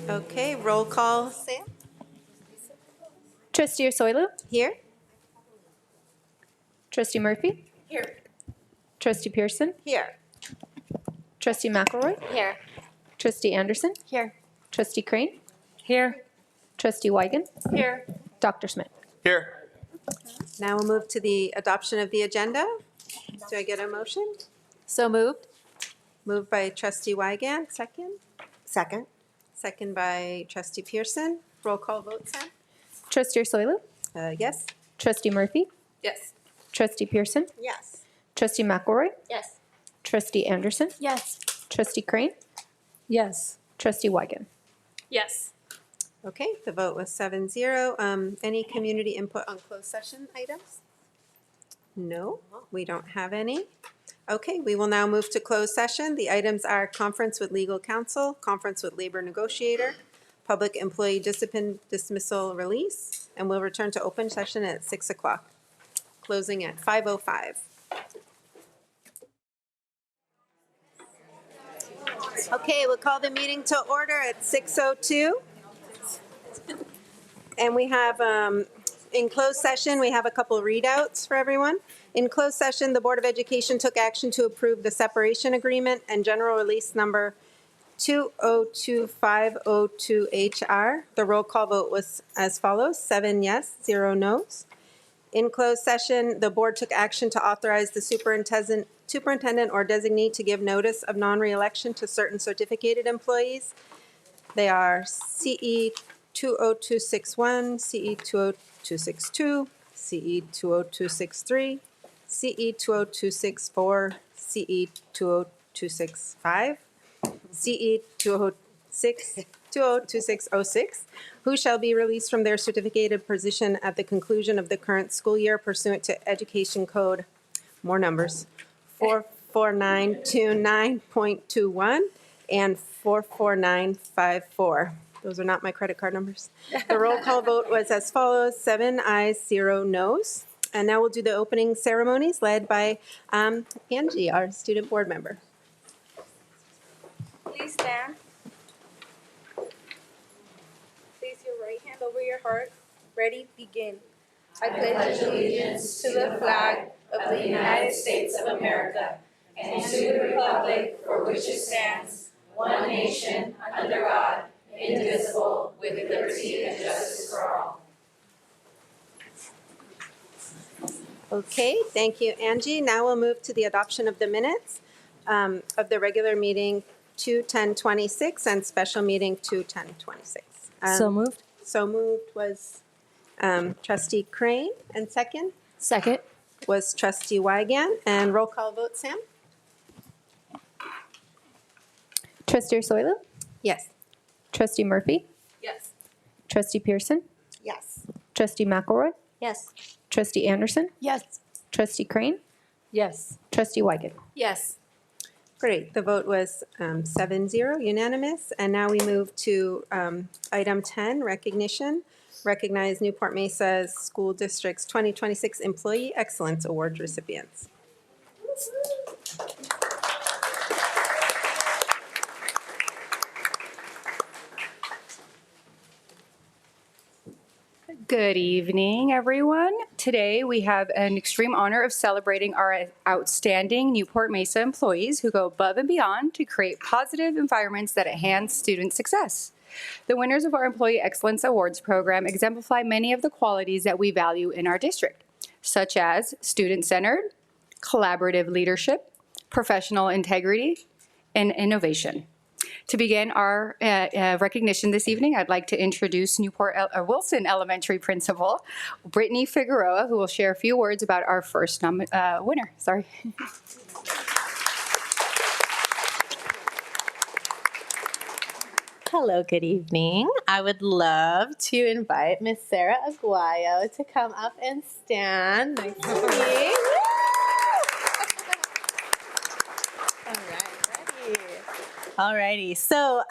Okay, roll call, Sam? Trustee Osoilu? Here? Trustee Murphy? Here. Trustee Pearson? Here. Trustee McElroy? Here. Trustee Anderson? Here. Trustee Crane? Here. Trustee Wigan? Here. Dr. Smith? Here. Now we'll move to the adoption of the agenda. Do I get a motion? So moved. Moved by Trustee Wygant, second. Second. Second by Trustee Pearson. Roll call vote, Sam? Trustee Osoilu? Yes? Trustee Murphy? Yes. Trustee Pearson? Yes. Trustee McElroy? Yes. Trustee Anderson? Yes. Trustee Crane? Yes. Trustee Wigan? Yes. Okay, the vote was 7-0. Any community input on closed session items? No, we don't have any. Okay, we will now move to closed session. The items are conference with legal counsel, conference with labor negotiator, public employee discipline dismissal release, and we'll return to open session at 6 o'clock, closing at 5:05. Okay, we'll call the meeting to order at 6:02. And we have, in closed session, we have a couple readouts for everyone. In closed session, the Board of Education took action to approve the separation agreement and general release number 202502HR. The roll call vote was as follows: 7 yes, 0 no's. In closed session, the board took action to authorize the superintendent or designee to give notice of non-reelection to certain certificated employees. They are CE 20261, CE 20262, CE 20263, CE 20264, CE 20265, CE 2022606, who shall be released from their certificated position at the conclusion of the current school year pursuant to Education Code, more numbers, 44929.21 and 44954. Those are not my credit card numbers. The roll call vote was as follows: 7 ayes, 0 no's. And now we'll do the opening ceremonies led by Angie, our student board member. Please stand. Place your right hand over your heart. Ready, begin. I pledge allegiance to the flag of the United States of America and to the republic for which it stands, one nation, under God, indivisible, with liberty and justice for all. Okay, thank you, Angie. Now we'll move to the adoption of the minutes of the regular meeting 2/10/26 and special meeting 2/10/26. So moved. So moved was Trustee Crane, and second Second. was Trustee Wygant. And roll call vote, Sam? Trustee Osoilu? Yes. Trustee Murphy? Yes. Trustee Pearson? Yes. Trustee McElroy? Yes. Trustee Anderson? Yes. Trustee Crane? Yes. Trustee Wigan? Yes. Great. The vote was 7-0, unanimous. And now we move to item 10, recognition. Recognize Newport-Mesa School District's 2026 Employee Excellence Award recipients. Good evening, everyone. Today we have an extreme honor of celebrating our outstanding Newport-Mesa employees who go above and beyond to create positive environments that enhance student success. The winners of our Employee Excellence Awards program exemplify many of the qualities that we value in our district, such as student-centered, collaborative leadership, professional integrity, and innovation. To begin our recognition this evening, I'd like to introduce Wilson Elementary Principal, Brittany Figueroa, who will share a few words about our first winner. Sorry. Hello, good evening. I would love to invite Miss Sarah Aguayo to come up and stand next to me. Alrighty, so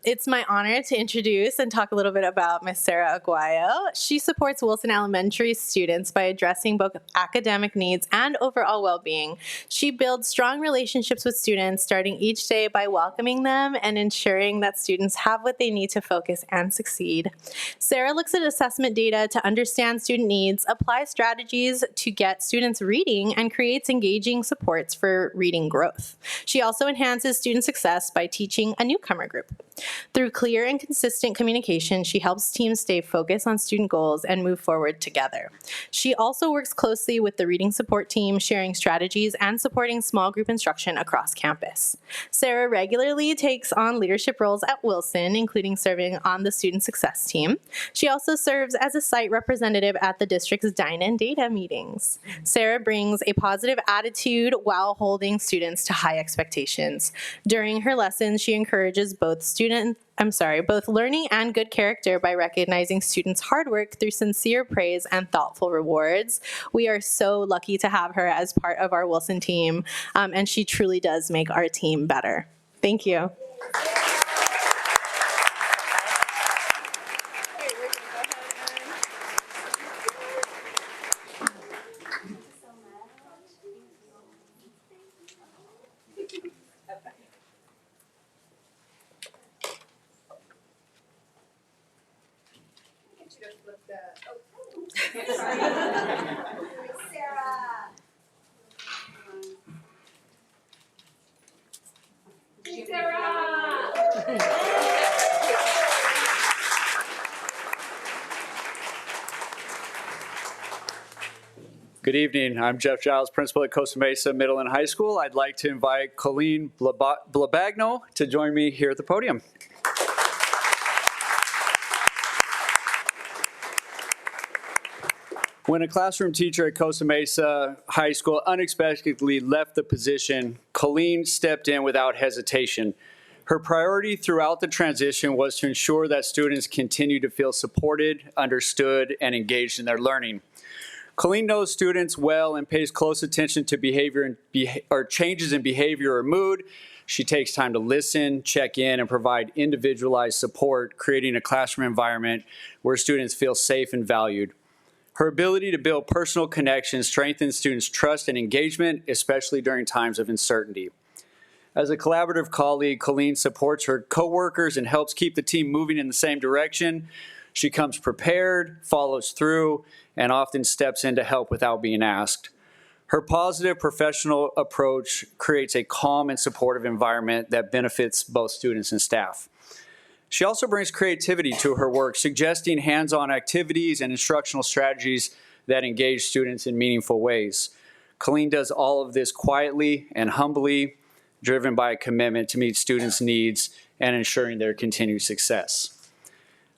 it's my honor to introduce and talk a little bit about Miss Sarah Aguayo. She supports Wilson Elementary students by addressing both academic needs and overall well-being. She builds strong relationships with students, starting each day by welcoming them and ensuring that students have what they need to focus and succeed. Sarah looks at assessment data to understand student needs, applies strategies to get students reading, and creates engaging supports for reading growth. She also enhances student success by teaching a newcomer group. Through clear and consistent communication, she helps teams stay focused on student goals and move forward together. She also works closely with the reading support team, sharing strategies and supporting small group instruction across campus. Sarah regularly takes on leadership roles at Wilson, including serving on the student success team. She also serves as a site representative at the district's Dine and Data meetings. Sarah brings a positive attitude while holding students to high expectations. During her lessons, she encourages both learning and good character by recognizing students' hard work through sincere praise and thoughtful rewards. We are so lucky to have her as part of our Wilson team, and she truly does make our team better. Thank you. Good evening. I'm Jeff Giles, principal at Costa Mesa Middle and High School. I'd like to invite Colleen Blabagno to join me here at the podium. When a classroom teacher at Costa Mesa High School unexpectedly left the position, Colleen stepped in without hesitation. Her priority throughout the transition was to ensure that students continue to feel supported, understood, and engaged in their learning. Colleen knows students well and pays close attention to behavior or changes in behavior or mood. She takes time to listen, check in, and provide individualized support, creating a classroom environment where students feel safe and valued. Her ability to build personal connections strengthens students' trust and engagement, especially during times of uncertainty. As a collaborative colleague, Colleen supports her coworkers and helps keep the team moving in the same direction. She comes prepared, follows through, and often steps in to help without being asked. Her positive professional approach creates a calm and supportive environment that benefits both students and staff. She also brings creativity to her work, suggesting hands-on activities and instructional strategies that engage students in meaningful ways. Colleen does all of this quietly and humbly, driven by a commitment to meet students' needs and ensuring their continued success.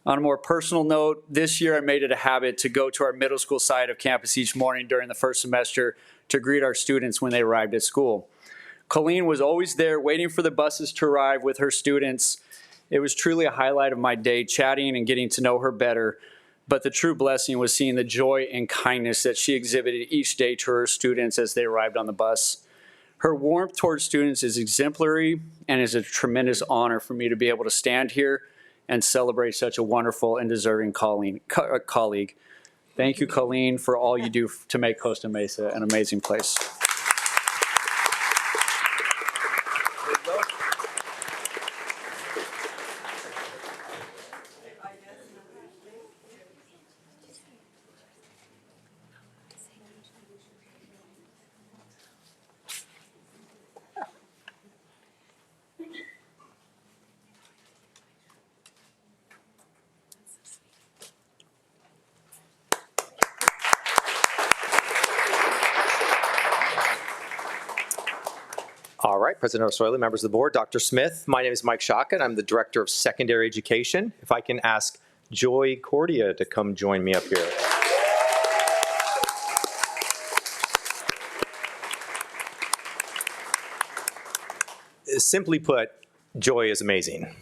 On a more personal note, this year I made it a habit to go to our middle school side of campus each morning during the first semester to greet our students when they arrived at school. Colleen was always there waiting for the buses to arrive with her students. It was truly a highlight of my day, chatting and getting to know her better. But the true blessing was seeing the joy and kindness that she exhibited each day to her students as they arrived on the bus. Her warmth towards students is exemplary and is a tremendous honor for me to be able to stand here and celebrate such a wonderful and deserving colleague. Thank you, Colleen, for all you do to make Costa Mesa an amazing place. All right, President Osoili, members of the board, Dr. Smith, my name is Mike Shaka, and I'm the Director of Secondary Education. If I can ask Joy Cordia to come join me up here. Simply put, Joy is amazing.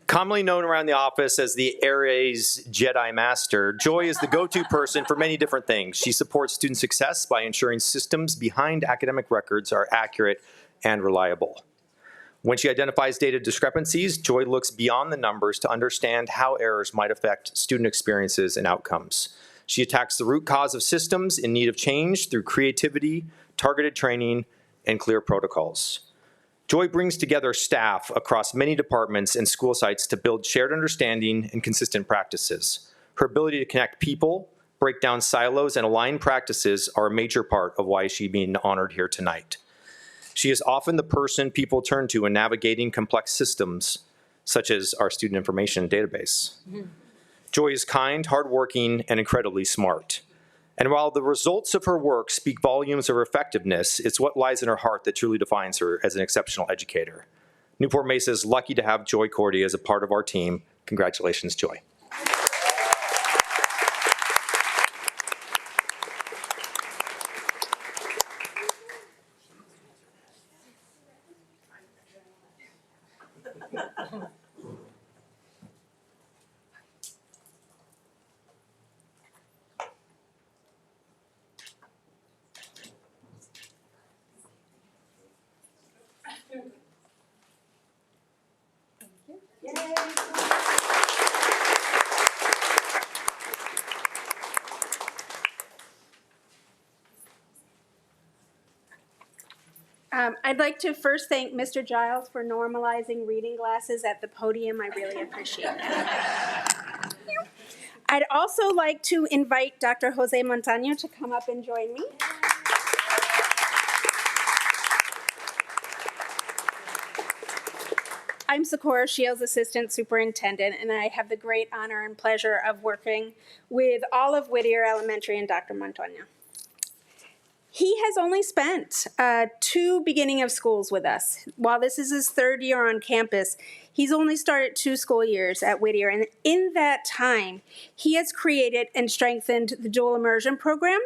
Commonly known around the office as the Ares Jedi Master, Joy is the go-to person for many different things. She supports student success by ensuring systems behind academic records are accurate and reliable. When she identifies data discrepancies, Joy looks beyond the numbers to understand how errors might affect student experiences and outcomes. She attacks the root cause of systems in need of change through creativity, targeted training, and clear protocols. Joy brings together staff across many departments and school sites to build shared understanding and consistent practices. Her ability to connect people, break down silos, and align practices are a major part of why she's being honored here tonight. She is often the person people turn to in navigating complex systems, such as our student information database. Joy is kind, hardworking, and incredibly smart. And while the results of her work speak volumes of her effectiveness, it's what lies in her heart that truly defines her as an exceptional educator. Newport-Mesa is lucky to have Joy Cordy as a part of our team. Congratulations, Joy. I'd like to first thank Mr. Giles for normalizing reading glasses at the podium. I really appreciate that. I'd also like to invite Dr. Jose Montaño to come up and join me. I'm Socorro Shields, Assistant Superintendent, and I have the great honor and pleasure of working with all of Whittier Elementary and Dr. Montaño. He has only spent 2 beginning of schools with us. While this is his 3rd year on campus, he's only started 2 school years at Whittier. And in that time, he has created and strengthened the dual immersion program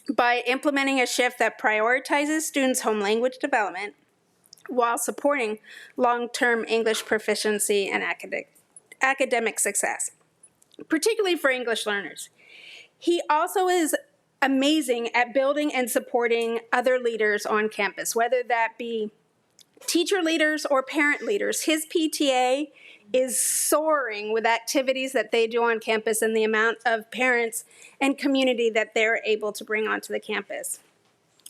by implementing a shift that prioritizes students' home language development while supporting long-term English proficiency and academic success, particularly for English learners. He also is amazing at building and supporting other leaders on campus, whether that be teacher leaders or parent leaders. His PTA is soaring with activities that they do on campus and the amount of parents and community that they're able to bring onto the campus.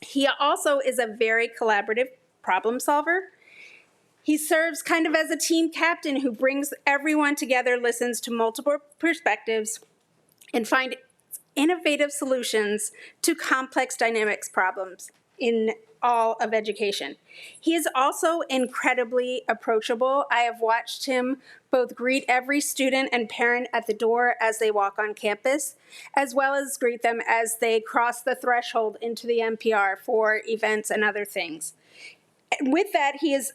He also is a very collaborative problem solver. He serves kind of as a team captain who brings everyone together, listens to multiple perspectives, and finds innovative solutions to complex dynamics problems in all of education. He is also incredibly approachable. I have watched him both greet every student and parent at the door as they walk on campus, as well as greet them as they cross the threshold into the MPR for events and other things. And with that, he is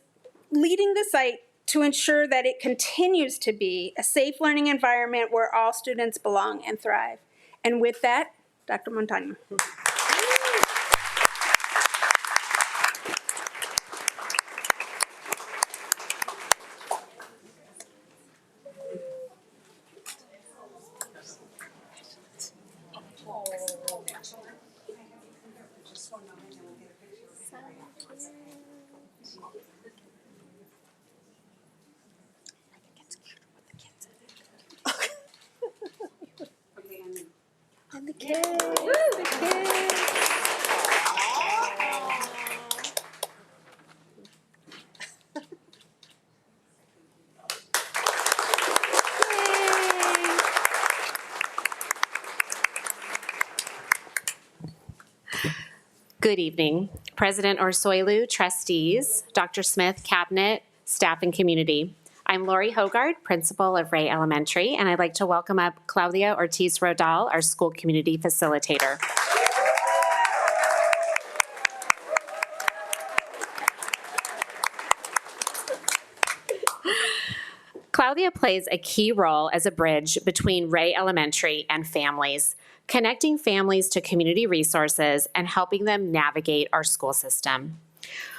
leading the site to ensure that it continues to be a safe learning environment where all students belong and thrive. And with that, Dr. Montaño. And the kids. The kids. Good evening, President Orsoilu, trustees, Dr. Smith, cabinet, staff, and community. I'm Lori Hogard, principal of Ray Elementary, and I'd like to welcome up Claudia Ortiz-Rodal, our school community facilitator. Claudia plays a key role as a bridge between Ray Elementary and families, connecting families to community resources and helping them navigate our school system.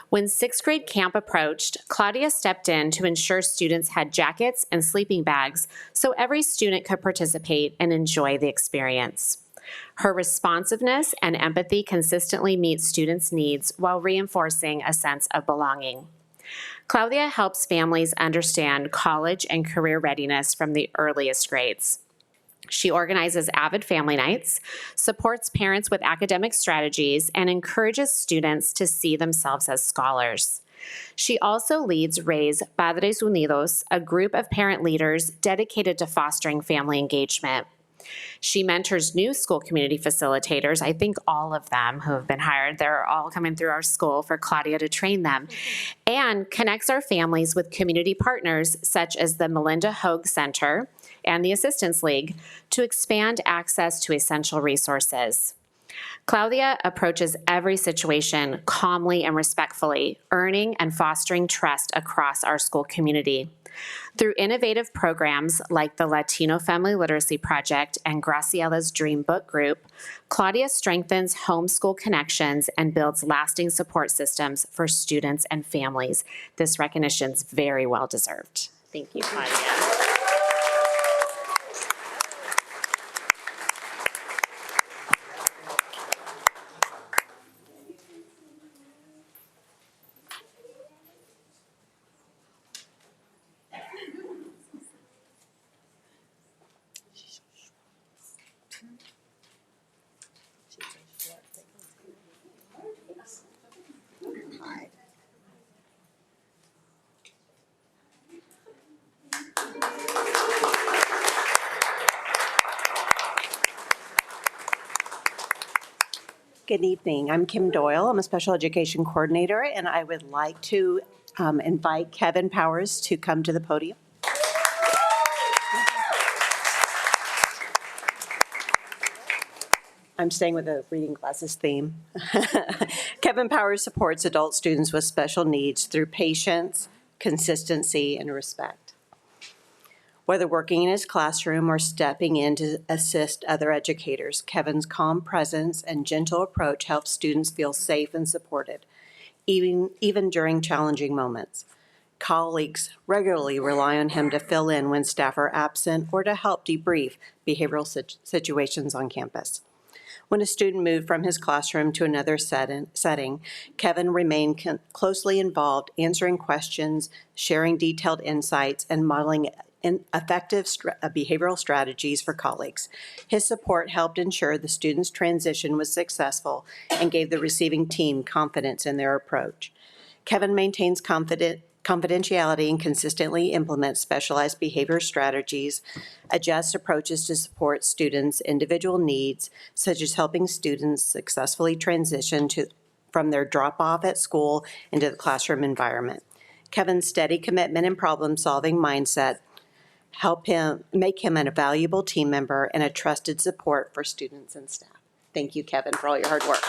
When 6th grade camp approached, Claudia stepped in to ensure students had jackets and sleeping bags so every student could participate and enjoy the experience. Her responsiveness and empathy consistently meet students' needs while reinforcing a sense of belonging. Claudia helps families understand college and career readiness from the earliest grades. She organizes avid family nights, supports parents with academic strategies, and encourages students to see themselves as scholars. She also leads Raise Padres Unidos, a group of parent leaders dedicated to fostering family engagement. She mentors new school community facilitators, I think all of them who have been hired. They're all coming through our school for Claudia to train them, and connects our families with community partners such as the Melinda Hogue Center and the Assistance League to expand access to essential resources. Claudia approaches every situation calmly and respectfully, earning and fostering trust across our school community. Through innovative programs like the Latino Family Literacy Project and Graciela's Dream Book Group, Claudia strengthens homeschool connections and builds lasting support systems for students and families. This recognition's very well deserved. Thank you, Claudia. Good evening. I'm Kim Doyle. I'm a special education coordinator, and I would like to invite Kevin Powers to come to the podium. I'm staying with the reading glasses theme. Kevin Powers supports adult students with special needs through patience, consistency, and respect. Whether working in his classroom or stepping in to assist other educators, Kevin's calm presence and gentle approach helps students feel safe and supported, even during challenging moments. Colleagues regularly rely on him to fill in when staff are absent or to help debrief behavioral situations on campus. When a student moved from his classroom to another setting, Kevin remained closely involved, answering questions, sharing detailed insights, and modeling effective behavioral strategies for colleagues. His support helped ensure the student's transition was successful and gave the receiving team confidence in their approach. Kevin maintains confidentiality and consistently implements specialized behavior strategies, adjusts approaches to support students' individual needs, such as helping students successfully transition from their drop-off at school into the classroom environment. Kevin's steady commitment and problem-solving mindset make him a valuable team member and a trusted support for students and staff. Thank you, Kevin, for all your hard work.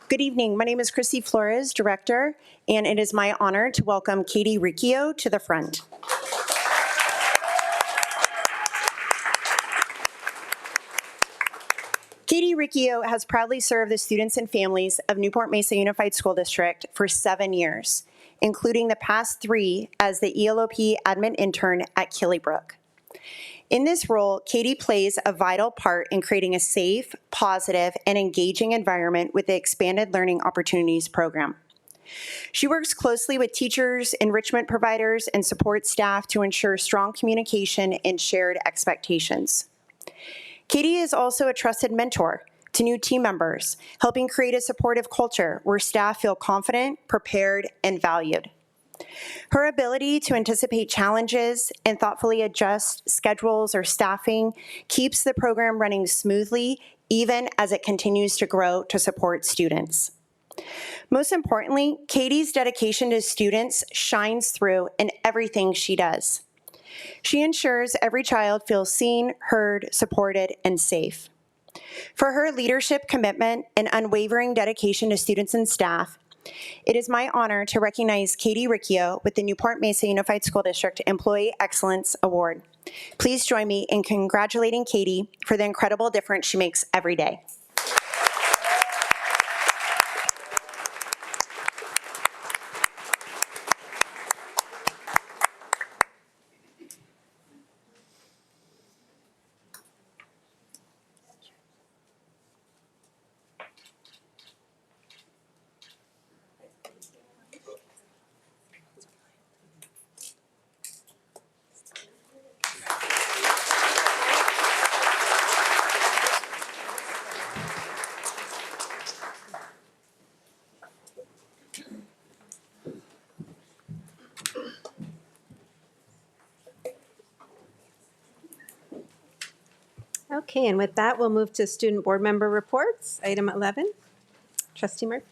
Good evening. My name is Chrissy Flores, Director, and it is my honor to welcome Katie Riccio to the front. Katie Riccio has proudly served the students and families of Newport-Mesa Unified School District for 7 years, including the past 3 as the ELOP admin intern at Killybrook. In this role, Katie plays a vital part in creating a safe, positive, and engaging environment with the Expanded Learning Opportunities program. She works closely with teachers, enrichment providers, and support staff to ensure strong communication and shared expectations. Katie is also a trusted mentor to new team members, helping create a supportive culture where staff feel confident, prepared, and valued. Her ability to anticipate challenges and thoughtfully adjust schedules or staffing keeps the program running smoothly, even as it continues to grow to support students. Most importantly, Katie's dedication to students shines through in everything she does. She ensures every child feels seen, heard, supported, and safe. For her leadership commitment and unwavering dedication to students and staff, It is my honor to recognize Katie Riccio with the Newport-Mesa Unified School District Employee Excellence Award. Please join me in congratulating Katie for the incredible difference she makes every day. Okay, and with that, we'll move to student board member reports. Item 11. Trustee Murphy.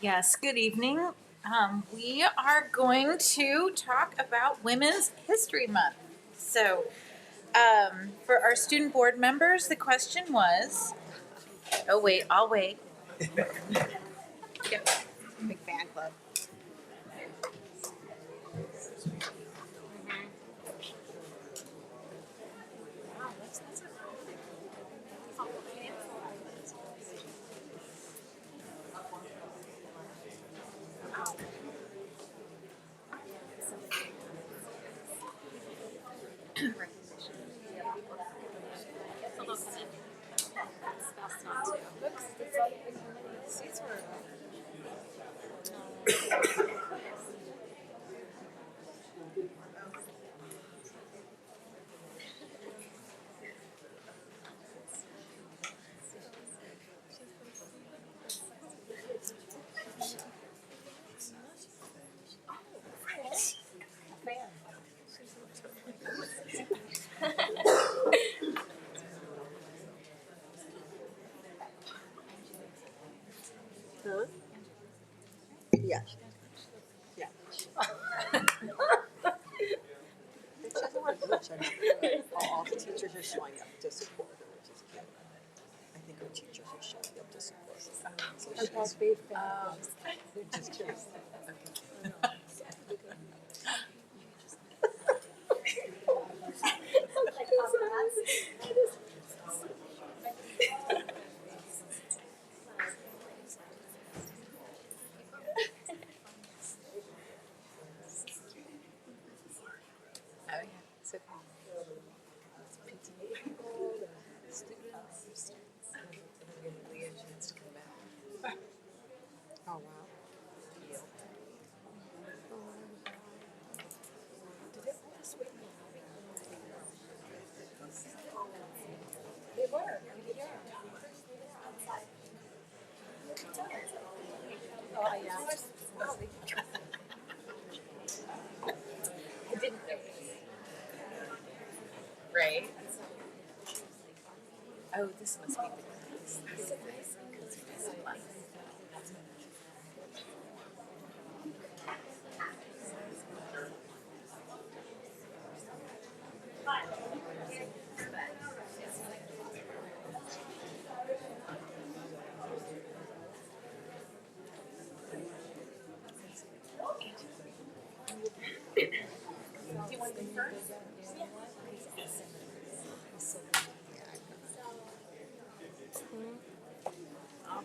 Yes, good evening. We are going to talk about Women's History Month. So, for our student board members, the question was, oh wait, I'll wait. Yep. Big fan club. Yeah. Yeah. All the teachers are showing up to support her, which is good. I think her teachers are showing up to support her. So she's, they're just curious. Okay. Oh, wow. They were. Oh, yeah. I didn't know. Right? Oh, this must be the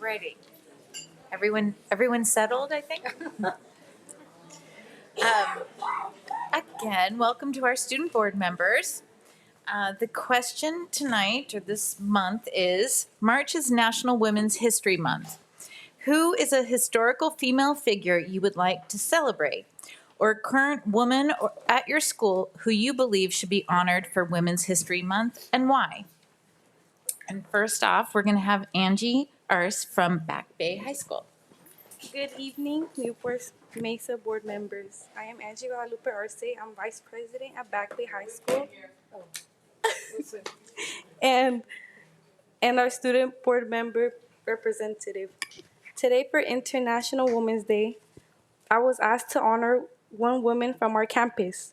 Alrighty. Everyone settled, I think? Again, welcome to our student board members. The question tonight, or this month, is March is National Women's History Month. Who is a historical female figure you would like to celebrate? Or a current woman at your school who you believe should be honored for Women's History Month, and why? And first off, we're going to have Angie Urs from Back Bay High School. Good evening, Newport-Mesa board members. I am Angie Guadalupe Arce. I'm Vice President at Back Bay High School. and our student board member representative. Today for International Women's Day, I was asked to honor one woman from our campus.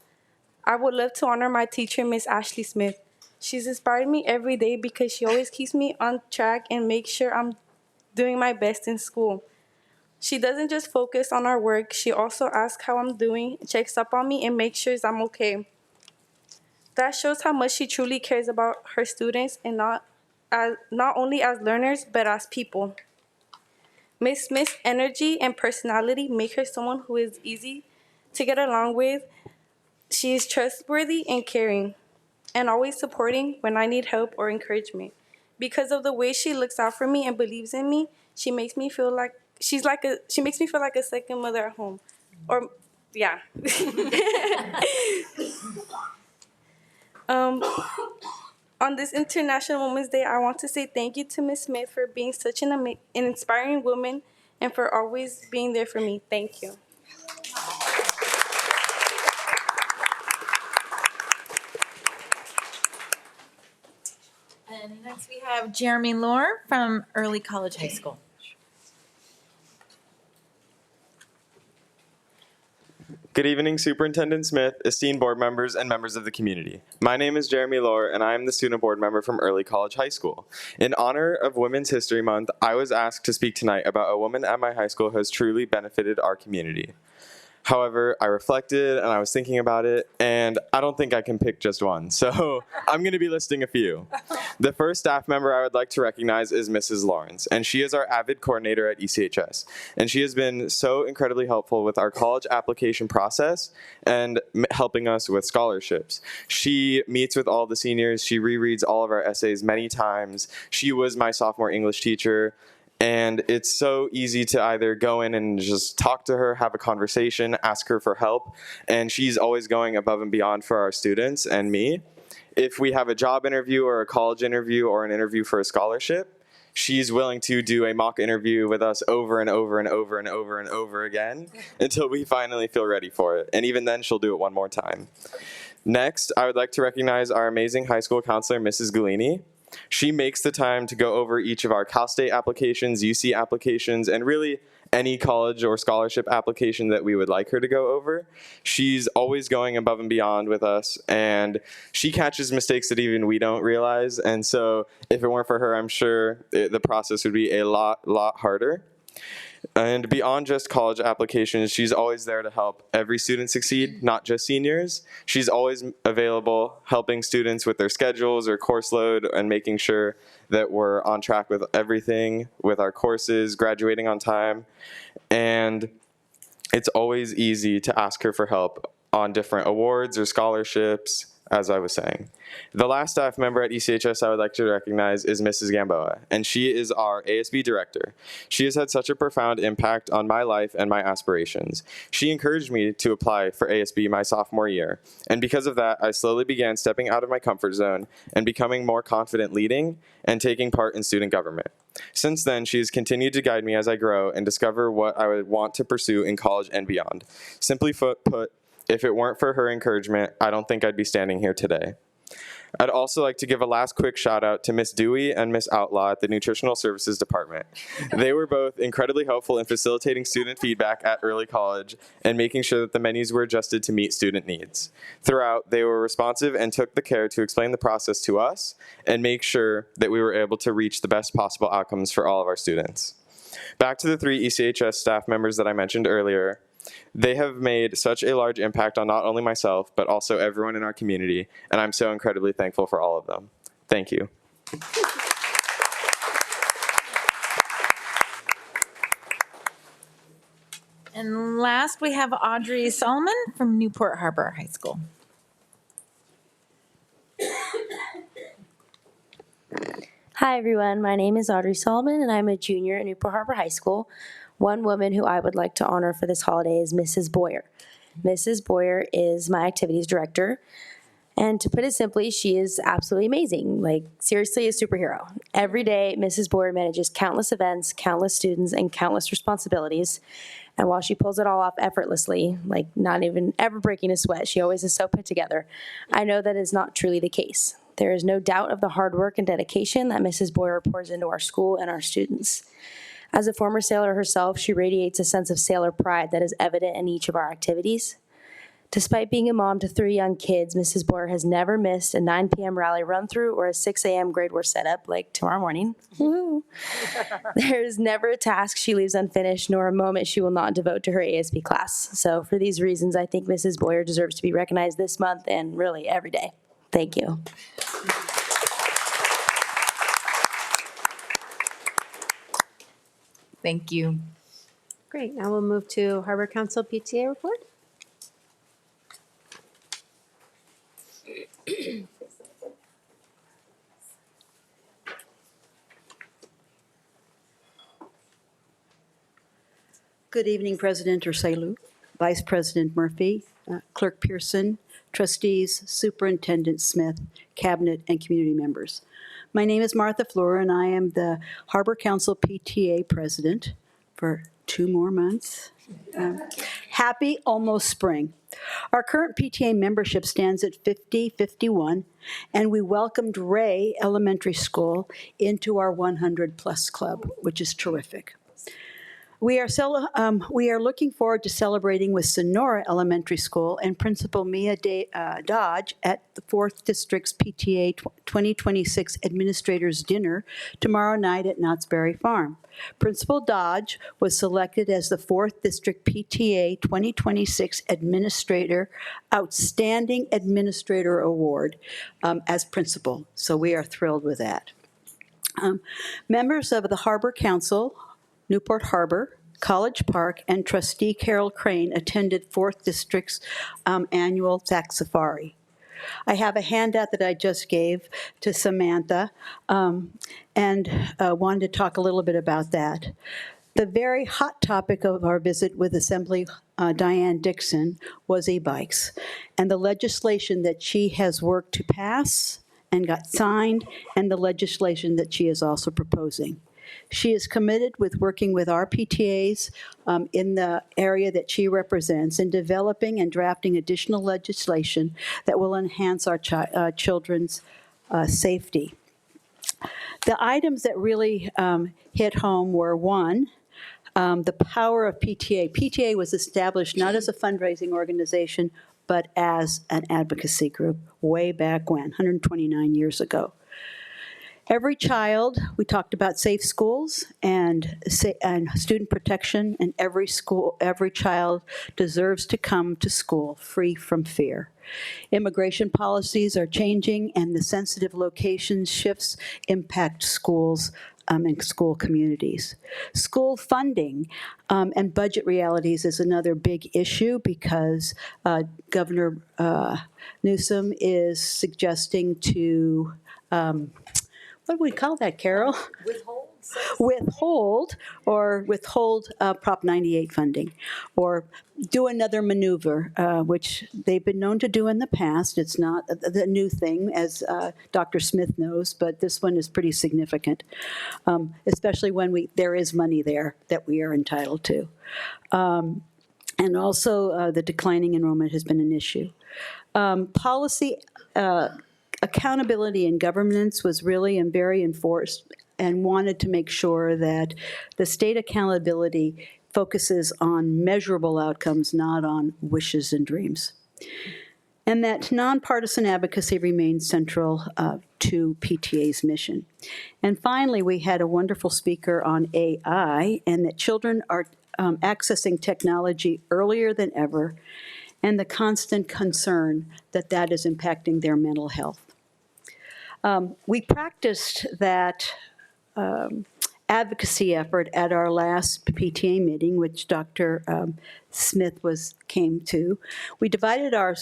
I would love to honor my teacher, Miss Ashley Smith. She's inspired me every day because she always keeps me on track and makes sure I'm doing my best in school. She doesn't just focus on our work, she also asks how I'm doing, checks up on me, and makes sure I'm okay. That shows how much she truly cares about her students, and not only as learners, but as people. Miss Smith's energy and personality make her someone who is easy to get along with. She is trustworthy and caring, and always supporting when I need help or encouragement. Because of the way she looks out for me and believes in me, she makes me feel like she makes me feel like a second mother at home. Or yeah. On this International Women's Day, I want to say thank you to Ms. Smith for being such an inspiring woman and for always being there for me. Thank you. And next we have Jeremy Lohr from Early College High School. Good evening, Superintendent Smith, esteemed board members, and members of the community. My name is Jeremy Lohr, and I am the student board member from Early College High School. In honor of Women's History Month, I was asked to speak tonight about a woman at my high school who has truly benefited our community. However, I reflected and I was thinking about it, and I don't think I can pick just one, so I'm going to be listing a few. The first staff member I would like to recognize is Mrs. Lawrence, and she is our AVID coordinator at ECHS, and she has been so incredibly helpful with our college application process and helping us with scholarships. She meets with all the seniors, she rereads all of our essays many times. She was my sophomore English teacher. And it's so easy to either go in and just talk to her, have a conversation, ask her for help. And she's always going above and beyond for our students and me. If we have a job interview or a college interview or an interview for a scholarship, she's willing to do a mock interview with us over and over and over and over and over again until we finally feel ready for it. And even then, she'll do it one more time. Next, I would like to recognize our amazing high school counselor, Mrs. Galini. She makes the time to go over each of our Cal State applications, UC applications, and really any college or scholarship application that we would like her to go over. She's always going above and beyond with us, and she catches mistakes that even we don't realize. And so if it weren't for her, I'm sure the process would be a lot harder. And beyond just college applications, she's always there to help every student succeed, not just seniors. She's always available, helping students with their schedules or course load and making sure that we're on track with everything, with our courses, graduating on time. And it's always easy to ask her for help on different awards or scholarships, as I was saying. The last staff member at ECHS I would like to recognize is Mrs. Gamboa, and she is our ASB director. She has had such a profound impact on my life and my aspirations. She encouraged me to apply for ASB my sophomore year, and because of that, I slowly began stepping out of my comfort zone and becoming more confident leading and taking part in student government. Since then, she has continued to guide me as I grow and discover what I would want to pursue in college and beyond. Simply put, if it weren't for her encouragement, I don't think I'd be standing here today. I'd also like to give a last quick shout out to Miss Dewey and Miss Outlaw at the Nutritional Services Department. They were both incredibly helpful in facilitating student feedback at Early College and making sure that the menus were adjusted to meet student needs. Throughout, they were responsive and took the care to explain the process to us and make sure that we were able to reach the best possible outcomes for all of our students. Back to the 3 ECHS staff members that I mentioned earlier. They have made such a large impact on not only myself, but also everyone in our community, and I'm so incredibly thankful for all of them. Thank you. And last, we have Audrey Solomon from Newport Harbor High School. Hi, everyone. My name is Audrey Solomon, and I'm a junior at Newport Harbor High School. One woman who I would like to honor for this holiday is Mrs. Boyer. Mrs. Boyer is my activities director, and to put it simply, she is absolutely amazing, like seriously a superhero. Every day, Mrs. Boyer manages countless events, countless students, and countless responsibilities, and while she pulls it all off effortlessly, like not even ever breaking a sweat, she always is so put together, I know that is not truly the case. There is no doubt of the hard work and dedication that Mrs. Boyer pours into our school and our students. As a former sailor herself, she radiates a sense of sailor pride that is evident in each of our activities. Despite being a mom to 3 young kids, Mrs. Boyer has never missed a 9 p.m. rally run-through or a 6 a.m. grade war setup like tomorrow morning. Woo. There is never a task she leaves unfinished, nor a moment she will not devote to her ASB class. So for these reasons, I think Mrs. Boyer deserves to be recognized this month and really every day. Thank you. Thank you. Great. Now we'll move to Harbor Council PTA report. Good evening, President Urselu, Vice President Murphy, Clerk Pearson, trustees, Superintendent Smith, Cabinet, and community members. My name is Martha Fleur, and I am the Harbor Council PTA President for 2 more months. Happy almost spring. Our current PTA membership stands at 51, and we welcomed Ray Elementary School into our 100-plus club, which is terrific. We are looking forward to celebrating with Sonora Elementary School and Principal Mia Dodge at the 4th District's PTA 2026 Administrators Dinner tomorrow night at Knott's Berry Farm. Principal Dodge was selected as the 4th District PTA 2026 Administrator Outstanding Administrator Award as principal, so we are thrilled with that. Members of the Harbor Council, Newport Harbor, College Park, and trustee Carol Crane attended 4th District's annual Zach Safari. I have a handout that I just gave to Samantha and wanted to talk a little bit about that. The very hot topic of our visit with Assembly Diane Dixon was e-bikes and the legislation that she has worked to pass and got signed, and the legislation that she is also proposing. She is committed with working with our PTAs in the area that she represents in developing and drafting additional legislation that will enhance our children's safety. The items that really hit home were, 1, the power of PTA. PTA was established not as a fundraising organization, but as an advocacy group way back when, 129 years ago. Every child, we talked about safe schools and student protection, and every child deserves to come to school free from fear. Immigration policies are changing, and the sensitive location shifts impact schools and school communities. School funding and budget realities is another big issue because Governor Newsom is suggesting to what do we call that, Carol? Withhold Prop 98 funding, or do another maneuver, which they've been known to do in the past. It's not the new thing, as Dr. Smith knows, but this one is pretty significant, especially when there is money there that we are entitled to. And also, the declining enrollment has been an issue. Policy accountability in governance was really and very enforced, and wanted to make sure that the state accountability focuses on measurable outcomes, not on wishes and dreams. And that nonpartisan advocacy remains central to PTA's mission. And finally, we had a wonderful speaker on AI, and that children are accessing technology earlier than ever, and the constant concern that that is impacting their mental health. We practiced that advocacy effort at our last PTA meeting, which Dr. Smith came to. We divided our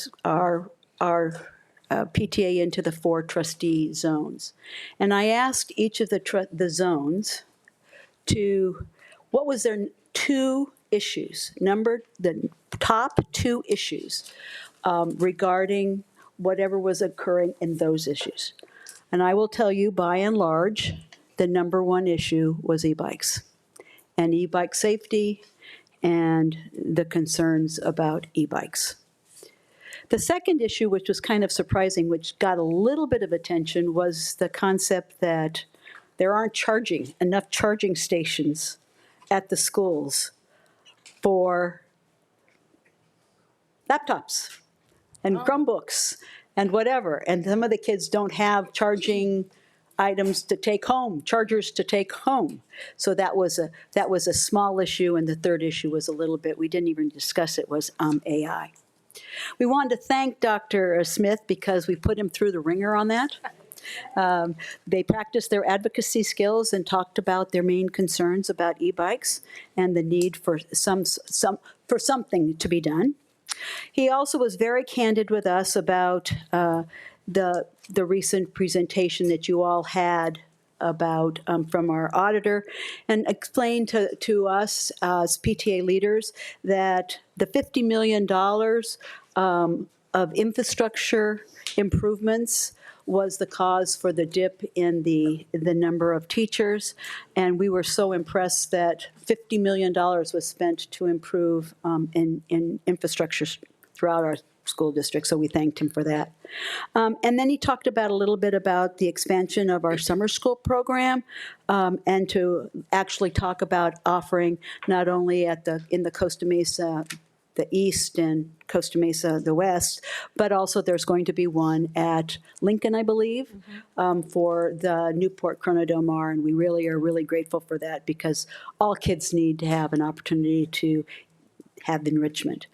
PTA into the 4 trustee zones, and I asked each of the zones what was their 2 issues, numbered the top 2 issues regarding whatever was occurring in those issues. And I will tell you, by and large, the number 1 issue was e-bikes and e-bike safety and the concerns about e-bikes. The second issue, which was kind of surprising, which got a little bit of attention, was the concept that there aren't enough charging stations at the schools for laptops, and Chromebooks and whatever. And some of the kids don't have charging items to take home, chargers to take home. So that was a small issue, and the third issue was a little bit, we didn't even discuss it, was AI. We wanted to thank Dr. Smith because we put him through the ringer on that. They practiced their advocacy skills and talked about their main concerns about e-bikes and the need for something to be done. He also was very candid with us about the recent presentation that you all had about from our auditor, and explained to us as PTA leaders that the $50 million of infrastructure improvements was the cause for the dip in the number of teachers. And we were so impressed that $50 million was spent to improve in infrastructure throughout our school district, so we thanked him for that. And then he talked about a little bit about the expansion of our summer school program, and to actually talk about offering not only in the Costa Mesa, the East, and Costa Mesa, the West, but also there's going to be one at Lincoln, I believe, for the Newport Chronodome R, and we really are really grateful for that because all kids need to have an opportunity to have enrichment.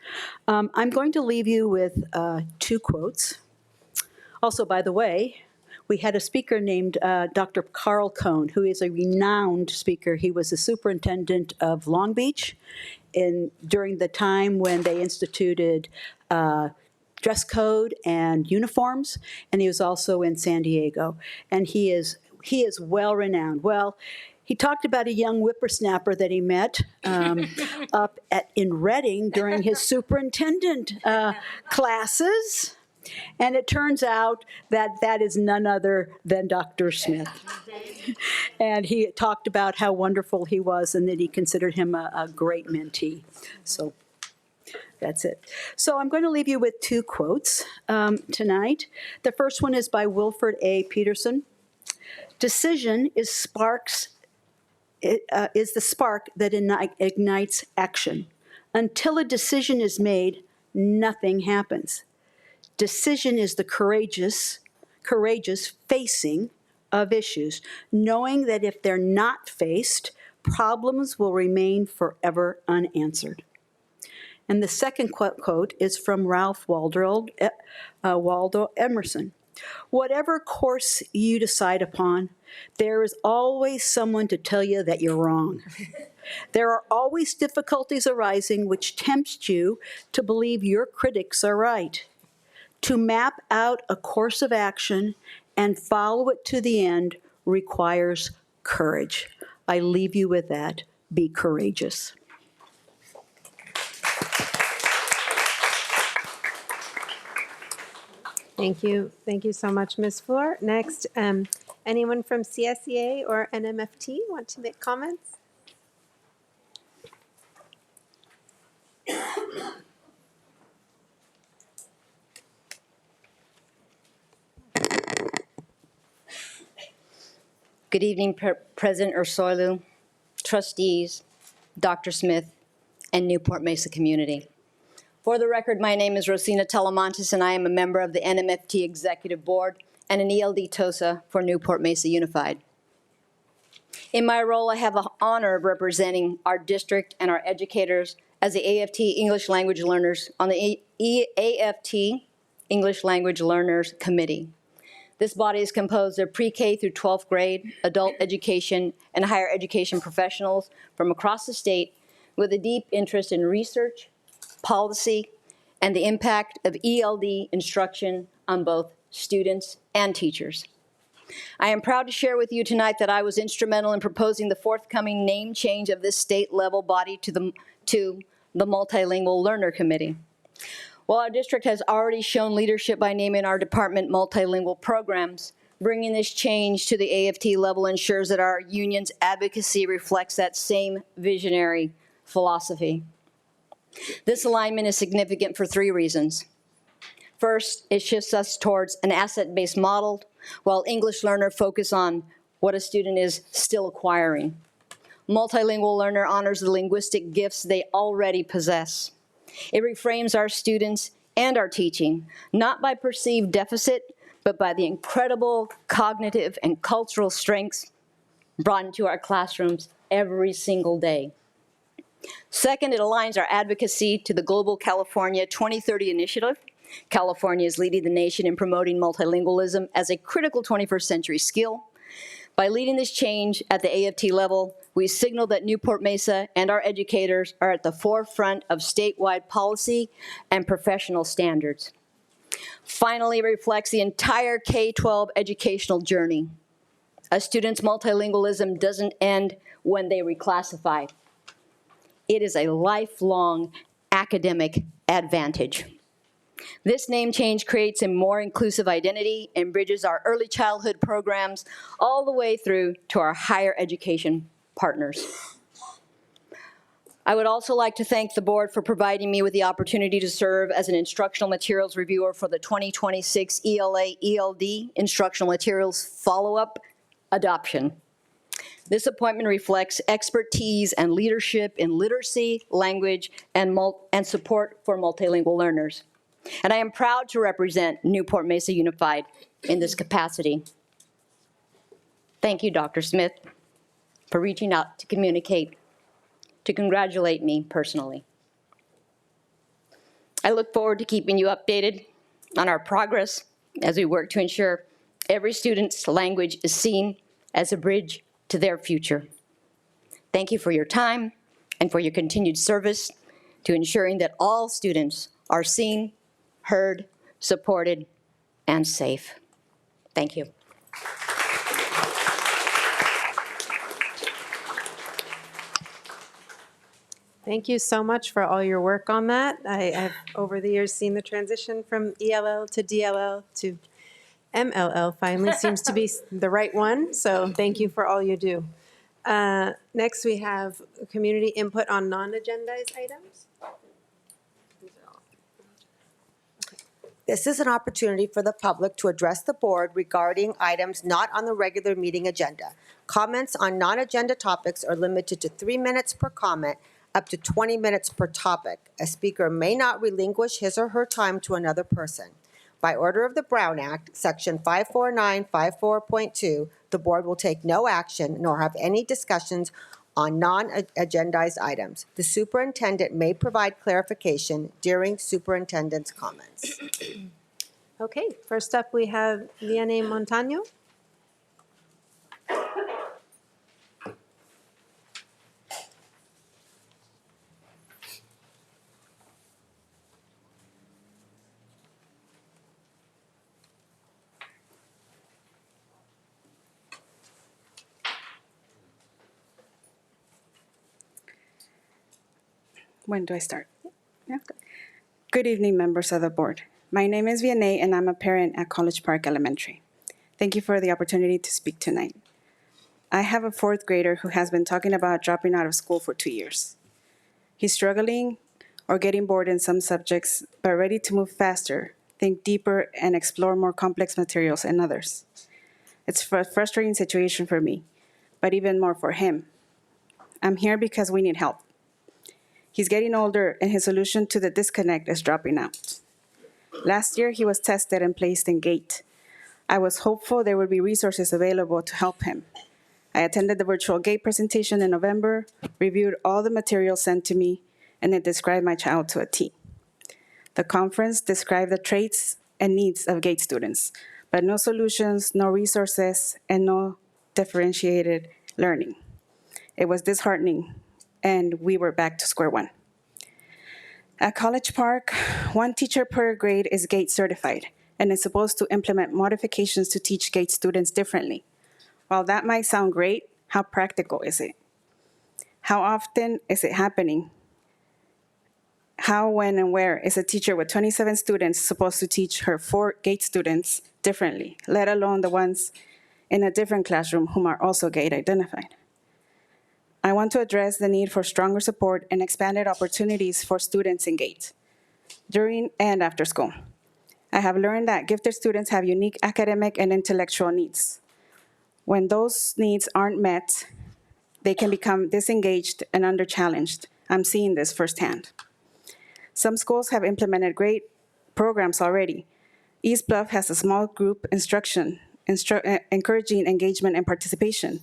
I'm going to leave you with 2 quotes. Also, by the way, we had a speaker named Dr. Carl Cohn, who is a renowned speaker. He was the superintendent of Long Beach during the time when they instituted dress code and uniforms, and he was also in San Diego. And he is well renowned. Well, he talked about a young whippersnapper that he met up in Reading during his superintendent classes. And it turns out that that is none other than Dr. Smith. And he talked about how wonderful he was and that he considered him a great mentee. So that's it. So I'm going to leave you with 2 quotes tonight. The first one is by Wilford A. Peterson. Decision is the spark that ignites action. Until a decision is made, nothing happens. Decision is the courageous facing of issues, knowing that if they're not faced, problems will remain forever unanswered. And the second quote is from Ralph Waldo Emerson. Whatever course you decide upon, there is always someone to tell you that you're wrong. There are always difficulties arising which tempt you to believe your critics are right. To map out a course of action and follow it to the end requires courage. I leave you with that. Be courageous. Thank you. Thank you so much, Ms. Fleur. Next, anyone from CSBA or NMFT want to make comments? Good evening, President Ursulou, trustees, Dr. Smith, and Newport-Mesa community. For the record, my name is Rosina Telemontes, and I am a member of the NMFT Executive Board and an ELD TOSA for Newport-Mesa Unified. In my role, I have the honor of representing our district and our educators as the AFT English Language Learners on the AFT English Language Learners Committee. This body is composed of pre-K through 12th grade, adult education, and higher education professionals from across the state with a deep interest in research, policy, and the impact of ELD instruction on both students and teachers. I am proud to share with you tonight that I was instrumental in proposing the forthcoming name change of this state-level body to the Multilingual Learner Committee. While our district has already shown leadership by naming our department multilingual programs, bringing this change to the AFT level ensures that our union's advocacy reflects that same visionary philosophy. This alignment is significant for 3 reasons. First, it shifts us towards an asset-based model, while English learner focus on what a student is still acquiring. Multilingual learner honors the linguistic gifts they already possess. It reframes our students and our teaching, not by perceived deficit, but by the incredible cognitive and cultural strengths brought into our classrooms every single day. Second, it aligns our advocacy to the Global California 2030 Initiative. California is leading the nation in promoting multilingualism as a critical 21st century skill. By leading this change at the AFT level, we signal that Newport-Mesa and our educators are at the forefront of statewide policy and professional standards. Finally, it reflects the entire K-12 educational journey. A student's multilingualism doesn't end when they reclassify. It is a lifelong academic advantage. This name change creates a more inclusive identity and bridges our early childhood programs all the way through to our higher education partners. I would also like to thank the board for providing me with the opportunity to serve as an instructional materials reviewer for the 2026 ELA-ELD Instructional Materials Follow-Up Adoption. This appointment reflects expertise and leadership in literacy, language, and support for multilingual learners. And I am proud to represent Newport-Mesa Unified in this capacity. Thank you, Dr. Smith, for reaching out to communicate, to congratulate me personally. I look forward to keeping you updated on our progress as we work to ensure every student's language is seen as a bridge to their future. Thank you for your time and for your continued service to ensuring that all students are seen, heard, supported, and safe. Thank you. Thank you so much for all your work on that. I've, over the years, seen the transition from ELL to DLL to MLL finally seems to be the right one, so thank you for all you do. Next, we have community input on non-agendized items. This is an opportunity for the public to address the board regarding items not on the regular meeting agenda. Comments on non-agenda topics are limited to 3 minutes per comment, up to 20 minutes per topic. A speaker may not relinquish his or her time to another person. By order of the Brown Act, Section 54954.2, the board will take no action nor have any discussions on non-agendized items. The superintendent may provide clarification during superintendent's comments. Okay, first up we have Vianney Montano. When do I start? Yeah. Good evening, members of the board. My name is Vianney, and I'm a parent at College Park Elementary. Thank you for the opportunity to speak tonight. I have a fourth grader who has been talking about dropping out of school for 2 years. He's struggling or getting bored in some subjects, but ready to move faster, think deeper, and explore more complex materials in others. It's a frustrating situation for me, but even more for him. I'm here because we need help. He's getting older, and his solution to the disconnect is dropping out. Last year, he was tested and placed in GATE. I was hopeful there would be resources available to help him. I attended the virtual GATE presentation in November, reviewed all the materials sent to me, and it described my child to a T. The conference described the traits and needs of GATE students, but no solutions, no resources, and no differentiated learning. It was disheartening, and we were back to square one. At College Park, one teacher per grade is GATE certified and is supposed to implement modifications to teach GATE students differently. While that might sound great, how practical is it? How often is it happening? How, when, and where is a teacher with 27 students supposed to teach her 4 GATE students differently, let alone the ones in a different classroom whom are also GATE identified? I want to address the need for stronger support and expanded opportunities for students in GATE, during and after school. I have learned that gifted students have unique academic and intellectual needs. When those needs aren't met, they can become disengaged and under-challenged. I'm seeing this firsthand. Some schools have implemented great programs already. East Bluff has a small group instruction, encouraging engagement and participation.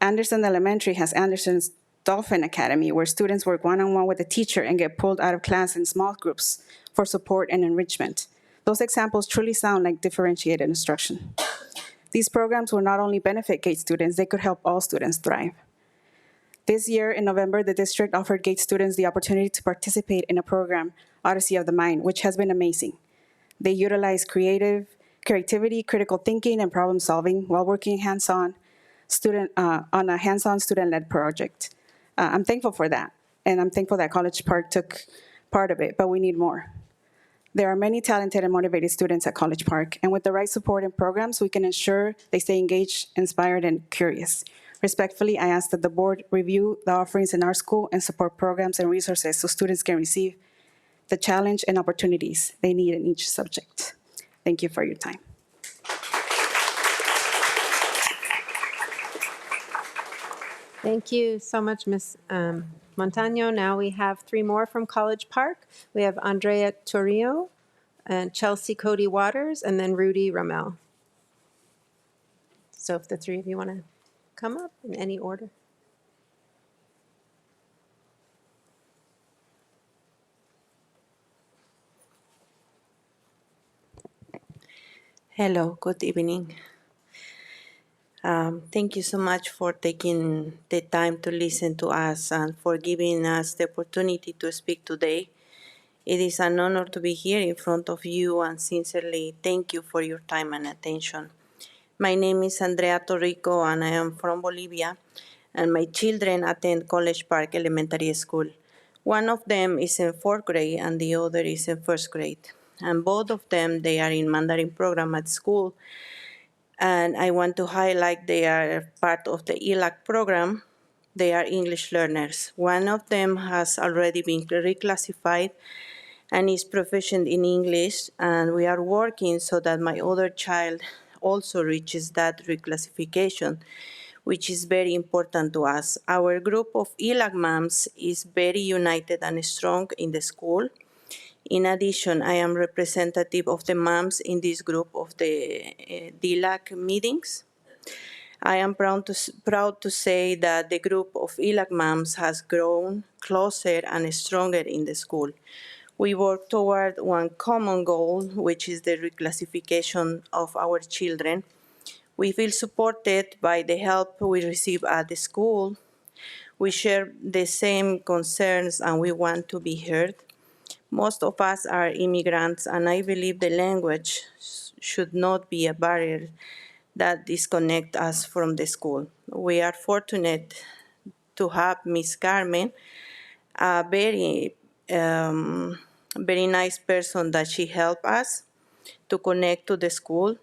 Anderson Elementary has Anderson's Dolphin Academy, where students work one-on-one with a teacher and get pulled out of class in small groups for support and enrichment. Those examples truly sound like differentiated instruction. These programs will not only benefit GATE students, they could help all students thrive. This year, in November, the district offered GATE students the opportunity to participate in a program, Odyssey of the Mind, which has been amazing. They utilize creativity, critical thinking, and problem solving while working on a hands-on student-led project. I'm thankful for that, and I'm thankful that College Park took part of it, but we need more. There are many talented and motivated students at College Park, and with the right support and programs, we can ensure they stay engaged, inspired, and curious. Respectfully, I ask that the board review the offerings in our school and support programs and resources so students can receive the challenge and opportunities they need in each subject. Thank you for your time. Thank you so much, Ms. Montano. Now we have three more from College Park. We have Andrea Torrio, and Chelsea Cody Waters, and then Rudy Ramel. So if the three of you want to come up in any order. Hello, good evening. Thank you so much for taking the time to listen to us and for giving us the opportunity to speak today. It is an honor to be here in front of you and sincerely thank you for your time and attention. My name is Andrea Torrico and I am from Bolivia, and my children attend College Park Elementary School. One of them is in 4th grade and the other is in 1st grade. And both of them, they are in Mandarin program at school. And I want to highlight they are part of the ELAC program. They are English learners. One of them has already been reclassified and is proficient in English, and we are working so that my other child also reaches that reclassification, which is very important to us. Our group of ELAC moms is very united and strong in the school. In addition, I am representative of the moms in this group of the DLAC meetings. I am proud to say that the group of ELAC moms has grown closer and stronger in the school. We work toward one common goal, which is the reclassification of our children. We feel supported by the help we receive at the school. We share the same concerns and we want to be heard. Most of us are immigrants, and I believe the language should not be a barrier that disconnects us from the school. We are fortunate to have Miss Carmen, a very nice person that she helped us to connect to the school.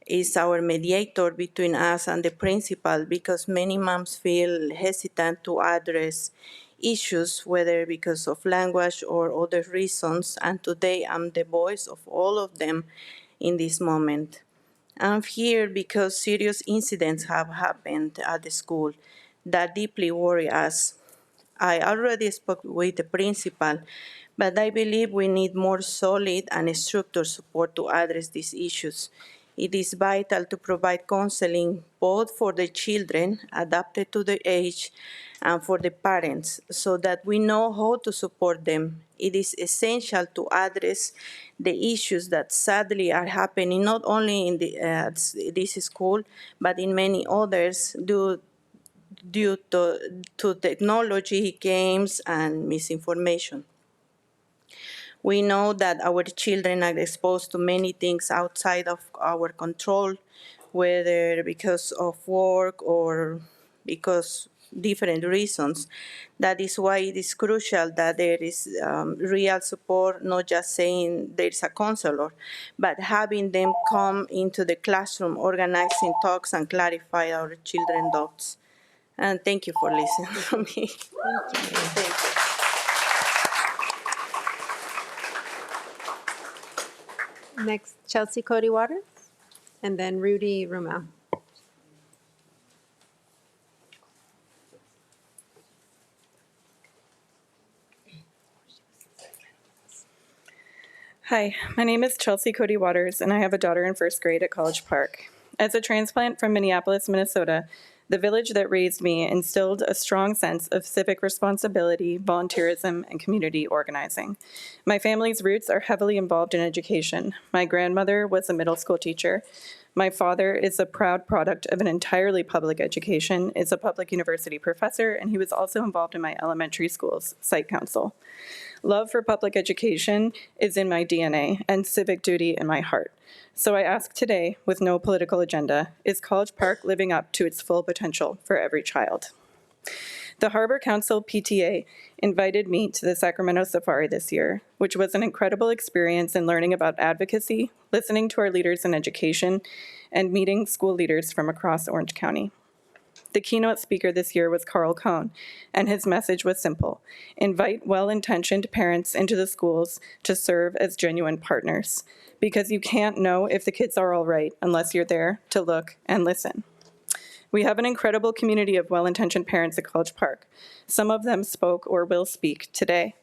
Is our mediator between us and the principal, because many moms feel hesitant to address issues, whether because of language or other reasons, and today I'm the voice of all of them in this moment. I'm here because serious incidents have happened at the school that deeply worry us. I already spoke with the principal, but I believe we need more solid and structured support to address these issues. It is vital to provide counseling both for the children adapted to the age and for the parents so that we know how to support them. It is essential to address the issues that sadly are happening not only in this school but in many others due to technology, games, and misinformation. We know that our children are exposed to many things outside of our control, whether because of work or because different reasons. That is why it is crucial that there is real support, not just saying there's a counselor, but having them come into the classroom, organizing talks and clarify our children's doubts. And thank you for listening to me. Thank you. Next, Chelsea Cody Waters, and then Rudy Ramel. Hi, my name is Chelsea Cody Waters, and I have a daughter in first grade at College Park. As a transplant from Minneapolis, Minnesota, the village that raised me instilled a strong sense of civic responsibility, volunteerism, and community organizing. My family's roots are heavily involved in education. My grandmother was a middle school teacher. My father is a proud product of an entirely public education, is a public university professor, and he was also involved in my elementary school's site council. Love for public education is in my DNA and civic duty in my heart. So I ask today, with no political agenda, is College Park living up to its full potential for every child? The Harbor Council PTA invited me to the Sacramento Safari this year, which was an incredible experience in learning about advocacy, listening to our leaders in education, and meeting school leaders from across Orange County. The keynote speaker this year was Carl Cohn, and his message was simple: invite well-intentioned parents into the schools to serve as genuine partners, because you can't know if the kids are all right unless you're there to look and listen. We have an incredible community of well-intentioned parents at College Park. Some of them spoke or will speak today.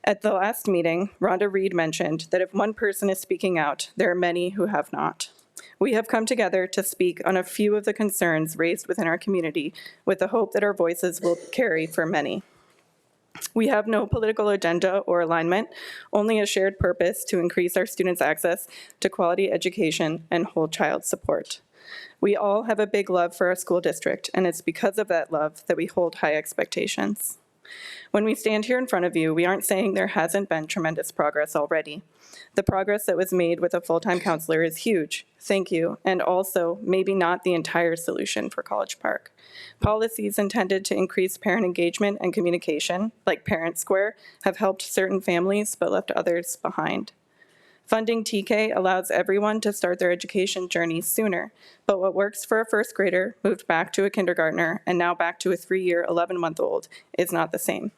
At the last meeting, Rhonda Reed mentioned that if one person is speaking out, there are many who have not. We have come together to speak on a few of the concerns raised within our community with the hope that our voices will carry for many. We have no political agenda or alignment, only a shared purpose to increase our students' access to quality education and whole child support. We all have a big love for our school district, and it's because of that love that we hold high expectations. When we stand here in front of you, we aren't saying there hasn't been tremendous progress already. The progress that was made with a full-time counselor is huge, thank you, and also maybe not the entire solution for College Park. Policies intended to increase parent engagement and communication, like Parent Square, have helped certain families but left others behind. Funding TK allows everyone to start their education journey sooner, but what works for a first grader moved back to a kindergartner and now back to a 3-year, 11-month-old is not the same.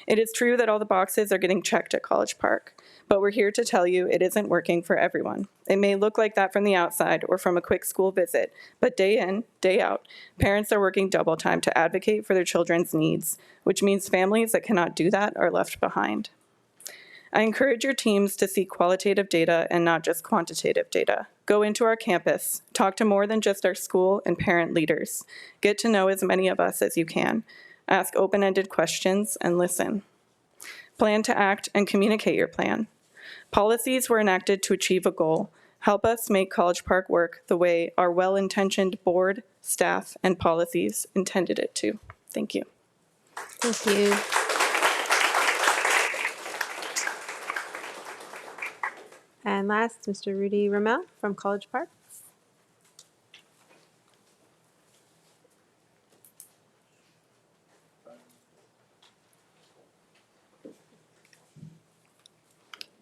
It is true that all the boxes are getting checked at College Park, but we're here to tell you it isn't working for everyone. It may look like that from the outside or from a quick school visit, but day in, day out, parents are working double time to advocate for their children's needs, which means families that cannot do that are left behind. I encourage your teams to seek qualitative data and not just quantitative data. Go into our campus, talk to more than just our school and parent leaders. Get to know as many of us as you can. Ask open-ended questions and listen. Plan to act and communicate your plan. Policies were enacted to achieve a goal. Help us make College Park work the way our well-intentioned board, staff, and policies intended it to. Thank you. Thank you. And last, Mr. Rudy Ramel from College Park.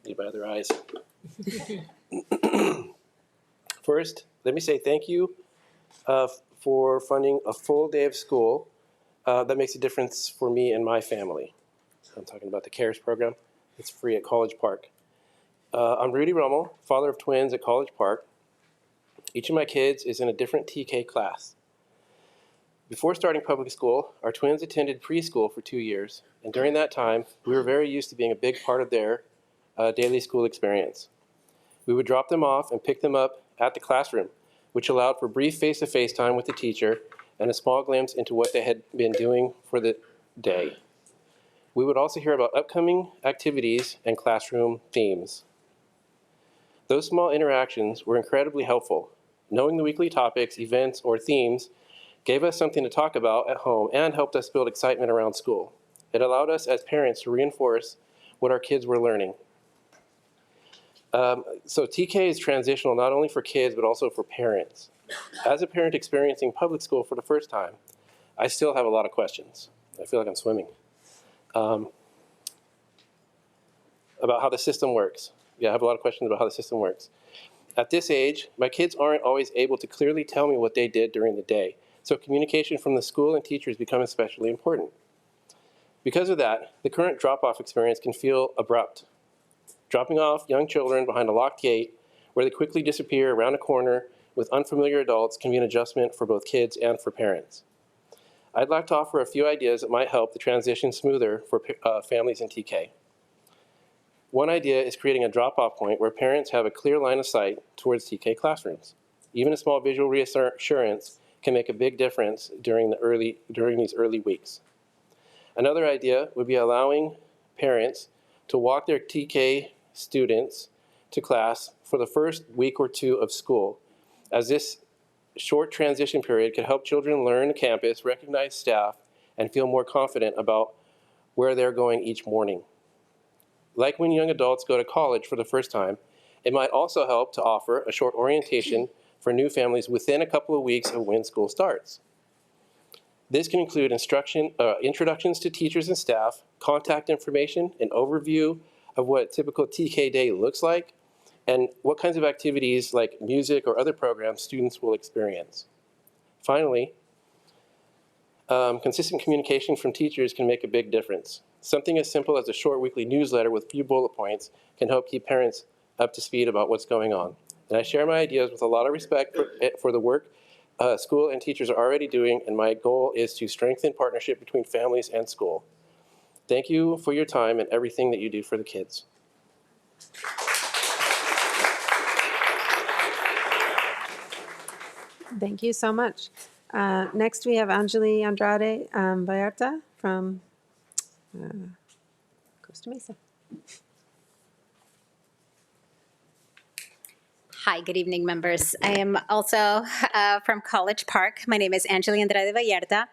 Need my other eyes. First, let me say thank you for funding a full day of school. That makes a difference for me and my family. I'm talking about the CARES program. It's free at College Park. I'm Rudy Rummel, father of twins at College Park. Each of my kids is in a different TK class. Before starting public school, our twins attended preschool for 2 years, and during that time, we were very used to being a big part of their daily school experience. We would drop them off and pick them up at the classroom, which allowed for brief face-to-face time with the teacher and a small glimpse into what they had been doing for the day. We would also hear about upcoming activities and classroom themes. Those small interactions were incredibly helpful. Knowing the weekly topics, events, or themes gave us something to talk about at home and helped us build excitement around school. It allowed us as parents to reinforce what our kids were learning. So TK is transitional not only for kids, but also for parents. As a parent experiencing public school for the first time, I still have a lot of questions. I feel like I'm swimming. About how the system works. Yeah, I have a lot of questions about how the system works. At this age, my kids aren't always able to clearly tell me what they did during the day, so communication from the school and teachers becomes especially important. Because of that, the current drop-off experience can feel abrupt. Dropping off young children behind a locked gate where they quickly disappear around a corner with unfamiliar adults can be an adjustment for both kids and for parents. I'd like to offer a few ideas that might help the transition smoother for families in TK. One idea is creating a drop-off point where parents have a clear line of sight towards TK classrooms. Even a small visual reassurance can make a big difference during these early weeks. Another idea would be allowing parents to walk their TK students to class for the first week or two of school, as this short transition period could help children learn campus, recognize staff, and feel more confident about where they're going each morning. Like when young adults go to college for the first time, it might also help to offer a short orientation for new families within a couple of weeks of when school starts. This can include introductions to teachers and staff, contact information, an overview of what a typical TK day looks like, and what kinds of activities like music or other programs students will experience. Finally, consistent communication from teachers can make a big difference. Something as simple as a short weekly newsletter with a few bullet points can help keep parents up to speed about what's going on. And I share my ideas with a lot of respect for the work school and teachers are already doing, and my goal is to strengthen partnership between families and school. Thank you for your time and everything that you do for the kids. Thank you so much. Next, we have Anjali Andrade Vallarta from Costa Mesa. Hi, good evening, members. I am also from College Park. My name is Anjali Andrade Vallarta,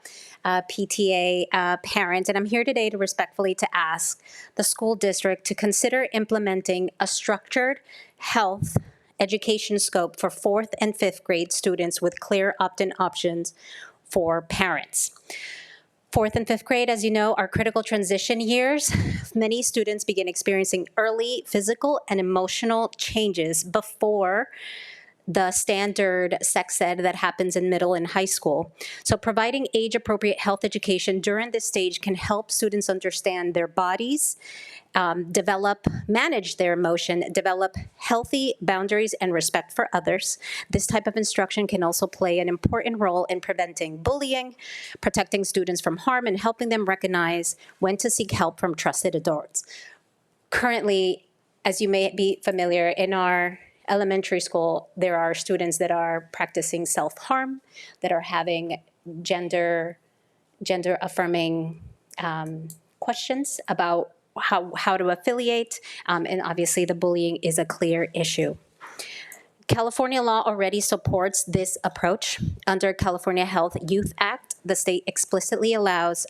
PTA parent, and I'm here today to respectfully ask the school district to consider implementing a structured health education scope for 4th and 5th grade students with clear opt-in options for parents. 4th and 5th grade, as you know, are critical transition years. Many students begin experiencing early physical and emotional changes before the standard sex ed that happens in middle and high school. So providing age-appropriate health education during this stage can help students understand their bodies, manage their emotion, develop healthy boundaries and respect for others. This type of instruction can also play an important role in preventing bullying, protecting students from harm, and helping them recognize when to seek help from trusted adults. Currently, as you may be familiar, in our elementary school, there are students that are practicing self-harm, that are having gender-affirming questions about how to affiliate, and obviously the bullying is a clear issue. California law already supports this approach. Under California Health Youth Act, the state explicitly allows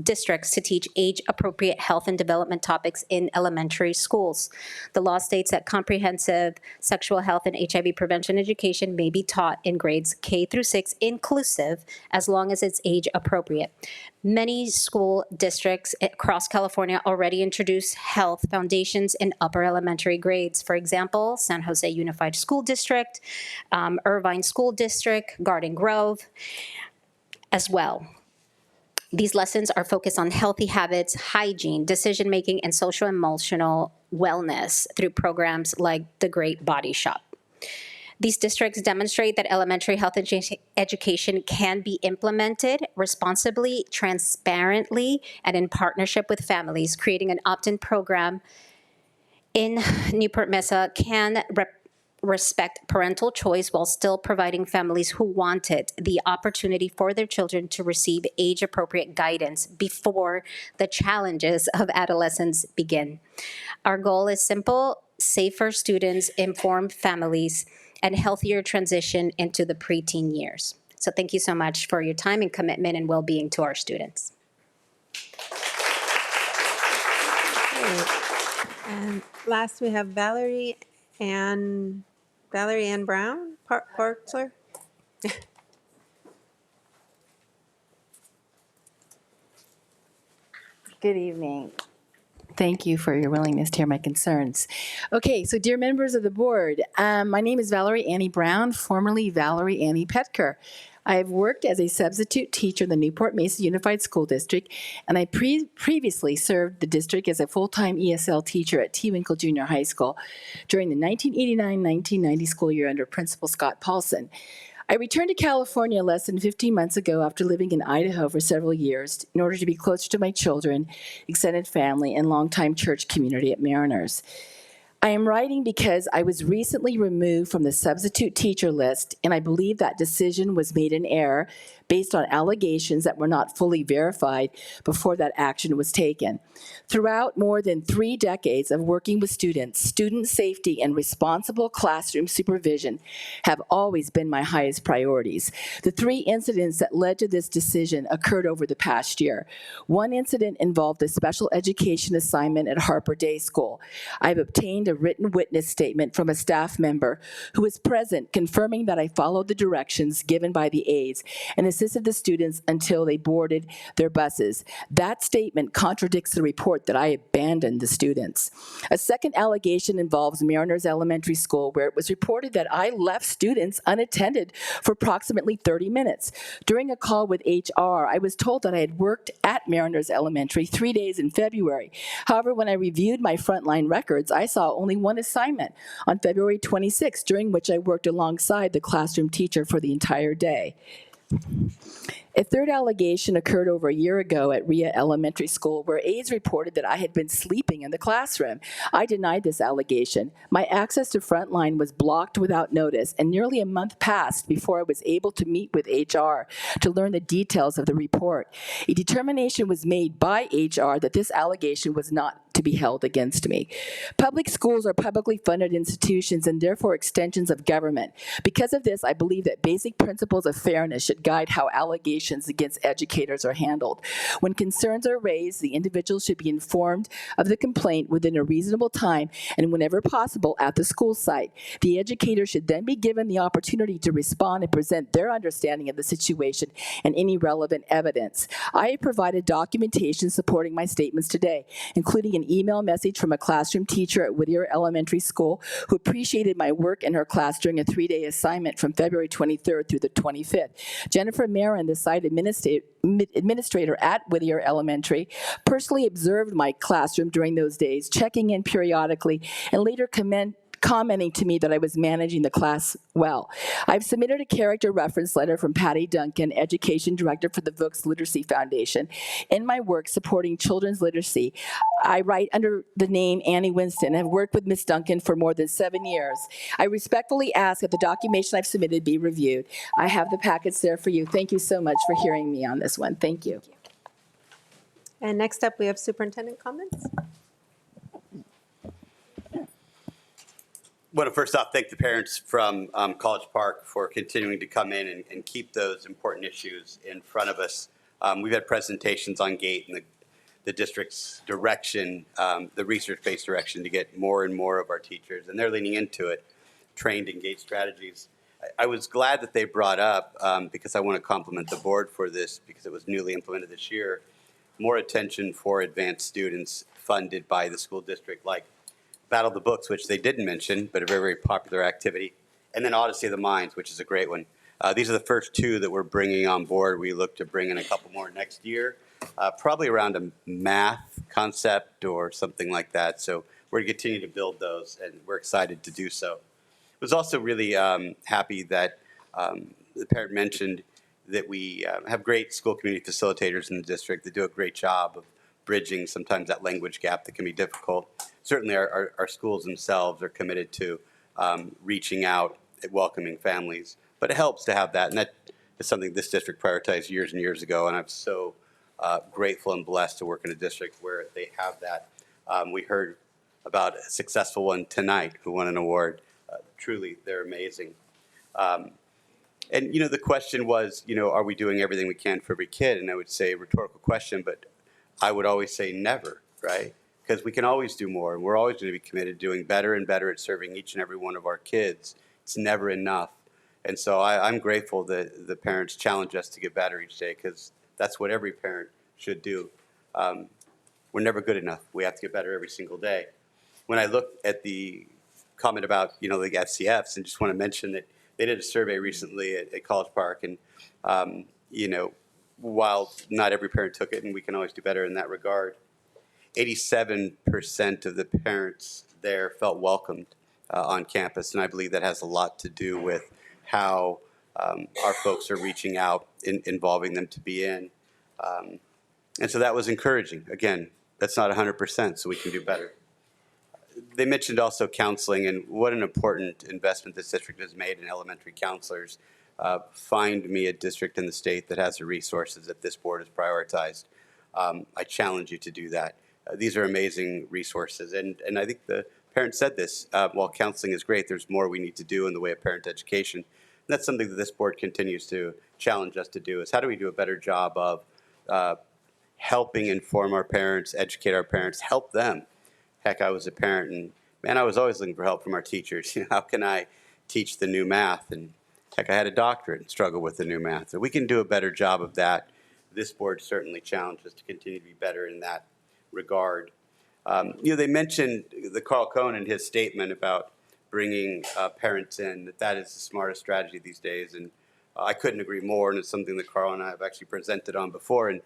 districts to teach age-appropriate health and development topics in elementary schools. The law states that comprehensive sexual health and HIV prevention education may be taught in grades K through 6 inclusive, as long as it's age-appropriate. Many school districts across California already introduce health foundations in upper elementary grades. For example, San Jose Unified School District, Irvine School District, Garden Grove, as well. These lessons are focused on healthy habits, hygiene, decision-making, and social-emotional wellness through programs like The Great Body Shop. These districts demonstrate that elementary health education can be implemented responsibly, transparently, and in partnership with families. Creating an opt-in program in Newport-Mesa can respect parental choice while still providing families who want it the opportunity for their children to receive age-appropriate guidance before the challenges of adolescence begin. Our goal is simple: safer students, informed families, and healthier transition into the preteen years. So thank you so much for your time and commitment and well-being to our students. And last, we have Valerie Ann Brown, Parkler. Good evening. Thank you for your willingness to hear my concerns. Okay, so dear members of the board, my name is Valerie Annie Brown, formerly Valerie Annie Petker. I've worked as a substitute teacher in the Newport-Mesa Unified School District, and I previously served the district as a full-time ESL teacher at T. Winkle Junior High School during the 1989-1990 school year under Principal Scott Paulson. I returned to California less than 15 months ago after living in Idaho for several years in order to be closer to my children, extended family, and longtime church community at Mariners. I am writing because I was recently removed from the substitute teacher list, and I believe that decision was made in error based on allegations that were not fully verified before that action was taken. Throughout more than 3 decades of working with students, student safety and responsible classroom supervision have always been my highest priorities. The 3 incidents that led to this decision occurred over the past year. One incident involved a special education assignment at Harper Day School. I've obtained a written witness statement from a staff member who was present confirming that I followed the directions given by the aides and assisted the students until they boarded their buses. That statement contradicts the report that I abandoned the students. A second allegation involves Mariners Elementary School, where it was reported that I left students unattended for approximately 30 minutes. During a call with HR, I was told that I had worked at Mariners Elementary 3 days in February. However, when I reviewed my frontline records, I saw only one assignment on February 26, during which I worked alongside the classroom teacher for the entire day. A third allegation occurred over a year ago at Rhea Elementary School, where aides reported that I had been sleeping in the classroom. I denied this allegation. My access to Frontline was blocked without notice, and nearly a month passed before I was able to meet with HR to learn the details of the report. A determination was made by HR that this allegation was not to be held against me. Public schools are publicly funded institutions and therefore extensions of government. Because of this, I believe that basic principles of fairness should guide how allegations against educators are handled. When concerns are raised, the individual should be informed of the complaint within a reasonable time and whenever possible at the school site. The educator should then be given the opportunity to respond and present their understanding of the situation and any relevant evidence. I have provided documentation supporting my statements today, including an email message from a classroom teacher at Whittier Elementary School who appreciated my work in her class during a 3-day assignment from February 23rd through the 25th. Jennifer Marin, the site administrator at Whittier Elementary, personally observed my classroom during those days, checking in periodically, and later commenting to me that I was managing the class well. I've submitted a character reference letter from Patty Duncan, Education Director for the Books Literacy Foundation. In my work supporting children's literacy, I write under the name Annie Winston and have worked with Ms. Duncan for more than 7 years. I respectfully ask that the documentation I've submitted be reviewed. I have the packets there for you. Thank you so much for hearing me on this one. Thank you. And next up, we have superintendent comments. I want to first off thank the parents from College Park for continuing to come in and keep those important issues in front of us. We've had presentations on GATE and the district's direction, the research-based direction to get more and more of our teachers, and they're leaning into it, trained in GATE strategies. I was glad that they brought up, because I want to compliment the board for this, because it was newly implemented this year, more attention for advanced students funded by the school district, like Battle of the Books, which they didn't mention, but a very, very popular activity. And then Odyssey of the Minds, which is a great one. These are the first 2 that we're bringing on board. We look to bring in a couple more next year, probably around a math concept or something like that. So we're going to continue to build those, and we're excited to do so. I was also really happy that the parent mentioned that we have great school community facilitators in the district that do a great job of bridging sometimes that language gap that can be difficult. Certainly our schools themselves are committed to reaching out and welcoming families, but it helps to have that, and that is something this district prioritized years and years ago, and I'm so grateful and blessed to work in a district where they have that. We heard about a successful one tonight who won an award. Truly, they're amazing. And, the question was, are we doing everything we can for every kid? And I would say a rhetorical question, but I would always say never, right? Because we can always do more, and we're always going to be committed to doing better and better at serving each and every one of our kids. It's never enough. And so I'm grateful that the parents challenge us to get better each day, because that's what every parent should do. We're never good enough. We have to get better every single day. When I look at the comment about, the FCFs, and just want to mention that they did a survey recently at College Park, and, while not every parent took it, and we can always do better in that regard, 87% of the parents there felt welcomed on campus, and I believe that has a lot to do with how our folks are reaching out, involving them to be in. And so that was encouraging. Again, that's not 100%, so we can do better. They mentioned also counseling, and what an important investment this district has made in elementary counselors. Find me a district in the state that has the resources that this board has prioritized. I challenge you to do that. These are amazing resources, and I think the parent said this, while counseling is great, there's more we need to do in the way of parent education. And that's something that this board continues to challenge us to do, is how do we do a better job of helping inform our parents, educate our parents, help them. Heck, I was a parent, and man, I was always looking for help from our teachers. How can I teach the new math? And heck, I had a doctorate and struggled with the new math. So we can do a better job of that. This board certainly challenges us to continue to be better in that regard. They mentioned the Carl Cohen in his statement about bringing parents in, that is the smartest strategy these days. And I couldn't agree more, and it's something that Carl and I have actually presented on before. And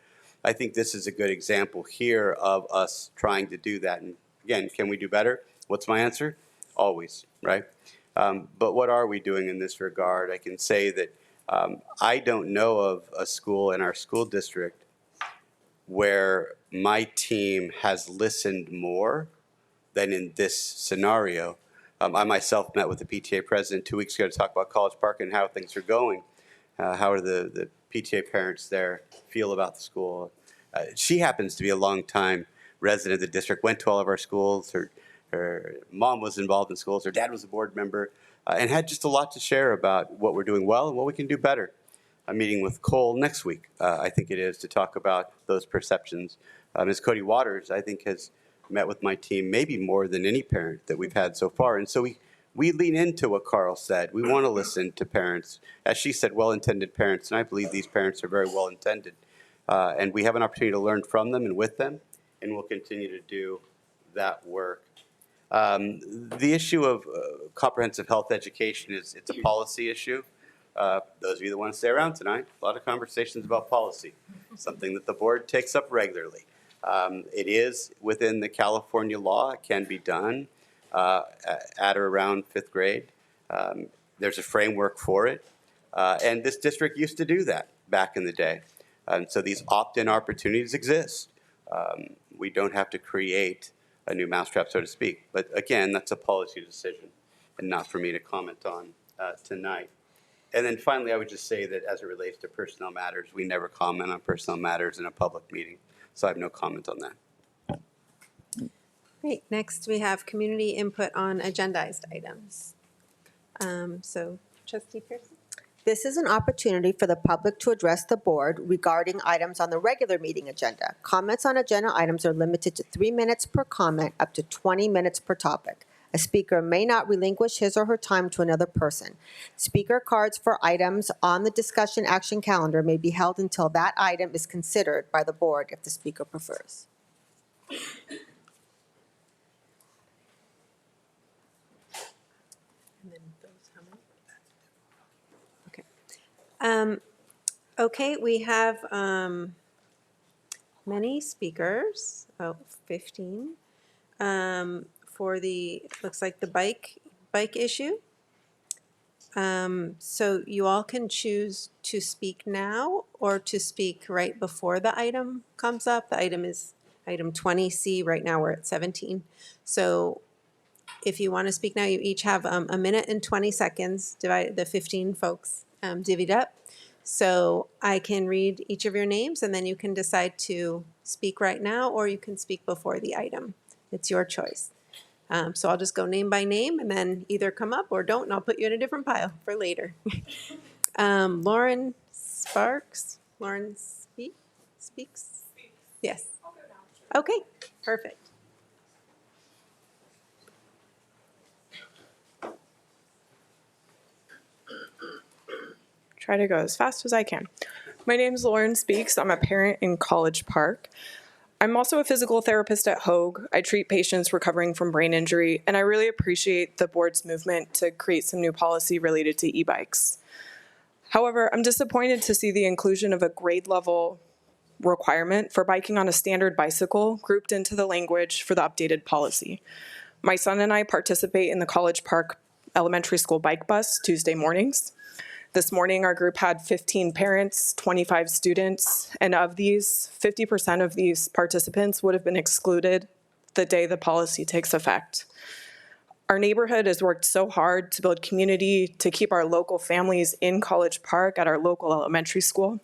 I think this is a good example here of us trying to do that. And again, can we do better? What's my answer? Always, right? But what are we doing in this regard? I can say that I don't know of a school in our school district where my team has listened more than in this scenario. I myself met with the PTA president 2 weeks ago to talk about College Park and how things are going. How are the PTA parents there feel about the school? She happens to be a longtime resident of the district, went to all of our schools. Her mom was involved in schools. Her dad was a board member, and had just a lot to share about what we're doing well and what we can do better. I'm meeting with Cole next week, I think it is, to talk about those perceptions. Ms. Cody Waters, I think, has met with my team maybe more than any parent that we've had so far. And so we lean into what Carl said. We want to listen to parents. As she said, well-intended parents, and I believe these parents are very well-intended. And we have an opportunity to learn from them and with them, and we'll continue to do that work. The issue of comprehensive health education it's a policy issue. Those of you that want to stay around tonight, a lot of conversations about policy, something that the board takes up regularly. It is within the California law. It can be done at or around 5th grade. There's a framework for it. And this district used to do that back in the day. And so these opt-in opportunities exist. We don't have to create a new mousetrap, so to speak. But again, that's a policy decision and not for me to comment on tonight. And then finally, I would just say that as it relates to personnel matters, we never comment on personnel matters in a public meeting. So I have no comment on that. Great. Next, we have community input on agendized items. So, Trustee Pearson? This is an opportunity for the public to address the board regarding items on the regular meeting agenda. Comments on agenda items are limited to 3 minutes per comment, up to 20 minutes per topic. A speaker may not relinquish his or her time to another person. Speaker cards for items on the discussion action calendar may be held until that item is considered by the board if the speaker prefers. Okay, we have many speakers, 15, for the, looks like the bike issue. So you all can choose to speak now or to speak right before the item comes up. The item is item 20C. Right now we're at 17. So if you want to speak now, you each have a minute and 20 seconds, divide the 15 folks divvied up. So I can read each of your names and then you can decide to speak right now or you can speak before the item. It's your choice. So I'll just go name by name and then either come up or don't and I'll put you in a different pile for later. Lauren Sparks. Lauren speaks? Yes. Okay, perfect. Try to go as fast as I can. My name is Lauren Speaks. I'm a parent in College Park. I'm also a physical therapist at Hogue. I treat patients recovering from brain injury, and I really appreciate the board's movement to create some new policy related to e-bikes. However, I'm disappointed to see the inclusion of a grade level requirement for biking on a standard bicycle grouped into the language for the updated policy. My son and I participate in the College Park Elementary School bike bus Tuesday mornings. This morning, our group had 15 parents, 25 students, and of these, 50% of these participants would have been excluded the day the policy takes effect. Our neighborhood has worked so hard to build community, to keep our local families in College Park at our local elementary school.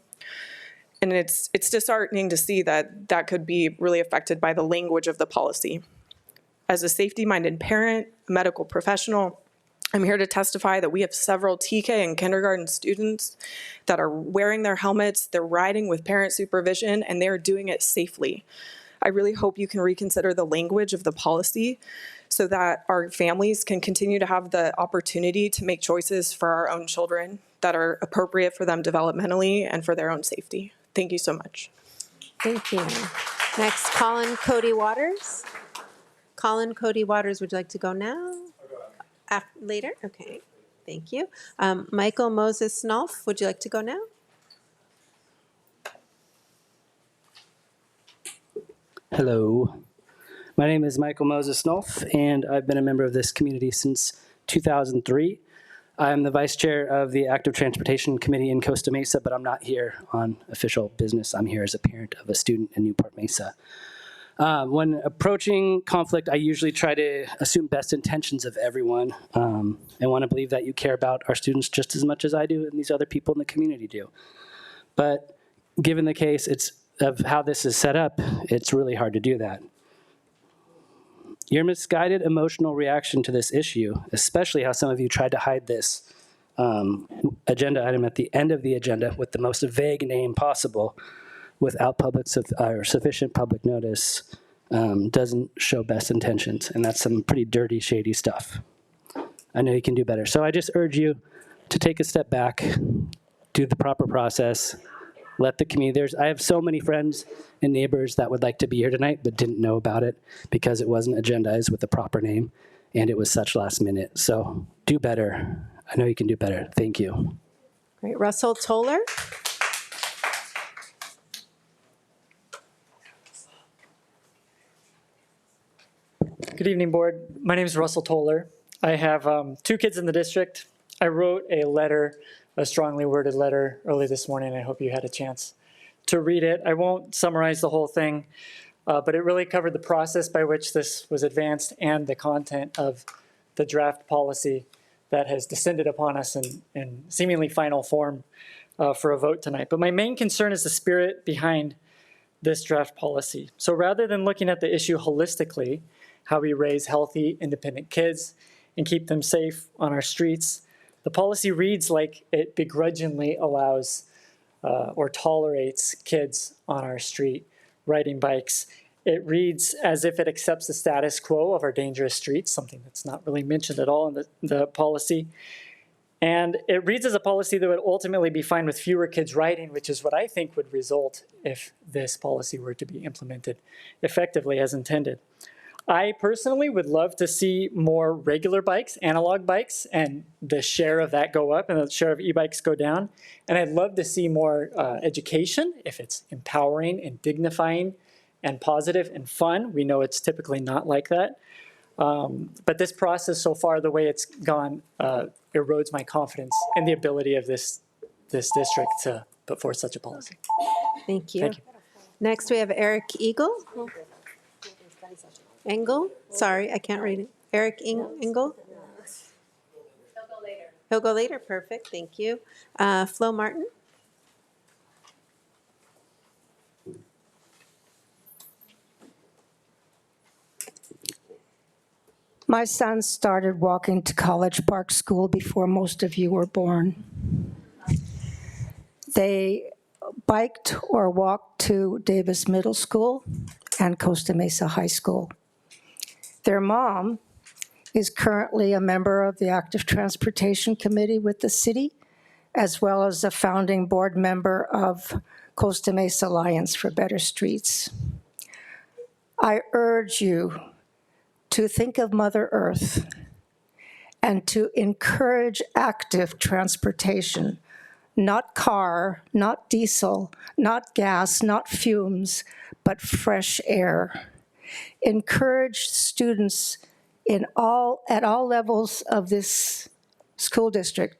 And it's disheartening to see that that could be really affected by the language of the policy. As a safety-minded parent, medical professional, I'm here to testify that we have several TK and kindergarten students that are wearing their helmets, they're riding with parent supervision, and they're doing it safely. I really hope you can reconsider the language of the policy so that our families can continue to have the opportunity to make choices for our own children that are appropriate for them developmentally and for their own safety. Thank you so much. Thank you. Next, Colin Cody Waters. Colin Cody Waters, would you like to go now? Later? Okay, thank you. Michael Moses Snolf, would you like to go now? Hello, my name is Michael Moses Snolf, and I've been a member of this community since 2003. I'm the vice chair of the Active Transportation Committee in Costa Mesa, but I'm not here on official business. I'm here as a parent of a student in Newport-Mesa. When approaching conflict, I usually try to assume best intentions of everyone and want to believe that you care about our students just as much as I do and these other people in the community do. But given the case of how this is set up, it's really hard to do that. Your misguided emotional reaction to this issue, especially how some of you tried to hide this agenda item at the end of the agenda with the most vague name possible, without sufficient public notice, doesn't show best intentions, and that's some pretty dirty, shady stuff. I know you can do better. So I just urge you to take a step back, do the proper process, let the community, I have so many friends and neighbors that would like to be here tonight but didn't know about it because it wasn't agendized with the proper name, and it was such last minute. So do better. I know you can do better. Thank you. Great, Russell Toller. Good evening, board. My name is Russell Toller. I have 2 kids in the district. I wrote a letter, a strongly worded letter early this morning. I hope you had a chance to read it. I won't summarize the whole thing, but it really covered the process by which this was advanced and the content of the draft policy that has descended upon us in seemingly final form for a vote tonight. But my main concern is the spirit behind this draft policy. So rather than looking at the issue holistically, how we raise healthy, independent kids and keep them safe on our streets, the policy reads like it begrudgingly allows or tolerates kids on our street riding bikes. It reads as if it accepts the status quo of our dangerous streets, something that's not really mentioned at all in the policy. And it reads as a policy that would ultimately be fine with fewer kids riding, which is what I think would result if this policy were to be implemented effectively as intended. I personally would love to see more regular bikes, analog bikes, and the share of that go up and the share of e-bikes go down. And I'd love to see more education, if it's empowering and dignifying and positive and fun. We know it's typically not like that. But this process so far, the way it's gone, erodes my confidence in the ability of this district to put forth such a policy. Thank you. Thank you. Next, we have Eric Engel. Sorry, I can't read it. Eric Engel? He'll go later. He'll go later, perfect, thank you. Flo Martin? My son started walking to College Park School before most of you were born. They biked or walked to Davis Middle School and Costa Mesa High School. Their mom is currently a member of the Active Transportation Committee with the city, as well as a founding board member of Costa Mesa Alliance for Better Streets. I urge you to think of Mother Earth and to encourage active transportation, not car, not diesel, not gas, not fumes, but fresh air. Encourage students at all levels of this school district,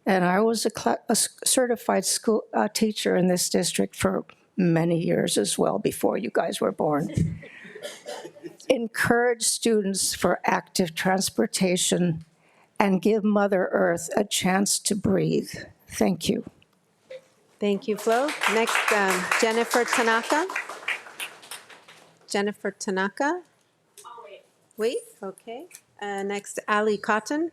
And I was a certified school teacher in this district for many years as well, before you guys were born. Encourage students for active transportation and give Mother Earth a chance to breathe. Thank you. Thank you, Flo. Next, Jennifer Tanaka. Jennifer Tanaka. Wait, okay. Next, Ali Cotton.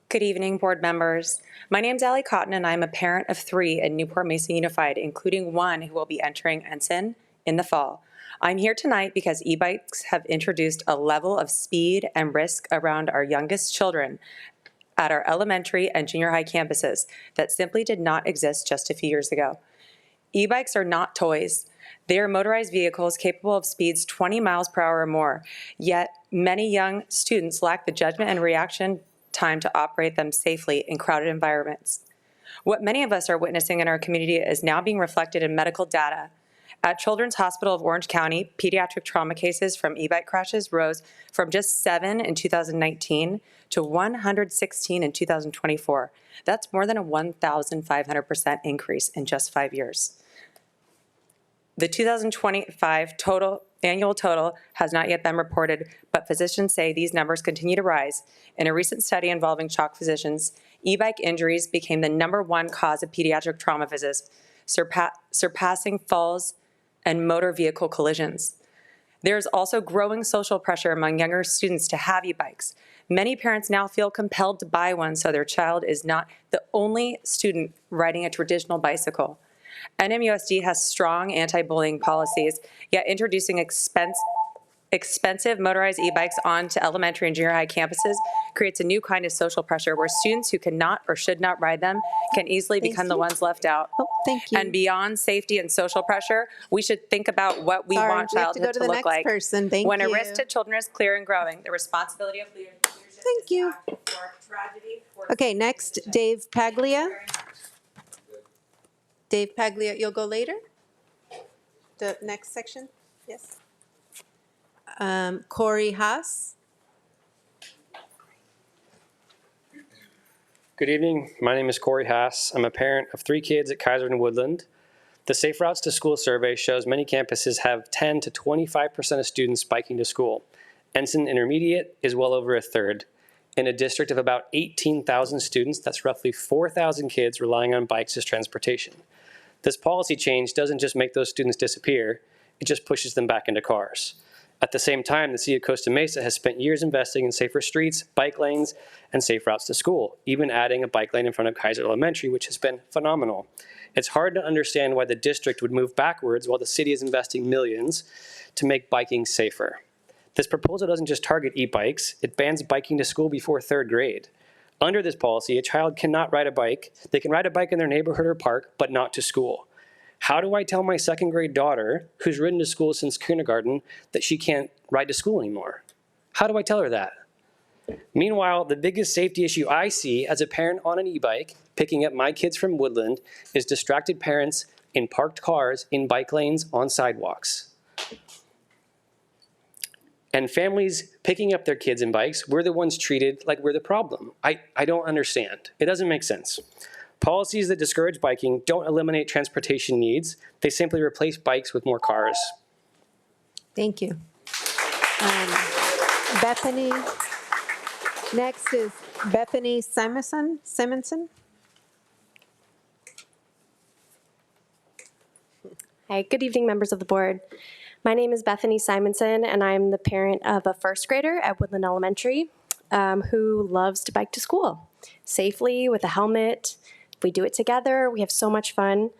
Good evening, board members. My name's Allie Cotton, and I'm a parent of 3 at Newport-Mesa Unified, including 1 who will be entering Ensign in the fall. I'm here tonight because e-bikes have introduced a level of speed and risk around our youngest children at our elementary and junior high campuses that simply did not exist just a few years ago. E-bikes are not toys. They are motorized vehicles capable of speeds 20 miles per hour or more, yet many young students lack the judgment and reaction time to operate them safely in crowded environments. What many of us are witnessing in our community is now being reflected in medical data. At Children's Hospital of Orange County, pediatric trauma cases from e-bike crashes rose from just 7 in 2019 to 116 in 2024. That's more than a 1,500% increase in just 5 years. The 2025 annual total has not yet been reported, but physicians say these numbers continue to rise. In a recent study involving CHOC physicians, e-bike injuries became the #1 cause of pediatric trauma visits, surpassing falls and motor vehicle collisions. There is also growing social pressure among younger students to have e-bikes. Many parents now feel compelled to buy one so their child is not the only student riding a traditional bicycle. NMUSD has strong anti-bullying policies, yet introducing expensive motorized e-bikes onto elementary and junior high campuses creates a new kind of social pressure where students who cannot or should not ride them can easily become the ones left out. Thank you. And beyond safety and social pressure, we should think about what we want childhood to look like. Thank when you. a risk to children is clear and growing, the responsibility of leadership Thank you. Okay, next, Dave Paglia. Dave Paglia, you'll go later? The next section? Yes. Corey Haas. Good evening. My name is Corey Haas. I'm a parent of 3 kids at Kaiser and Woodland. The Safe Routes to School survey shows many campuses have 10 to 25% of students biking to school. Ensign Intermediate is well over a third. In a district of about 18,000 students, that's roughly 4,000 kids relying on bikes as transportation. This policy change doesn't just make those students disappear, it just pushes them back into cars. At the same time, the city of Costa Mesa has spent years investing in safer streets, bike lanes, and safe routes to school, even adding a bike lane in front of Kaiser Elementary, which has been phenomenal. It's hard to understand why the district would move backwards while the city is investing millions to make biking safer. This proposal doesn't just target e-bikes, it bans biking to school before 3rd grade. Under this policy, a child cannot ride a bike. They can ride a bike in their neighborhood or park, but not to school. How do I tell my 2nd grade daughter, who's ridden to school since kindergarten, that she can't ride to school anymore? How do I tell her that? Meanwhile, the biggest safety issue I see as a parent on an e-bike, picking up my kids from Woodland, is distracted parents in parked cars, in bike lanes, on sidewalks. And families picking up their kids in bikes, we're the ones treated like we're the problem. I don't understand. It doesn't make sense. Policies that discourage biking don't eliminate transportation needs. They simply replace bikes with more cars. Thank you. Bethany. Next is Bethany Simonson. Hi, good evening, members of the board. My name is Bethany Simonson, and I'm the parent of a 1st grader at Woodland Elementary who loves to bike to school safely with a helmet. We do it together. We have so much fun.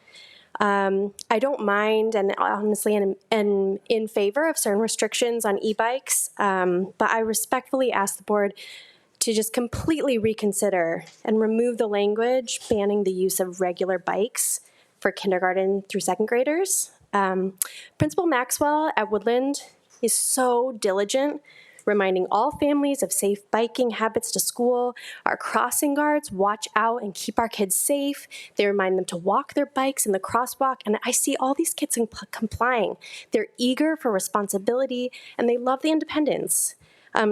I don't mind, and honestly am in favor of certain restrictions on e-bikes, but I respectfully ask the board to just completely reconsider and remove the language banning the use of regular bikes for kindergarten through 2nd graders. Principal Maxwell at Woodland is so diligent reminding all families of safe biking habits to school. Our crossing guards watch out and keep our kids safe. They remind them to walk their bikes in the crosswalk, and I see all these kids complying. They're eager for responsibility, and they love the independence.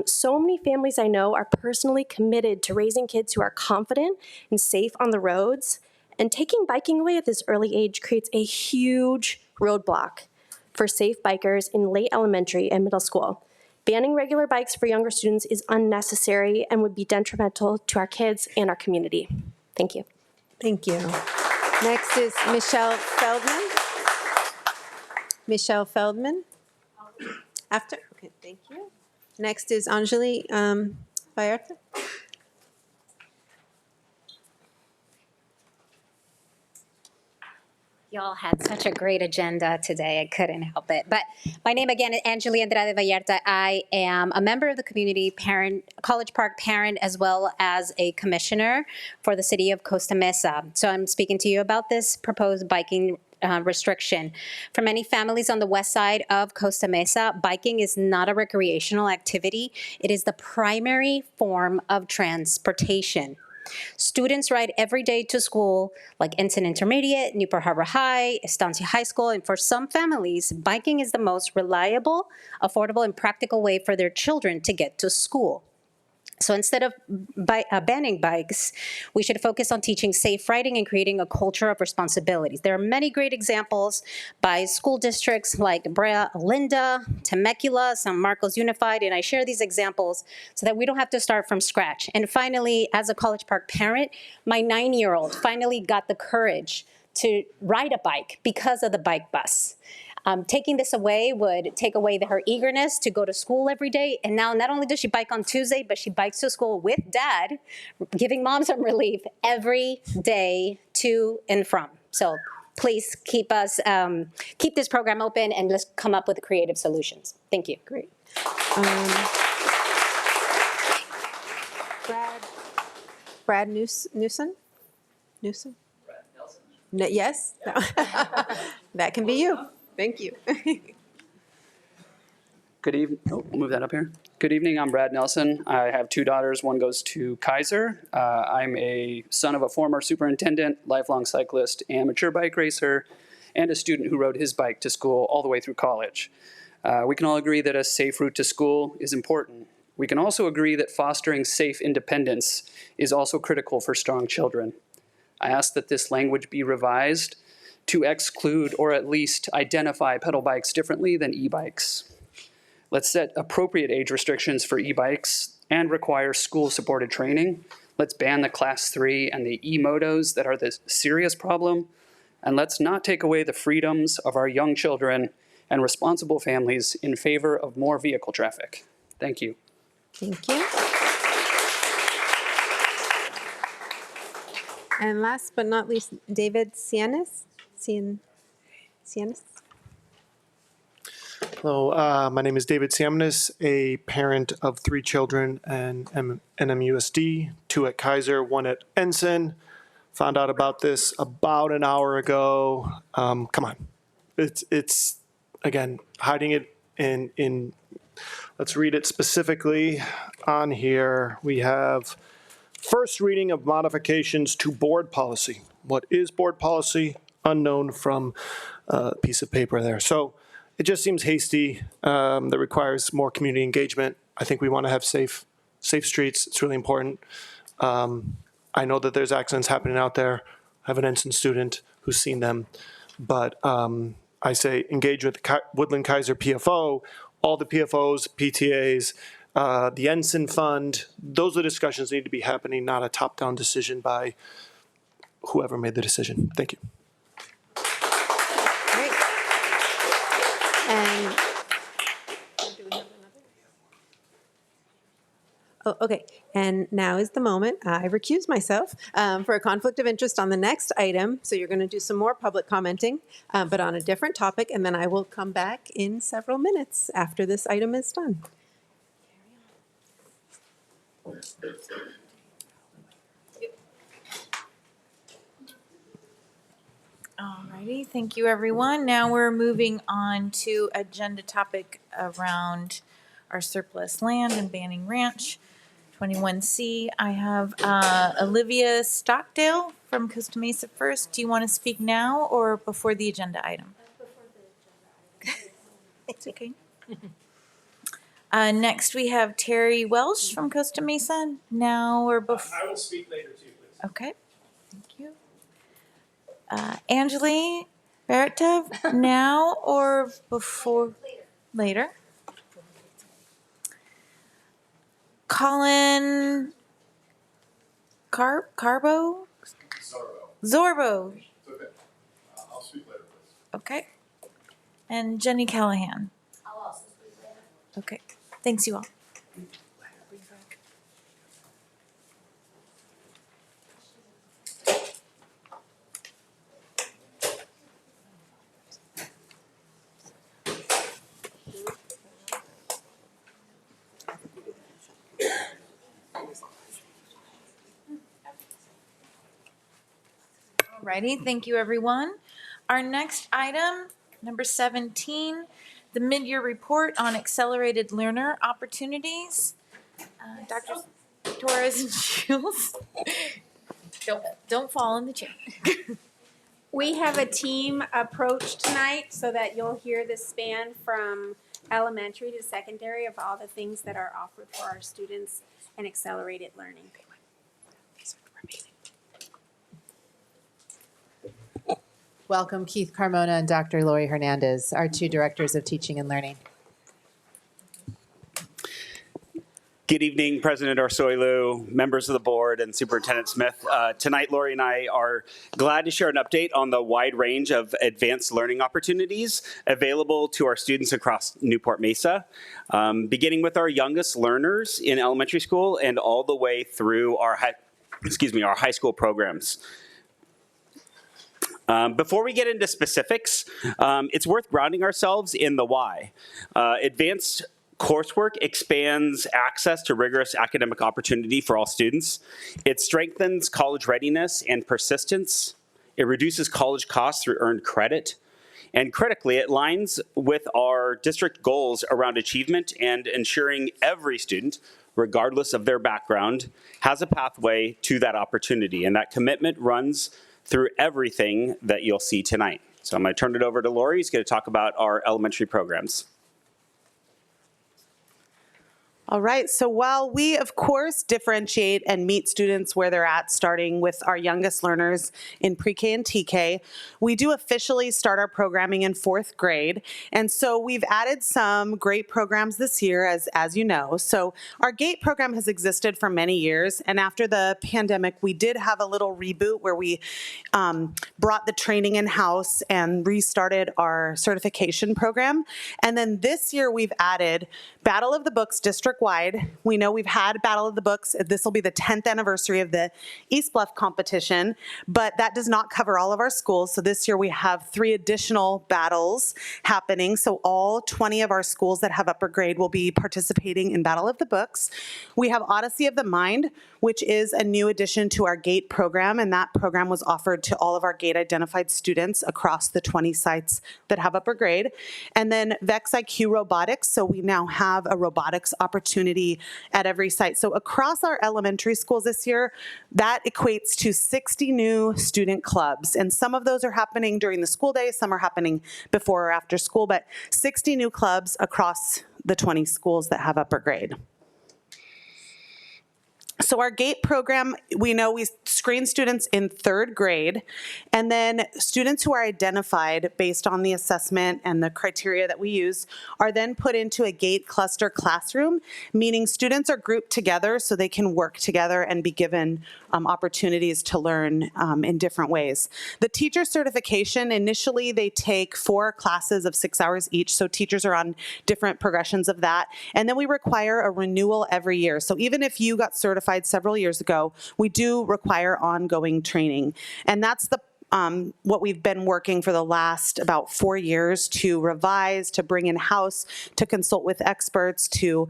So many families I know are personally committed to raising kids who are confident and safe on the roads, and taking biking away at this early age creates a huge roadblock for safe bikers in late elementary and middle school. Banning regular bikes for younger students is unnecessary and would be detrimental to our kids and our community. Thank you. Thank you. Next is Michelle Feldman. Michelle Feldman. After, okay, thank you. Next is Anjali Vallarta. Y'all had such a great agenda today, I couldn't help it. But my name again is Anjali Andrade Vallarta. I am a member of the community, parent, College Park parent, as well as a commissioner for the city of Costa Mesa. So I'm speaking to you about this proposed biking restriction. For many families on the west side of Costa Mesa, biking is not a recreational activity. It is the primary form of transportation. Students ride every day to school, like Ensign Intermediate, Newport Harbor High, Estancia High School, and for some families, biking is the most reliable, affordable, and practical way for their children to get to school. So instead of banning bikes, we should focus on teaching safe riding and creating a culture of responsibilities. There are many great examples by school districts like Brea Linda, Temecula, San Marcos Unified, and I share these examples so that we don't have to start from scratch. And finally, as a College Park parent, my 9-year-old finally got the courage to ride a bike because of the bike bus. Taking this away would take away her eagerness to go to school every day. And now not only does she bike on Tuesday, but she bikes to school with dad, giving mom some relief every day to and from. So please keep this program open and let's come up with creative solutions. Thank you. Great. Brad Newsom? Newsom? Brad Nelson. Yes? No. That can be you. Thank you. Good evening. Oh, move that up here. Good evening. I'm Brad Nelson. I have 2 daughters. One goes to Kaiser. I'm a son of a former superintendent, lifelong cyclist, amateur bike racer, and a student who rode his bike to school all the way through college. We can all agree that a safe route to school is important. We can also agree that fostering safe independence is also critical for strong children. I ask that this language be revised to exclude or at least identify pedal bikes differently than e-bikes. Let's set appropriate age restrictions for e-bikes and require school-supported training. Let's ban the Class 3 and the e-motos that are the serious problem. And let's not take away the freedoms of our young children and responsible families in favor of more vehicle traffic. Thank you. Thank you. And last but not least, David Cianis. Cianis. Hello, my name is David Cianis, a parent of 3 children and NMUSD, 2 at Kaiser, 1 at Ensign. Found out about this about an hour ago. Come on, it's again hiding it in. Let's read it specifically on here. We have first reading of modifications to board policy. What is board policy? Unknown from a piece of paper there. So it just seems hasty. That requires more community engagement. I think we want to have safe streets. It's really important. I know that there's accidents happening out there. I have an Ensign student who's seen them. But I say engage with the Woodland Kaiser PFO, all the PFOs, PTAs, the Ensign Fund. Those are discussions that need to be happening, not a top-down decision by whoever made the decision. Thank you. Great. And oh, okay. And now is the moment. I recuse myself for a conflict of interest on the next item. So you're going to do some more public commenting, but on a different topic. And then I will come back in several minutes after this item is done. Alrighty, thank you everyone. Now we're moving on to agenda topic around our surplus land in Banning Ranch. 21C, I have Olivia Stockdale from Costa Mesa first. Do you want to speak now or before the agenda item? It's okay. Next, we have Terry Welsh from Costa Mesa. Now or before? I will speak later too, please. Okay, thank you. Anjali Baratov, now or before? Later. Colin Carbo? Zorbo. It's okay. I'll speak later, please. Okay. And Jenny Callahan. I'll also speak later. Okay. Thanks, you all. Alrighty, thank you, everyone. Our next item, number 17, the mid-year report on accelerated learner opportunities. Dr. Torres and Shields, don't fall in the chair. We have a team approach tonight so that you'll hear the span from elementary to secondary of all the things that are offered for our students in accelerated learning. Welcome Keith Carmona and Dr. Lori Hernandez, our two directors of teaching and learning. Good evening, President Arsoilu, members of the board, and Superintendent Smith. Tonight, Lori and I are glad to share an update on the wide range of advanced learning opportunities available to our students across Newport-Mesa, beginning with our youngest learners in elementary school and all the way through our high school programs. Before we get into specifics, it's worth grounding ourselves in the why. Advanced coursework expands access to rigorous academic opportunity for all students. It strengthens college readiness and persistence. It reduces college costs through earned credit. And critically, it aligns with our district goals around achievement and ensuring every student, regardless of their background, has a pathway to that opportunity. And that commitment runs through everything that you'll see tonight. So I'm going to turn it over to Lori, who's going to talk about our elementary programs. All right, so while we, of course, differentiate and meet students where they're at, starting with our youngest learners in pre-K and TK, we do officially start our programming in 4th grade. And so we've added some great programs this year, as you know. So our GATE program has existed for many years, and after the pandemic, we did have a little reboot where we brought the training in-house and restarted our certification program. And then this year, we've added Battle of the Books district-wide. We know we've had Battle of the Books. This will be the 10th anniversary of the East Bluff competition, but that does not cover all of our schools. So this year we have 3 additional battles happening. So all 20 of our schools that have upper grade will be participating in Battle of the Books. We have Odyssey of the Mind, which is a new addition to our GATE program, and that program was offered to all of our GATE-identified students across the 20 sites that have upper grade. And then VEX IQ Robotics, so we now have a robotics opportunity at every site. So across our elementary schools this year, that equates to 60 new student clubs. And some of those are happening during the school day, some are happening before or after school, but 60 new clubs across the 20 schools that have upper grade. So our GATE program, we know we screen students in 3rd grade, and then students who are identified based on the assessment and the criteria that we use are then put into a GATE cluster classroom, meaning students are grouped together so they can work together and be given opportunities to learn in different ways. The teacher certification, initially they take 4 classes of 6 hours each, so teachers are on different progressions of that, and then we require a renewal every year. So even if you got certified several years ago, we do require ongoing training. And that's the what we've been working for the last about 4 years to revise, to bring in-house, to consult with experts, to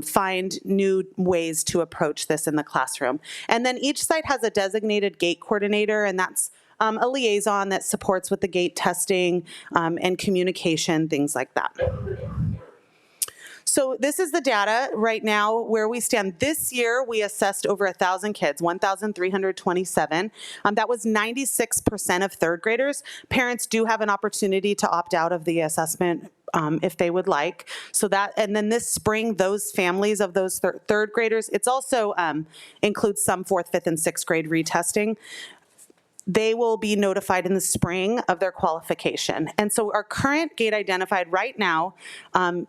find new ways to approach this in the classroom. And then each site has a designated GATE coordinator, and that's a liaison that supports with the GATE testing and communication, things like that. So this is the data right now where we stand. This year, we assessed over 1,000 kids, 1,327. That was 96% of third graders. Parents do have an opportunity to opt out of the assessment if they would like. So that, and then this spring, those families of those third graders, it's also includes some 4th, 5th, and 6th grade retesting. They will be notified in the spring of their qualification. And so our current gate identified right now,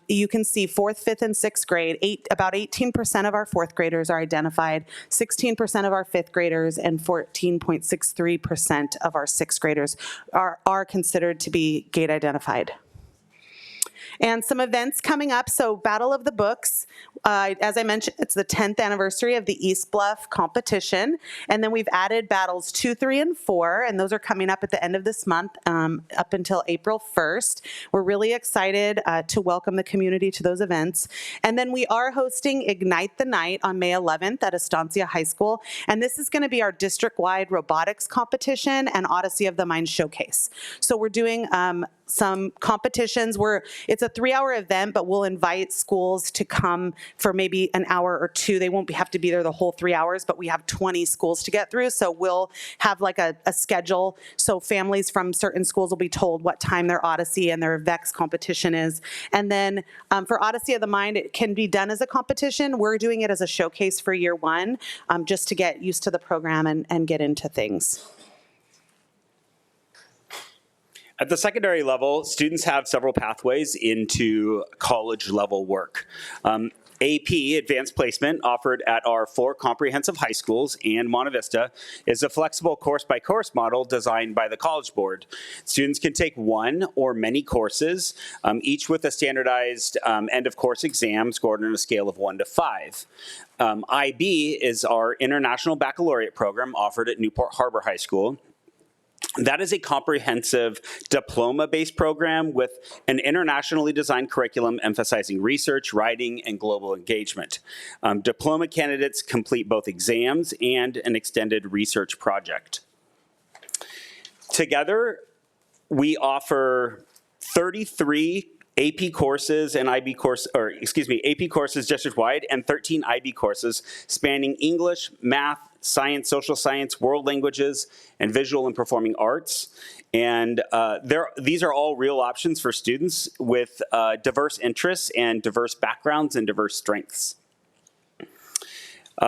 you can see 4th, 5th, and 6th grade, about 18% of our 4th graders are identified, 16% of our 5th graders, and 14.63% of our 6th graders are considered to be gate identified. And some events coming up. So Battle of the Books, as I mentioned, it's the 10th anniversary of the East Bluff competition. And then we've added battles 2, 3, and 4, and those are coming up at the end of this month up until April 1st. We're really excited to welcome the community to those events. And then we are hosting Ignite the Night on May 11th at Estancia High School. And this is going to be our district-wide robotics competition and Odyssey of the Mind showcase. So we're doing some competitions where it's a 3-hour event, but we'll invite schools to come for maybe an hour or 2. They won't have to be there the whole 3 hours, but we have 20 schools to get through. So we'll have like a schedule. So families from certain schools will be told what time their Odyssey and their VEX competition is. And then for Odyssey of the Mind, it can be done as a competition. We're doing it as a showcase for year 1, just to get used to the program and get into things. At the secondary level, students have several pathways into college level work. AP, Advanced Placement, offered at our 4 comprehensive high schools and Monte Vista, is a flexible course-by-course model designed by the College Board. Students can take 1 or many courses, each with a standardized end-of-course exam scored on a scale of 1 to 5. IB is our International Baccalaureate program offered at Newport Harbor High School. That is a comprehensive diploma-based program with an internationally designed curriculum emphasizing research, writing, and global engagement. Diploma candidates complete both exams and an extended research project. Together, we offer 33 AP courses and AP courses district-wide and 13 IB courses spanning English, math, science, social science, world languages, and visual and performing arts. And these are all real options for students with diverse interests and diverse backgrounds and diverse strengths.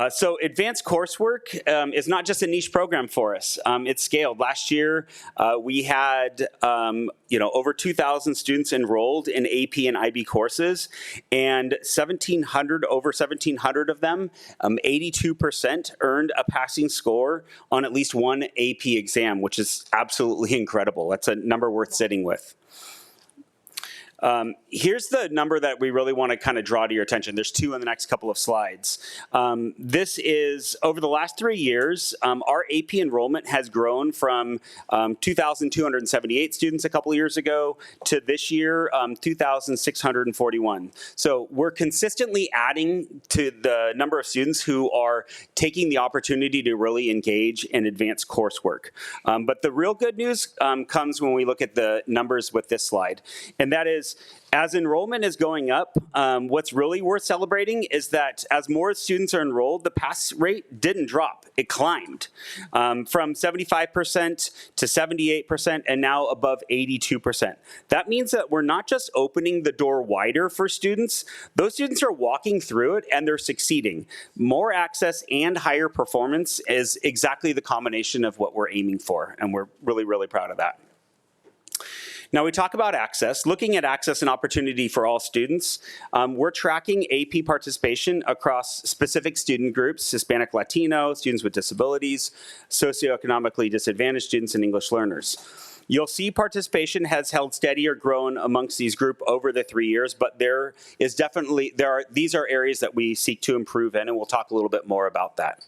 So advanced coursework is not just a niche program for us. It's scaled. Last year, we had over 2,000 students enrolled in AP and IB courses, and over 1,700 of them, 82% earned a passing score on at least one AP exam, which is absolutely incredible. That's a number worth sitting with. Here's the number that we really want to kind of draw to your attention. There's 2 in the next couple of slides. This is, over the last 3 years, our AP enrollment has grown from 2,278 students a couple of years ago to this year, 2,641. So we're consistently adding to the number of students who are taking the opportunity to really engage in advanced coursework. But the real good news comes when we look at the numbers with this slide, and that is, as enrollment is going up, what's really worth celebrating is that as more students are enrolled, the pass rate didn't drop. It climbed from 75% to 78% and now above 82%. That means that we're not just opening the door wider for students. Those students are walking through it and they're succeeding. More access and higher performance is exactly the combination of what we're aiming for, and we're really, really proud of that. Now we talk about access. Looking at access and opportunity for all students, we're tracking AP participation across specific student groups: Hispanic, Latino, students with disabilities, socioeconomically disadvantaged students, and English learners. You'll see participation has held steady or grown amongst these groups over the 3 years, but these are areas that we seek to improve in, and we'll talk a little bit more about that.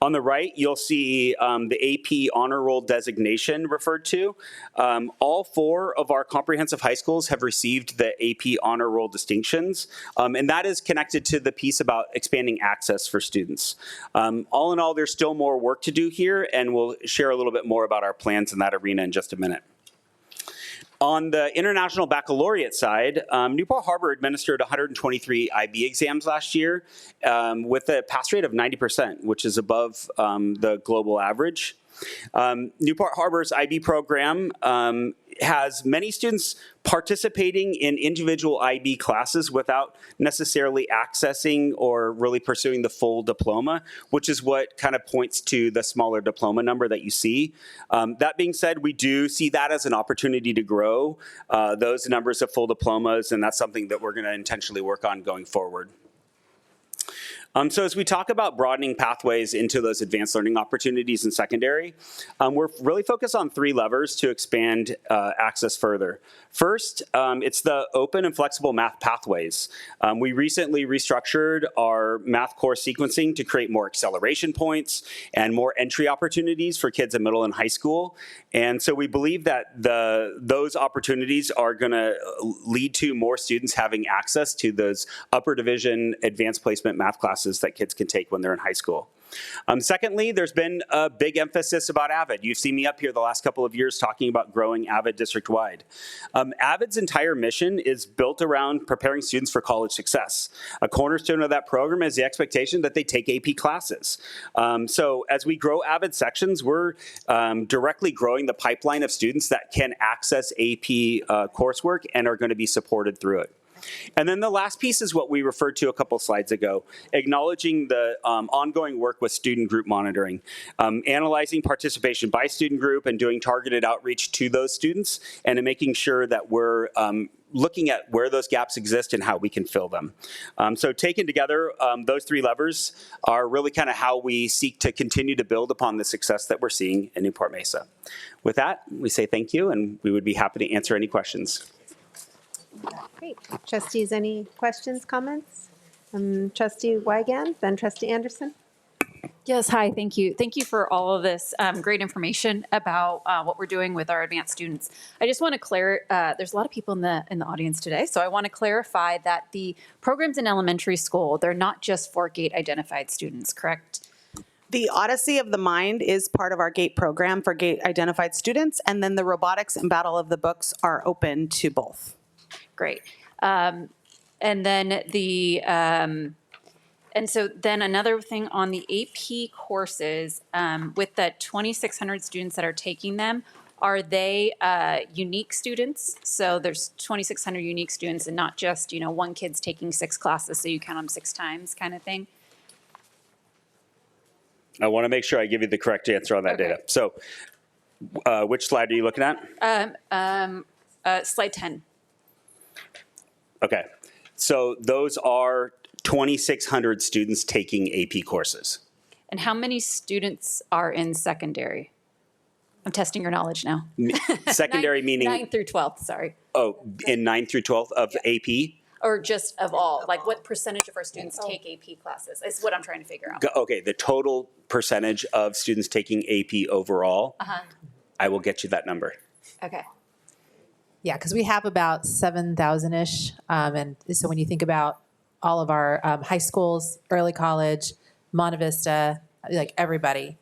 On the right, you'll see the AP Honor Roll designation referred to. All 4 of our comprehensive high schools have received the AP Honor Roll distinctions, and that is connected to the piece about expanding access for students. All in all, there's still more work to do here, and we'll share a little bit more about our plans in that arena in just a minute. On the International Baccalaureate side, Newport Harbor administered 123 IB exams last year with a pass rate of 90%, which is above the global average. Newport Harbor's IB program has many students participating in individual IB classes without necessarily accessing or really pursuing the full diploma, which is what kind of points to the smaller diploma number that you see. That being said, we do see that as an opportunity to grow those numbers of full diplomas, and that's something that we're going to intentionally work on going forward. So as we talk about broadening pathways into those advanced learning opportunities in secondary, we're really focused on 3 levers to expand access further. First, it's the open and flexible math pathways. We recently restructured our math course sequencing to create more acceleration points and more entry opportunities for kids in middle and high school. And so we believe that those opportunities are going to lead to more students having access to those upper division advanced placement math classes that kids can take when they're in high school. Secondly, there's been a big emphasis about AVID. You've seen me up here the last couple of years talking about growing AVID district-wide. AVID's entire mission is built around preparing students for college success. A cornerstone of that program is the expectation that they take AP classes. So as we grow AVID sections, we're directly growing the pipeline of students that can access AP coursework and are going to be supported through it. And then the last piece is what we referred to a couple slides ago, acknowledging the ongoing work with student group monitoring, analyzing participation by student group and doing targeted outreach to those students, and making sure that we're looking at where those gaps exist and how we can fill them. So taken together, those 3 levers are really kind of how we seek to continue to build upon the success that we're seeing in Newport-Mesa. With that, we say thank you, and we would be happy to answer any questions. Great. Trustees, any questions, comments? Trustee Wygand, then Trustee Anderson. Yes, hi, thank you. Thank you for all of this great information about what we're doing with our advanced students. I just want to clarify, there's a lot of people in the audience today, so I want to clarify that the programs in elementary school, they're not just for GATE identified students, correct? The Odyssey of the Mind is part of our GATE program for GATE identified students, and then the robotics and Battle of the Books are open to both. Great. And then and so then another thing on the AP courses, with the 2,600 students that are taking them, are they unique students? So there's 2,600 unique students and not just, one kid's taking 6 classes, so you count them 6 times kind of thing? I want to make sure I give you the correct answer on that data. So which slide are you looking at? Slide 10. Okay, so those are 2,600 students taking AP courses. And how many students are in secondary? I'm testing your knowledge now. Secondary meaning? 9th through 12th, sorry. Oh, in 9th through 12th of AP? Or just of all, like what percentage of our students take AP classes is what I'm trying to figure out. Okay, the total percentage of students taking AP overall, I will get you that number. Okay. Yeah, because we have about 7,000-ish. And so when you think about all of our high schools, early college, Monte Vista, like everybody,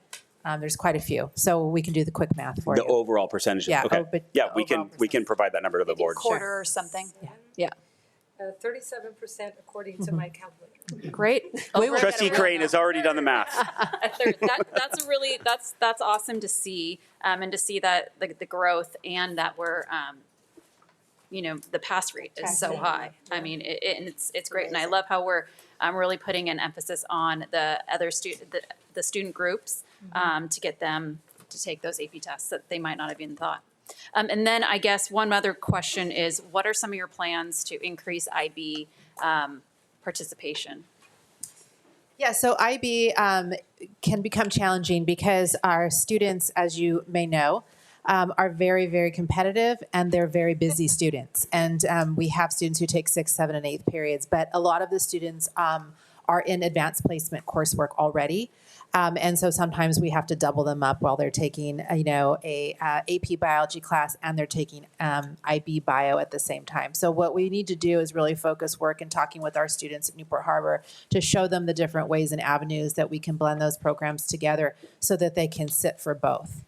there's quite a few. So we can do the quick math for you. The overall percentage? Yeah. Okay. Yeah, we can provide that number to the board. Quarter or something? Yeah. 37% according to my calculator. Great. Trustee Crane has already done the math. That's awesome to see, and to see that the growth and that we're, the pass rate is so high. I mean, it's great, and I love how we're really putting an emphasis on the other the student groups to get them to take those AP tests that they might not have even thought. And then I guess one other question is, what are some of your plans to increase IB participation? Yeah, so IB can become challenging because our students, as you may know, are very, very competitive, and they're very busy students. And we have students who take 6th, 7th, and 8th periods, but a lot of the students are in advanced placement coursework already. And so sometimes we have to double them up while they're taking, a AP biology class and they're taking IB bio at the same time. So what we need to do is really focus work and talking with our students at Newport Harbor to show them the different ways and avenues that we can blend those programs together so that they can sit for both.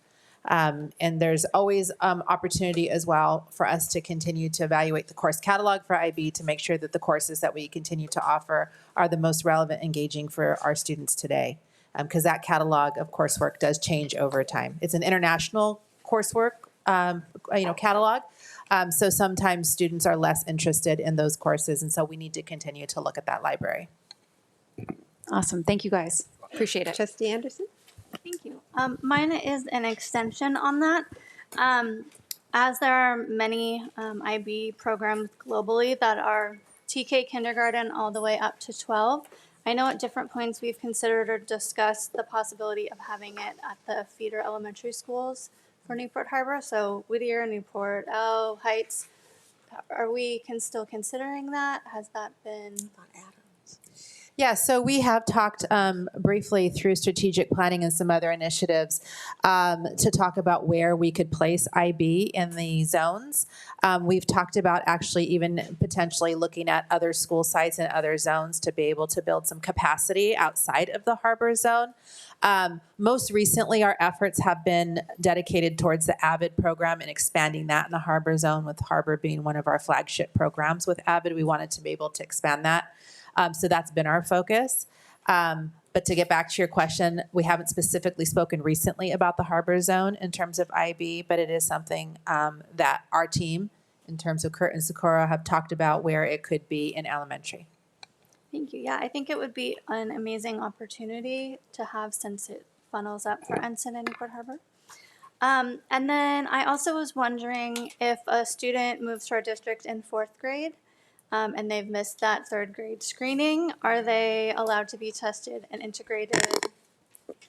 And there's always opportunity as well for us to continue to evaluate the course catalog for IB to make sure that the courses that we continue to offer are the most relevant, engaging for our students today. Because that catalog of coursework does change over time. It's an international coursework, catalog. So sometimes students are less interested in those courses, and so we need to continue to look at that library. Awesome. Thank you, guys. Appreciate it. Trustee Anderson? Thank you. Mine is an extension on that. As there are many IB programs globally that are TK kindergarten all the way up to 12, I know at different points we've considered or discussed the possibility of having it at the feeder elementary schools for Newport Harbor. So Whittier, Newport, Heights. Are we still considering that? Has that been? Yeah, so we have talked briefly through strategic planning and some other initiatives to talk about where we could place IB in the zones. We've talked about actually even potentially looking at other school sites and other zones to be able to build some capacity outside of the harbor zone. Most recently, our efforts have been dedicated towards the AVID program and expanding that in the harbor zone, with harbor being one of our flagship programs. With AVID, we wanted to be able to expand that. So that's been our focus. But to get back to your question, we haven't specifically spoken recently about the harbor zone in terms of IB, but it is something that our team, in terms of Kurt and Sakura, have talked about where it could be in elementary. Thank you. Yeah, I think it would be an amazing opportunity to have, since it funnels up for Ensign and Newport Harbor. And then I also was wondering if a student moves to our district in 4th grade, and they've missed that 3rd grade screening, are they allowed to be tested and integrated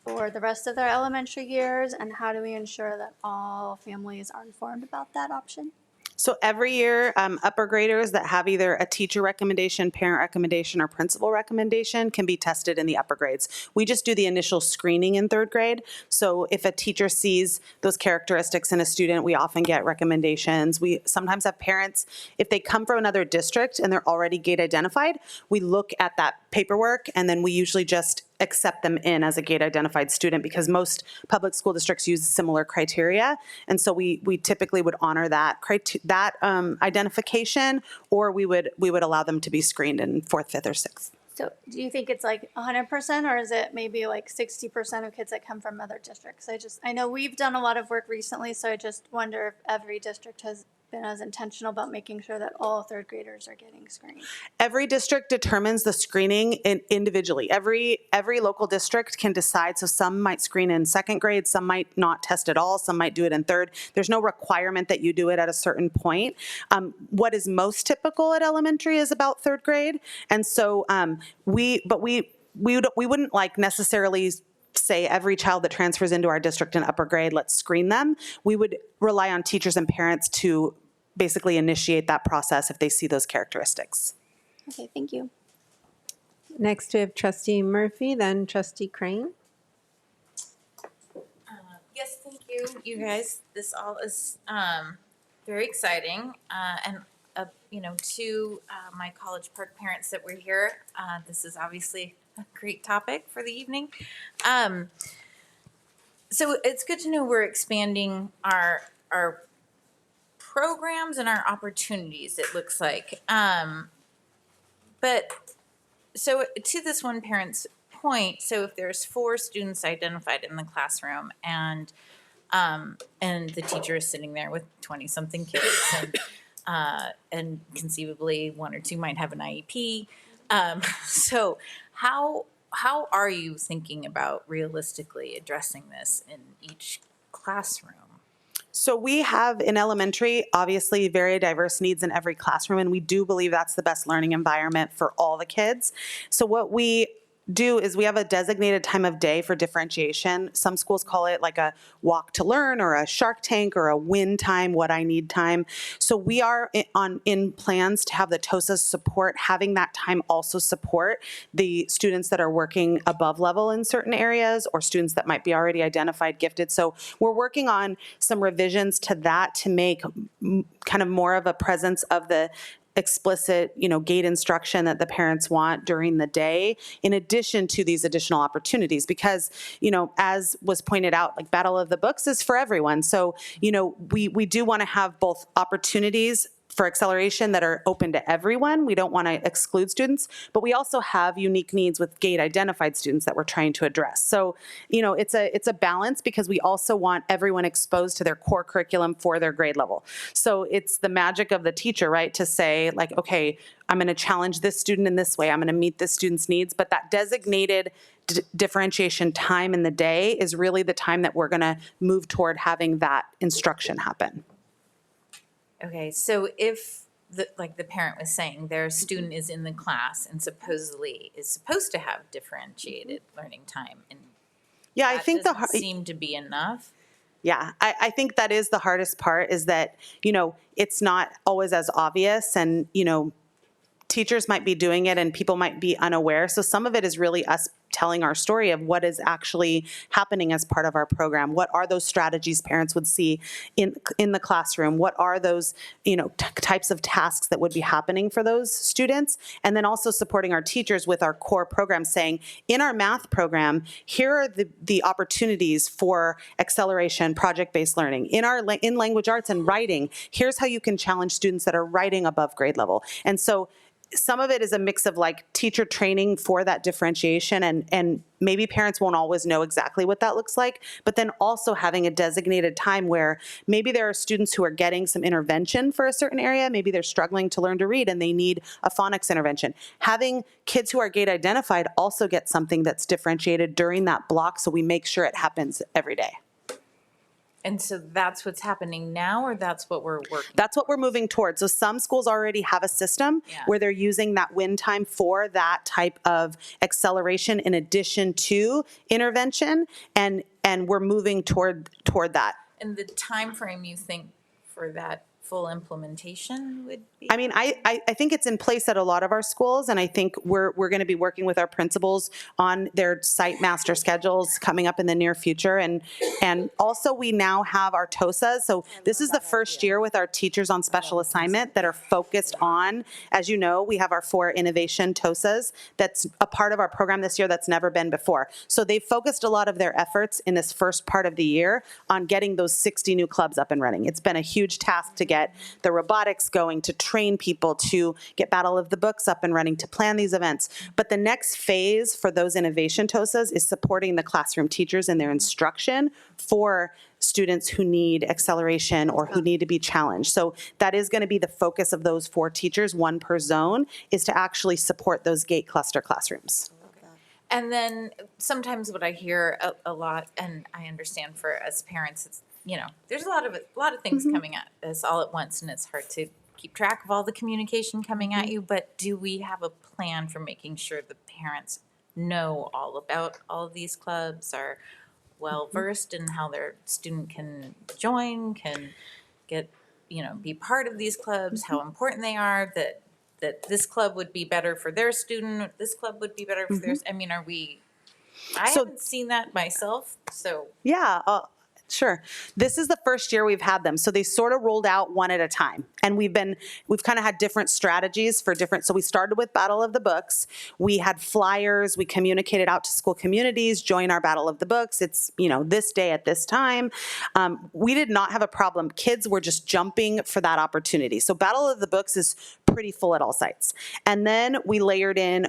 for the rest of their elementary years? And how do we ensure that all families are informed about that option? So every year, upper graders that have either a teacher recommendation, parent recommendation, or principal recommendation can be tested in the upper grades. We just do the initial screening in 3rd grade. So if a teacher sees those characteristics in a student, we often get recommendations. We sometimes have parents, if they come from another district and they're already gate identified, we look at that paperwork, and then we usually just accept them in as a gate identified student, because most public school districts use similar criteria. And so we typically would honor that identification, or we would allow them to be screened in 4th, 5th, or 6th. So do you think it's like 100%, or is it maybe like 60% of kids that come from other districts? I know we've done a lot of work recently, so I just wonder if every district has been as intentional about making sure that all 3rd graders are getting screened. Every district determines the screening individually. Every local district can decide. So some might screen in 2nd grade, some might not test at all, some might do it in 3rd. There's no requirement that you do it at a certain point. What is most typical at elementary is about 3rd grade, and so we wouldn't like necessarily say every child that transfers into our district in upper grade, let's screen them. We would rely on teachers and parents to basically initiate that process if they see those characteristics. Okay, thank you. Next, we have Trustee Murphy, then Trustee Crane. Yes, thank you, you guys. This all is very exciting. And to my College Park parents that were here, this is obviously a great topic for the evening. So it's good to know we're expanding our programs and our opportunities, it looks like. But so to this one parent's point, so if there's 4 students identified in the classroom, and the teacher is sitting there with 20-something kids, and conceivably 1 or 2 might have an IEP. So how are you thinking about realistically addressing this in each classroom? So we have in elementary, obviously, very diverse needs in every classroom, and we do believe that's the best learning environment for all the kids. So what we do is we have a designated time of day for differentiation. Some schools call it like a walk to learn, or a Shark Tank, or a win time, what I need time. So we are in plans to have the TOSA's support, having that time also support the students that are working above level in certain areas, or students that might be already identified gifted. So we're working on some revisions to that to make kind of more of a presence of the explicit, gate instruction that the parents want during the day, in addition to these additional opportunities. Because, as was pointed out, like Battle of the Books is for everyone. So, we do want to have both opportunities for acceleration that are open to everyone. We don't want to exclude students, but we also have unique needs with gate identified students that we're trying to address. So, it's a balance, because we also want everyone exposed to their core curriculum for their grade level. So it's the magic of the teacher, right? To say like, okay, I'm going to challenge this student in this way. I'm going to meet this student's needs, but that designated differentiation time in the day is really the time that we're going to move toward having that instruction happen. Okay, so if, like the parent was saying, their student is in the class and supposedly is supposed to have differentiated learning time, and yeah, I think doesn't seem to be enough. Yeah, I think that is the hardest part, is that, it's not always as obvious, and, teachers might be doing it and people might be unaware. So some of it is really us telling our story of what is actually happening as part of our program. What are those strategies parents would see in the classroom? What are those, types of tasks that would be happening for those students? And then also supporting our teachers with our core program, saying, in our math program, here are the opportunities for acceleration, project-based learning. In language arts and writing, here's how you can challenge students that are writing above grade level. And so some of it is a mix of like teacher training for that differentiation, and maybe parents won't always know exactly what that looks like, but then also having a designated time where maybe there are students who are getting some intervention for a certain area. Maybe they're struggling to learn to read and they need a phonics intervention. Having kids who are gate identified also get something that's differentiated during that block, so we make sure it happens every day. And so that's what's happening now, or that's what we're working? That's what we're moving towards. So some schools already have a system where they're using that win time for that type of acceleration in addition to intervention, and we're moving toward that. And the time frame you think for that full implementation would be? I mean, I think it's in place at a lot of our schools, and I think we're going to be working with our principals on their site master schedules coming up in the near future. And also we now have our TOSAs. So this is the first year with our teachers on special assignment that are focused on, as you know, we have our 4 innovation TOSAs. That's a part of our program this year that's never been before. So they've focused a lot of their efforts in this first part of the year on getting those 60 new clubs up and running. It's been a huge task to get the robotics going, to train people, to get Battle of the Books up and running, to plan these events. But the next phase for those innovation TOSAs is supporting the classroom teachers in their instruction for students who need acceleration or who need to be challenged. So that is going to be the focus of those 4 teachers, 1 per zone, is to actually support those gate cluster classrooms. And then sometimes what I hear a lot, and I understand for us parents, it's, there's a lot of things coming at us all at once, and it's hard to keep track of all the communication coming at you. But do we have a plan for making sure the parents know all about all of these clubs, are well versed in how their student can join, can get, be part of these clubs, how important they are, that this club would be better for their student, this club would be better for theirs? I mean, I haven't seen that myself, so. Yeah, sure. This is the first year we've had them. So they sort of rolled out one at a time. And we've kind of had different strategies for different, so we started with Battle of the Books. We had flyers, we communicated out to school communities, join our Battle of the Books. It's, this day at this time. We did not have a problem. Kids were just jumping for that opportunity. So Battle of the Books is pretty full at all sites. And then we layered in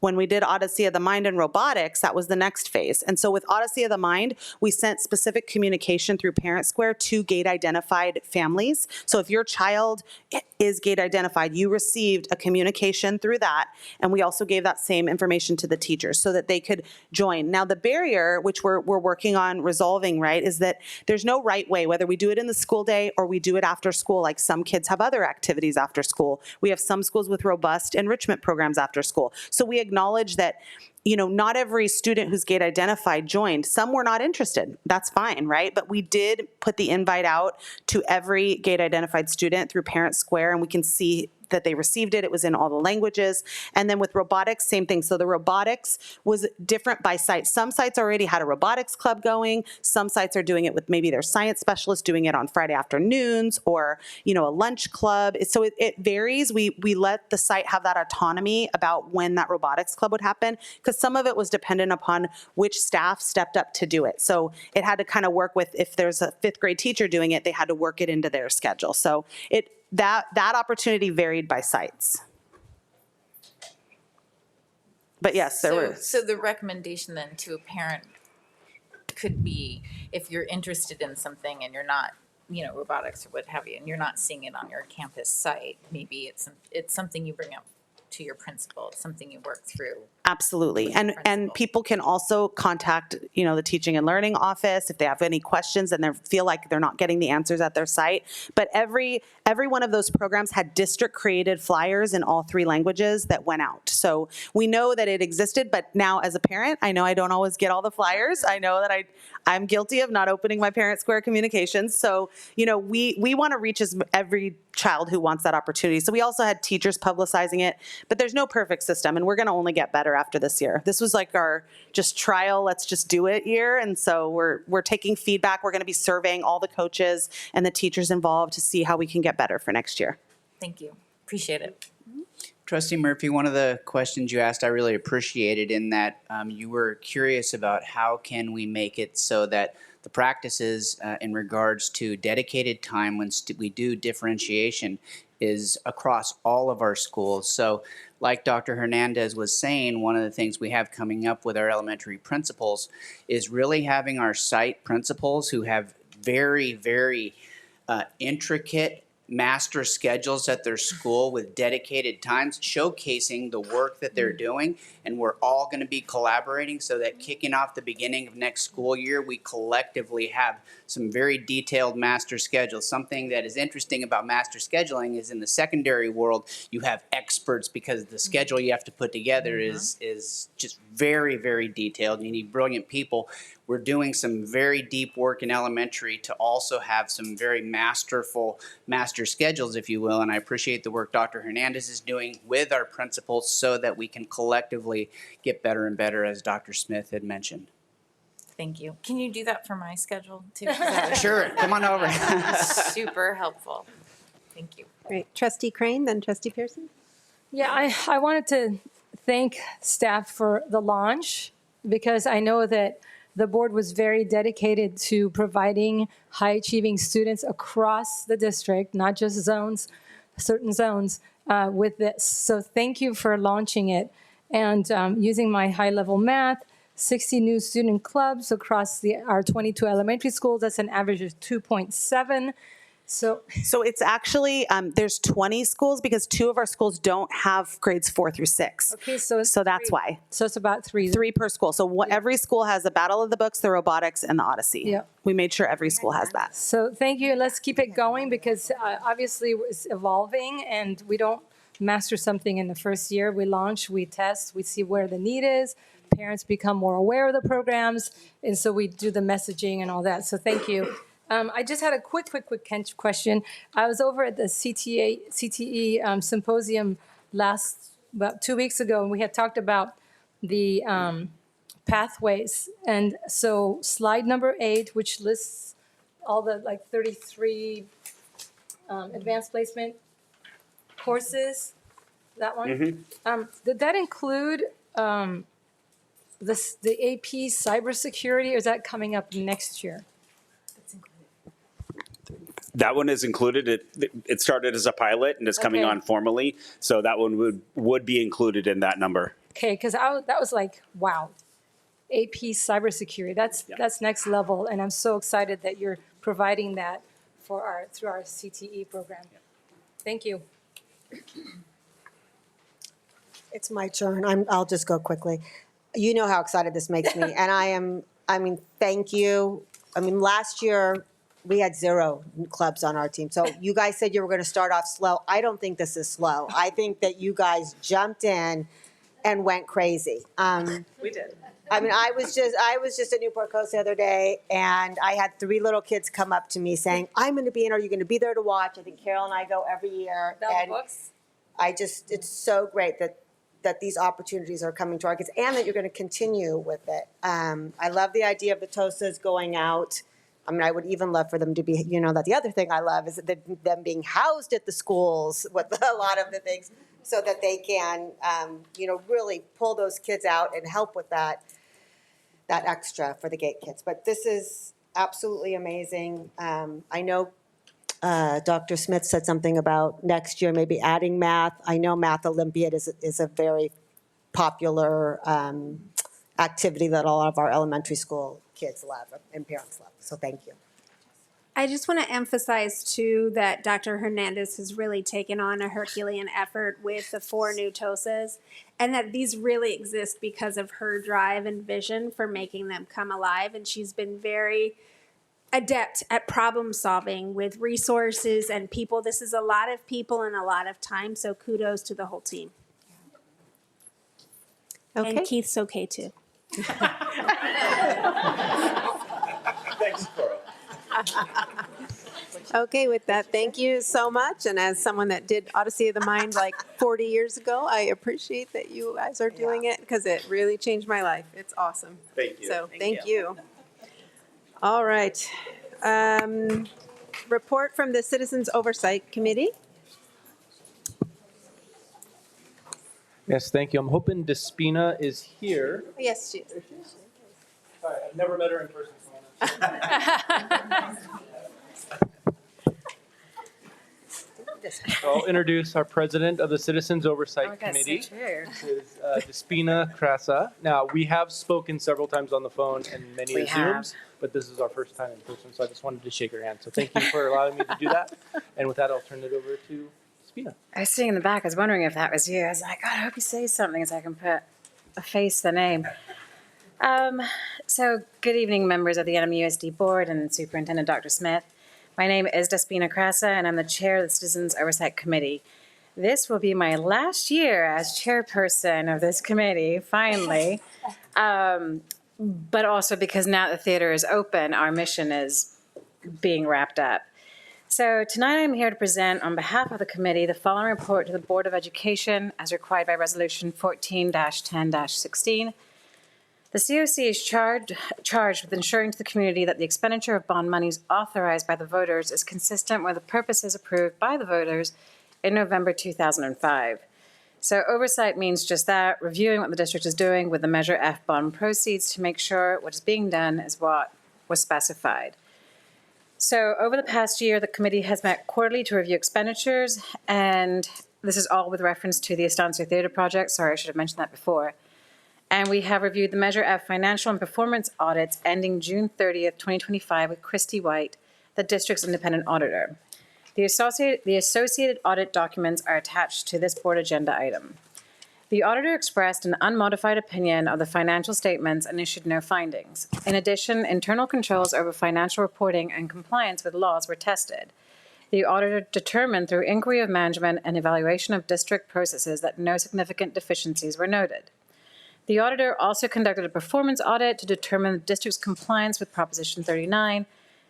when we did Odyssey of the Mind and robotics, that was the next phase. And so with Odyssey of the Mind, we sent specific communication through Parent Square to gate identified families. So if your child is gate identified, you received a communication through that. And we also gave that same information to the teachers so that they could join. Now the barrier, which we're working on resolving, right, is that there's no right way, whether we do it in the school day or we do it after school. Like some kids have other activities after school. We have some schools with robust enrichment programs after school. So we acknowledge that, not every student who's gate identified joined. Some were not interested. That's fine, right? But we did put the invite out to every gate identified student through Parent Square, and we can see that they received it. It was in all the languages. And then with robotics, same thing. So the robotics was different by site. Some sites already had a robotics club going. Some sites are doing it with maybe their science specialist doing it on Friday afternoons, or, you know, a lunch club. So it varies. We let the site have that autonomy about when that robotics club would happen, because some of it was dependent upon which staff stepped up to do it. So it had to kind of work with, if there's a 5th grade teacher doing it, they had to work it into their schedule. So that opportunity varied by sites. But yes, there were. So the recommendation then to a parent could be, if you're interested in something and you're not, you know, robotics or what have you, and you're not seeing it on your campus site, maybe it's something you bring up to your principal. It's something you work through. Absolutely. And people can also contact, you know, the teaching and learning office if they have any questions and they feel like they're not getting the answers at their site. But every one of those programs had district created flyers in all 3 languages that went out. So we know that it existed, but now as a parent, I know I don't always get all the flyers. I know that I'm guilty of not opening my Parent Square communications. So, you know, we want to reach every child who wants that opportunity. So we also had teachers publicizing it, but there's no perfect system, and we're going to only get better after this year. This was like our just trial, let's just do it year. And so we're taking feedback. We're going to be surveying all the coaches and the teachers involved to see how we can get better for next year. Thank you. Appreciate it. Trustee Murphy, one of the questions you asked I really appreciated, in that you were curious about how can we make it so that the practices in regards to dedicated time when we do differentiation is across all of our schools. So like Dr. Hernandez was saying, one of the things we have coming up with our elementary principals is really having our site principals who have very, very intricate master schedules at their school with dedicated times, showcasing the work that they're doing. And we're all going to be collaborating so that kicking off the beginning of next school year, we collectively have some very detailed master schedules. Something that is interesting about master scheduling is in the secondary world, you have experts because the schedule you have to put together is just very, very detailed. You need brilliant people. We're doing some very deep work in elementary to also have some very masterful master schedules, if you will. And I appreciate the work Dr. Hernandez is doing with our principals so that we can collectively get better and better, as Dr. Smith had mentioned. Thank you. Can you do that for my schedule too? Sure, come on over. Super helpful. Thank you. Great. Trustee Crane, then Trustee Pearson. Yeah, I wanted to thank staff for the launch, because I know that the board was very dedicated to providing high-achieving students across the district, not just zones, certain zones, with this. So thank you for launching it. And using my high-level math, 60 new student clubs across our 22 elementary schools, that's an average of 2.7. So it's actually, there's 20 schools because 2 of our schools don't have grades 4 through 6. Okay, so that's why. So it's about 3. 3 per school. So every school has the Battle of the Books, the robotics, and the Odyssey. Yeah. We made sure every school has that. So thank you. Let's keep it going, because obviously it's evolving, and we don't master something in the first year. We launch, we test, we see where the need is. Parents become more aware of the programs, and so we do the messaging and all that. So thank you. I just had a quick question. I was over at the CTE symposium about 2 weeks ago, and we had talked about the pathways. And so slide number 8, which lists all the 33 advanced placement courses, that one. Did that include the AP cybersecurity, or is that coming up next year? That one is included. It started as a pilot and is coming on formally. So that one would be included in that number. Okay, because that was like, wow. AP cybersecurity, that's next level. And I'm so excited that you're providing that through our CTE program. Thank you. It's my turn. I'll just go quickly. You know how excited this makes me. And thank you. Last year, we had 0 clubs on our team. So you guys said you were going to start off slow. I don't think this is slow. I think that you guys jumped in and went crazy. We did. I was just at Newport-Coast the other day, and I had 3 little kids come up to me saying, "I'm going to be in. Are you going to be there to watch?" I think Carol and I go every year. Books? it's so great that these opportunities are coming to our kids and that you're going to continue with it. I love the idea of the TOSAs going out. I mean, I would even love for them to be, that the other thing I love is them being housed at the schools with a lot of the things so that they can, really pull those kids out and help with that extra for the GATE kids. But this is absolutely amazing. I know Dr. Smith said something about next year maybe adding math. I know Math Olympiad is a very popular activity that a lot of our elementary school kids love and parents love. So thank you. I just want to emphasize, too, that Dr. Hernandez has really taken on a Herculean effort with the 4 new TOSAs, and that these really exist because of her drive and vision for making them come alive. And she's been very adept at problem solving with resources and people. This is a lot of people and a lot of time, so kudos to the whole team. Okay. And Keith's okay, too. Thanks, Cora. Okay, with that, thank you so much. And as someone that did Odyssey of the Mind like 40 years ago, I appreciate that you guys are doing it because it really changed my life. It's awesome. Thank you. So thank you. All right. Report from the Citizens Oversight Committee. Yes, thank you. I'm hoping Despina is here. Yes, she is. Sorry, I've never met her in person. So I'll introduce our president of the Citizens Oversight Committee. This is Despina Krasa. Now, we have spoken several times on the phone and many Zooms, but this is our first time in person, so I just wanted to shake your hand. So thank you for allowing me to do that. And with that, I'll turn it over to Despina. I was sitting in the back. I was wondering if that was you. I was like, God, I hope you say something so I can put a face to the name. So good evening, members of the NMUSD board and Superintendent Dr. Smith. My name is Despina Krasa, and I'm the chair of the Citizens Oversight Committee. This will be my last year as chairperson of this committee, finally. But also because now the theater is open, our mission is being wrapped up. So tonight I'm here to present on behalf of the committee the following report to the Board of Education as required by Resolution 14-10-16. The COC is charged with ensuring to the community that the expenditure of bond monies authorized by the voters is consistent with the purposes approved by the voters in November 2005. So oversight means just that, reviewing what the district is doing with the Measure F bond proceeds to make sure what is being done is what was specified. So over the past year, the committee has met quarterly to review expenditures, and this is all with reference to the Estancia Theater project. Sorry, I should have mentioned that before. And we have reviewed the Measure F financial and performance audits ending June 30th, 2025 with Christy White, the district's independent auditor. The associated audit documents are attached to this board agenda item. The auditor expressed an unmodified opinion of the financial statements and issued no findings. In addition, internal controls over financial reporting and compliance with laws were tested. The auditor determined through inquiry of management and evaluation of district processes that no significant deficiencies were noted. The auditor also conducted a performance audit to determine the district's compliance with Proposition 39,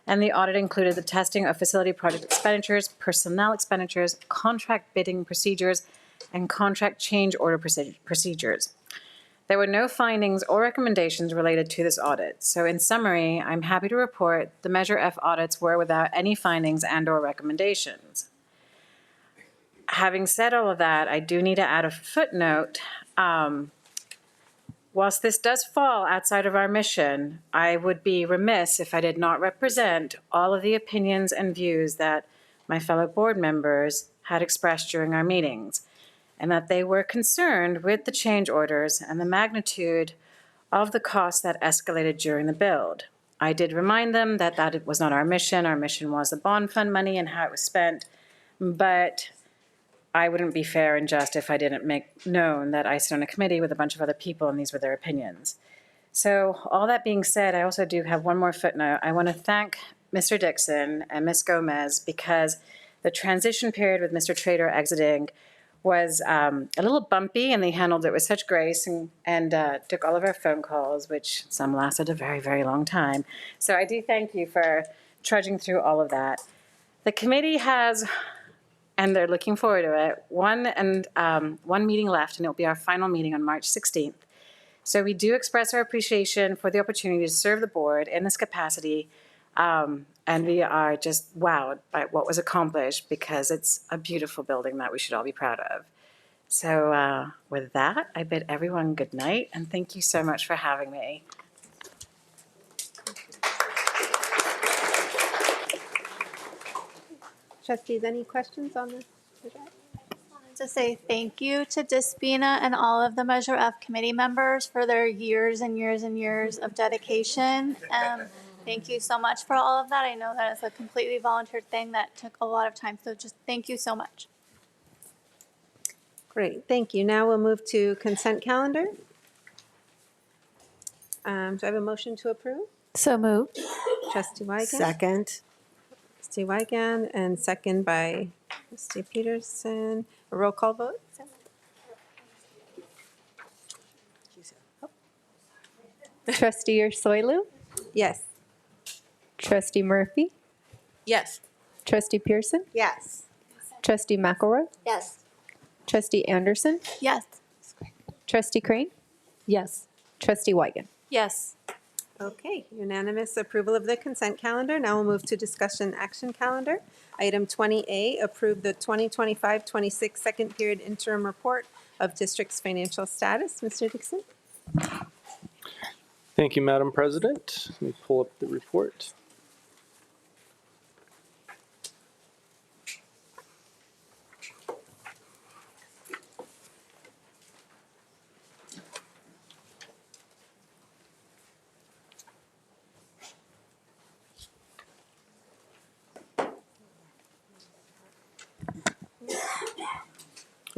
and the audit included the testing of facility project expenditures, personnel expenditures, contract bidding procedures, and contract change order procedures. There were no findings or recommendations related to this audit. So in summary, I'm happy to report the Measure F audits were without any findings and/or recommendations. Having said all of that, I do need to add a footnote. Whilst this does fall outside of our mission, I would be remiss if I did not represent all of the opinions and views that my fellow board members had expressed during our meetings, and that they were concerned with the change orders and the magnitude of the costs that escalated during the build. I did remind them that it was not our mission. Our mission was the bond fund money and how it was spent, but I wouldn't be fair and just if I didn't make known that I sit on a committee with a bunch of other people and these were their opinions. So all that being said, I also do have one more footnote. I want to thank Mr. Dixon and Ms. Gomez because the transition period with Mr. Trader exiting was a little bumpy, and they handled it with such grace and took all of our phone calls, which some lasted a very, very long time. So I do thank you for trudging through all of that. The committee has and they're looking forward to it. One meeting left, and it'll be our final meeting on March 16th. So we do express our appreciation for the opportunity to serve the board in this capacity, and we are just wowed by what was accomplished because it's a beautiful building that we should all be proud of. So with that, I bid everyone good night, and thank you so much for having me. Trustees, any questions on this? To say thank you to Despina and all of the Measure F committee members for their years and years and years of dedication. Thank you so much for all of that. I know that is a completely volunteer thing that took a lot of time, so just thank you so much. Great, thank you. Now we'll move to consent calendar. Do I have a motion to approve? So moved. Trustee Weigand? Second. Trustee Weigand, and second by Trustee Peterson. A roll call vote? Trustee Ursulou? Yes. Trustee Murphy? Yes. Trustee Pearson? Yes. Trustee McElroy? Yes. Trustee Anderson? Yes. Trustee Crane? Yes. Trustee Weigand? Yes. Okay, unanimous approval of the consent calendar. Now we'll move to discussion action calendar. Item 20A, approve the 2025-26 second period interim report of district's financial status. Mr. Dixon? Thank you, Madam President. Let me pull up the report.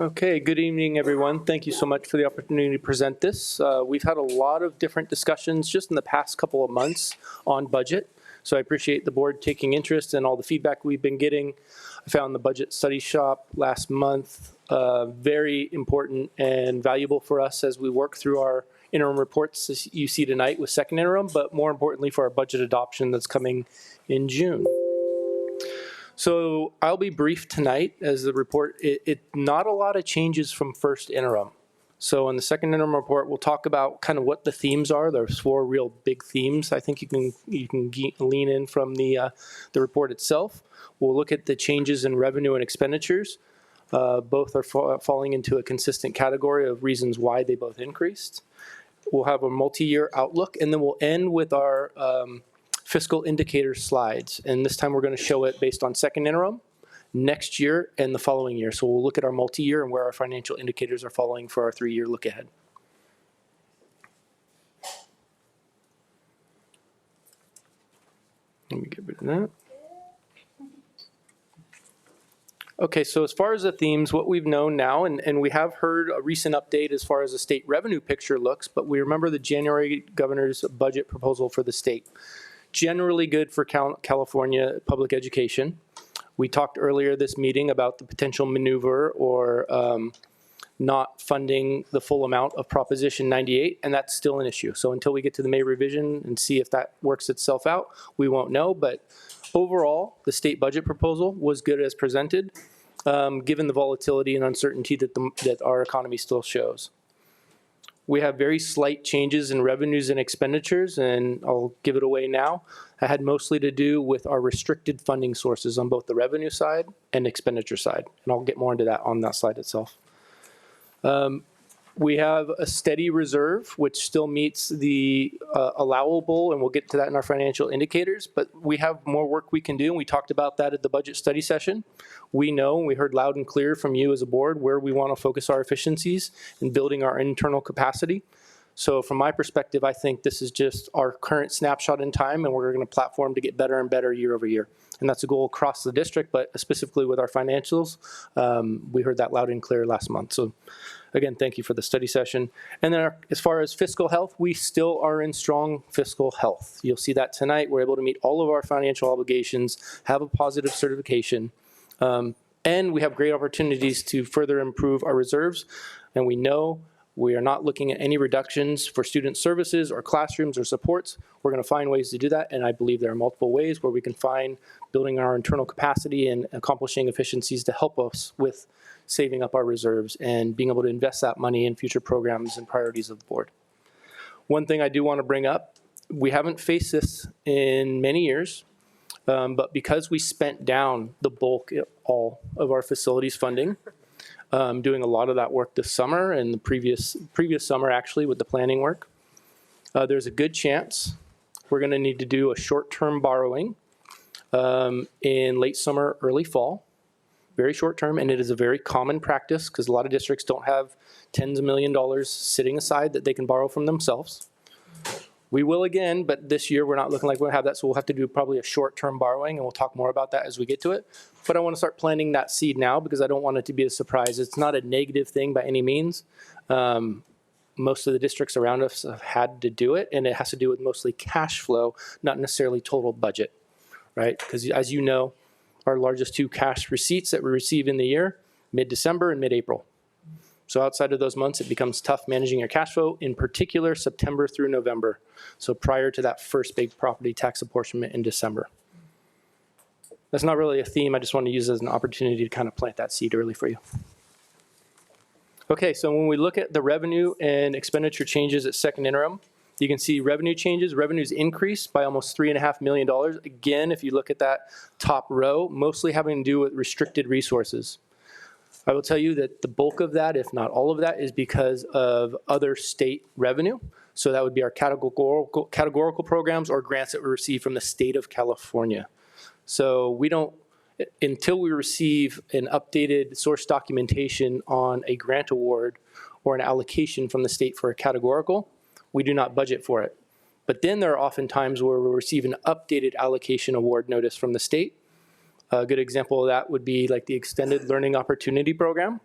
Okay, good evening, everyone. Thank you so much for the opportunity to present this. We've had a lot of different discussions just in the past couple of months on budget. So I appreciate the board taking interest in all the feedback we've been getting. I found the budget study shop last month very important and valuable for us as we work through our interim reports as you see tonight with second interim, but more importantly for our budget adoption that's coming in June. So I'll be brief tonight as the report, not a lot of changes from first interim. So in the second interim report, we'll talk about kind of what the themes are. There's 4 real big themes. I think you can lean in from the report itself. We'll look at the changes in revenue and expenditures. Both are falling into a consistent category of reasons why they both increased. We'll have a multi-year outlook, and then we'll end with our fiscal indicator slides. And this time we're going to show it based on second interim, next year, and the following year. So we'll look at our multi-year and where our financial indicators are falling for our 3-year look ahead. Let me get rid of that. Okay, so as far as the themes, what we've known now, and we have heard a recent update as far as the state revenue picture looks, but we remember the January governor's budget proposal for the state. Generally good for California public education. We talked earlier this meeting about the potential maneuver or not funding the full amount of Proposition 98, and that's still an issue. So until we get to the May revision and see if that works itself out, we won't know. But overall, the state budget proposal was good as presented, given the volatility and uncertainty that our economy still shows. We have very slight changes in revenues and expenditures, and I'll give it away now. It had mostly to do with our restricted funding sources on both the revenue side and expenditure side, and I'll get more into that on that slide itself. We have a steady reserve, which still meets the allowable, and we'll get to that in our financial indicators, but we have more work we can do, and we talked about that at the budget study session. We know, and we heard loud and clear from you as a board, where we want to focus our efficiencies in building our internal capacity. So from my perspective, I think this is just our current snapshot in time, and we're going to platform to get better and better year over year. And that's a goal across the district, but specifically with our financials, we heard that loud and clear last month. So again, thank you for the study session. And then as far as fiscal health, we still are in strong fiscal health. You'll see that tonight. We're able to meet all of our financial obligations, have a positive certification, and we have great opportunities to further improve our reserves. And we know We are not looking at any reductions for student services or classrooms or supports. We're going to find ways to do that, and I believe there are multiple ways where we can find building our internal capacity and accomplishing efficiencies to help us with saving up our reserves and being able to invest that money in future programs and priorities of the board. One thing I do want to bring up, we haven't faced this in many years, but because we spent down the bulk of all of our facilities funding, doing a lot of that work this summer and the previous summer actually with the planning work, there's a good chance we're going to need to do a short-term borrowing in late summer, early fall. Very short-term, and it is a very common practice because a lot of districts don't have tens of million dollars sitting aside that they can borrow from themselves. We will again, but this year we're not looking like we'll have that, so we'll have to do probably a short-term borrowing, and we'll talk more about that as we get to it. But I want to start planting that seed now because I don't want it to be a surprise. It's not a negative thing by any means. Most of the districts around us have had to do it, and it has to do with mostly cash flow, not necessarily total budget, right? Because as you know, our largest two cash receipts that we receive in the year, mid-December and mid-April. So outside of those months, it becomes tough managing your cash flow, in particular September through November. So prior to that first big property tax apportionment in December. That's not really a theme. I just want to use it as an opportunity to kind of plant that seed early for you. Okay, so when we look at the revenue and expenditure changes at second interim, you can see revenue changes. Revenues increased by almost $3.5 million. Again, if you look at that top row, mostly having to do with restricted resources. I will tell you that the bulk of that, if not all of that, is because of other state revenue. So that would be our categorical programs or grants that we receive from the state of California. So we don't, until we receive an updated source documentation on a grant award or an allocation from the state for a categorical, we do not budget for it. But then there are often times where we receive an updated allocation award notice from the state. A good example of that would be like the Extended Learning Opportunity Program,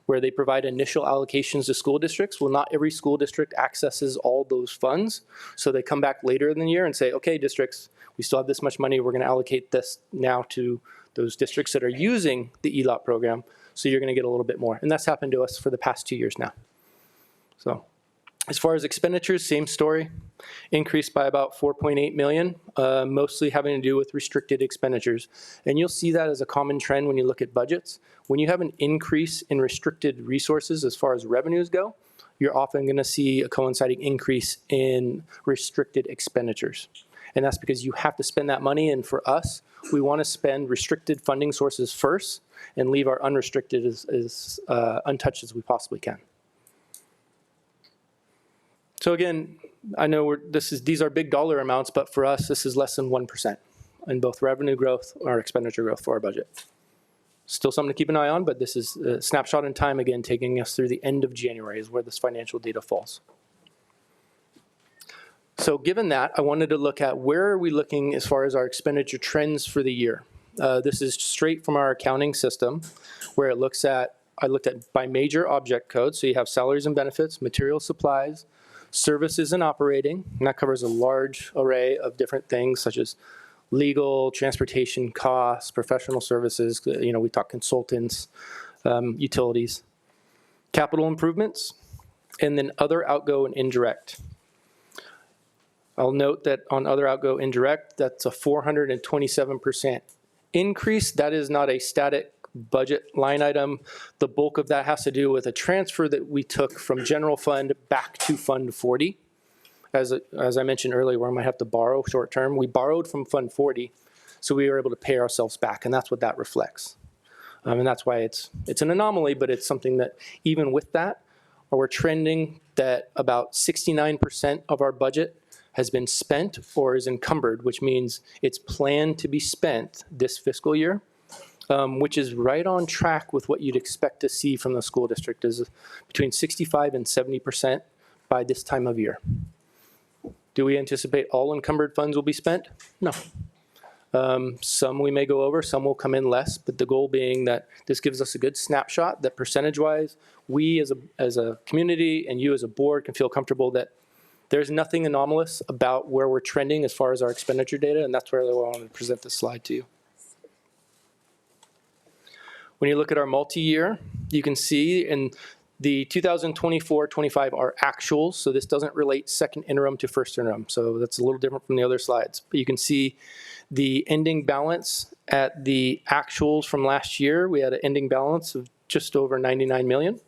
where they provide initial allocations to school districts. Well, not every school district accesses all those funds. So they come back later in the year and say, okay, districts, we still have this much money. We're going to allocate this now to those districts that are using the ELOP program. So you're going to get a little bit more. And that's happened to us for the past 2 years now. So as far as expenditures, same story. Increased by about 4.8 million, mostly having to do with restricted expenditures. And you'll see that as a common trend when you look at budgets. When you have an increase in restricted resources as far as revenues go, you're often going to see a coinciding increase in restricted expenditures. And that's because you have to spend that money, and for us, we want to spend restricted funding sources first and leave our unrestricted as untouched as we possibly can. So again, I know these are big dollar amounts, but for us, this is less than 1% in both revenue growth or expenditure growth for our budget. Still something to keep an eye on, but this is a snapshot in time, again, taking us through the end of January is where this financial data falls. So given that, I wanted to look at where are we looking as far as our expenditure trends for the year. This is straight from our accounting system, where it looks at, I looked at by major object code. So you have salaries and benefits, material supplies, services and operating, and that covers a large array of different things such as legal, transportation costs, professional services, we talk consultants, utilities, capital improvements, and then other outgo and indirect. I'll note that on other outgo indirect, that's a 427% increase. That is not a static budget line item. The bulk of that has to do with a transfer that we took from general fund back to Fund 40. As I mentioned earlier, where I might have to borrow short term, we borrowed from Fund 40, so we were able to pay ourselves back, and that's what that reflects. And that's why it's an anomaly, but it's something that even with that, we're trending that about 69% of our budget has been spent or is encumbered, which means it's planned to be spent this fiscal year. Which is right on track with what you'd expect to see from the school district, is between 65 and 70% by this time of year. Do we anticipate all encumbered funds will be spent? No. Some we may go over, some will come in less, but the goal being that this gives us a good snapshot that percentage-wise, we as a community and you as a board can feel comfortable that there's nothing anomalous about where we're trending as far as our expenditure data, and that's where I wanted to present this slide to you. When you look at our multi-year, you can see, and The 2024-25 are actuals, so this doesn't relate second interim to first interim. So that's a little different from the other slides. But you can see the ending balance at the actuals from last year. We had an ending balance of just over 99 million.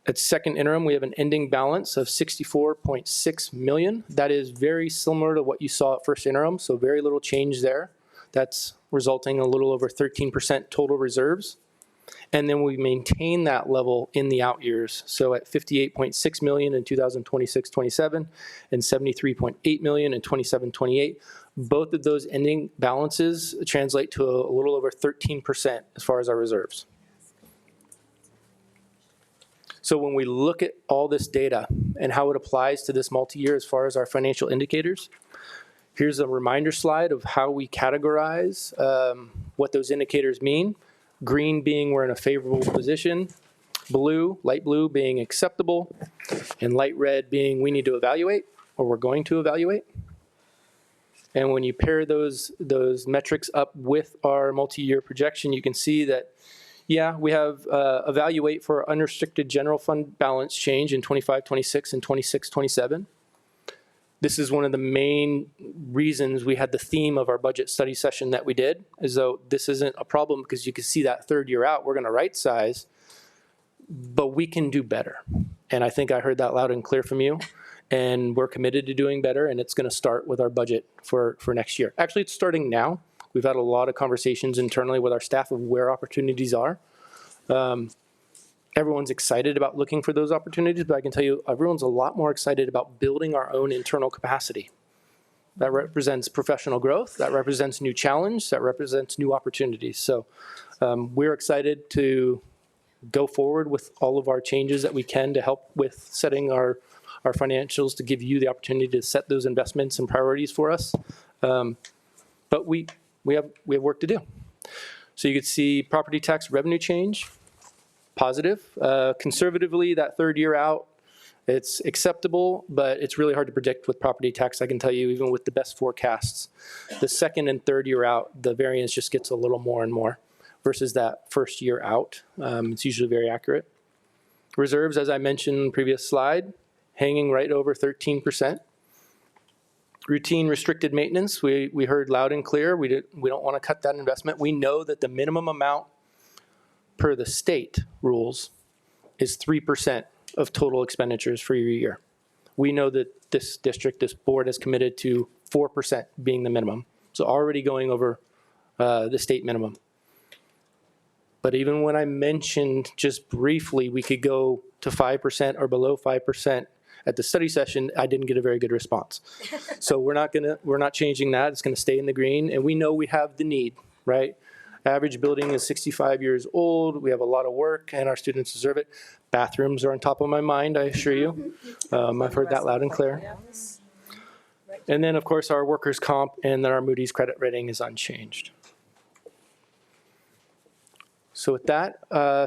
At second interim, we have an ending balance of 64.6 million. That is very similar to what you saw at first interim, so very little change there. That's resulting in a little over 13% total reserves. And then we maintain that level in the out years. So at 58.6 million in 2026-27 and 73.8 million in 27-28, both of those ending balances translate to a little over 13% as far as our reserves. So when we look at all this data and how it applies to this multi-year as far as our financial indicators, here's a reminder slide of how we categorize what those indicators mean. Green being we're in a favorable position, blue, light blue being acceptable, and light red being we need to evaluate or we're going to evaluate. And when you pair those metrics up with our multi-year projection, you can see that, yeah, we have evaluate for unrestricted general fund balance change in 25-26 and 26-27. This is one of the main reasons we had the theme of our budget study session that we did, as though this isn't a problem because you can see that third year out, we're going to right size, but we can do better. And I think I heard that loud and clear from you. And we're committed to doing better, and it's going to start with our budget for next year. Actually, it's starting now. We've had a lot of conversations internally with our staff of where opportunities are. Everyone's excited about looking for those opportunities, but I can tell you everyone's a lot more excited about building our own internal capacity. That represents professional growth, that represents new challenge, that represents new opportunities. So we're excited to go forward with all of our changes that we can to help with setting our financials to give you the opportunity to set those investments and priorities for us. But we have work to do. So you could see property tax revenue change, positive. Conservatively, that third year out, it's acceptable, but it's really hard to predict with property tax. I can tell you, even with the best forecasts, the second and third year out, the variance just gets a little more and more versus that first year out. It's usually very accurate. Reserves, as I mentioned in the previous slide, hanging right over 13%. Routine restricted maintenance, we heard loud and clear. We don't want to cut that investment. We know that the minimum amount per the state rules is 3% of total expenditures for your year. We know that this district, this board has committed to 4% being the minimum. So already going over the state minimum. But even when I mentioned just briefly we could go to 5% or below 5%, at the study session, I didn't get a very good response. So we're not changing that. It's going to stay in the green, and we know we have the need, right? Average building is 65 years old. We have a lot of work, and our students deserve it. Bathrooms are on top of my mind, I assure you. I've heard that loud and clear. And then, of course, our workers' comp and then our Moody's credit rating is unchanged. So with that,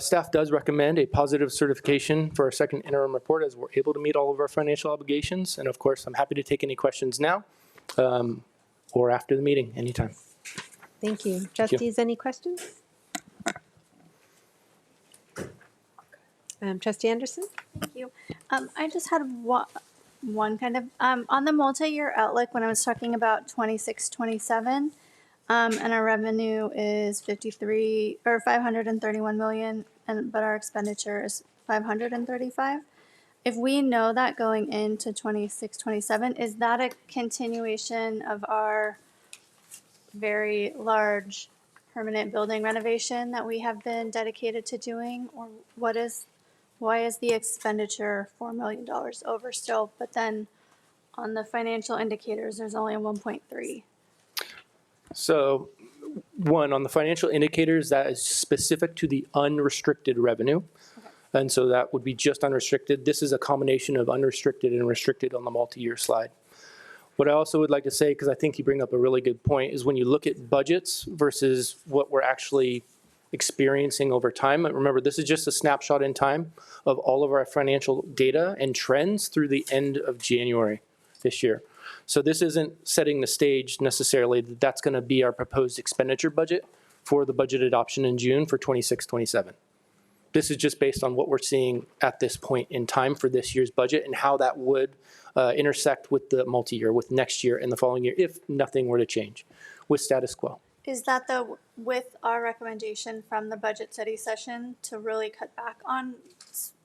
staff does recommend a positive certification for our second interim report as we're able to meet all of our financial obligations. And of course, I'm happy to take any questions now or after the meeting, anytime. Thank you. Trustees, any questions? Trustee Anderson? Thank you. I just had one kind of, on the multi-year outlook, when I was talking about 26-27, and our revenue is 531 million, but our expenditure is 535. If we know that going into 26-27, is that a continuation of our very large permanent building renovation that we have been dedicated to doing, or why is the expenditure $4 million over still, but then on the financial indicators, there's only a 1.3? So one, on the financial indicators, that is specific to the unrestricted revenue. Okay. And so that would be just unrestricted. This is a combination of unrestricted and restricted on the multi-year slide. What I also would like to say, because I think you bring up a really good point, is when you look at budgets versus what we're actually experiencing over time. Remember, this is just a snapshot in time of all of our financial data and trends through the end of January this year. So this isn't setting the stage necessarily that that's going to be our proposed expenditure budget for the budget adoption in June for 26-27. This is just based on what we're seeing at this point in time for this year's budget and how that would intersect with the multi-year, with next year and the following year, if nothing were to change with status quo. Is that with our recommendation from the budget study session to really cut back on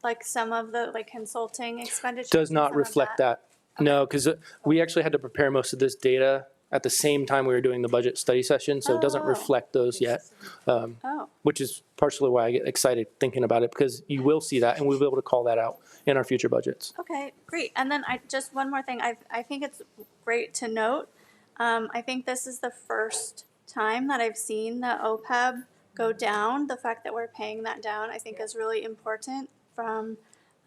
like some of the like consulting expenditures? Does and not some of reflect that. No, because we actually had to prepare most of this data at the same time we were doing the budget study session, so it doesn't reflect those yet. Which is partially why I get excited thinking about it, because you will see that and we'll be able to call that out in our future budgets. Okay, great. And then just one more thing. I think it's great to note. I think this is the first time that I've seen the OPEB go down. The fact that we're paying that down, I think, is really important, from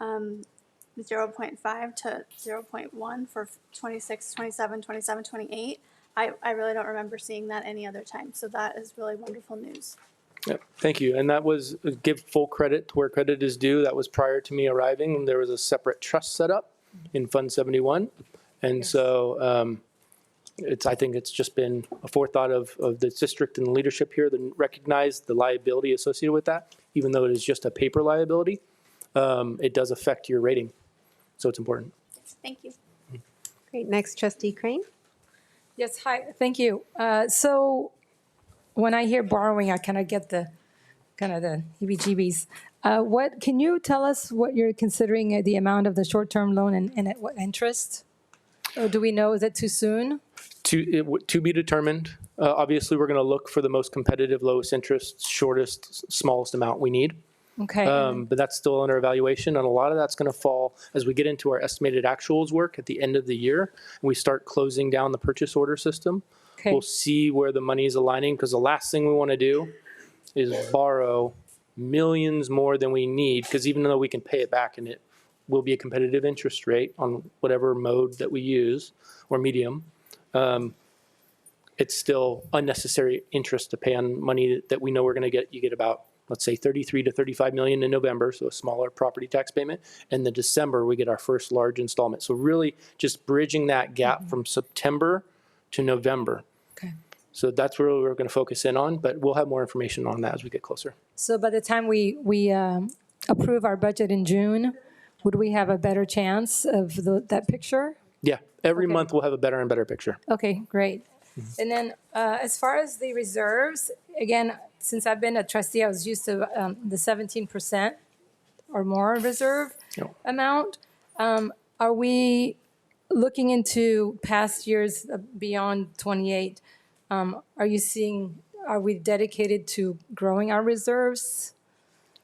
0.5 to 0.1 for 26, 27, 27, 28. I really don't remember seeing that any other time. So that is really wonderful news. Yep, thank you. And that was, give full credit to where credit is due. That was prior to me arriving, and there was a separate trust set up in Fund 71. And so I think it's just been a forethought of the district and the leadership here to recognize the liability associated with that. Even though it is just a paper liability, it does affect your rating. So it's important. Thank you. Great. Next, Trustee Crane. Yes, hi, thank you. So when I hear borrowing, I kind of get the heebie-jeebies. What, can you tell us what you're considering the amount of the short-term loan and at what interest? Or do we know, is it too soon? To be determined. Obviously, we're going to look for the most competitive, lowest interest, shortest, smallest amount we need. Okay. But that's still under evaluation, and a lot of that's going to fall as we get into our estimated actuals work at the end of the year, and we start closing down the purchase order system. Okay. We'll see where the money is aligning, because the last thing we want to do is borrow millions more than we need, because even though we can pay it back and it will be a competitive interest rate on whatever mode that we use, or medium, it's still unnecessary interest to pay on money that we know we're going to get. You get about, let's say, 33 to 35 million in November, so a smaller property tax payment. And then December, we get our first large installment. So really just bridging that gap from September to November. Okay. So that's where we're going to focus in on, but we'll have more information on that as we get closer. So by the time we approve our budget in June, would we have a better chance of that picture? Yeah, every month we'll have a better and better picture. Okay, great. And then as far as the reserves, again, since I've been a trustee, I was used to the 17% or more reserve amount. Are we looking into past years beyond 28? Are we dedicated to growing our reserves?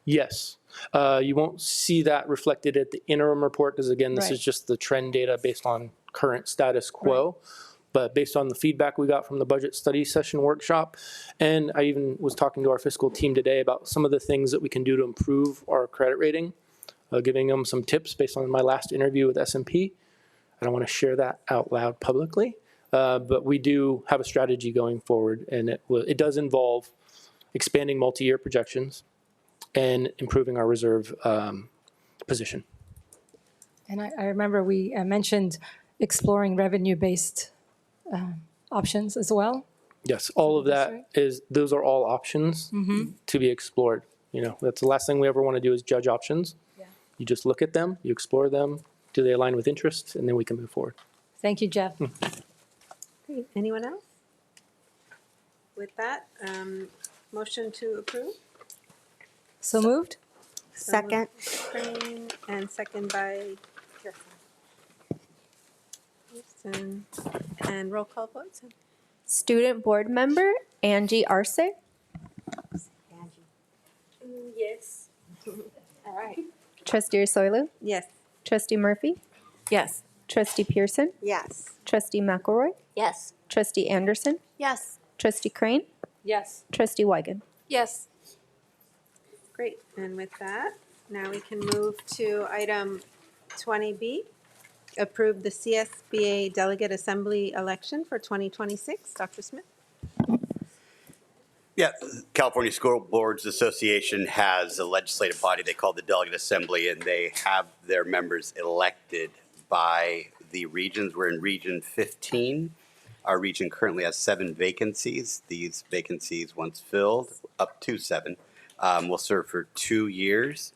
Yes. You won't see that reflected at the interim report, because again, this is just the trend data based on current status quo. But based on the feedback we got from the budget study session workshop, and I even was talking to our fiscal team today about some of the things that we can do to improve our credit rating, giving them some tips based on my last interview with S&P. I don't want to share that out loud publicly, but we do have a strategy going forward, and it does involve expanding multi-year projections and improving our reserve position. And I remember we mentioned exploring revenue-based options as well. Yes, all of that those are all options to be explored. You know, that's the last thing we ever want to do is judge options. Yeah. You just look at them, you explore them, do they align with interests, and then we can move forward. Thank you, Jeff. Great. Anyone else? With that, motion to approve? So moved? Second. Crane, and second by Pearson. And roll call votes. Student Board Member Angie Arce. Yes. All right. Trustee Soilu. Yes. Trustee Murphy. Yes. Trustee Pearson. Yes. Trustee McElroy. Yes. Trustee Anderson. Yes. Trustee Crane. Yes. Trustee Weigand. Yes. Great. And with that, now we can move to item 20B. Approve the CSBA Delegate Assembly election for 2026. Dr. Smith? Yeah, California School Boards Association has a legislative body they call the Delegate Assembly, and they have their members elected by the regions. We're in Region 15. Our region currently has 7 vacancies. These vacancies, once filled, up to 7, will serve for 2 years.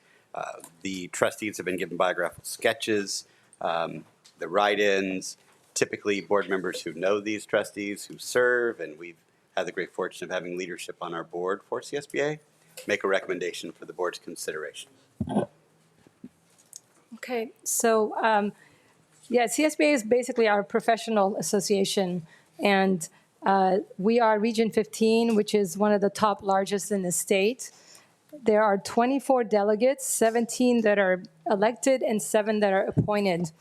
The trustees have been given biographical sketches, the write-ins, typically board members who know these trustees who serve, and we've had the great fortune of having leadership on our board for CSBA, make a recommendation for the board's consideration. Okay, so yeah, CSBA is basically our professional association, and we are Region 15, which is one of the top largest in the state. There are 24 delegates, 17 that are elected and 7 that are appointed.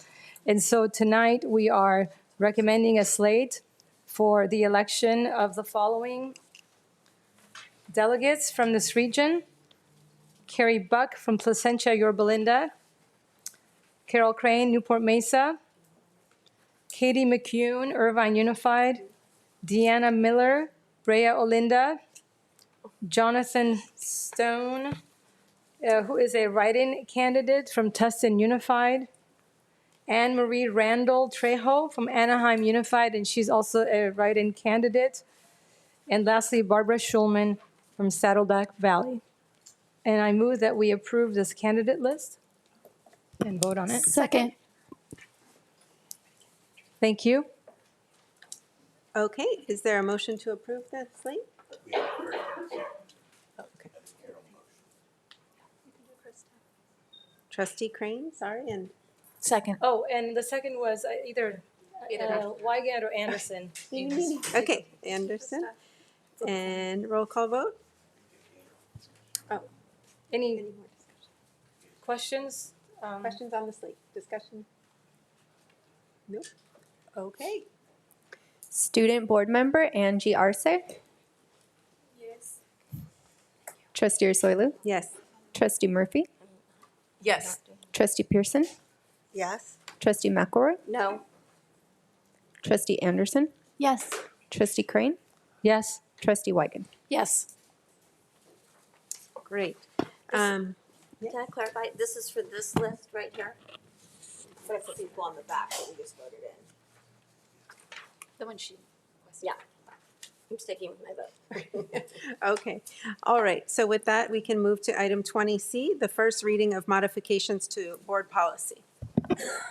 And so tonight we are recommending a slate for the election of the following delegates from this region: Carrie Buck from Placentia, Yorba Linda; Carol Crane, Newport-Mesa; Katie McCune, Irvine Unified; Deanna Miller, Brea Olinda; Jonathan Stone, who is a write-in candidate from Tustin Unified; Anne Marie Randall Trejo from Anaheim Unified, and she's also a write-in candidate; and lastly, Barbara Schulman from Saddleback Valley. And I move that we approve this candidate list and vote on it. Second. Thank you. Okay, is there a motion to approve the slate? Okay. Trustee Crane, sorry, and Second. Oh, and the second was either Wygant or Anderson. okay, Anderson. And roll call vote? Oh, Any questions? questions on the slate? Discussion? Nope. Okay. Student Board Member Angie Arce. Yes. Trustee Ursulou. Yes. Trustee Murphy. Yes. Trustee Pearson. Yes. Trustee McElroy. No. Trustee Anderson. Yes. Trustee Crane. Yes. Trustee Wiegand. Yes. Great. Can I clarify? This is for this list right here? But it's the people on the back that we just voted in. The one she. Yeah. I'm sticking with my vote. Okay. All right. So with that, we can move to item 20C, the first reading of modifications to board policy.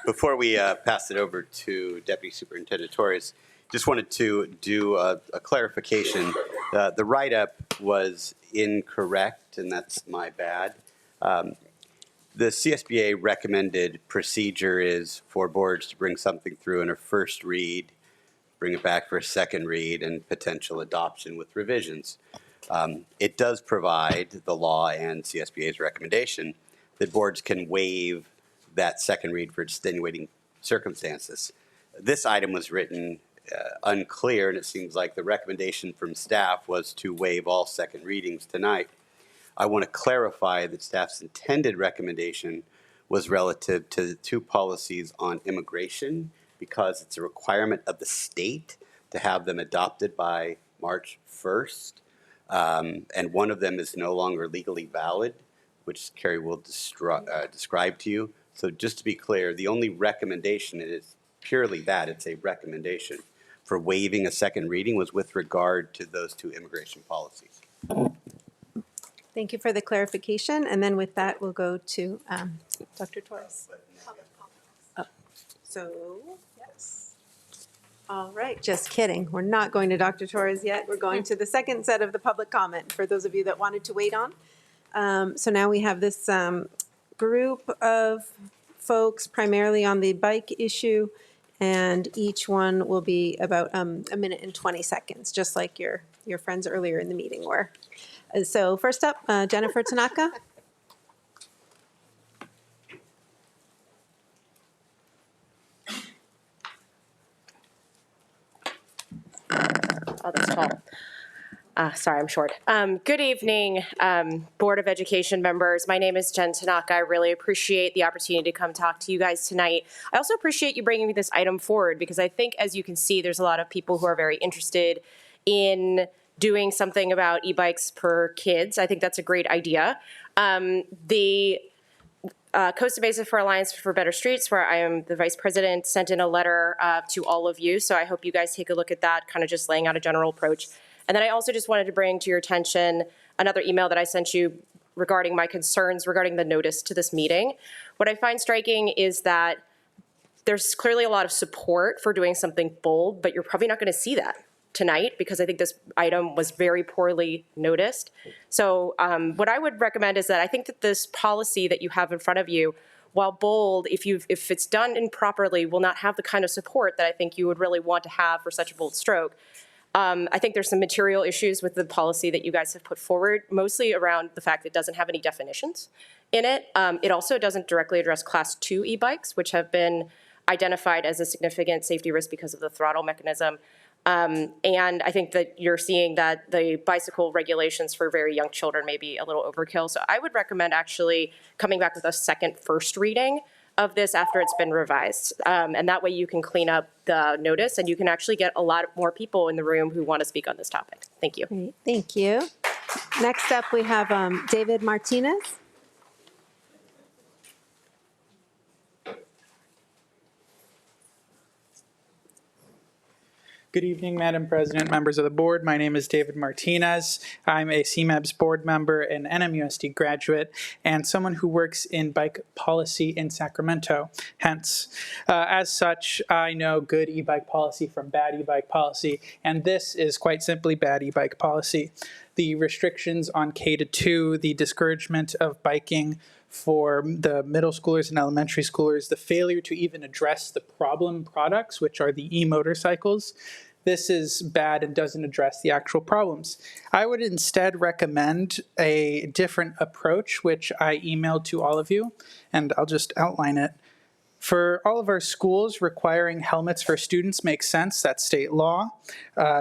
Before we pass it over to Deputy Superintendent Torres, just wanted to do a clarification. The write-up was incorrect, and that's my bad. The CSBA recommended procedure is for boards to bring something through in a first read, bring it back for a second read, and potential adoption with revisions. It does provide, the law and CSBA's recommendation, that boards can waive that second read for extenuating circumstances. This item was written unclear, and it seems like the recommendation from staff was to waive all second readings tonight. I want to clarify that staff's intended recommendation was relative to the 2 policies on immigration, because it's a requirement of the state to have them adopted by March 1st. And one of them is no longer legally valid, which Carrie will describe to you. So just to be clear, the only recommendation is purely that, it's a recommendation for waiving a second reading was with regard to those 2 immigration policies. Thank you for the clarification. And then with that, we'll go to Dr. Torres. Oh, so, yes. All right, just kidding. We're not going to Dr. Torres yet. We're going to the second set of the public comment for those of you that wanted to wait on. So now we have this group of folks primarily on the bike issue, and each one will be about a minute and 20 seconds, just like your friends earlier in the meeting were. So first up, Jennifer Tanaka. Oh, that's tall. Sorry, I'm short. Good evening, Board of Education members. My name is Jen Tanaka. I really appreciate the opportunity to come talk to you guys tonight. I also appreciate you bringing this item forward because I think, as you can see, there's a lot of people who are very interested in doing something about e-bikes per kids. I think that's a great idea. The Costa Mesa for Alliance for Better Streets, where I am the vice president, sent in a letter to all of you. So I hope you guys take a look at that, kind of just laying out a general approach. And then I also just wanted to bring to your attention another email that I sent you regarding my concerns regarding the notice to this meeting. What I find striking is that there's clearly a lot of support for doing something bold, but you're probably not going to see that tonight because I think this item was very poorly noticed. So what I would recommend is that I think that this policy that you have in front of you, while bold, if it's done improperly, will not have the kind of support that I think you would really want to have for such a bold stroke. I think there's some material issues with the policy that you guys have put forward, mostly around the fact that it doesn't have any definitions in it. It also doesn't directly address Class 2 e-bikes, which have been identified as a significant safety risk because of the throttle mechanism. And I think that you're seeing that the bicycle regulations for very young children may be a little overkill. So I would recommend actually coming back with a first reading of this after it's been revised. And that way you can clean up the notice and you can actually get a lot more people in the room who want to speak on this topic. Thank you. Great, thank you. Next up, we have David Martinez. Good evening, Madam President, members of the board. My name is David Martinez. I'm a CMEBS board member, an NMUSD graduate, and someone who works in bike policy in Sacramento. Hence, as such, I know good e-bike policy from bad e-bike policy, and this is quite simply bad e-bike policy. The restrictions on K-2, the discouragement of biking for the middle schoolers and elementary schoolers, the failure to even address the problem products, which are the e-motorcycles. This is bad and doesn't address the actual problems. I would instead recommend a different approach, which I emailed to all of you, and I'll just outline it. For all of our schools, requiring helmets for students makes sense. That's state law,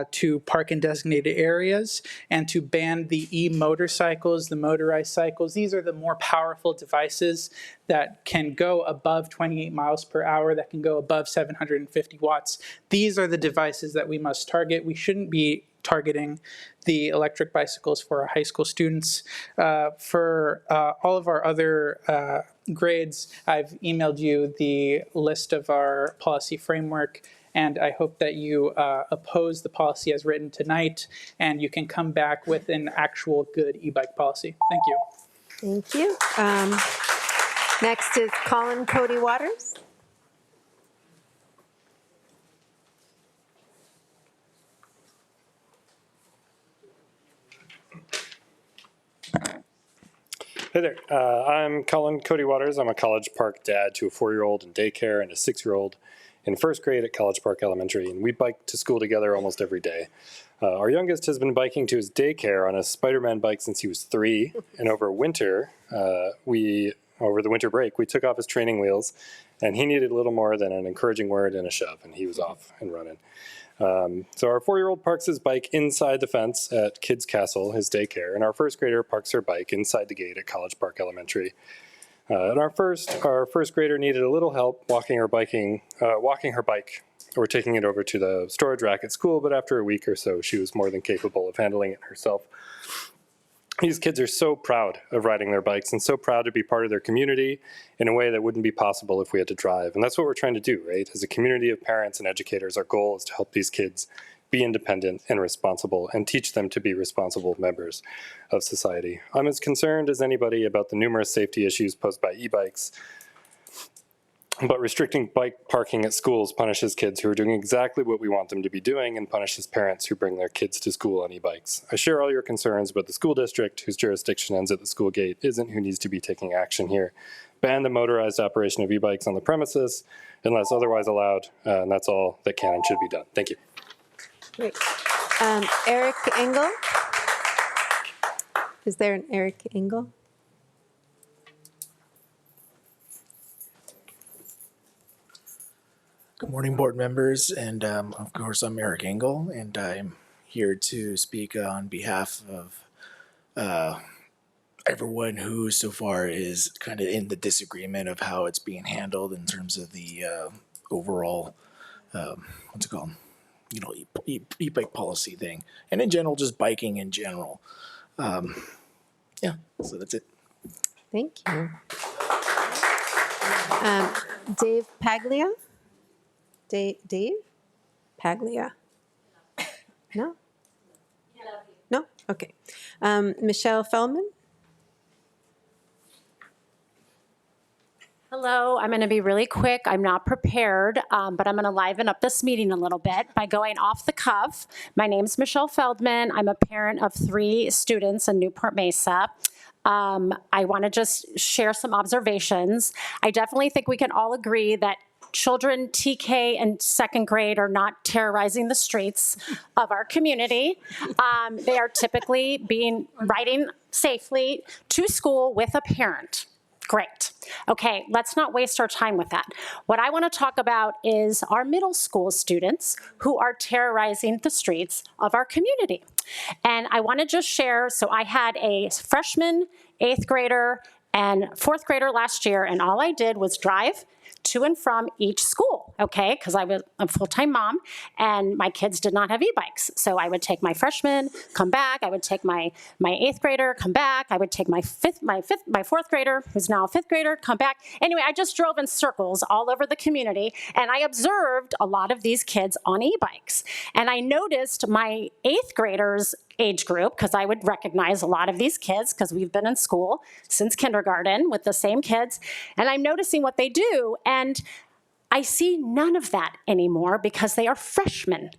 to park in designated areas, and to ban the e-motorcycles, the motorized cycles. These are the more powerful devices that can go above 28 miles per hour, that can go above 750 watts. These are the devices that we must target. We shouldn't be targeting the electric bicycles for our high school students. For all of our other grades, I've emailed you the list of our policy framework, and I hope that you oppose the policy as written tonight, and you can come back with an actual good e-bike policy. Thank you. Thank you. Next is Colin Cody Waters. Hey there, I'm Colin Cody Waters. I'm a College Park dad to a 4-year-old in daycare and a 6-year-old in first grade at College Park Elementary, and we bike to school together almost every day. Our youngest has been biking to his daycare on a Spider-Man bike since he was 3, and over the winter break, we took off his training wheels, and he needed a little more than an encouraging word and a shove, and he was off and running. So our 4-year-old parks his bike inside the fence at Kids Castle, his daycare, and our first grader parks her bike inside the gate at College Park Elementary. And our first grader needed a little help walking her bike or taking it over to the storage rack at school, but after a week or so, she was more than capable of handling it herself. These kids are so proud of riding their bikes and so proud to be part of their community in a way that wouldn't be possible if we had to drive. And that's what we're trying to do, right? As a community of parents and educators, our goal is to help these kids be independent and responsible and teach them to be responsible members of society. I'm as concerned as anybody about the numerous safety issues posed by e-bikes, but restricting bike parking at schools punishes kids who are doing exactly what we want them to be doing and punishes parents who bring their kids to school on e-bikes. I share all your concerns, but the school district, whose jurisdiction ends at the school gate, isn't who needs to be taking action here. Ban the motorized operation of e-bikes on the premises unless otherwise allowed, and that's all that can and should be done. Thank you. Great. Eric Engel. Is there an Eric Engel? Good morning, board members, and of course I'm Eric Engel, and I'm here to speak on behalf of everyone who so far is kind of in the disagreement of how it's being handled in terms of the overall, what's it called, e-bike policy thing, and in general, just biking in general. Yeah, so that's it. Thank you. Dave Paglia. Dave Paglia. No? No? Okay. Michelle Feldman? Hello, I'm going to be really quick. I'm not prepared, but I'm going to liven up this meeting a little bit by going off the cuff. My name's Michelle Feldman. I'm a parent of 3 students in Newport-Mesa. I want to just share some observations. I definitely think we can all agree that children TK and second grade are not terrorizing the streets of our community. They are typically riding safely to school with a parent. Great. Okay, let's not waste our time with that. What I want to talk about is our middle school students who are terrorizing the streets of our community. And I want to just share, so I had a freshman, 8th grader, and 4th grader last year, and all I did was drive to and from each school, okay? Because I'm a full-time mom, and my kids did not have e-bikes. So I would take my freshman, come back. I would take my 8th grader, come back. I would take my 4th grader, who's now a 5th grader, come back. Anyway, I just drove in circles all over the community, and I observed a lot of these kids on e-bikes. And I noticed my 8th graders age group, because I would recognize a lot of these kids because we've been in school since kindergarten with the same kids, and I'm noticing what they do, and I see none of that anymore because they are freshmen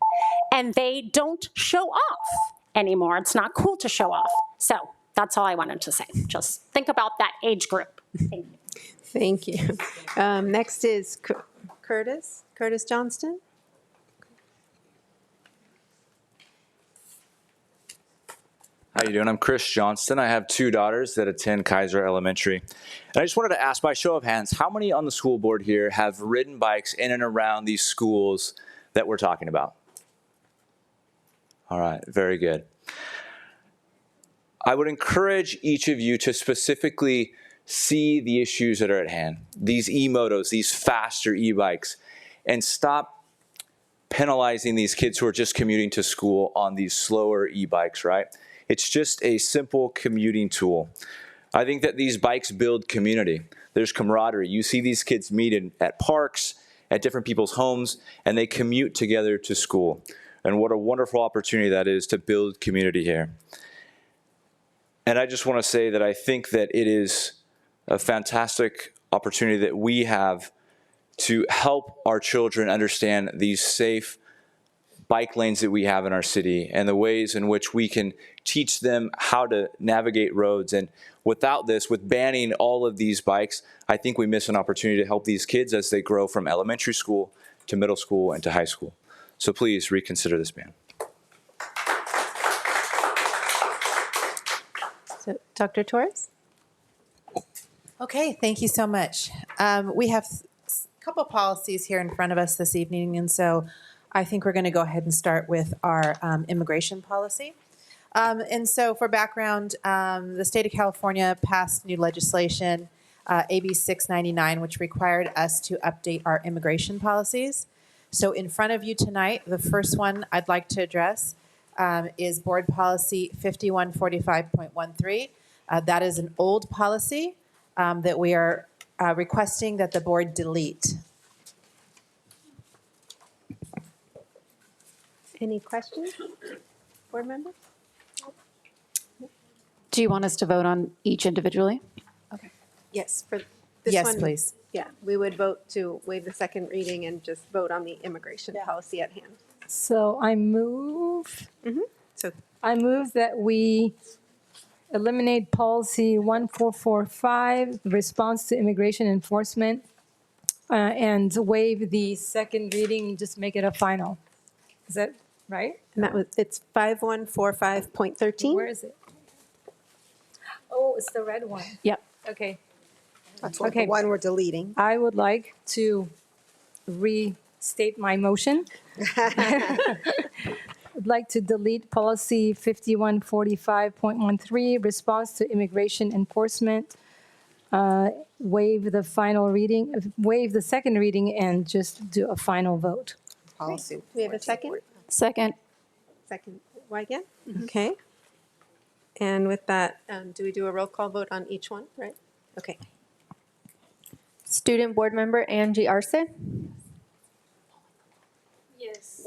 and they don't show off anymore. It's not cool to show off. So that's all I wanted to say. Just think about that age group. Thank you. Thank you. Next is Curtis Johnston. How you doing? I'm Chris Johnston. I have 2 daughters that attend Kaiser Elementary. And I just wanted to ask, by show of hands, how many on the school board here have ridden bikes in and around these schools that we're talking about? All right, very good. I would encourage each of you to specifically see the issues that are at hand, these e-motos, these faster e-bikes, and stop penalizing these kids who are just commuting to school on these slower e-bikes, right? It's just a simple commuting tool. I think that these bikes build community. There's camaraderie. You see these kids meet at parks, at different people's homes, and they commute together to school. And what a wonderful opportunity that is to build community here. And I just want to say that I think that it is a fantastic opportunity that we have to help our children understand these safe bike lanes that we have in our city and the ways in which we can teach them how to navigate roads. And without this, with banning all of these bikes, I think we miss an opportunity to help these kids as they grow from elementary school to middle school and to high school. So please reconsider this ban. So, Dr. Torres? Okay, thank you so much. We have a couple policies here in front of us this evening, and so I think we're going to go ahead and start with our immigration policy. And so for background, the state of California passed new legislation, AB 699, which required us to update our immigration policies. So in front of you tonight, the first one I'd like to address is Board Policy 5145.13. That is an old policy that we are requesting that the board delete. Any questions, board members? Do you want us to vote on each individually? Yes, for this Yes, one. please. Yeah, we would vote to waive the second reading and just vote on the immigration policy at hand. So I move. So I move that we eliminate policy 1445, response to immigration enforcement, and waive the second reading, just make it a final. Is that right? And that was, it's 5145.13. Where is it? Oh, it's the red one. Yep. Okay. That's what the one we're deleting. I would like to restate my motion. I'd like to delete policy 5145.13, response to immigration enforcement, waive the final reading, waive the second reading, and just do a final vote. Policy. Do we have a second? Second. Second, Wygant? Okay. And with that, do we do a roll call vote on each one, right? Okay. Student Board Member Angie Arce, Yes.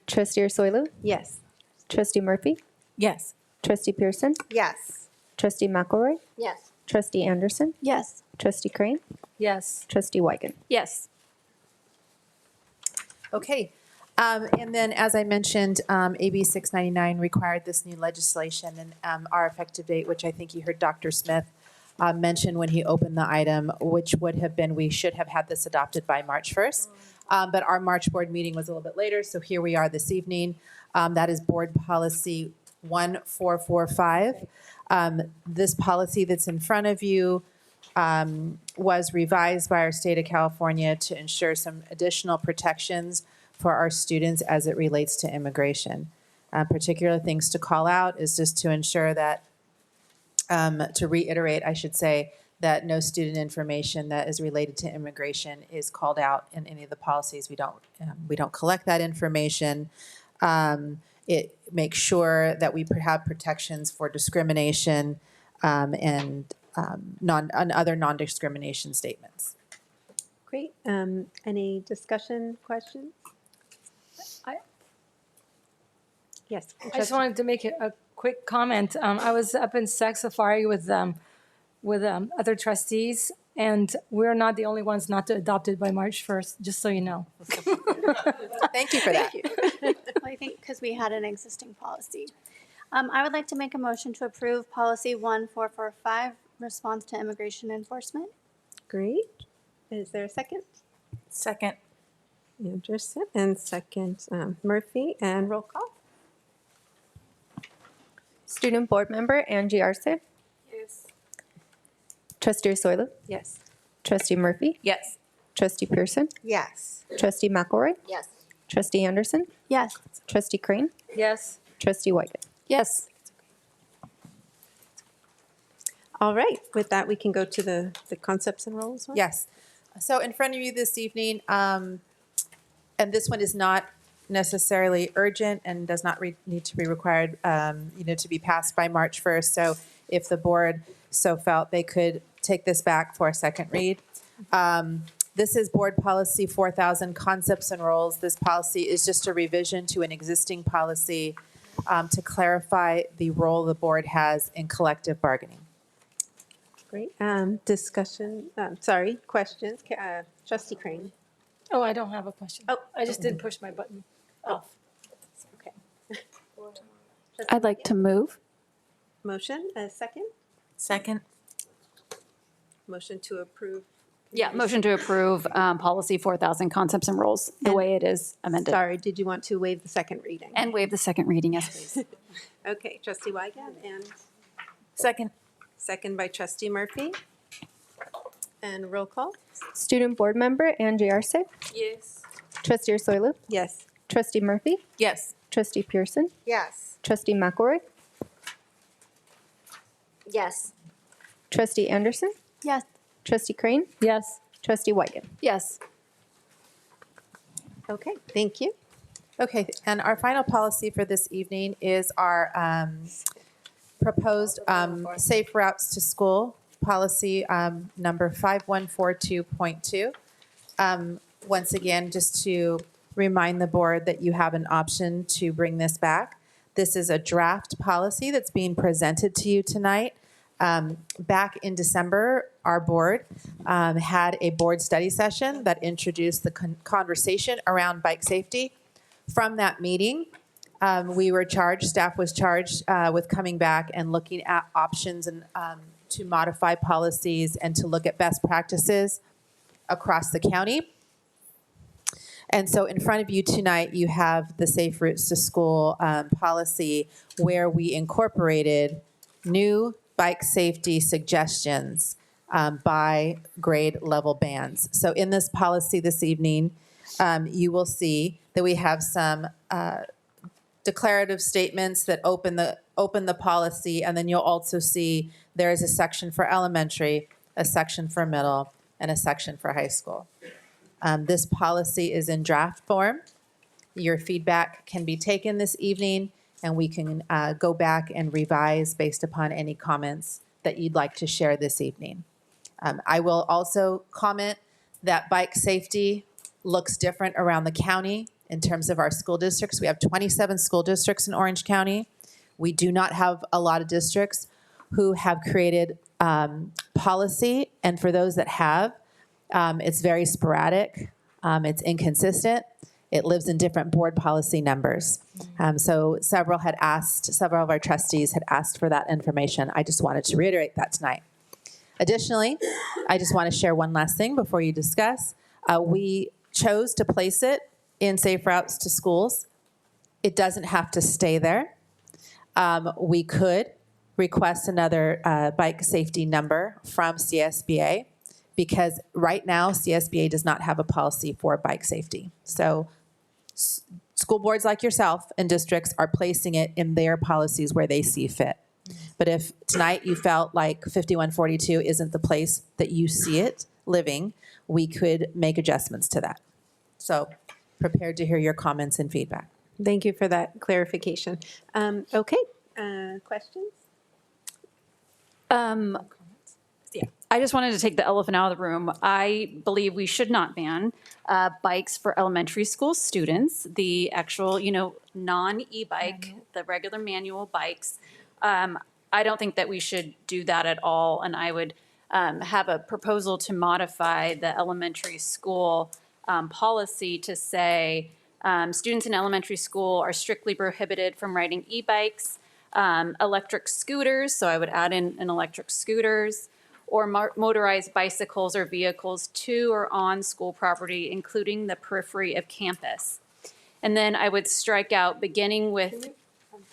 Trustee Ursulou, Yes. Trustee Murphy, Yes. Trustee Pearson? Yes. Trustee McElroy? Yes. Trustee Anderson? Yes. Trustee Crane? Yes. Trustee Weigand? Yes. Okay. And then, as I mentioned, AB 699 required this new legislation, and our effective date, which I think you heard Dr. Smith mention when he opened the item, which would have been, we should have had this adopted by March 1st. But our March board meeting was a little bit later, so here we are this evening. That is Board Policy 1445. This policy that's in front of you was revised by our state of California to ensure some additional protections for our students as it relates to immigration. Particular things to call out is just to ensure that, to reiterate, I should say, that no student information that is related to immigration is called out in any of the policies. We don't collect that information. It makes sure that we have protections for discrimination and other non-discrimination statements. Great. Any discussion, questions? Yes. I just wanted to make a quick comment. I was up in Sac Safari with other trustees, and we're not the only ones not to adopt it by March 1st, just so you know. Thank you for that. Well, I think because we had an existing policy. I would like to make a motion to approve policy 1445, response to immigration enforcement. Great. Is there a second? Second. Anderson, and second Murphy, and roll call. Student Board Member Angie Arce? Yes. Trustee Soila? Yes. Trustee Murphy? Yes. Trustee Pearson? Yes. Trustee McElroy? Yes. Trustee Anderson? Yes. Trustee Crane? Yes. Trustee Weigand? Yes. All right. With that, we can go to the concepts and roles one. Yes. So in front of you this evening, and this one is not necessarily urgent and does not need to be required, to be passed by March 1st. So if the board so felt, they could take this back for a second read. This is Board Policy 4000, Concepts and Roles. This policy is just a revision to an existing policy to clarify the role the board has in collective bargaining. Great. Discussion, questions. Trustee Crane. Oh, I don't have a question. Oh. I just didn't push my button off. Okay. I'd like to move. Motion, a second. Second. Motion to approve. Yeah, motion to approve policy 4000, concepts and roles, the way it is amended. Sorry, did you want to waive the second reading? And waive the second reading, yes, please. Okay, Trustee Weigand, and Second. second by Trustee Murphy. And roll call. Student Board Member Angie Arce? Yes. Trustee Soila? Yes. Trustee Murphy? Yes. Trustee Pearson? Yes. Trustee McElroy? Yes. Trustee Anderson? Yes. Trustee Crane? Yes. Trustee Weigand? Yes. Okay, thank you. Okay, and our final policy for this evening is our proposed safe routes to school policy number 5142.2. Once again, just to remind the board that you have an option to bring this back. This is a draft policy that's being presented to you tonight. Back in December, our board had a board study session that introduced the conversation around bike safety. From that meeting, staff was charged with coming back and looking at options and to modify policies and to look at best practices across the county. And so in front of you tonight, you have the Safe Routes to School policy where we incorporated new bike safety suggestions by grade level bands. So in this policy this evening, you will see that we have some declarative statements that open the policy, and then you'll also see there is a section for elementary, a section for middle, and a section for high school. This policy is in draft form. Your feedback can be taken this evening, and we can go back and revise based upon any comments that you'd like to share this evening. I will also comment that bike safety looks different around the county in terms of our school districts. We have 27 school districts in Orange County. We do not have a lot of districts who have created policy, and for those that have, it's very sporadic, it's inconsistent, it lives in different board policy numbers. So several of our trustees had asked for that information. I just wanted to reiterate that tonight. Additionally, I just want to share one last thing before you discuss. We chose to place it in Safe Routes to Schools. It doesn't have to stay there. We could request another bike safety number from CSBA, because right now CSBA does not have a policy for bike safety. So school boards like yourself and districts are placing it in their policies where they see fit. But if tonight you felt like 5142 isn't the place that you see it living, we could make adjustments to that. So prepared to hear your comments and feedback. Thank you for that clarification. Okay, questions? Yeah, I just wanted to take the elephant out of the room. I believe we should not ban bikes for elementary school students. The actual, non-e-bike, the regular manual bikes. I don't think that we should do that at all. And I would have a proposal to modify the elementary school policy to say students in elementary school are strictly prohibited from riding e-bikes, electric scooters, so I would add in electric scooters, or motorized bicycles or vehicles to or on school property, including the periphery of campus. And then I would strike out beginning with,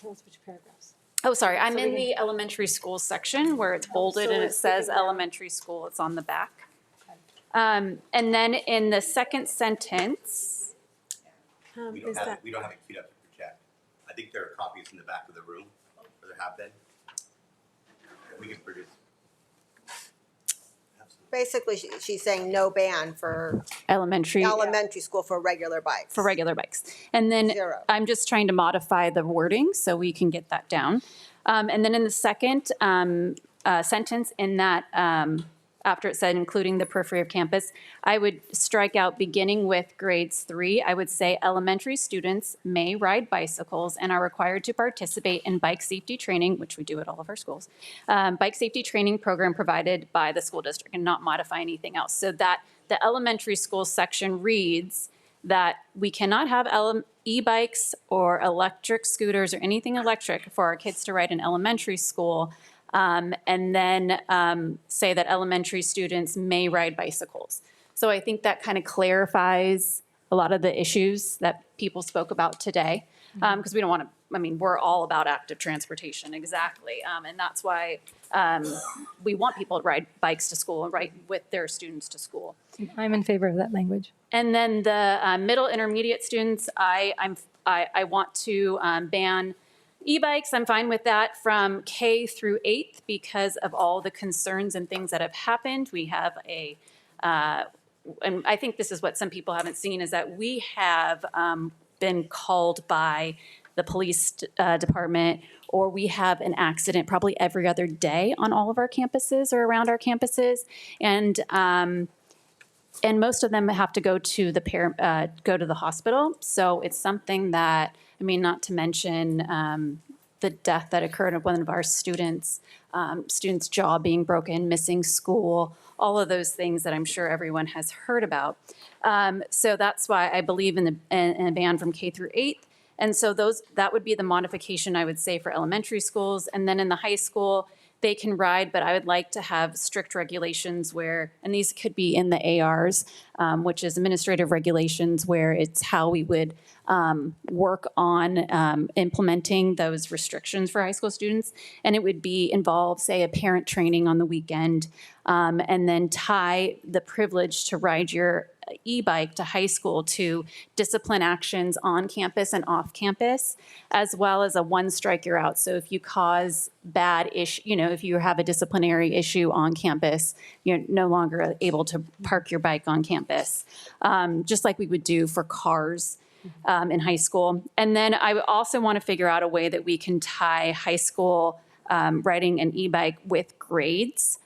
Tell us which paragraphs. oh, sorry, I'm in the elementary school section where it's bolded and it says elementary school, it's on the back. And then in the second sentence. We don't have it queued up to project. I think there are copies in the back of the room, or there have been, that we can produce. Basically, she's saying no ban for Elementary school for regular bikes. For regular bikes. And then Zero. I'm just trying to modify the wording so we can get that down. And then in the second sentence in that, after it said including the periphery of campus, I would strike out beginning with grades 3. I would say elementary students may ride bicycles and are required to participate in bike safety training, which we do at all of our schools, bike safety training program provided by the school district, and not modify anything else. So that the elementary school section reads that we cannot have e-bikes or electric scooters or anything electric for our kids to ride in elementary school. And then say that elementary students may ride bicycles. So I think that kind of clarifies a lot of the issues that people spoke about today. Because we don't want to, we're all about active transportation, exactly. And that's why we want people to ride bikes to school and ride with their students to school. I'm in favor of that language. And then the middle intermediate students, I want to ban e-bikes. I'm fine with that from K through 8th because of all the concerns and things that have happened. We have and I think this is what some people haven't seen, is that we have been called by the police department, or we have an accident probably every other day on all of our campuses or around our campuses. And most of them have to go to the hospital. So it's something that, not to mention the death that occurred of one of our students' jaw being broken, missing school, all of those things that I'm sure everyone has heard about. So that's why I believe in a ban from K through 8th. And so that would be the modification I would say for elementary schools. And then in the high school, they can ride, but I would like to have strict regulations where, and these could be in the ARs, which is administrative regulations, where it's how we would work on implementing those restrictions for high school students. And it would involve, say, a parent training on the weekend, and then tie the privilege to ride your e-bike to high school to discipline actions on campus and off campus, as well as a one strike you're out. So if you cause bad issue, if you have a disciplinary issue on campus, you're no longer able to park your bike on campus, just like we would do for cars in high school. And then I also want to figure out a way that we can tie high school riding an e-bike with grades.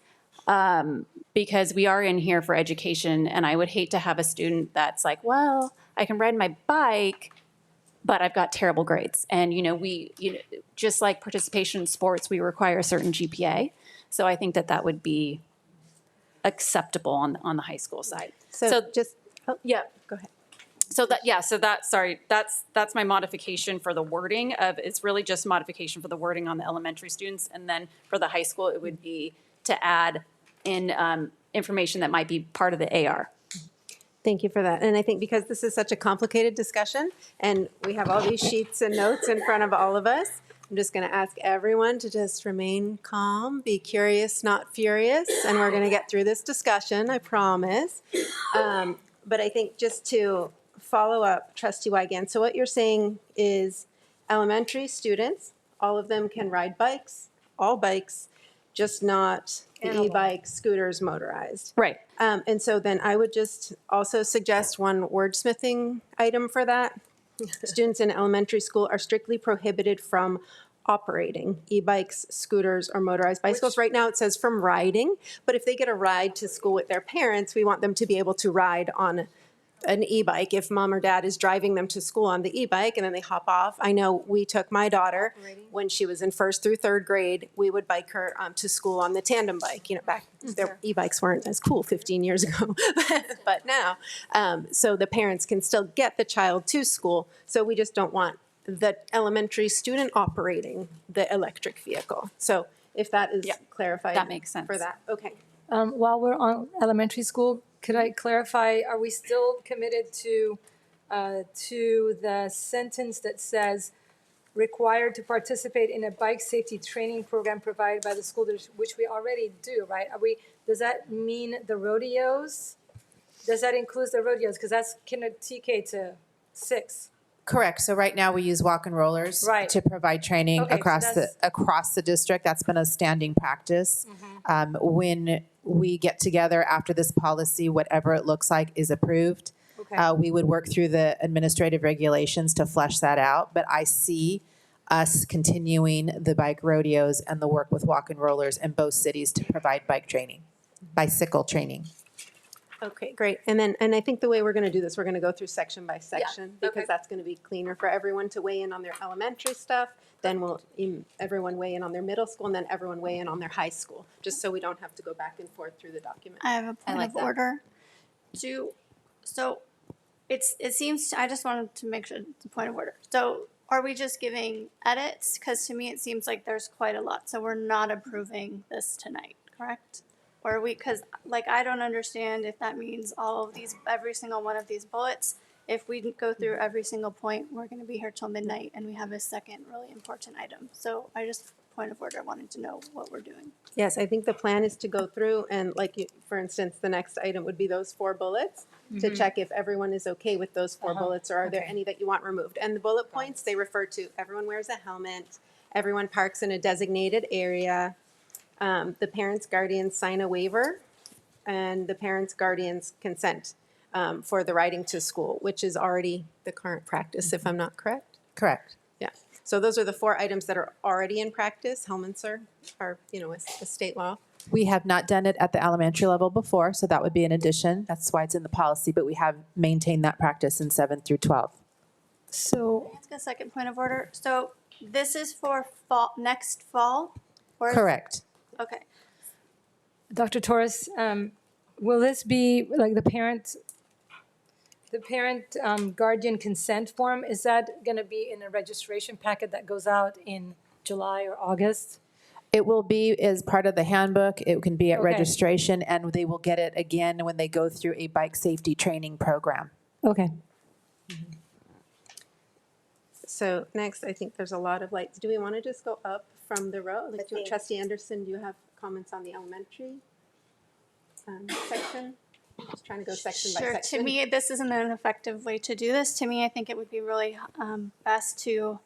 Because we are in here for education, and I would hate to have a student that's like, well, I can ride my bike, but I've got terrible grades. And, just like participation in sports, we require a certain GPA. So I think that would be acceptable on the high school side. So just, yeah, go ahead. That's my modification for the wording it's really just modification for the wording on the elementary students. And then for the high school, it would be to add in information that might be part of the AR. thank you for that. And I think because this is such a complicated discussion and we have all these sheets and notes in front of all of us, I'm just going to ask everyone to just remain calm, be curious, not furious, and we're going to get through this discussion, I promise. But I think just to follow up, Trustee Wygant, so what you're saying is elementary students, all of them can ride bikes, all bikes, just not the e-bikes, scooters, motorized. Right. And so then I would just also suggest one wordsmithing item for that. Students in elementary school are strictly prohibited from operating e-bikes, scooters, or motorized bicycles. Right now it says from riding, but if they get a ride to school with their parents, we want them to be able to ride on an e-bike if mom or dad is driving them to school on the e-bike and then they hop off. I know we took my daughter when she was in 1st through 3rd grade, we would bike her to school on the tandem bike. Back their e-bikes weren't as cool 15 years ago, but now, so the parents can still get the child to school. So we just don't want the elementary student operating the electric vehicle. So if that is clarified. That makes sense. For that, okay. While we're on elementary school, could I clarify, are we still committed to the sentence that says required to participate in a bike safety training program provided by the school district, which we already do, right? Does that mean the rodeos? Does that include the rodeos? Because that's TK to 6. Correct. So right now we use walk and rollers to provide training across the district. That's been a standing practice. When we get together after this policy, whatever it looks like is approved. We would work through the administrative regulations to flesh that out. But I see us continuing the bike rodeos and the work with walk and rollers in both cities to provide bicycle training. Okay, great. And I think the way we're going to do this, we're going to go through section by section because that's going to be cleaner for everyone to weigh in on their elementary stuff. Then everyone weigh in on their middle school and then everyone weigh in on their high school, just so we don't have to go back and forth through the document. I have a point of order. It seems, I just wanted to make sure it's a point of order. So are we just giving edits? Because to me, it seems like there's quite a lot. So we're not approving this tonight, correct? Or are we, because I don't understand if that means every single one of these bullets. If we go through every single point, we're going to be here till midnight and we have a second really important item. So point of order, wanted to know what we're doing. Yes, I think the plan is to go through and for instance, the next item would be those 4 bullets to check if everyone is okay with those 4 bullets or are there any that you want removed. And the bullet points, they refer to everyone wears a helmet, everyone parks in a designated area, the parents' guardians sign a waiver, and the parents' guardians consent for the riding to school, which is already the current practice, if I'm not correct. Correct. Yeah. So those are the 4 items that are already in practice. Helmets are a state law. We have not done it at the elementary level before, so that would be an addition. That's why it's in the policy, but we have maintained that practice in 7 through 12. So, can I ask a second point of order? So this is for next fall? Correct. Okay. Dr. Torres, will this be like the parent guardian consent form? Is that going to be in a registration packet that goes out in July or August? It will be as part of the handbook. It can be at registration, and they will get it again when they go through a bike safety training program. Okay. So next, I think there's a lot of lights. Do we want to just go up from the row? Trustee Anderson, do you have comments on the elementary section? Just trying to go section by section. To me, this isn't an effective way to do this. To me, I think it would be really best to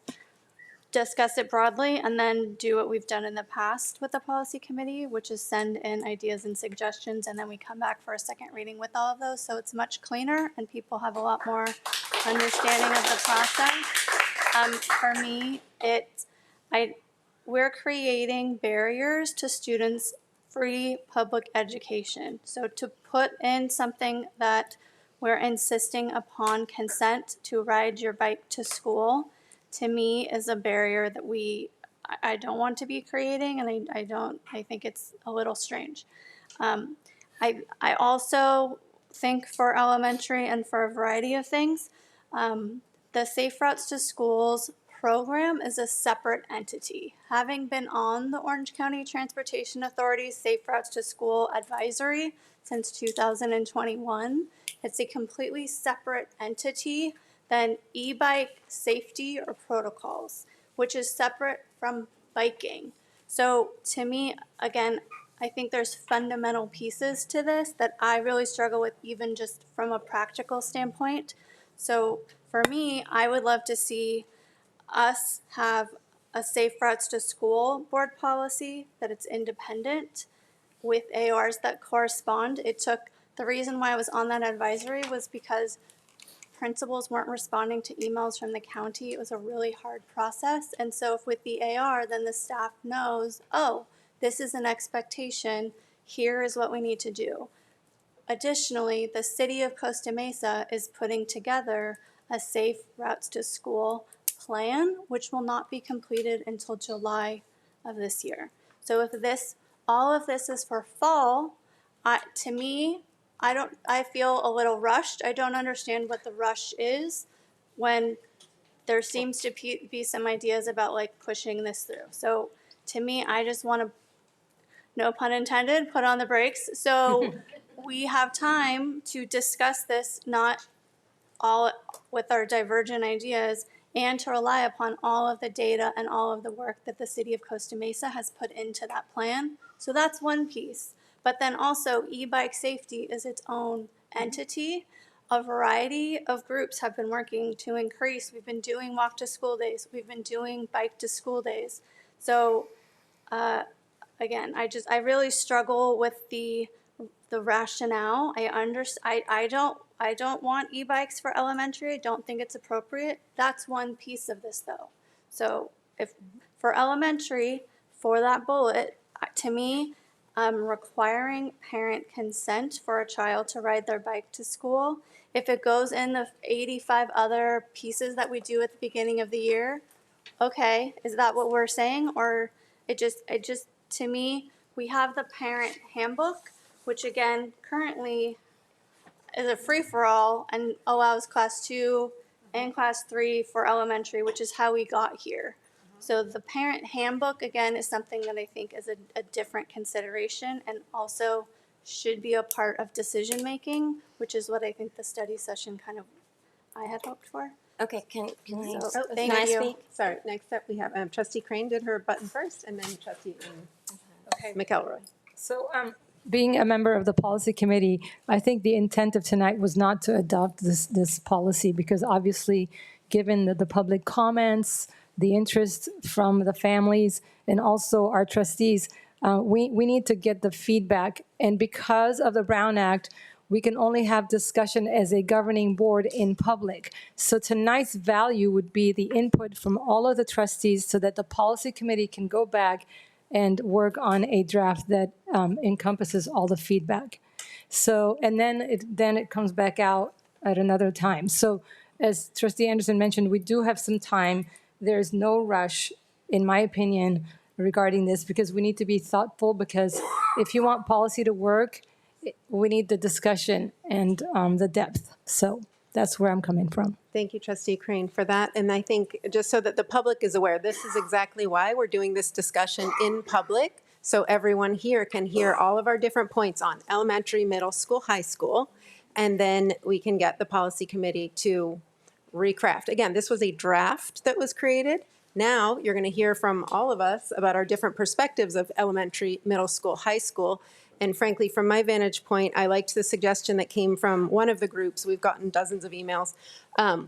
discuss it broadly and then do what we've done in the past with the policy committee, which is send in ideas and suggestions, and then we come back for a second reading with all of those. So it's much cleaner and people have a lot more understanding of the process. For me, we're creating barriers to students' free public education. So to put in something that where insisting upon consent to ride your bike to school, to me, is a barrier that I don't want to be creating, and I think it's a little strange. I also think for elementary and for a variety of things, the Safe Routes to Schools program is a separate entity. Having been on the Orange County Transportation Authority's Safe Routes to School advisory since 2021, it's a completely separate entity than e-bike safety or protocols, which is separate from biking. So to me, again, I think there's fundamental pieces to this that I really struggle with, even just from a practical standpoint. So for me, I would love to see us have a Safe Routes to School board policy, that it's independent with ARs that correspond. The reason why I was on that advisory was because principals weren't responding to emails from the county. It was a really hard process. And so if with the AR, then the staff knows, oh, this is an expectation, here is what we need to do. Additionally, the city of Costa Mesa is putting together a Safe Routes to School plan, which will not be completed until July of this year. So if all of this is for fall, to me, I feel a little rushed. I don't understand what the rush is when there seems to be some ideas about like pushing this through. So to me, I just want to, no pun intended, put on the brakes. So we have time to discuss this, not all with our divergent ideas, and to rely upon all of the data and all of the work that the city of Costa Mesa has put into that plan. So that's one piece. But then also e-bike safety is its own entity. A variety of groups have been working to increase. We've been doing walk to school days. We've been doing bike to school days. So again, I really struggle with the rationale. I don't want e-bikes for elementary. I don't think it's appropriate. That's one piece of this though. So if for elementary, for that bullet, to me, requiring parent consent for a child to ride their bike to school, if it goes in the 85 other pieces that we do at the beginning of the year, okay, is that what we're saying? Or it just to me, we have the parent handbook, which again, currently is a free-for-all and allows class 2 and class 3 for elementary, which is how we got here. So the parent handbook, again, is something that I think is a different consideration and also should be a part of decision-making, which is what I think the study session I had hoped for. Okay, can I Thank you. speak? Sorry, next up we have Trustee Crane did her button first, and then Trustee McElroy. So being a member of the policy committee, I think the intent of tonight was not to adopt this policy because obviously, given the public comments, the interest from the families, and also our trustees, we need to get the feedback. And because of the Brown Act, we can only have discussion as a governing board in public. So tonight's value would be the input from all of the trustees so that the policy committee can go back and work on a draft that encompasses all the feedback. So, and then it comes back out at another time. So as Trustee Anderson mentioned, we do have some time. There's no rush, in my opinion, regarding this because we need to be thoughtful because if you want policy to work, we need the discussion and the depth. So that's where I'm coming from. Thank you, Trustee Crane, for that. And I think just so that the public is aware, this is exactly why we're doing this discussion in public, so everyone here can hear all of our different points on elementary, middle school, high school, and then we can get the policy committee to recraft. Again, this was a draft that was created. Now you're going to hear from all of us about our different perspectives of elementary, middle school, high school. And frankly, from my vantage point, I liked the suggestion that came from one of the groups. We've gotten dozens of emails.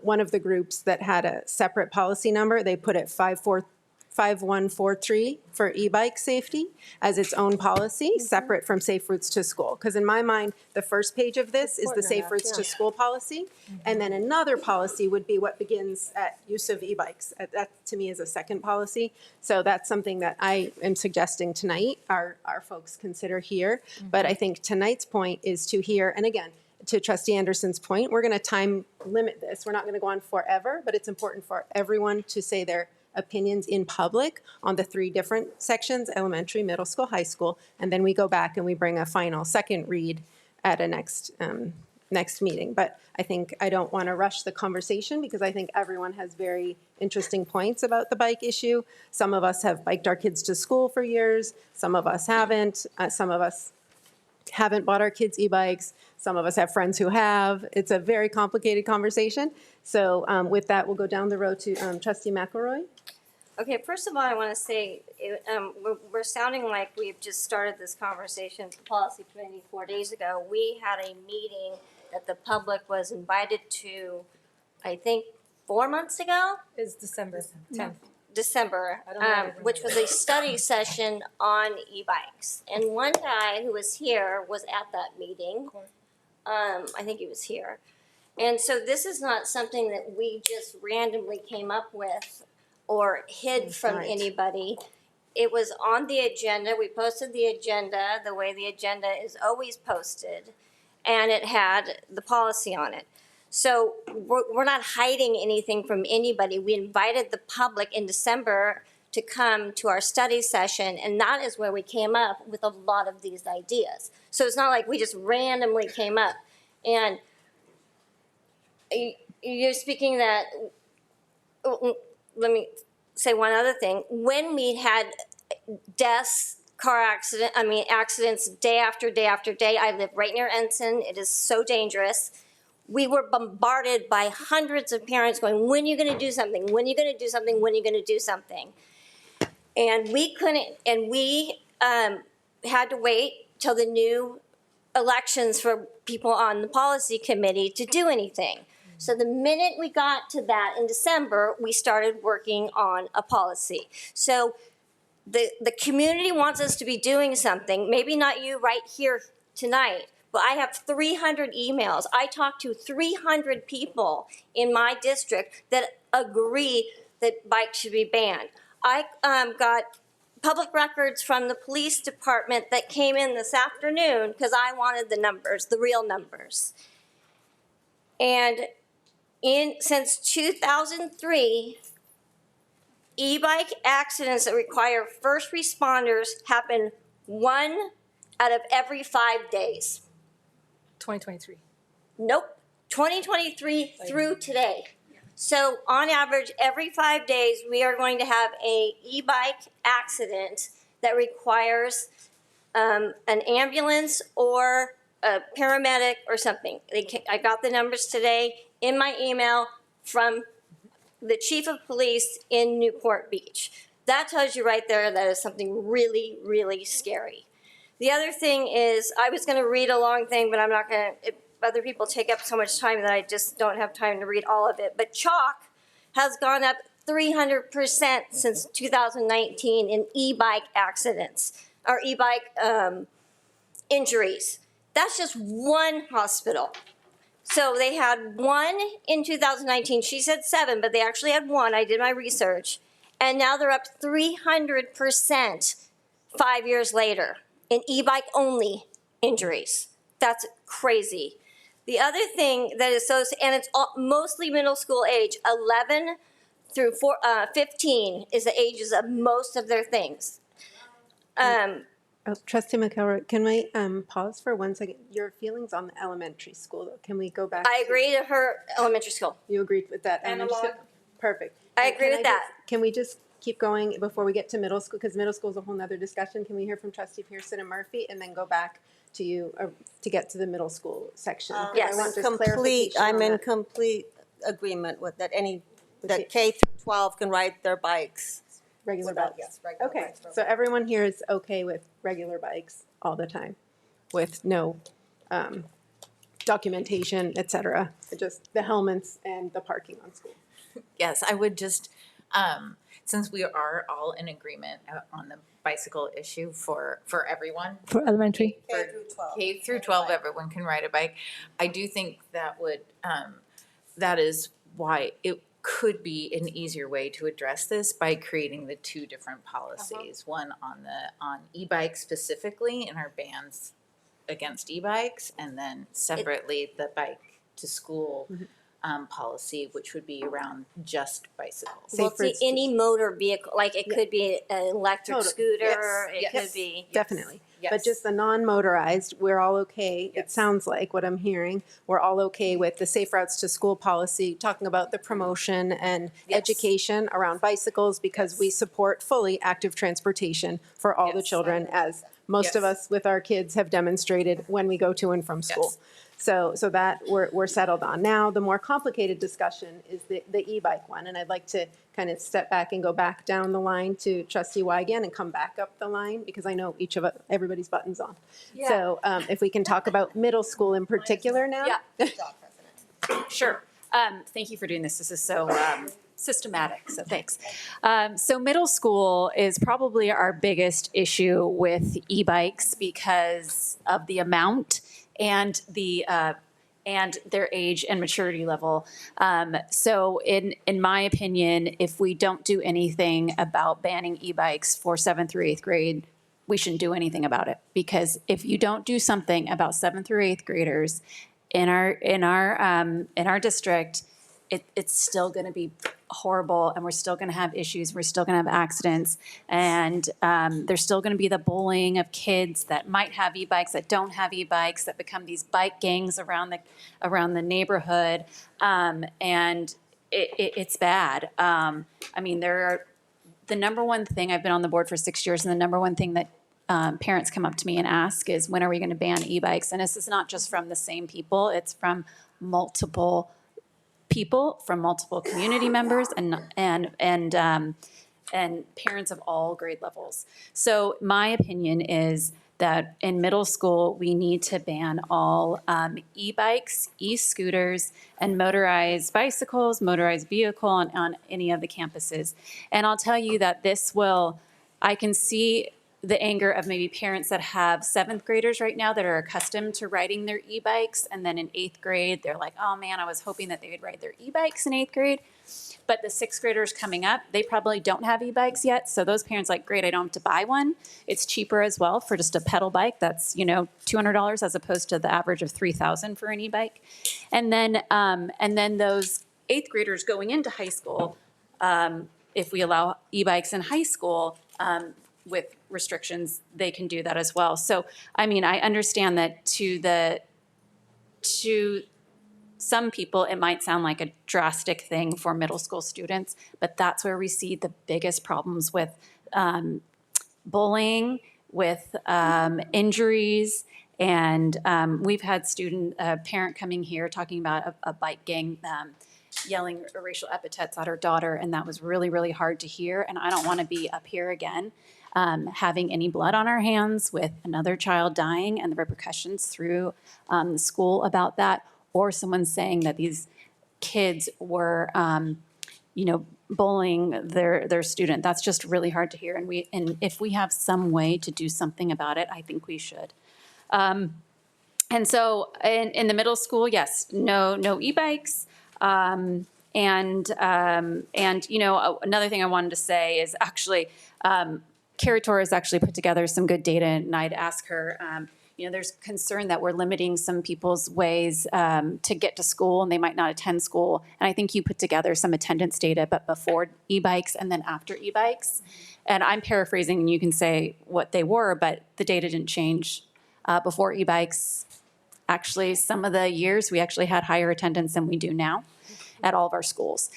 One of the groups that had a separate policy number, they put it 5143 for e-bike safety as its own policy, separate from Safe Routes to School. Because in my mind, the first page of this is the Safe Routes to School policy. And then another policy would be what begins at use of e-bikes. That to me is a second policy. So that's something that I am suggesting tonight our folks consider here. But I think tonight's point is to hear, and again, to Trustee Anderson's point, we're going to time limit this. We're not going to go on forever, but it's important for everyone to say their opinions in public on the 3 different sections, elementary, middle school, high school, and then we go back and we bring a final second read at a next meeting. But I don't want to rush the conversation because I think everyone has very interesting points about the bike issue. Some of us have biked our kids to school for years. Some of us haven't. Some of us haven't bought our kids e-bikes. Some of us have friends who have. It's a very complicated conversation. So with that, we'll go down the road to Trustee McElroy. Okay, first of all, I want to say we're sounding like we've just started this conversation at the policy committee 4 days ago. We had a meeting that the public was invited to, I think, 4 months ago? It's December 10th. December, which was a study session on e-bikes. And one guy who was here was at that meeting. I think he was here. And so this is not something that we just randomly came up with or hid from anybody. It was on the agenda. We posted the agenda the way the agenda is always posted, and it had the policy on it. So we're not hiding anything from anybody. We invited the public in December to come to our study session, and that is where we came up with a lot of these ideas. So it's not like we just randomly came up. And you're speaking that, let me say one other thing. When we had deaths, accidents day after day after day, I live right near Ensign. It is so dangerous. We were bombarded by hundreds of parents going, when are you going to do something? When are you going to do something? When are you going to do something? And we couldn't, and we had to wait till the new elections for people on the policy committee to do anything. So the minute we got to that in December, we started working on a policy. So the community wants us to be doing something, maybe not you right here tonight, but I have 300 emails. I talked to 300 people in my district that agree that bikes should be banned. I got public records from the police department that came in this afternoon because I wanted the numbers, the real numbers. And since 2003, e-bike accidents that require first responders happen 1 out of every 5 days. 2023. Nope, 2023 through today. So on average, every 5 days, we are going to have a e-bike accident that requires an ambulance or a paramedic or something. I got the numbers today in my email from the chief of police in Newport Beach. That tells you right there that is something really, really scary. The other thing is, I was going to read a long thing, but I'm not going to. Other people take up so much time that I just don't have time to read all of it. But chalk has gone up 300% since 2019 in e-bike accidents or e-bike injuries. That's just one hospital. So they had 1 in 2019. She said 7, but they actually had 1. I did my research. And now they're up 300% 5 years later in e-bike only injuries. That's crazy. The other thing that is and it's mostly middle school age, 11 through 15 is the ages of most of their things. Trustee McElroy, can we pause for 1 second? Your feelings on the elementary school, though. Can we go back? I agree to her elementary school. You agreed with that? Analog. Perfect. I agree with that. Can we just keep going before we get to middle school? Because middle school is a whole nother discussion. Can we hear from Trustee Pearson and Murphy and then go back to you to get to the middle school section? Yes. I want just clarification I'm on in that. complete agreement with that. That K through 12 can ride their bikes. Regular without- bikes. yes, regular Okay, bikes. so everyone here is okay with regular bikes all the time, with no documentation, et cetera. Just the helmets and the parking on school. Yes, I would just, since we are all in agreement on the bicycle issue for everyone. For elementary. K through 12, everyone can ride a bike. I do think that would, that is why it could be an easier way to address this by creating the 2 different policies. One on e-bikes specifically and our bans against e-bikes, and then separately the bike to school policy, which would be around just bicycles. Well, see, any motor vehicle, like it could be an electric Totally. scooter, Yes. it could be. Definitely. Yes. But just the non-motorized, we're all okay. It sounds like what I'm hearing. We're all okay with the safe routes to school policy, talking about the promotion and education around bicycles, because we support fully active transportation for all the children, as most of us with our kids have demonstrated when we go to and from school. So that we're settled on. Now, the more complicated discussion is the e-bike one, and I'd like to kind of step back and go back down the line to Trustee Wygant and come back up the line, because I know everybody's button's on. Yeah. So if we can talk about middle school in particular now. Yeah. Sure. Thank you for doing this. This is so systematic, so thanks. So middle school is probably our biggest issue with e-bikes because of the amount and and their age and maturity level. So in my opinion, if we don't do anything about banning e-bikes for 7th through 8th grade, we shouldn't do anything about it. Because if you don't do something about 7th through 8th graders in our district, it's still going to be horrible, and we're still going to have issues. We're still going to have accidents, and there's still going to be the bullying of kids that might have e-bikes, that don't have e-bikes, that become these bike gangs around the neighborhood, and it's bad. I mean, the number one thing, I've been on the board for 6 years, and the number one thing that parents come up to me and ask is, when are we going to ban e-bikes? And this is not just from the same people; it's from multiple people, from multiple community members, and parents of all grade levels. So my opinion is that in middle school, we need to ban all e-bikes, e-scooters, and motorized bicycles, motorized vehicle on any of the campuses. And I'll tell you that I can see the anger of maybe parents that have 7th graders right now that are accustomed to riding their e-bikes, and then in 8th grade, they're like, oh man, I was hoping that they would ride their e-bikes in 8th grade. But the 6th graders coming up, they probably don't have e-bikes yet. So those parents like, great, I don't have to buy one. It's cheaper as well for just a pedal bike. That's, $200 as opposed to the average of $3,000 for an e-bike. And then those 8th graders going into high school, if we allow e-bikes in high school, with restrictions, they can do that as well. So, I mean, I understand that to some people, it might sound like a drastic thing for middle school students, but that's where we see the biggest problems with bullying, with injuries, and we've had a parent coming here talking about a bike gang yelling racial epithets at her daughter, and that was really, really hard to hear, and I don't want to be up here again having any blood on our hands with another child dying and the repercussions through the school about that, or someone saying that these kids were, bullying their student. That's just really hard to hear. And if we have some way to do something about it, I think we should. And so in the middle school, yes, no e-bikes. And another thing I wanted to say is actually, Carrie Torres actually put together some good data, and I'd ask her, there's concern that we're limiting some people's ways to get to school, and they might not attend school. And I think you put together some attendance data, but before e-bikes and then after e-bikes. And I'm paraphrasing, and you can say what they were, but the data didn't change before e-bikes. Actually, some of the years we actually had higher attendance than we do now at all of our schools.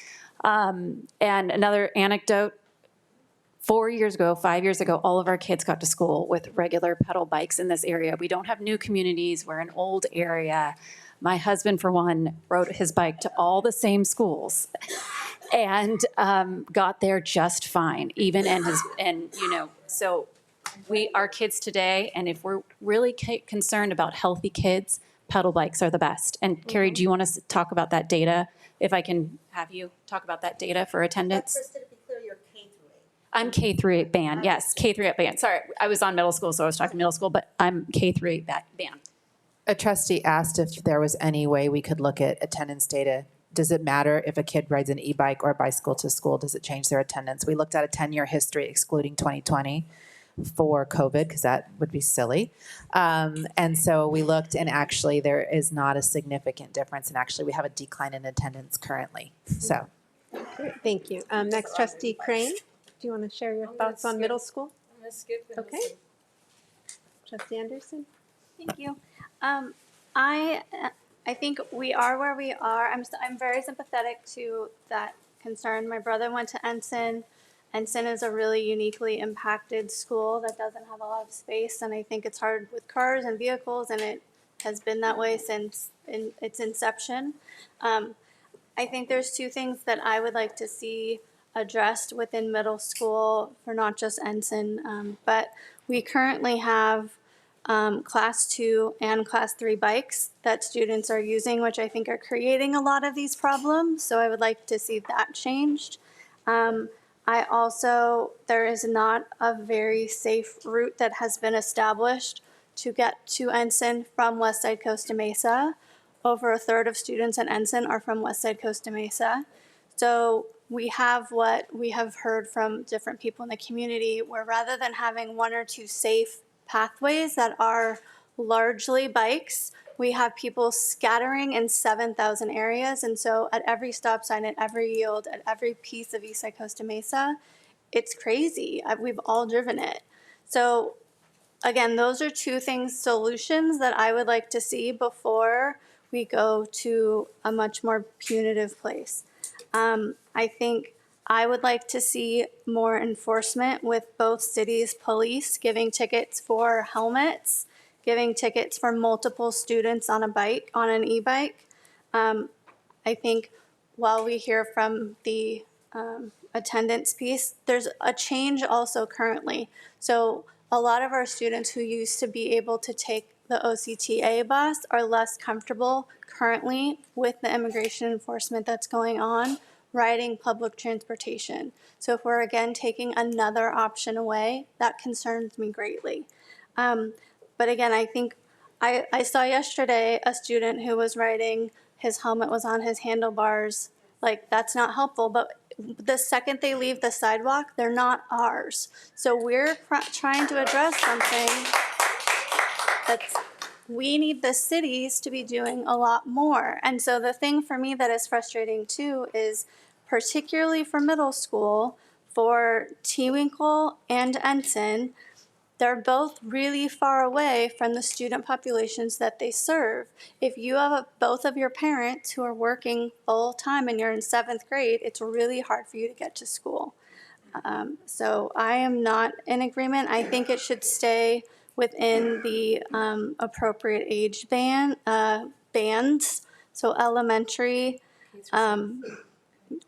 And another anecdote, 5 years ago, all of our kids got to school with regular pedal bikes in this area. We don't have new communities. We're an old area. My husband, for one, rode his bike to all the same schools and got there just fine, even so our kids today, and if we're really concerned about healthy kids, pedal bikes are the best. And Carrie, do you want to talk about that data? If I can have you talk about that data for attendance. Krista, to be clear, you're K through 8. I'm K through 8 band. Yes, K through 8 band. Sorry, I was on middle school, so I was talking middle school, but I'm K through 8 band. A trustee asked if there was any way we could look at attendance data. Does it matter if a kid rides an e-bike or a bicycle to school? Does it change their attendance? We looked at a 10-year history excluding 2020. for COVID, because that would be silly. And so we looked, and actually there is not a significant difference. And actually we have a decline in attendance currently. So. Great, thank you. Next, Trustee Crane. Do you want to share your thoughts on middle school? I'm going to skip it. Okay. Trustee Anderson? Thank you. I think we are where we are. I'm very sympathetic to that concern. My brother went to Ensign. Ensign is a really uniquely impacted school that doesn't have a lot of space, and I think it's hard with cars and vehicles, and it has been that way since its inception. I think there's two things that I would like to see addressed within middle school for not just Ensign, but we currently have Class 2 and Class 3 bikes that students are using, which I think are creating a lot of these problems. So I would like to see that changed. There is not a very safe route that has been established to get to Ensign from Westside Costa Mesa. Over a third of students at Ensign are from Westside Costa Mesa. So we have what we have heard from different people in the community, where rather than having one or two safe pathways that are largely bikes, we have people scattering in 7,000 areas. And so at every stop sign, at every yield, at every piece of Eastside Costa Mesa, it's crazy. We've all driven it. So again, those are two solutions that I would like to see before we go to a much more punitive place. I think I would like to see more enforcement with both cities' police giving tickets for helmets, giving tickets for multiple students on an e-bike. I think while we hear from the attendance piece, there's a change also currently. So a lot of our students who used to be able to take the OCTA bus are less comfortable currently with the immigration enforcement that's going on, riding public transportation. So if we're again taking another option away, that concerns me greatly. But again, I think I saw yesterday a student who was riding, his helmet was on his handlebars. Like, that's not helpful, but the second they leave the sidewalk, they're not ours. So we're trying to address something that's, we need the cities to be doing a lot more. And so the thing for me that is frustrating too is, particularly for middle school, for Tewinkle and Ensign, they're both really far away from the student populations that they serve. If you have both of your parents who are working full time and you're in 7th grade, it's really hard for you to get to school. So I am not in agreement. I think it should stay within the appropriate age bands. So elementary,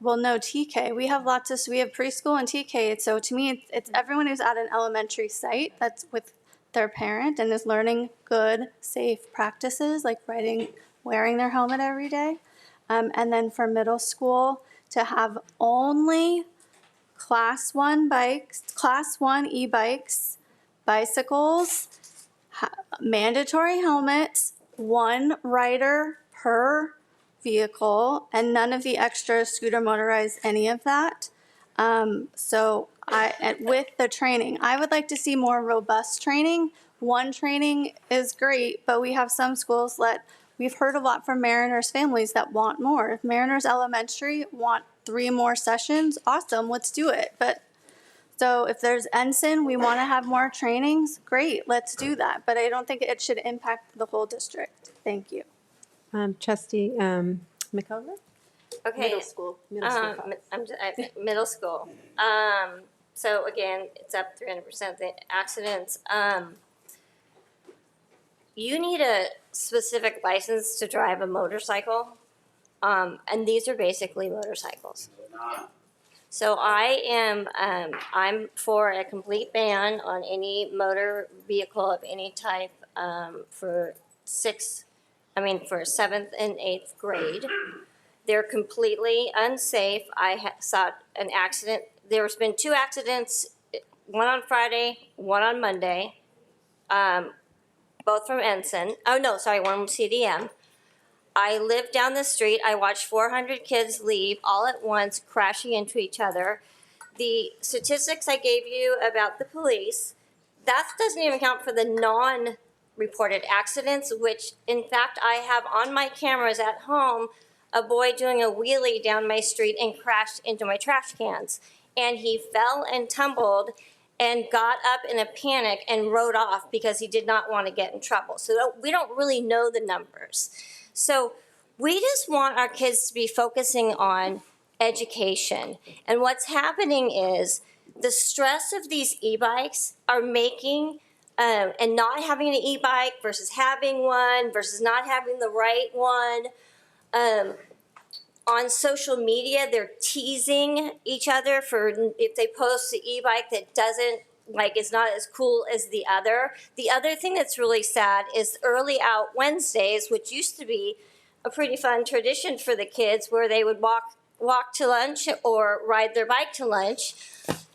well, no, TK. We have we have preschool and TK. So to me, it's everyone who's at an elementary site that's with their parent and is learning good, safe practices like wearing their helmet every day. And then for middle school, to have only Class 1 bikes, Class 1 e-bikes, bicycles, mandatory helmets, one rider per vehicle, and none of the extra scooter motorized, any of that. So with the training, I would like to see more robust training. One training is great, but we have some schools we've heard a lot from Mariners families that want more. If Mariners Elementary want 3 more sessions, awesome, let's do it. But so if there's Ensign, we want to have more trainings, great, let's do that. But I don't think it should impact the whole district. Thank you. Trustee McKelvey? Okay. Middle school. Middle school. So again, it's up 300% the accidents. You need a specific license to drive a motorcycle, and these are basically motorcycles. So I'm for a complete ban on any motor vehicle of any type for 7th and 8th grade. They're completely unsafe. I saw an accident. There's been 2 accidents, one on Friday, one on Monday, both from Ensign. Oh, no, sorry, one from CDM. I live down the street. I watched 400 kids leave all at once, crashing into each other. The statistics I gave you about the police, That doesn't even count for the non-reported accidents, which in fact I have on my cameras at home a boy doing a wheelie down my street and crashed into my trash cans. And he fell and tumbled and got up in a panic and rode off because he did not want to get in trouble. So we don't really know the numbers. So we just want our kids to be focusing on education. And what's happening is the stress of these e-bikes are making, and not having an e-bike versus having one versus not having the right one. On social media, they're teasing each other for if they post an e-bike that doesn't, like, is not as cool as the other. The other thing that's really sad is Early Out Wednesdays, which used to be a pretty fun tradition for the kids where they would walk to lunch or ride their bike to lunch.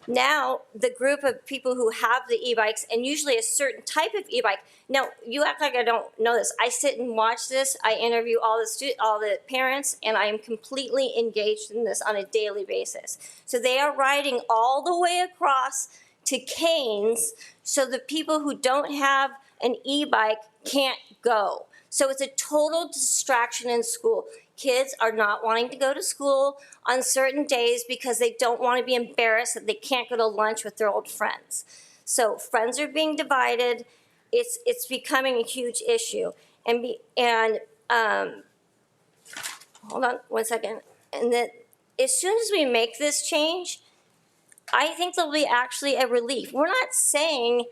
Now, the group of people who have the e-bikes, and usually a certain type of e-bike. Now, you act like I don't know this. I sit and watch this. I interview all the parents, and I am completely engaged in this on a daily basis. So they are riding all the way across to Canes, so the people who don't have an e-bike can't go. So it's a total distraction in school. Kids are not wanting to go to school on certain days because they don't want to be embarrassed that they can't go to lunch with their old friends. So friends are being divided. It's becoming a huge issue. Hold on one second. And that as soon as we make this change, I think there'll be actually a relief. We're not saying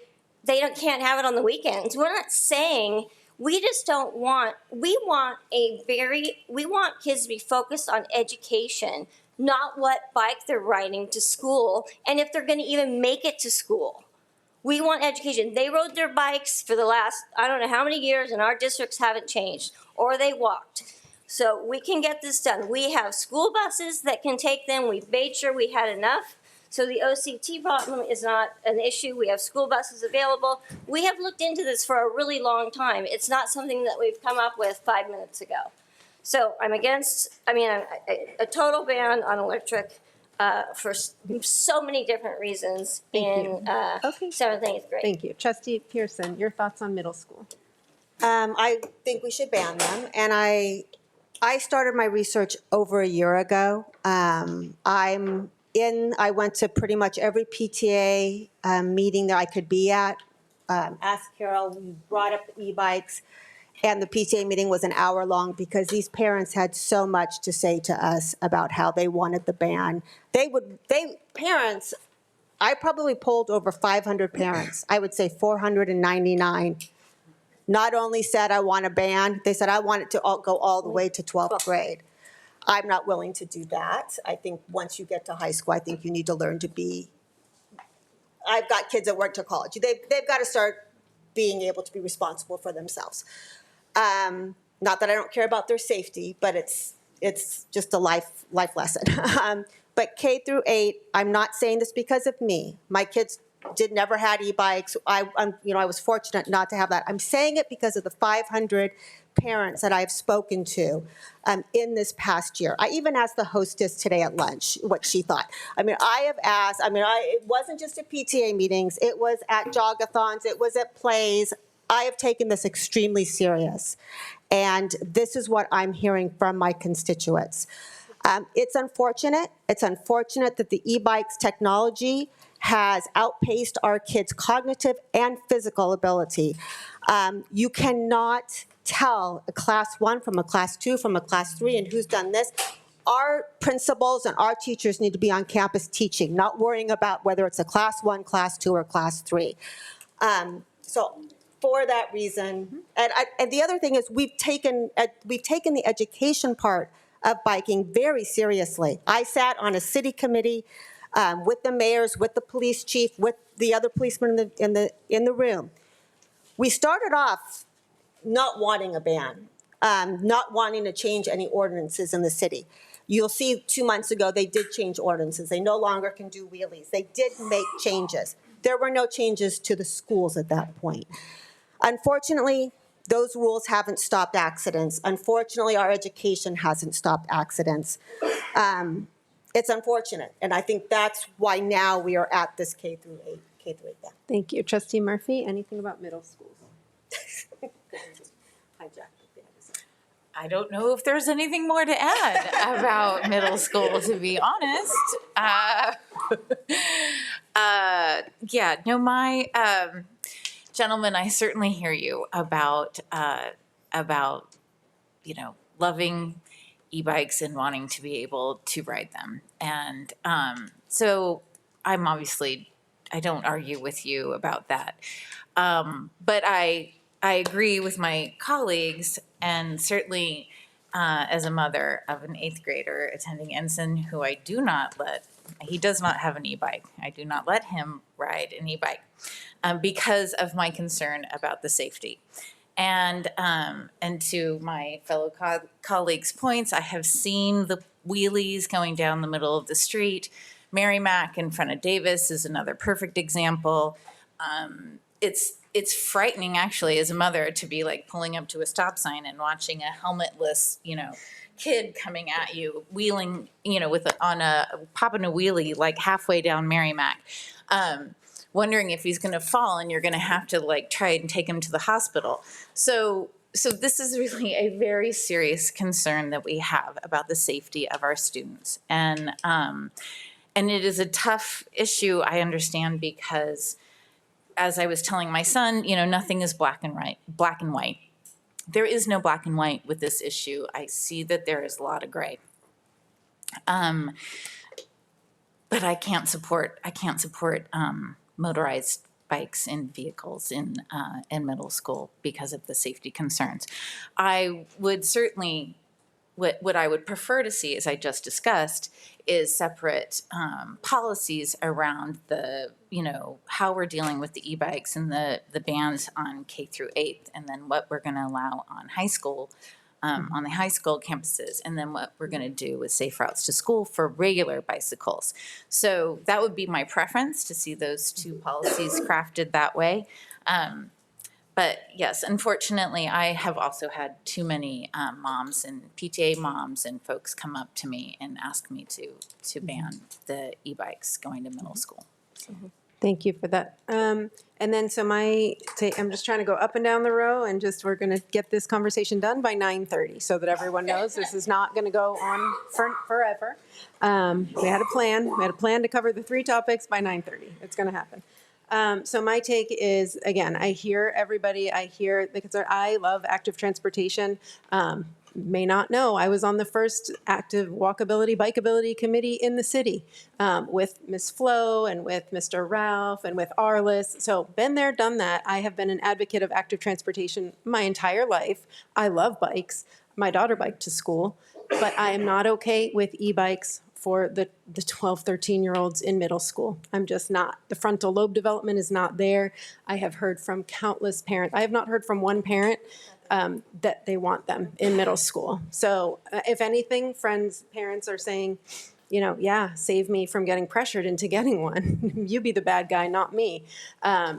can't have it on the weekends. We're not saying. We just don't want, we want kids to be focused on education, not what bike they're riding to school, and if they're gonna even make it to school. We want education. They rode their bikes for the last, I don't know how many years, and our districts haven't changed, or they walked. So we can get this done. We have school buses that can take them. We've made sure we had enough. So the OCT problem is not an issue. We have school buses available. We have looked into this for a really long time. It's not something that we've come up with 5 minutes ago. So I'm against, a total ban on electric for so many different reasons in 7th and 8th grade. Thank you. Trustee Pearson, your thoughts on middle school? I think we should ban them, and I started my research over a year ago. I went to pretty much every PTA meeting that I could be at. Ask Carol, we brought up the e-bikes, and the PTA meeting was an hour long because these parents had so much to say to us about how they wanted the ban. Parents, I probably polled over 500 parents. I would say 499 not only said I want a ban, they said I want it to go all the way to 12th grade. I'm not willing to do that. I think once you get to high school, I think you need to learn to be, I've got kids that work to college. They've got to start being able to be responsible for themselves. Not that I don't care about their safety, but it's just a life lesson. But K through 8, I'm not saying this because of me. My kids never had e-bikes. I was fortunate not to have that. I'm saying it because of the 500 parents that I've spoken to in this past year. I even asked the hostess today at lunch what she thought. I have asked, it wasn't just at PTA meetings, it was at jogathons, it was at plays. I have taken this extremely serious. And this is what I'm hearing from my constituents. It's unfortunate. It's unfortunate that the e-bikes technology has outpaced our kids' cognitive and physical ability. You cannot tell a class 1 from a class 2 from a class 3 and who's done this. Our principals and our teachers need to be on campus teaching, not worrying about whether it's a class 1, class 2, or class 3. So for that reason, and the other thing is we've taken the education part of biking very seriously. I sat on a city committee with the mayors, with the police chief, with the other policemen in the room. We started off not wanting a ban, not wanting to change any ordinances in the city. You'll see 2 months ago they did change ordinances. They no longer can do wheelies. They did make changes. There were no changes to the schools at that point. Unfortunately, those rules haven't stopped accidents. Unfortunately, our education hasn't stopped accidents. It's unfortunate, and I think that's why now we are at this K through K-8, yeah. Thank you. Trustee Murphy, anything about middle schools? I don't know if there's anything more to add about middle school, to be honest. Yeah, no, my gentlemen, I certainly hear you about loving e-bikes and wanting to be able to ride them, and so I'm obviously, I don't argue with you about that, but I agree with my colleagues, and certainly as a mother of an 8th grader attending Ensign, who I do not let, he does not have an e-bike. I do not let him ride an e-bike because of my concern about the safety. And to my fellow colleagues' points, I have seen the wheelies going down the middle of the street. Merrimack in front of Davis is another perfect example. It's frightening, actually, as a mother, to be like pulling up to a stop sign and watching a helmetless, kid coming at you, wheeling, popping a wheelie like halfway down Merrimack, wondering if he's going to fall and you're going to have to like try and take him to the hospital. So this is really a very serious concern that we have about the safety of our students, and it is a tough issue, I understand, because as I was telling my son, nothing is black and white. There is no black and white with this issue. I see that there is a lot of gray. But I can't support motorized bikes in vehicles in middle school because of the safety concerns. I would certainly, what I would prefer to see, as I just discussed, is separate policies around the, how we're dealing with the e-bikes and the bans on K through 8th, and then what we're going to allow on high school, on the high school campuses, and then what we're going to do with safe routes to school for regular bicycles. So that would be my preference, to see those two policies crafted that way. But yes, unfortunately, I have also had too many moms and PTA moms and folks come up to me and ask me to ban the e-bikes going to middle school. Thank you for that. And then I'm just trying to go up and down the row, and we're going to get this conversation done by 9:30 so that everyone knows this is not going to go on forever. We had a plan. We had a plan to cover the 3 topics by 9:30. It's going to happen. So my take is, again, I hear everybody. I hear the concern. I love active transportation. May not know, I was on the first active walkability, bikeability committee in the city with Ms. Flo and with Mr. Ralph and with Arliss. So been there, done that. I have been an advocate of active transportation my entire life. I love bikes. My daughter biked to school, but I am not okay with e-bikes for the 12, 13-year-olds in middle school. I'm just not. The frontal lobe development is not there. I have heard from countless parents. I have not heard from one parent that they want them in middle school. So if anything, parents are saying, save me from getting pressured into getting one. You be the bad guy, not me,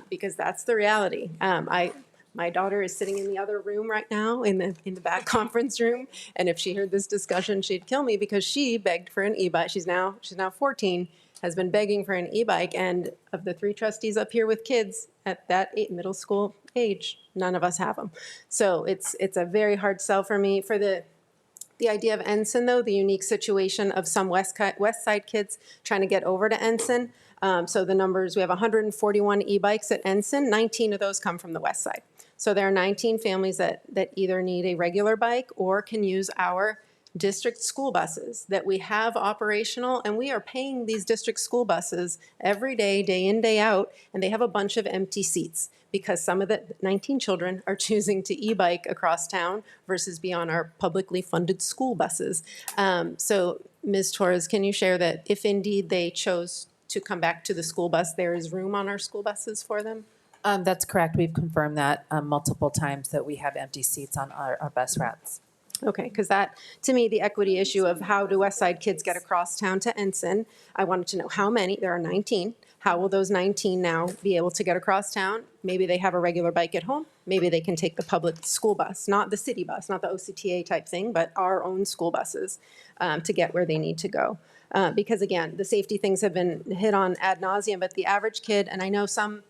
because that's the reality. My daughter is sitting in the other room right now, in the back conference room, and if she heard this discussion, she'd kill me because she begged for an e-bike. She's now 14, has been begging for an e-bike, and of the 3 trustees up here with kids at that middle school age, none of us have them. So it's a very hard sell for me. For the idea of Ensign, though, the unique situation of some West Side kids trying to get over to Ensign. So the numbers, we have 141 e-bikes at Ensign. 19 of those come from the West Side. So there are 19 families that either need a regular bike or can use our district school buses that we have operational, and we are paying these district school buses every day, day in, day out, and they have a bunch of empty seats because some of the 19 children are choosing to e-bike across town versus be on our publicly funded school buses. So Ms. Torres, can you share that if indeed they chose to come back to the school bus, there is room on our school buses for them? That's correct. We've confirmed that multiple times, that we have empty seats on our bus routes. Okay, because that, to me, the equity issue of how do West Side kids get across town to Ensign, I wanted to know how many, there are 19, How will those 19 now be able to get across town? Maybe they have a regular bike at home. Maybe they can take the public school bus, not the city bus, not the OCTA type thing, but our own school buses to get where they need to go. Because again, the safety things have been hit on ad nauseum, but the average kid, and I know some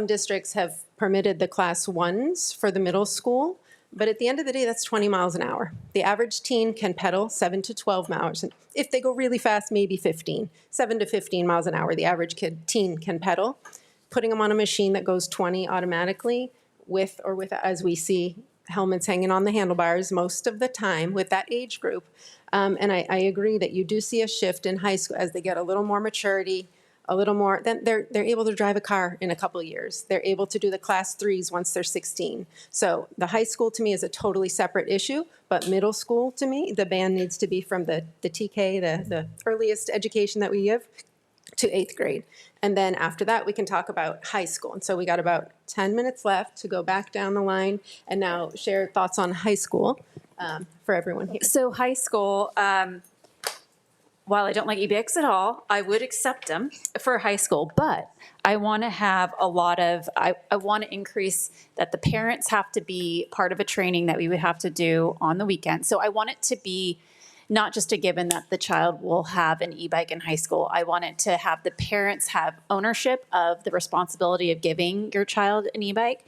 districts have permitted the class 1s for the middle school, but at the end of the day, that's 20 miles an hour. The average teen can pedal 7 to 12 miles. And if they go really fast, maybe 15. 7 to 15 miles an hour, the average teen can pedal. Putting them on a machine that goes 20 automatically with or without, as we see, helmets hanging on the handlebars most of the time with that age group. And I agree that you do see a shift in high school as they get a little more maturity, a little more, then they're able to drive a car in a couple of years. They're able to do the class 3s once they're 16. So the high school to me is a totally separate issue, but middle school to me, the ban needs to be from the TK, the earliest education that we give, to 8th grade. And then after that, we can talk about high school. And so we got about 10 minutes left to go back down the line and now share thoughts on high school for everyone here. So high school, while I don't like e-bikes at all, I would accept them for high school, but I want to have a lot of, I want to increase that the parents have to be part of a training that we would have to do on the weekend. So I want it to be not just a given that the child will have an e-bike in high school. I want it to have the parents have ownership of the responsibility of giving your child an e-bike.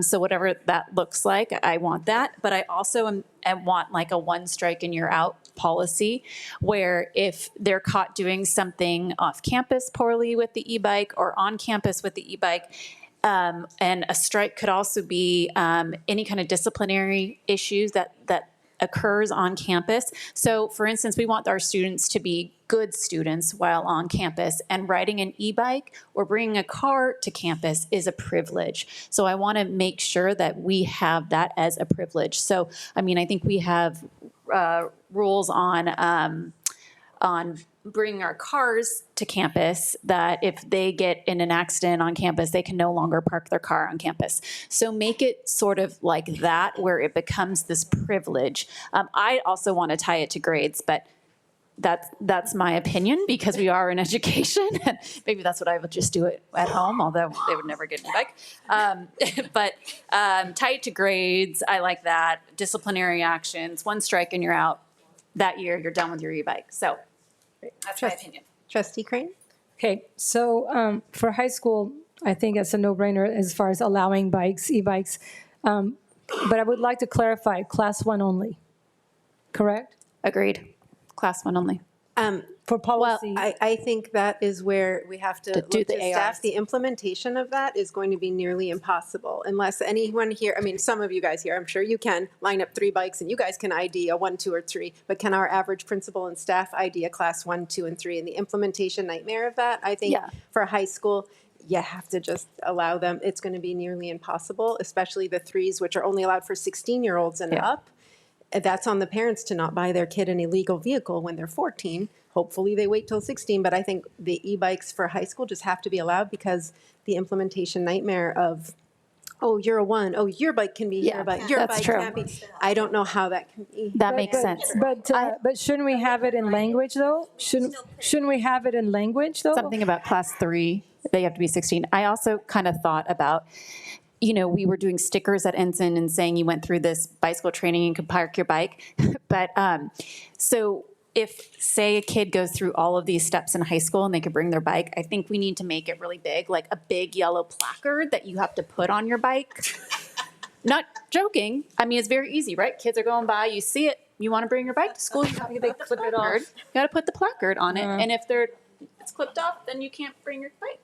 So whatever that looks like, I want that. But I also want like a one strike and you're out policy where if they're caught doing something off campus poorly with the e-bike or on campus with the e-bike, and a strike could also be any kind of disciplinary issues that occurs on campus. So for instance, we want our students to be good students while on campus, and riding an e-bike or bringing a car to campus is a privilege. So I want to make sure that we have that as a privilege. So, I mean, I think we have rules on bringing our cars to campus that if they get in an accident on campus, they can no longer park their car on campus. So make it sort of like that where it becomes this privilege. I also want to tie it to grades, but that's my opinion because we are in education. Maybe that's what I would just do it at home, although they would never get an e-bike. But tie it to grades, I like that. Disciplinary actions, one strike and you're out. That year, you're done with your e-bike. So that's my opinion. Trustee Crane? Okay, so for high school, I think it's a no-brainer as far as allowing bikes, e-bikes. But I would like to clarify, class 1 only, correct? Agreed. Class 1 only. For policy. Well, I think that is where we have to do look the to staff. ARs. The implementation of that is going to be nearly impossible unless anyone here, I mean, some of you guys here, I'm sure you can line up 3 bikes and you guys can ID a 1, 2, or 3, but can our average principal and staff ID a class 1, 2, and 3? And the implementation nightmare of that, I think for high school, you have to just allow them. It's going to be nearly impossible, especially the 3s, which are only allowed for 16-year-olds and up. That's on the parents to not buy their kid an illegal vehicle when they're 14. Hopefully they wait till 16, but I think the e-bikes for high school just have to be allowed because the implementation nightmare of, oh, you're a 1, oh, your bike can be here, but your that's bike true. can't be. I don't know how that can be. That makes sense. But shouldn't we have it in language though? Shouldn't we have it in language though? Something about class 3, they have to be 16. I also kind of thought about, you know, we were doing stickers at Ensign and saying you went through this bicycle training and could park your bike. But so if, say, a kid goes through all of these steps in high school and they could bring their bike, I think we need to make it really big, like a big yellow placard that you have to put on your bike. Not joking. I mean, it's very easy, right? Kids are going by, you see it, you want to bring your bike to school, you have to put the placard. You got to put the placard on it, and if it's clipped off, then you can't bring your bike.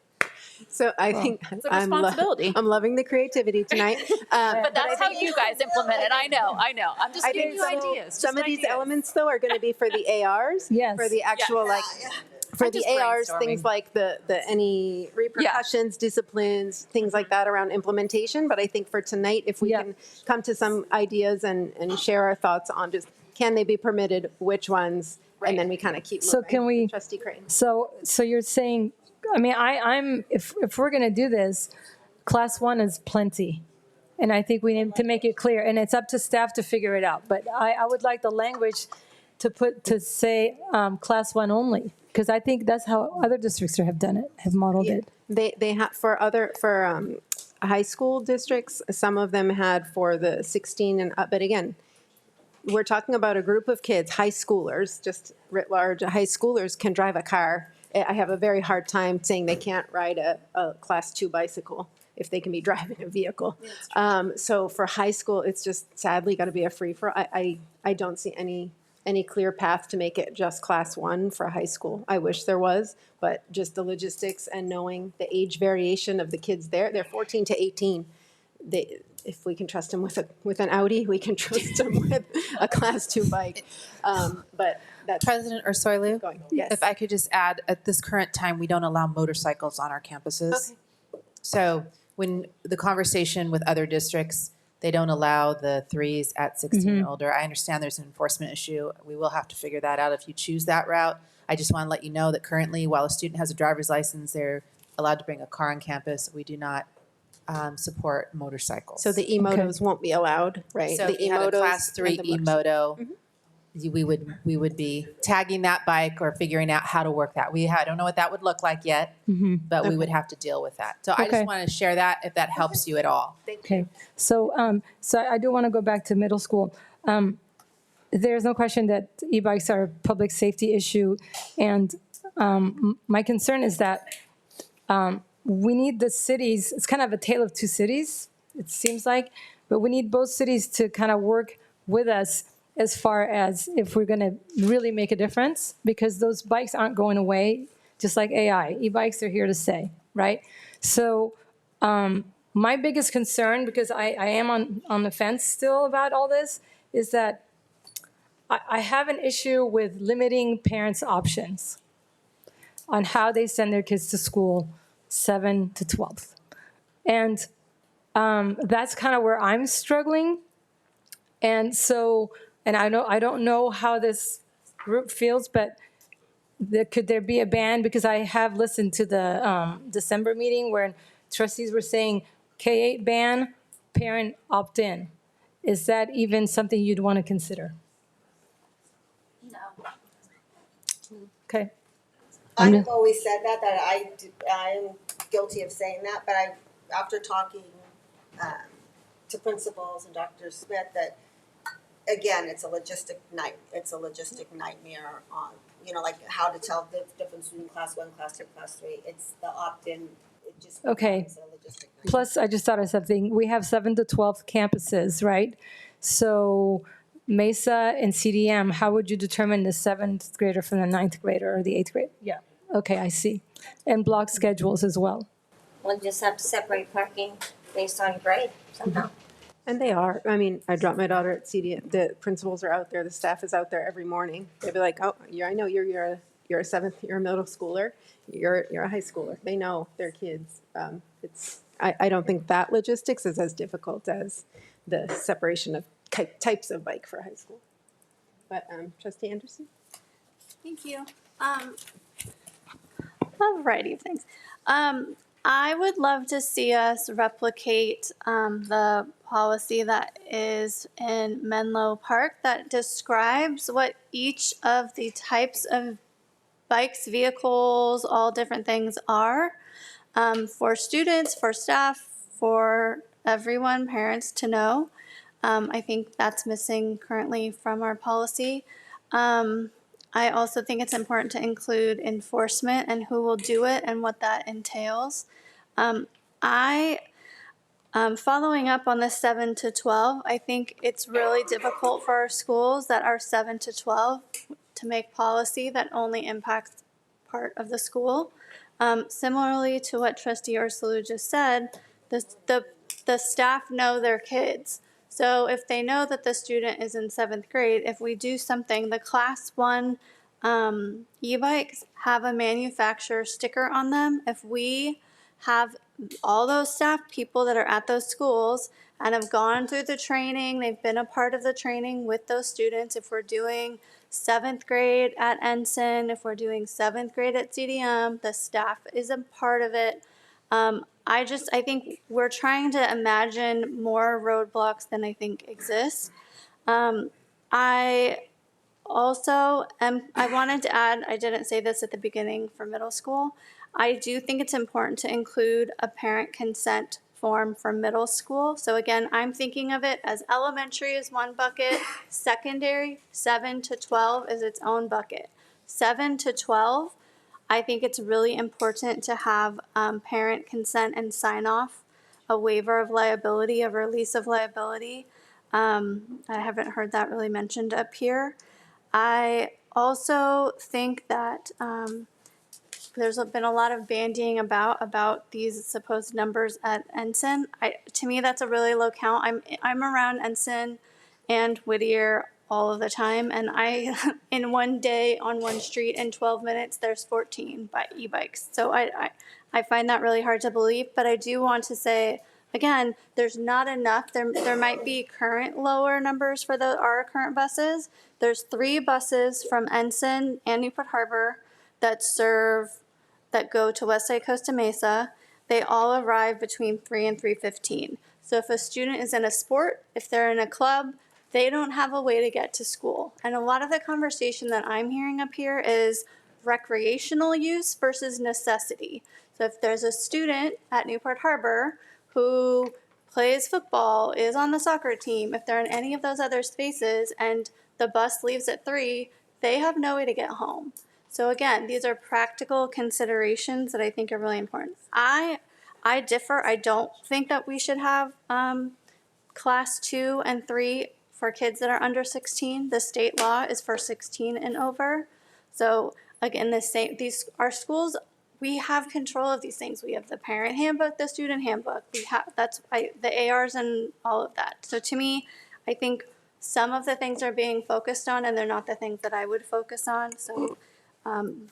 So I think It's a responsibility. I'm loving the creativity tonight. But that's how you guys implement it. I know. I'm just giving you ideas. Some of these elements, though, are going to be for the ARs. Yes. For the actual, for the ARs, things like the any repercussions, disciplines, things like that around implementation. But I think for tonight, if we can come to some ideas and share our thoughts on just, can they be permitted, which ones, and then we kind of keep moving. So can we, Trustee Crane. So you're saying, I mean, I'm if we're going to do this, class 1 is plenty. And I think we need to make it clear. And it's up to staff to figure it out. But I would like the language to say class 1 only, because I think that's how other districts have done it, have modeled it. They have for high school districts, some of them had for the 16 and up, but again, we're talking about a group of kids, high schoolers, just writ large, high schoolers can drive a car. I have a very hard time saying they can't ride a class 2 bicycle if they can be driving a vehicle. So for high school, it's just sadly got to be a free for. I don't see any clear path to make it just class 1 for high school. I wish there was, but just the logistics and knowing the age variation of the kids there, they're 14 to 18. If we can trust them with an Audi, we can trust them with a class 2 bike. But that's President Ursulou, yes. if I could just add, at this current time, we don't allow motorcycles on our campuses. Okay. So when the conversation with other districts, they don't allow the 3s at 16 and older. I understand there's an enforcement issue. We will have to figure that out if you choose that route. I just want to let you know that currently, while a student has a driver's license, they're allowed to bring a car on campus. We do not support motorcycles. So the e-motos won't be allowed, right? So the if you had a class 3 and the e-moto, we would be tagging that bike or figuring out how to work that. I don't know what that would look like yet, but we would have to deal with that. So I just want to share that if that helps you at all. Okay, so I do want to go back to middle school. There's no question that e-bikes are a public safety issue, and my concern is that we need the cities. It's kind of a tale of two cities, it seems like, but we need both cities to kind of work with us as far as if we're going to really make a difference, because those bikes aren't going away, just like AI. E-bikes are here to stay, right? So my biggest concern, because I am on the fence still about all this, is that I have an issue with limiting parents' options on how they send their kids to school 7 to 12. And that's kind of where I'm struggling. And so, and I don't know how this group feels, but could there be a ban? Because I have listened to the December meeting where trustees were saying K-8 ban, parent opt-in. Is that even something you'd want to consider? No. Okay. I've always said that I'm guilty of saying that, but after talking to principals and Dr. Smith, that again, it's a logistic nightmare on, like how to tell the difference between class 1, class 2, class 3. It's the opt-in. It just Okay. becomes a logistic nightmare. Plus, I just thought of something. We have 7 to 12 campuses, right? So Mesa and CDM, how would you determine the 7th grader from the 9th grader or the 8th grade? Yeah. Okay, I see. And block schedules as well. We'll just have to separate parking based on grade somehow. And they are. I mean, I dropped my daughter at CDM. The principals are out there. The staff is out there every morning. They'd be like, "Oh, I know you're a seventh. You're a middle schooler. You're a high schooler." They know their kids. I don't think that logistics is as difficult as the separation of types of bike for high school. But Trustee Anderson. Thank you. A variety of things. I would love to see us replicate the policy that is in Menlo Park that describes what each of the types of bikes, vehicles, all different things are for students, for staff, for everyone, parents to know. I think that's missing currently from our policy. I also think it's important to include enforcement and who will do it and what that entails. Following up on the 7 to 12, I think it's really difficult for our schools that are 7 to 12 to make policy that only impacts part of the school. Similarly to what Trustee Ursulou just said, the staff know their kids. So if they know that the student is in 7th grade, if we do something, the class 1 e-bikes have a manufacturer sticker on them. If we have all those staff people that are at those schools and have gone through the training, they've been a part of the training with those students. If we're doing 7th grade at Ensign, if we're doing 7th grade at CDM, the staff is a part of it. I think we're trying to imagine more roadblocks than I think exist. I Also, I wanted to add, I didn't say this at the beginning for middle school. I do think it's important to include a parent consent form for middle school. So again, I'm thinking of it as elementary is one bucket, secondary 7 to 12 is its own bucket. 7 to 12, I think it's really important to have parent consent and sign off, a waiver of liability, a release of liability. I haven't heard that really mentioned up here. I also think that there's been a lot of bandying about these supposed numbers at Ensign. To me, that's a really low count. I'm around Ensign and Whittier all of the time, and in one day on one street in 12 minutes, there's 14 e-bikes. So I find that really hard to believe, but I do want to say, again, there's not enough. There might be current lower numbers for our current buses. There's 3 buses from Ensign and Newport Harbor that go to Westside Costa Mesa. They all arrive between 3 and 3:15. So if a student is in a sport, if they're in a club, they don't have a way to get to school. And a lot of the conversation that I'm hearing up here is recreational use versus necessity. So if there's a student at Newport Harbor who plays football, is on the soccer team, if they're in any of those other spaces and the bus leaves at 3, they have no way to get home. So again, these are practical considerations that I think are really important. I differ. I don't think that we should have class 2 and 3 for kids that are under 16. The state law is for 16 and over. So again, our schools, we have control of these things. We have the parent handbook, the student handbook. We have the ARs and all of that. So to me, I think some of the things are being focused on, and they're not the things that I would focus on. So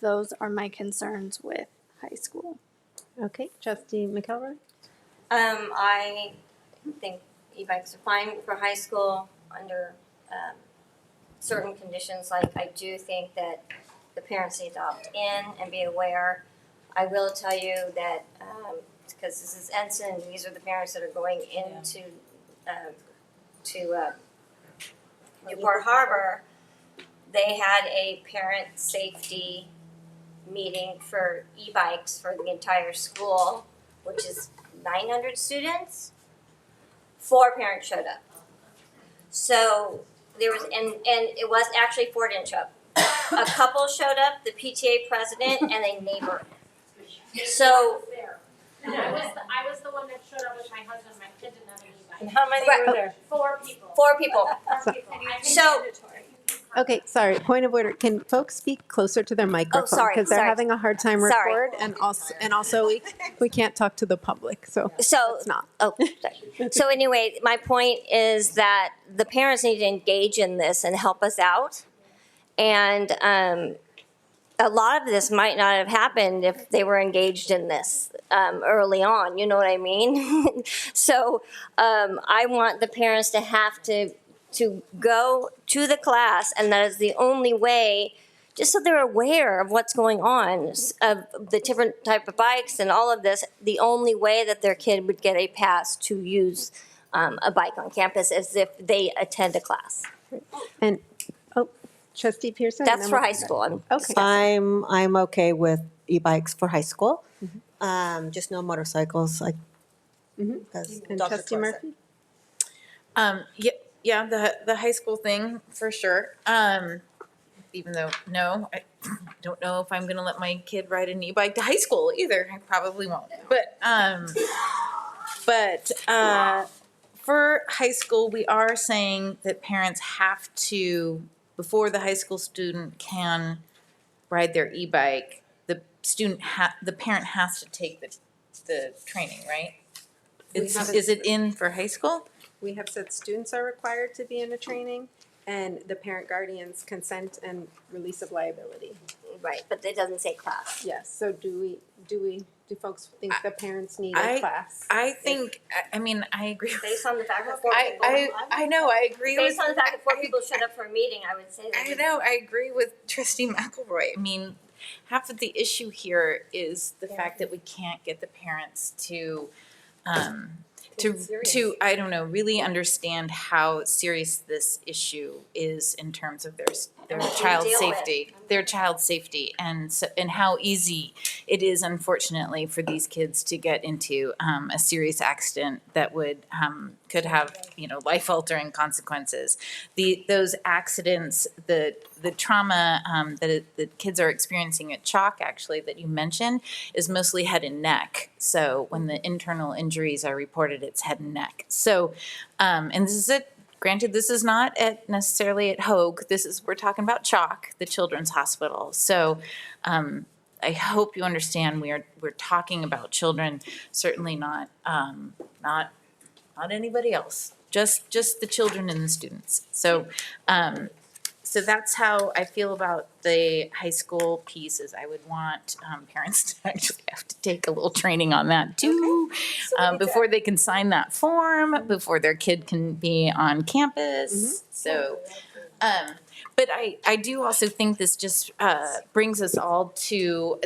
those are my concerns with high school. Okay, Trustee McElroy? I think e-bikes are fine for high school under certain conditions. Like, I do think that the parents need to opt in and be aware. I will tell you that, because this is Ensign, these are the parents that are going into Newport Harbor. They had a parent safety meeting for e-bikes for the entire school, which is 900 students. 4 parents showed up. So there was, and it was actually 4 didn't show up. A couple showed up, the PTA president and a neighbor. So I was the one that showed up with my husband. My kid didn't have an e-bike. And how many were there? 4 people. 4 people. So. Okay, sorry, point of order. Can folks speak closer to their microphone? sorry, Because they're sorry. having a hard time Sorry. record, and also we can't talk to the public, so let's not. Oh, sorry. So anyway, my point is that the parents need to engage in this and help us out. And a lot of this might not have happened if they were engaged in this early on, you know what I mean? So I want the parents to have to go to the class, and that is the only way, just so they're aware of what's going on, of the different type of bikes and all of this. The only way that their kid would get a pass to use a bike on campus is if they attend a class. And, Trustee Pearson? That's for high school. Okay. I'm okay with e-bikes for high school. Just no motorcycles, like. As And Dr. Trustee Torres said. Murphy? Yeah, the high school thing for sure. Even though I don't know if I'm gonna let my kid ride an e-bike to high school either. I probably won't. But for high school, we are saying that parents have to, before the high school student can ride their e-bike, the parent has to take the training, right? Is it in for high school? We have said students are required to be in a training, and the parent guardian's consent and release of liability. Right, but it doesn't say class. Yes, so do folks think the parents need a class? I think, I mean, I agree. Based on the fact that 4 people. I know, I agree with. Based on the fact that 4 people showed up for a meeting, I would say that. I know, I agree with Trustee McElroy. I mean, half of the issue here is the fact that we can't get the parents to, to I don't know, really understand how serious this issue is in terms of their child safety, and how easy it is, unfortunately, for these kids to get into a serious accident that could have life-altering consequences. Those accidents, the trauma that the kids are experiencing at Chalk, actually, that you mentioned, is mostly head and neck. So when the internal injuries are reported, it's head and neck. So, and this is it. Granted, this is not necessarily at Hoag. We're talking about Chalk, the Children's Hospital. So, I hope you understand we're talking about children, certainly not anybody else. Just the children and the students. So, so that's how I feel about the high school pieces. I would want parents to actually have to take a little training on that too, before they can sign that form, before their kid can be on campus. So, but I do also think this just brings us all to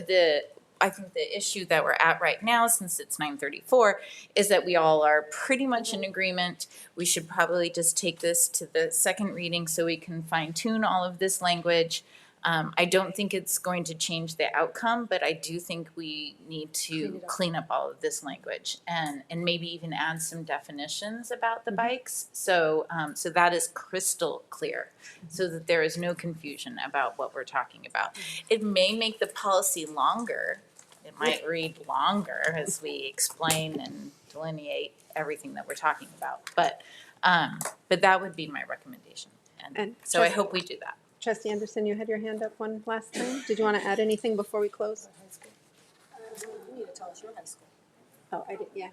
I think the issue that we're at right now, since it's 9:34, is that we all are pretty much in agreement. We should probably just take this to the second reading so we can fine tune all of this language. I don't think it's going to change the outcome, but I do think we need to clean up all of this language and maybe even add some definitions about the bikes. So so that is crystal clear, so that there is no confusion about what we're talking about. It may make the policy longer. It might read longer as we explain and delineate everything that we're talking about. But that would be my recommendation. And so I hope we do that. Trustee Anderson, you had your hand up one last time. Did you want to add anything before we close? You need to tell us your high school. Oh, I did, yeah.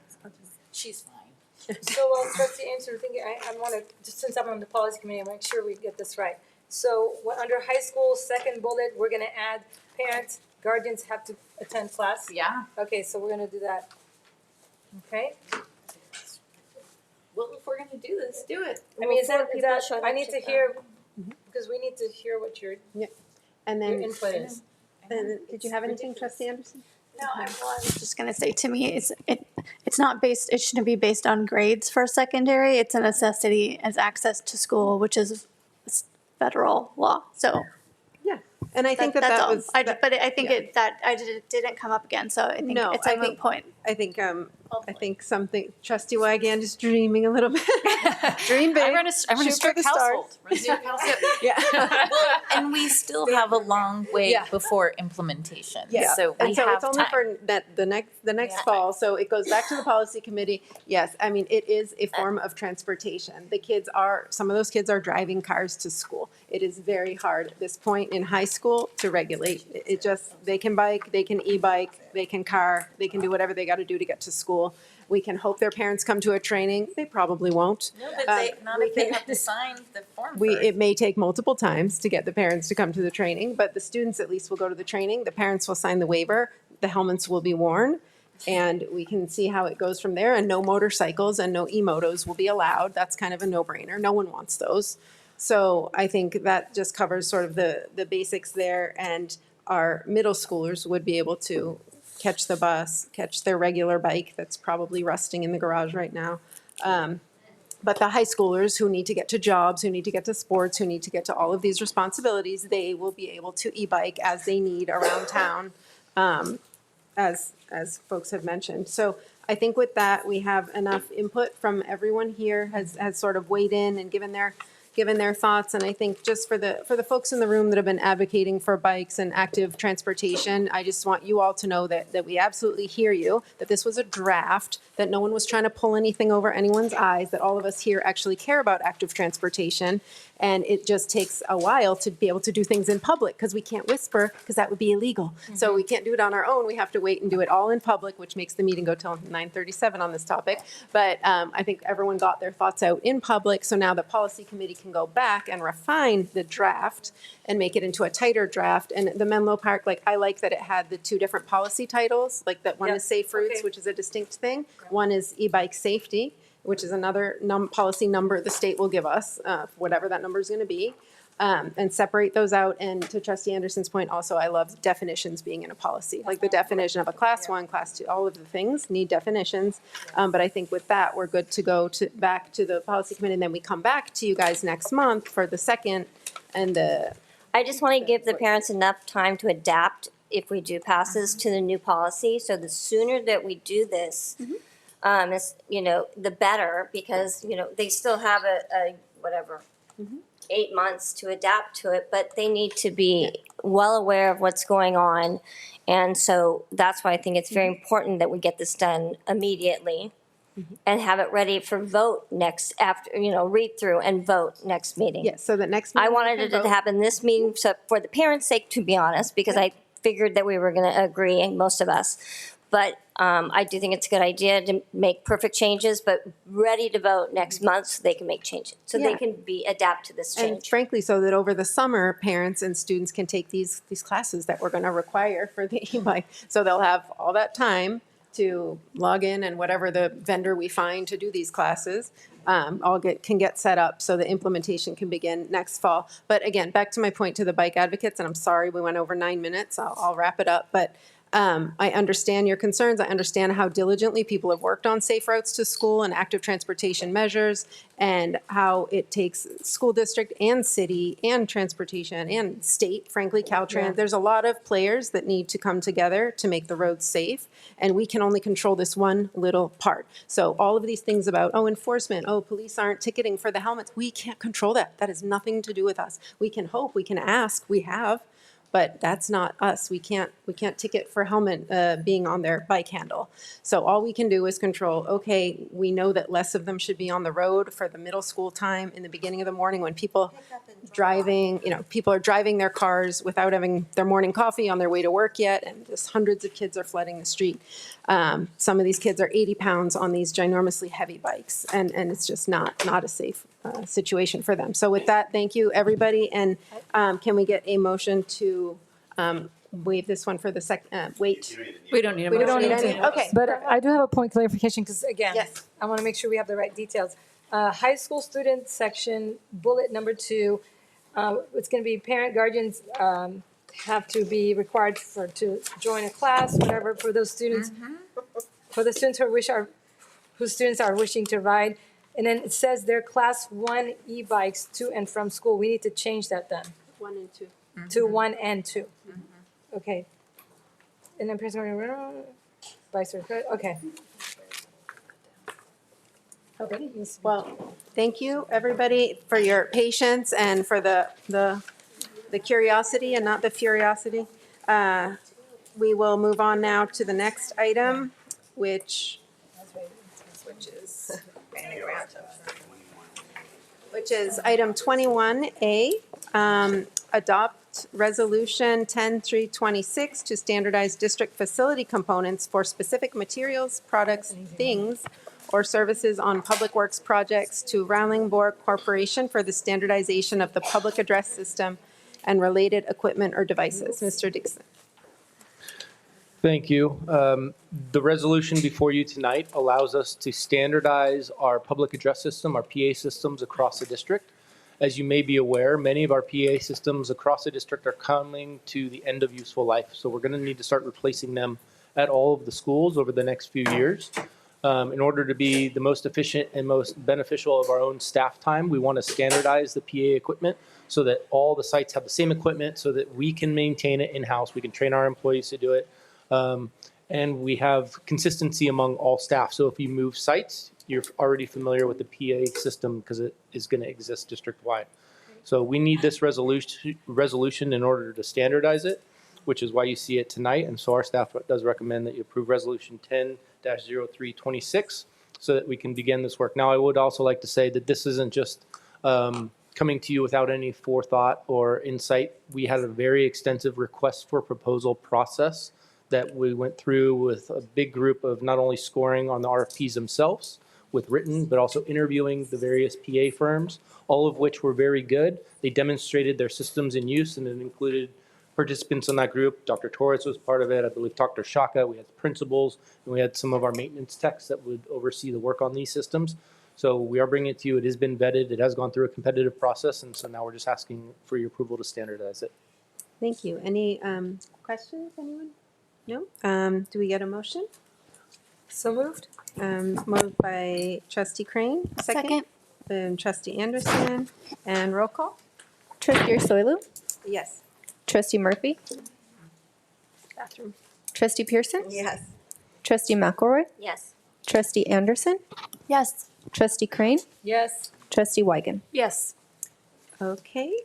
She's fine. So, Trustee Anderson, I want to, just since I'm on the policy committee, I make sure we get this right. So, under high school, second bullet, we're going to add parents, guardians have to attend class? Yeah. Okay, so we're going to do that. Okay? Well, if we're going to do this, do it. I mean, is that I need to hear, Mm-hmm. because we need to hear what your And then, input is. then did you have anything, Trustee Anderson? No, I was just going to say, to me, it's not based, it shouldn't be based on grades for secondary. It's a necessity as access to school, which is federal law. So yeah, and I think that's that all. was. But I think it didn't come up again. So I think it's a moot point. I think something. Trustee Wygand is dreaming a little bit. Dream big. I run a strict household. Yeah. Well, and we still have a long way before implementation. Yeah. So and we so have it's only time. for the next fall. So it goes back to the policy committee. Yes, I mean it is a form of transportation. Some of those kids are driving cars to school. It is very hard at this point in high school to regulate. They can bike, they can e-bike, they can car, they can do whatever they got to do to get to school. We can hope their parents come to a training. They probably won't. No, but they have to sign the form first. It may take multiple times to get the parents to come to the training, but the students at least will go to the training. The parents will sign the waiver. The helmets will be worn, and we can see how it goes from there. And no motorcycles and no e-motos will be allowed. That's kind of a no-brainer. No one wants those. So I think that just covers sort of the basics there. And our middle schoolers would be able to catch the bus, catch their regular bike that's probably rusting in the garage right now. But the high schoolers who need to get to jobs, who need to get to sports, who need to get to all of these responsibilities, they will be able to e-bike as they need around town, as folks have mentioned. So I think with that, we have enough input from everyone here has sort of weighed in and given their thoughts. And I think just for the folks in the room that have been advocating for bikes and active transportation, I just want you all to know that we absolutely hear you, that this was a draft, that no one was trying to pull anything over anyone's eyes, that all of us here actually care about active transportation. And it just takes a while to be able to do things in public because we can't whisper because that would be illegal. So we can't do it on our own. We have to wait and do it all in public, which makes the meeting go till 9:37 on this topic. But I think everyone got their thoughts out in public. So now the policy committee can go back and refine the draft and make it into a tighter draft. And the Menlo Park, I like that it had the two different policy titles, like that one is safe routes, which is a distinct thing. One is e-bike safety, which is another policy number the state will give us, whatever that number is going to be. and separate those out. And to Trustee Anderson's point, also, I love definitions being in a policy. Like the definition of a class 1, class 2, all of the things need definitions. But I think with that, we're good to go back to the policy committee, and then we come back to you guys next month for the second and the. I just want to give the parents enough time to adapt if we do pass this to the new policy. So the sooner that we do this, the better, because, they still have a 8 months to adapt to it, but they need to be well aware of what's going on. And so that's why I think it's very important that we get this done immediately and have it ready for vote next, after, read through and vote next meeting. Yes, so the next I meeting. wanted it to happen this meeting, so for the parents' sake, to be honest, because I figured that we were going to agree, most of us. But I do think it's a good idea to make perfect changes, but ready to vote next month so they can make changes, so they can adapt to this change. And frankly, so that over the summer, parents and students can take these classes that we're going to require for the e-bike. So they'll have all that time to log in and whatever the vendor we find to do these classes, can get set up so the implementation can begin next fall. But again, back to my point to the bike advocates, and I'm sorry we went over 9 minutes. I'll wrap it up, but I understand your concerns. I understand how diligently people have worked on safe routes to school and active transportation measures, and how it takes school district and city and transportation and state, frankly, Caltrans. Yeah. There's a lot of players that need to come together to make the roads safe, and we can only control this one little part. So all of these things about, enforcement, police aren't ticketing for the helmets, we can't control that. That has nothing to do with us. We can hope, we can ask, we have. But that's not us. We can't ticket for helmet being on their bike handle. So all we can do is control, okay, we know that less of them should be on the road for the middle school time in the beginning of the morning when people people are driving their cars without having their morning coffee on their way to work yet, and just hundreds of kids are flooding the street. Some of these kids are 80 pounds on these ginormously heavy bikes, and it's just not a safe situation for them. So with that, thank you, everybody. And can we get a motion to waive this one for the second, wait? We don't need a We motion. don't need any, okay. But I do have a point clarification, because again, Yes. I want to make sure we have the right details. High school student section, bullet number 2, it's going to be parent guardians have to be required to join a class, whatever, for those students, for the students whose students are wishing to ride. And then it says they're class 1 e-bikes to and from school. We need to change that then. 1 and 2. To 1 and 2. Okay. And then bikes are good. Okay. Okay. Well, thank you, everybody, for your patience and for the curiosity and not the furiosity. We will move on now to the next item, which is item 21A, adopt resolution 10-326 to standardize district facility components for specific materials, products, things, or services on public works projects to Rowling-Borg Corporation for the standardization of the public address system and related equipment or devices. Mr. Dixon. Thank you. The resolution before you tonight allows us to standardize our public address system, our PA systems across the district. As you may be aware, many of our PA systems across the district are coming to the end of useful life. So we're going to need to start replacing them at all of the schools over the next few years. In order to be the most efficient and most beneficial of our own staff time, we want to standardize the PA equipment so that all the sites have the same equipment so that we can maintain it in-house. We can train our employees to do it. And we have consistency among all staff. So if you move sites, you're already familiar with the PA system because it is going to exist district-wide. So we need this resolution in order to standardize it, which is why you see it tonight. And so our staff does recommend that you approve resolution 10-0326 so that we can begin this work. Now, I would also like to say that this isn't just coming to you without any forethought or insight. We had a very extensive request for proposal process that we went through with a big group of not only scoring on the RFPs themselves with written, but also interviewing the various PA firms, all of which were very good. They demonstrated their systems in use, and it included participants in that group. Dr. Torres was part of it. I believe Dr. Shaka. We had principals, and we had some of our maintenance techs that would oversee the work on these systems. So we are bringing it to you. It has been vetted. It has gone through a competitive process, and so now we're just asking for your approval to standardize it. Thank you. Any questions, anyone? No? Do we get a motion? So moved. Moved by trustee Crane. Second. Trustee Anderson. And roll call? Trustee Soilu, Yes. Trustee Murphy, Bathroom. Trustee Pearson, Yes. Trustee McElroy, Yes. Trustee Anderson, Yes. Trustee Crane, Yes. Trustee Weigand. Yes. Okay.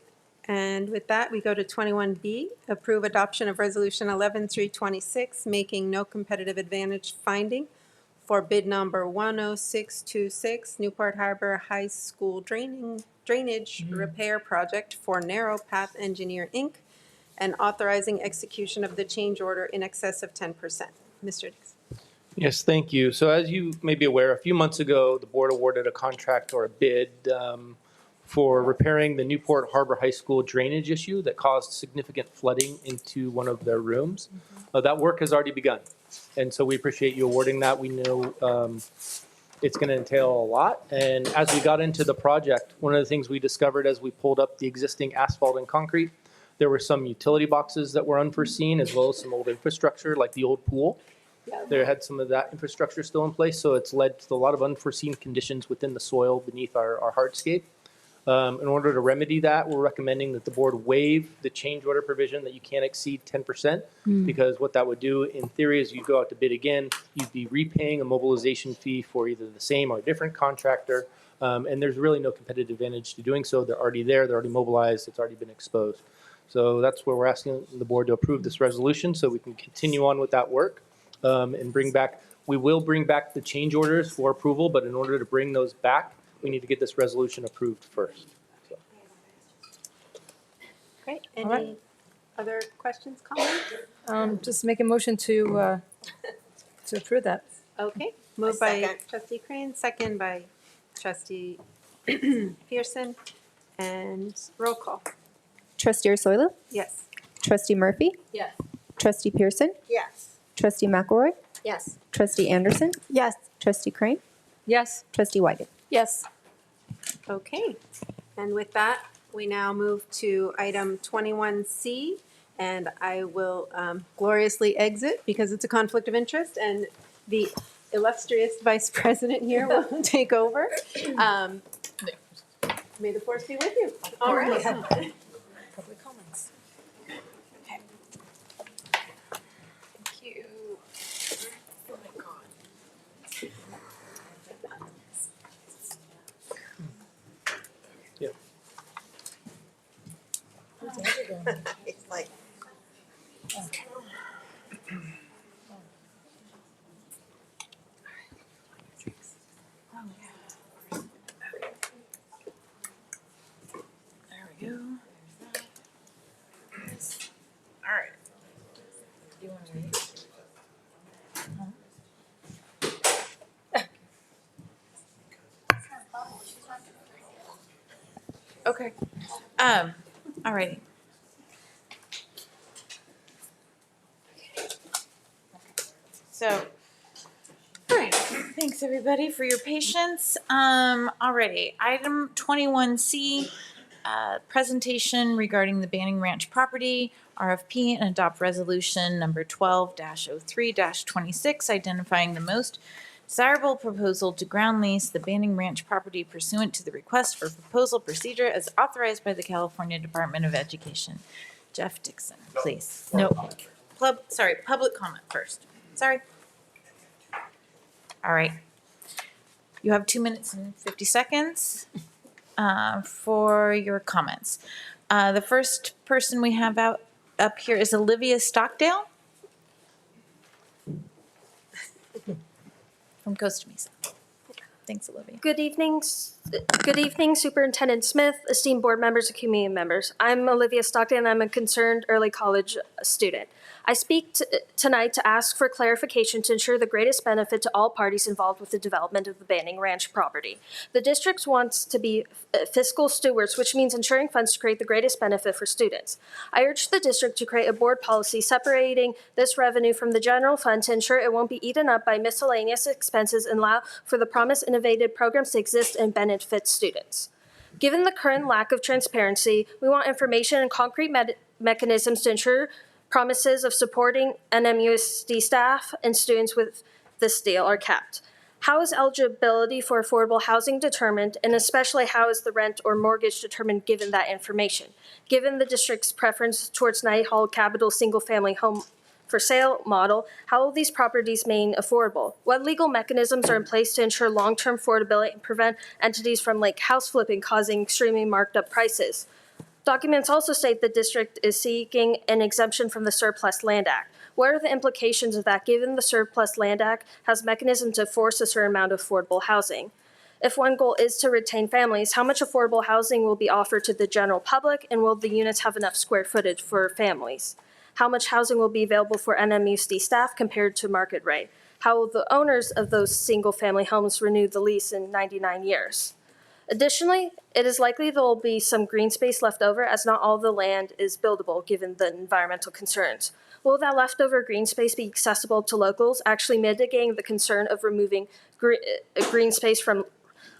And with that, we go to 21B, approve adoption of Resolution 11-326, making no competitive advantage finding for bid number 10626, Newport Harbor High School Drainage Repair Project for Narrow Path Engineer, Inc., and authorizing execution of the change order in excess of 10%. Mr. Dixon. Yes, thank you. So as you may be aware, a few months ago, the board awarded a contract or a bid for repairing the Newport Harbor High School drainage issue that caused significant flooding into one of their rooms. That work has already begun. And so we appreciate you awarding that. We know it's going to entail a lot. And as we got into the project, one of the things we discovered as we pulled up the existing asphalt and concrete, there were some utility boxes that were unforeseen, as well as some old infrastructure like the old pool. There had some of that infrastructure still in place, so it's led to a lot of unforeseen conditions within the soil beneath our hardscape. In order to remedy that, we're recommending that the board waive the change order provision that you can't exceed 10%, because what that would do in theory is you go out to bid again, you'd be repaying a mobilization fee for either the same or a different contractor, and there's really no competitive advantage to doing so. They're already there, they're already mobilized, it's already been exposed. So that's where we're asking the board to approve this resolution so we can continue on with that work and we will bring back the change orders for approval, but in order to bring those back, we need to get this resolution approved first. So. Great. Any other questions, comments? Just make a motion to approve that. Okay. Moved by trustee Crane, second by trustee Pearson, and roll call. Trustee Soilu, Yes. Trustee Murphy, Yes. Trustee Pearson, Yes. Trustee McElroy, Yes. Trustee Anderson, Yes. Trustee Crane, Yes. Trustee Weigand. Yes. Okay. And with that, we now move to item 21C, and I will gloriously exit because it's a conflict of interest, and the illustrious vice president here will take over. May the force be with you. All right. Public comments. Thank you. Oh my God. Yeah. It's like. There we go. All right. Do you want to read? Okay. All righty. So, all right. Thanks everybody for your patience. Alrighty. Item 21C, presentation regarding the Banning Ranch property, RFP, and adopt resolution number 12-03-26, identifying the most desirable proposal to ground lease the Banning Ranch property pursuant to the request for proposal procedure as authorized by the California Department of Education. Jeff Dixon, please. No, public comment first. Sorry. All right. You have 2 minutes and 50 seconds for your comments. The first person we have up here is Olivia Stockdale from Costa Mesa. Thanks, Olivia. Good evening, Good evening, Superintendent Smith, esteemed board members, and community members. I'm Olivia Stockton, and I'm a concerned early college student. I speak tonight to ask for clarification to ensure the greatest benefit to all parties involved with the development of the Banning Ranch property. The district wants to be fiscal stewards, which means ensuring funds to create the greatest benefit for students. I urge the district to create a board policy separating this revenue from the general fund to ensure it won't be eaten up by miscellaneous expenses and allow for the promised innovative programs to exist and benefit students. Given the current lack of transparency, we want information and concrete mechanisms to ensure promises of supporting NMUSD staff and students with this deal are kept. How is eligibility for affordable housing determined, and especially how is the rent or mortgage determined given that information? Given the district's preference towards Night Hall Capital single-family home for sale model, how will these properties remain affordable? What legal mechanisms are in place to ensure long-term affordability and prevent entities from like house flipping causing extremely marked up prices? Documents also state the district is seeking an exemption from the Surplus Land Act. What are the implications of that given the Surplus Land Act has mechanisms to force a certain amount of affordable housing? If one goal is to retain families, how much affordable housing will be offered to the general public, and will the units have enough square footage for families? How much housing will be available for NMUSD staff compared to market rate? How will the owners of those single-family homes renew the lease in 99 years? Additionally, it is likely there will be some green space left over as not all the land is buildable given the environmental concerns. Will that leftover green space be accessible to locals, actually mitigating the concern of removing green space from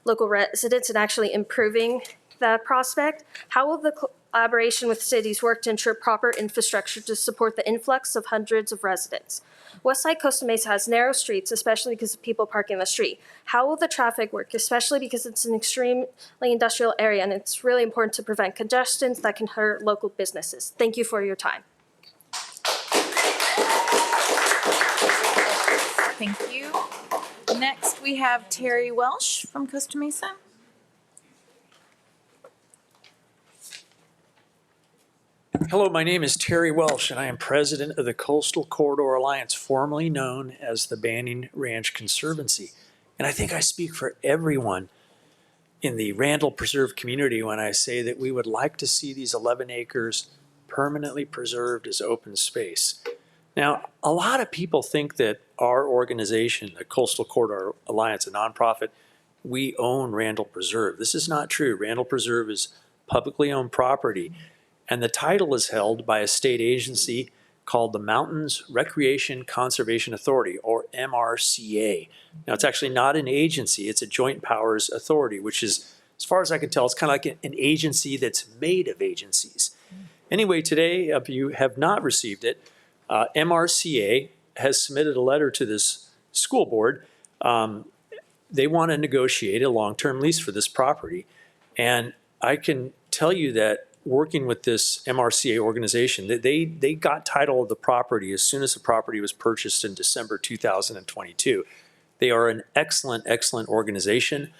local residents and actually improving that prospect? How will the collaboration with cities work to ensure proper infrastructure to support the influx of hundreds of residents? Westside Costa Mesa has narrow streets, especially because of people parking in the street. How will the traffic work, especially because it's an extremely industrial area and it's really important to prevent congestions that can hurt local businesses? Thank you for your time. Thank you. Next, we have Terry Welsh from Costa Mesa. Hello, my name is Terry Welsh, and I am president of the Coastal Corridor Alliance, formerly known as the Banning Ranch Conservancy. And I think I speak for everyone in the Randall Preserve community when I say that we would like to see these 11 acres permanently preserved as open space. Now, a lot of people think that our organization, the Coastal Corridor Alliance, a nonprofit, we own Randall Preserve. This is not true. Randall Preserve is publicly owned property, and the title is held by a state agency called the Mountains Recreation Conservation Authority, or MRCA. Now, it's actually not an agency, it's a joint powers authority, which is, as far as I can tell, it's kind of like an agency that's made of agencies. Anyway, today, if you have not received it, MRCA has submitted a letter to this school board. They want to negotiate a long-term lease for this property. And I can tell you that working with this MRCA organization, that they got title of the property as soon as the property was purchased in December 2022. They are an excellent, excellent organization.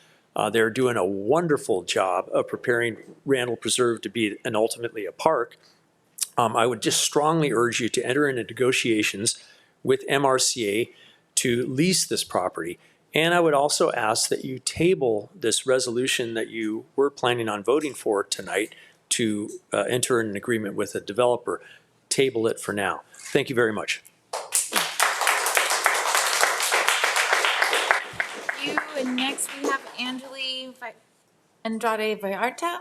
They're doing a wonderful job of preparing Randall Preserve to be ultimately a park. I would just strongly urge you to enter into negotiations with MRCA to lease this property. And I would also ask that you table this resolution that you were planning on voting for tonight to enter an agreement with a developer. Table it for now. Thank you very much. Thank you. And next we have Andrade Vallarta.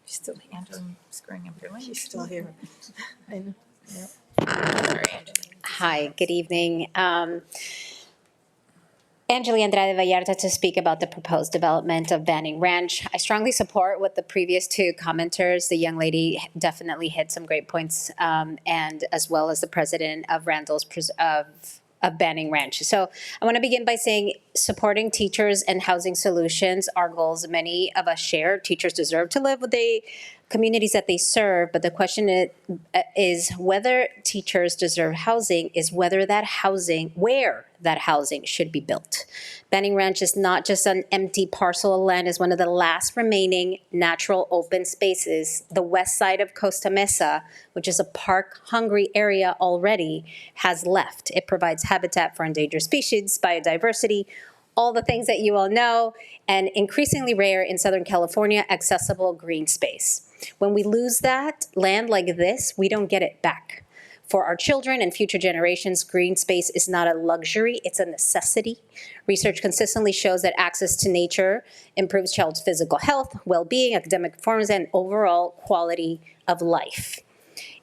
She's still here. I'm screwing up your name. She's still here. I know. Yep. Sorry, Angeli. Hi, good evening. Angeli Andrade Vallarta to speak about the proposed development of Banning Ranch. I strongly support what the previous two commenters, the young lady definitely hit some great points, and as well as the president of Randall's of Banning Ranch. So I want to begin by saying supporting teachers and housing solutions are goals many of us share. Teachers deserve to live with the communities that they serve, but the question is whether teachers deserve housing is where that housing should be built. Banning Ranch is not just an empty parcel of land, it's one of the last remaining natural open spaces. The west side of Costa Mesa, which is a park-hungry area already, has left. It provides habitat for endangered species, biodiversity, all the things that you all know, and increasingly rare in Southern California, accessible green space. When we lose that land like this, we don't get it back. For our children and future generations, green space is not a luxury, it's a necessity. Research consistently shows that access to nature improves child's physical health, well-being, academic performance, and overall quality of life.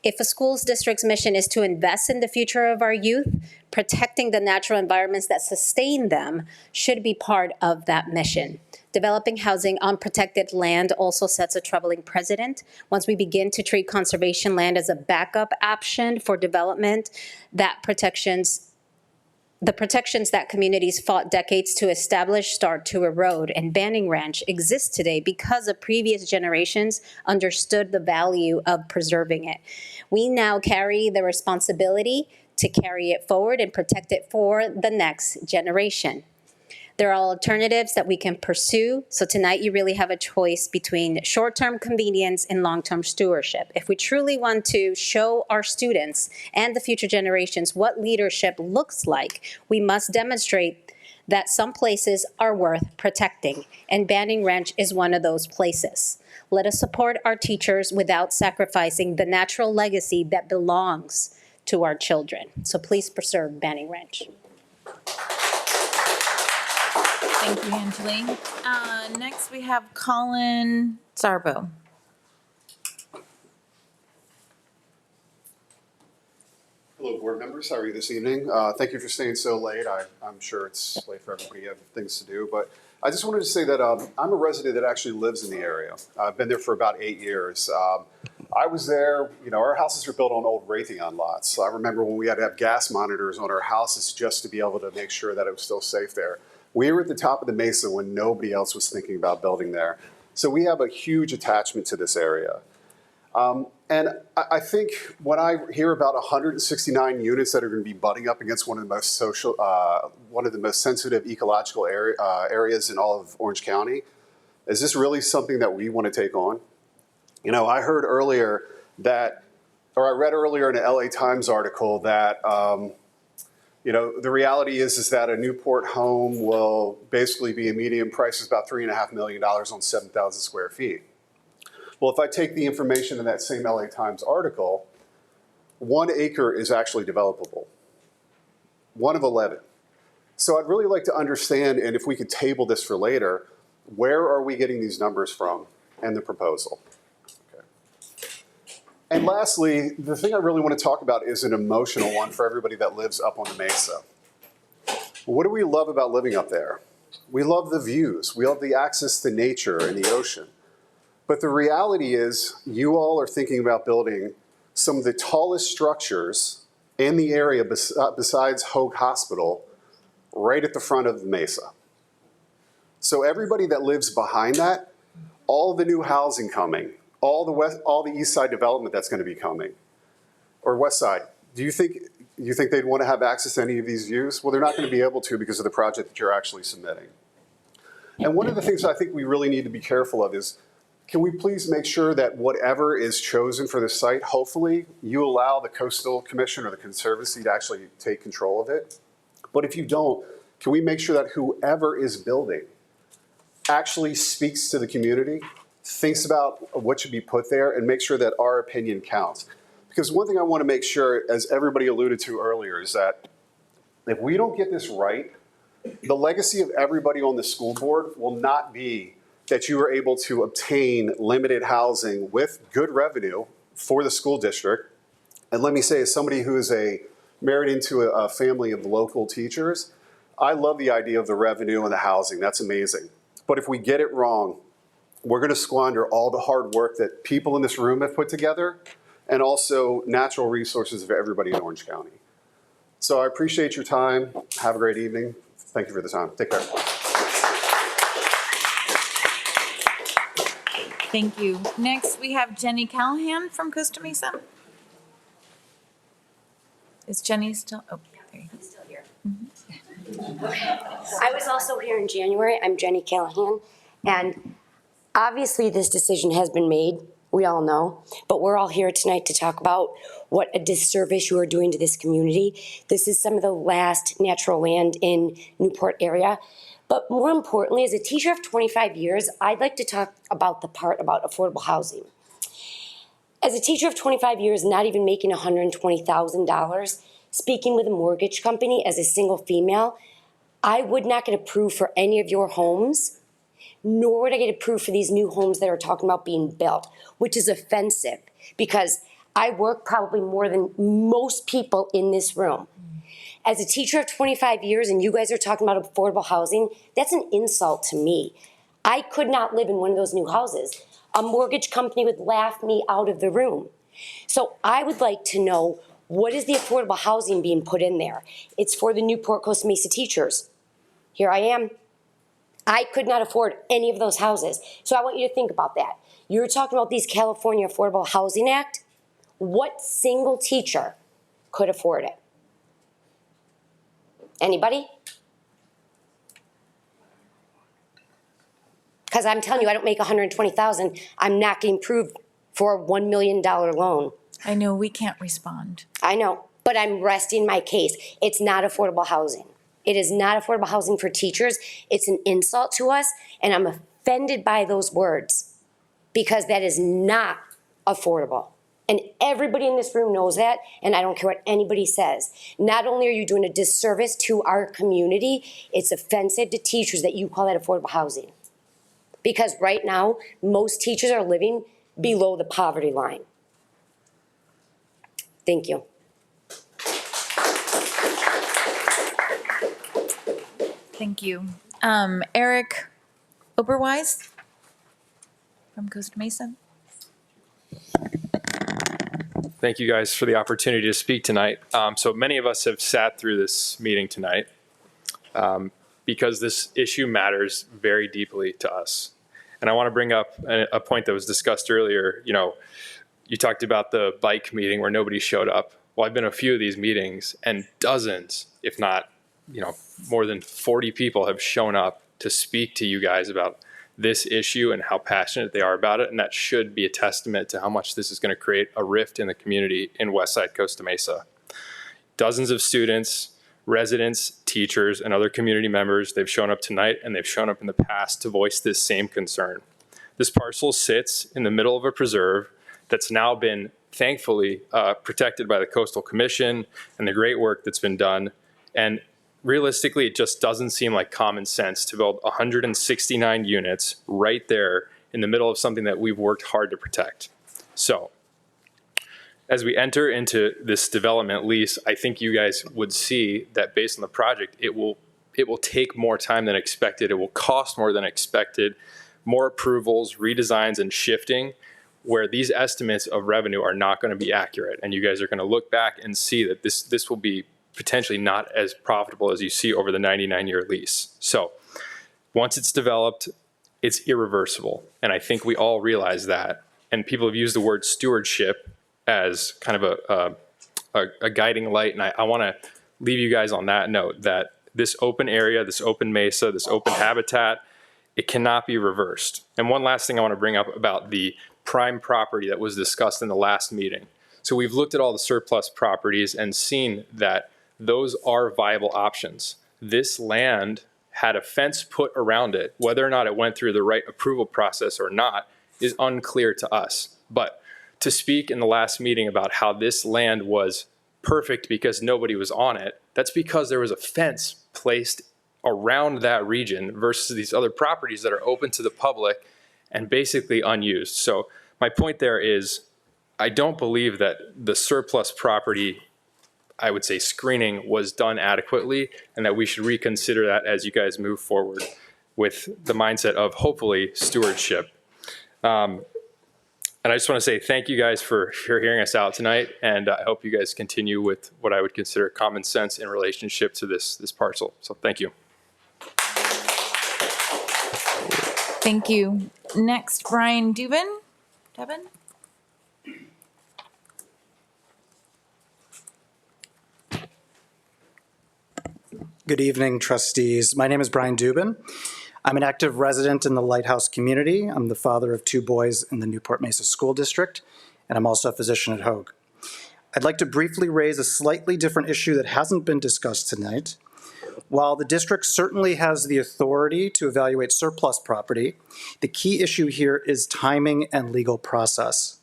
If a school district's mission is to invest in the future of our youth, protecting the natural environments that sustain them should be part of that mission. Developing housing on protected land also sets a troubling precedent. Once we begin to treat conservation land as a backup option for development, the protections that communities fought decades to establish start to erode, and Banning Ranch exists today because of previous generations understood the value of preserving it. We now carry the responsibility to carry it forward and protect it for the next generation. There are alternatives that we can pursue, so tonight you really have a choice between short-term convenience and long-term stewardship. If we truly want to show our students and the future generations what leadership looks like, we must demonstrate that some places are worth protecting, and Banning Ranch is one of those places. Let us support our teachers without sacrificing the natural legacy that belongs to our children. So please preserve Banning Ranch. Thank you, Angeli. Next, we have Colin Sarbo. Hello, board members. How are you this evening? Thank you for staying so late. I'm sure it's late for everybody. You have things to do. But I just wanted to say that I'm a resident that actually lives in the area. I've been there for about 8 years. I was there, our houses were built on old Raytheon lots. So I remember when we had to have gas monitors on our houses just to be able to make sure that it was still safe there. We were at the top of the mesa when nobody else was thinking about building there. So we have a huge attachment to this area. And I think when I hear about 169 units that are going to be butting up against one of the most sensitive ecological areas in all of Orange County, is this really something that we want to take on? I heard earlier that, or I read earlier in an LA Times article that, the reality is that a Newport home will basically be a median price is about $3.5 million on 7,000 square feet. Well, if I take the information in that same LA Times article, 1 acre is actually developable, 1 of 11. So I'd really like to understand, and if we could table this for later, where are we getting these numbers from and the proposal? Okay. And lastly, the thing I really want to talk about is an emotional one for everybody that lives up on the mesa. What do we love about living up there? We love the views. We love the access to nature and the ocean. But the reality is you all are thinking about building some of the tallest structures in the area besides Hoag Hospital right at the front of the mesa. So everybody that lives behind that, all the new housing coming, all the east side development that's going to be coming, or west side, do you think they'd want to have access to any of these views? Well, they're not going to be able to because of the project that you're actually submitting. And one of the things I think we really need to be careful of is, can we please make sure that whatever is chosen for the site, hopefully you allow the Coastal Commission or the Conservancy to actually take control of it? But if you don't, can we make sure that whoever is building actually speaks to the community, thinks about what should be put there, and make sure that our opinion counts? Because one thing I want to make sure, as everybody alluded to earlier, is that if we don't get this right, the legacy of everybody on the school board will not be that you are able to obtain limited housing with good revenue for the school district. And let me say, as somebody who is married into a family of local teachers, I love the idea of the revenue and the housing. That's amazing. But if we get it wrong, we're going to squander all the hard work that people in this room have put together and also natural resources of everybody in Orange County. So I appreciate your time. Have a great evening. Thank you for the time. Take care. Thank you. Next, we have Jenny Callahan from Costa Mesa. Is Jenny still? Oh, there you go. Still here. I was also here in January. I'm Jenny Callahan. And obviously this decision has been made. We all know. But we're all here tonight to talk about what a disservice you are doing to this community. This is some of the last natural land in Newport area. But more importantly, as a teacher of 25 years, I'd like to talk about the part about affordable housing. As a teacher of 25 years, not even making $120,000, speaking with a mortgage company as a single female, I would not get approved for any of your homes, nor would I get approved for these new homes that are talking about being built, which is offensive because I work probably more than most people in this room. As a teacher of 25 years and you guys are talking about affordable housing, that's an insult to me. I could not live in one of those new houses. A mortgage company would laugh me out of the room. So I would like to know, what is the affordable housing being put in there? It's for the Newport-Costa Mesa teachers. Here I am. I could not afford any of those houses. So I want you to think about that. You're talking about these California Affordable Housing Act. What single teacher could afford it? Anybody? Because I'm telling you, I don't make $120,000. I'm not getting approved for a $1 million loan. I know we can't respond. I know, but I'm resting my case. It's not affordable housing. It is not affordable housing for teachers. It's an insult to us, and I'm offended by those words because that is not affordable. And everybody in this room knows that, and I don't care what anybody says. Not only are you doing a disservice to our community, it's offensive to teachers that you call that affordable housing. Because right now, most teachers are living below the poverty line. Thank you. Thank you. Eric Oberwise from Costa Mesa. Thank you guys for the opportunity to speak tonight. So many of us have sat through this meeting tonight because this issue matters very deeply to us. And I want to bring up a point that was discussed earlier. You know, you talked about the bike meeting where nobody showed up. Well, I've been to a few of these meetings and dozens, if not, more than 40 people have shown up to speak to you guys about this issue and how passionate they are about it. And that should be a testament to how much this is going to create a rift in the community in Westside Costa Mesa. Dozens of students, residents, teachers, and other community members, they've shown up tonight and they've shown up in the past to voice this same concern. This parcel sits in the middle of a preserve that's now been thankfully protected by the Coastal Commission and the great work that's been done. And realistically, it just doesn't seem like common sense to build 169 units right there in the middle of something that we've worked hard to protect. So as we enter into this development lease, I think you guys would see that based on the project, it will take more time than expected. It will cost more than expected, more approvals, redesigns, and shifting, where these estimates of revenue are not going to be accurate. And you guys are going to look back and see that this will be potentially not as profitable as you see over the 99-year lease. So once it's developed, it's irreversible. And I think we all realize that. And people have used the word stewardship as kind of a guiding light. And I want to leave you guys on that note, that this open area, this open mesa, this open habitat, it cannot be reversed. And one last thing I want to bring up about the prime property that was discussed in the last meeting. So we've looked at all the surplus properties and seen that those are viable options. This land had a fence put around it. Whether or not it went through the right approval process or not is unclear to us. But to speak in the last meeting about how this land was perfect because nobody was on it, that's because there was a fence placed around that region versus these other properties that are open to the public and basically unused. So my point there is, I don't believe that the surplus property, I would say, screening was done adequately, and that we should reconsider that as you guys move forward with the mindset of hopefully stewardship. And I just want to say thank you guys for hearing us out tonight, and I hope you guys continue with what I would consider common sense in relationship to this parcel. So thank you. Thank you. Next, Brian Dubin. Devin? Good evening, trustees. My name is Brian Dubin. I'm an active resident in the Lighthouse community. I'm the father of 2 boys in the Newport-Mesa School District, and I'm also a physician at Hoag. I'd like to briefly raise a slightly different issue that hasn't been discussed tonight. While the district certainly has the authority to evaluate surplus property, the key issue here is timing and legal process.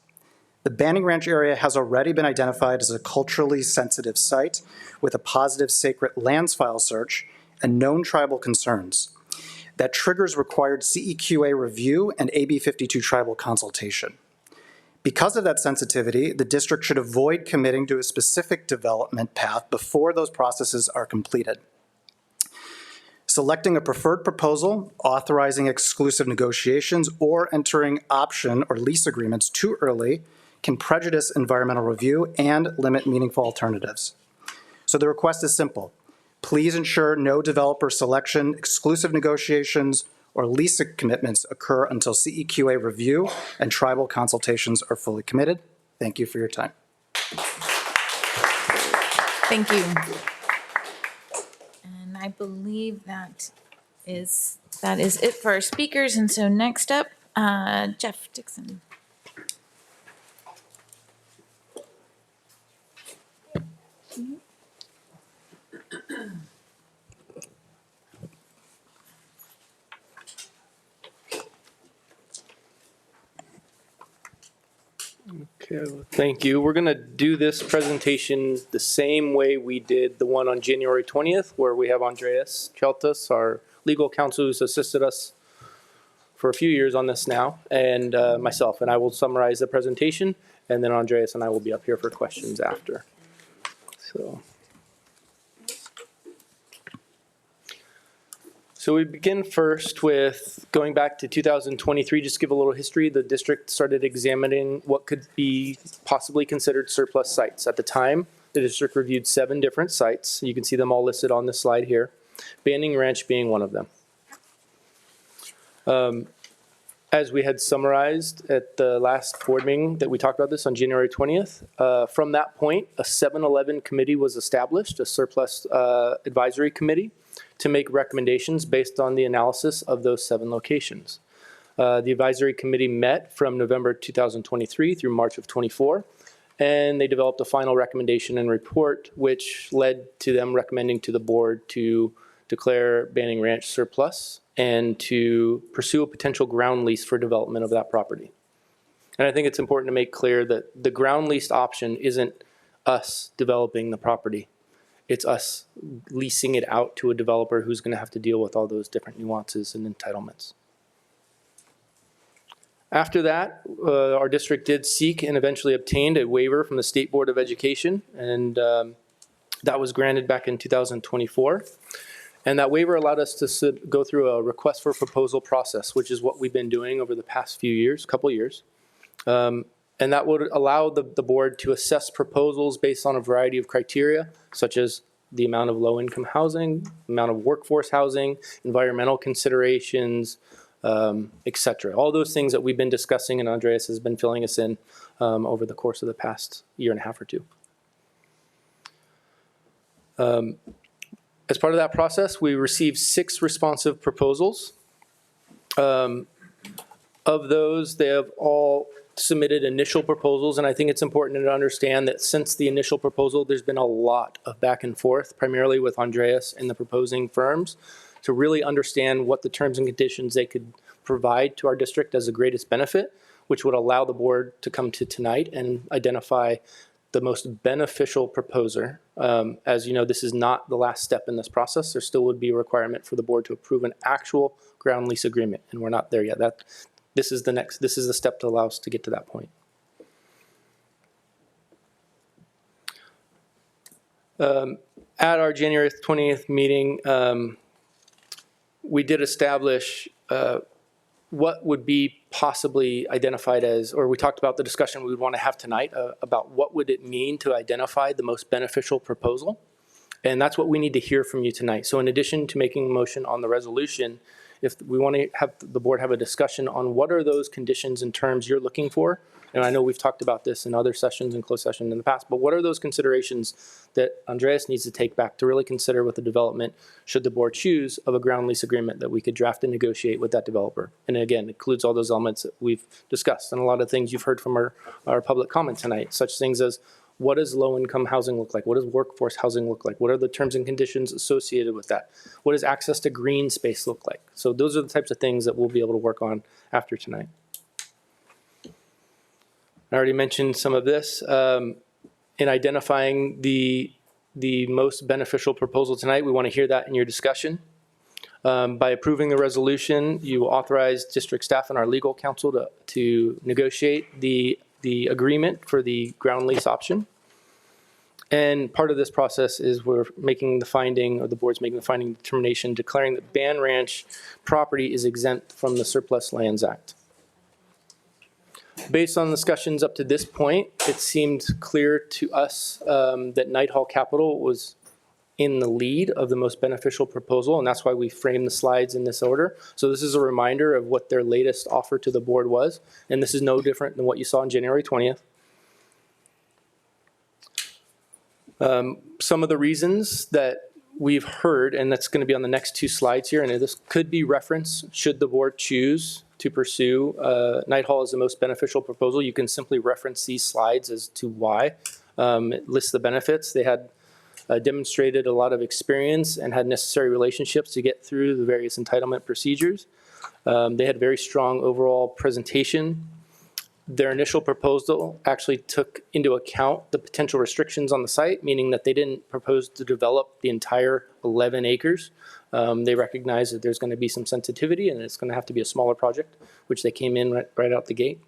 The Banning Ranch area has already been identified as a culturally sensitive site with a positive sacred lands file search and known tribal concerns. That triggers required CEQA review and AB 52 tribal consultation. Because of that sensitivity, the district should avoid committing to a specific development path before those processes are completed. Selecting a preferred proposal, authorizing exclusive negotiations, or entering option or lease agreements too early can prejudice environmental review and limit meaningful alternatives. So the request is simple. Please ensure no developer selection, exclusive negotiations, or lease commitments occur until CEQA review and tribal consultations are fully committed. Thank you for your time. Thank you. And I believe that is it for our speakers. And so next up, Jeff Dixon. Okay, well, thank you. We're going to do this presentation the same way we did the one on January 20th, where we have Andreas Cheltas, our legal counsel who's assisted us for a few years on this now, and myself. And I will summarize the presentation, and then Andreas and I will be up here for questions after. So we begin first with going back to 2023, just give a little history. The district started examining what could be possibly considered surplus sites. At the time, the district reviewed 7 different sites. You can see them all listed on this slide here, Banning Ranch being one of them. As we had summarized at the last board meeting that we talked about this on January 20th, from that point, a 7-11 committee was established, a surplus advisory committee, to make recommendations based on the analysis of those 7 locations. The advisory committee met from November 2023 through March of 24, and they developed a final recommendation and report, which led to them recommending to the board to declare Banning Ranch surplus and to pursue a potential ground lease for development of that property. And I think it's important to make clear that the ground lease option isn't us developing the property. It's us leasing it out to a developer who's going to have to deal with all those different nuances and entitlements. After that, our district did seek and eventually obtained a waiver from the State Board of Education, and that was granted back in 2024. And that waiver allowed us to go through a request for proposal process, which is what we've been doing over the past few years, couple years. And that would allow the board to assess proposals based on a variety of criteria, such as the amount of low-income housing, amount of workforce housing, environmental considerations, et cetera. All those things that we've been discussing and Andreas has been filling us in over the course of the past year and a half or two. As part of that process, we received 6 responsive proposals. Of those, they have all submitted initial proposals, and I think it's important to understand that since the initial proposal, there's been a lot of back and forth, primarily with Andreas and the proposing firms, to really understand what the terms and conditions they could provide to our district as the greatest benefit, which would allow the board to come to tonight and identify the most beneficial proposer. As you know, this is not the last step in this process. There still would be a requirement for the board to approve an actual ground lease agreement, and we're not there yet. This is the step to allow us to get to that point. At our January 20th meeting, we did establish what would be possibly identified as, or we talked about the discussion we would want to have tonight about what would it mean to identify the most beneficial proposal. And that's what we need to hear from you tonight. So in addition to making a motion on the resolution, if we want to have the board have a discussion on what are those conditions and terms you're looking for, and I know we've talked about this in other sessions and closed session in the past, but what are those considerations that Andreas needs to take back to really consider with the development, should the board choose, of a ground lease agreement that we could draft and negotiate with that developer? And again, it includes all those elements that we've discussed and a lot of things you've heard from our public comment tonight, such things as What does low-income housing look like? What does workforce housing look like? What are the terms and conditions associated with that? What does access to green space look like? So those are the types of things that we'll be able to work on after tonight. I already mentioned some of this. In identifying the most beneficial proposal tonight, we want to hear that in your discussion. By approving the resolution, you will authorize district staff and our legal counsel to negotiate the agreement for the ground lease option. And part of this process is we're making the finding, or the board's making the finding determination declaring that Ban Ranch property is exempt from the Surplus Lands Act. Based on discussions up to this point, it seemed clear to us that Nighthall Capital was in the lead of the most beneficial proposal, and that's why we framed the slides in this order. So this is a reminder of what their latest offer to the board was, and this is no different than what you saw on January 20th. Some of the reasons that we've heard, and that's going to be on the next two slides here, and this could be referenced should the board choose to pursue Nighthall as the most beneficial proposal. You can simply reference these slides as to why. It lists the benefits. They had demonstrated a lot of experience and had necessary relationships to get through the various entitlement procedures. They had very strong overall presentation. Their initial proposal actually took into account the potential restrictions on the site, meaning that they didn't propose to develop the entire 11 acres. They recognize that there's going to be some sensitivity and it's going to have to be a smaller project, which they came in right out the gate.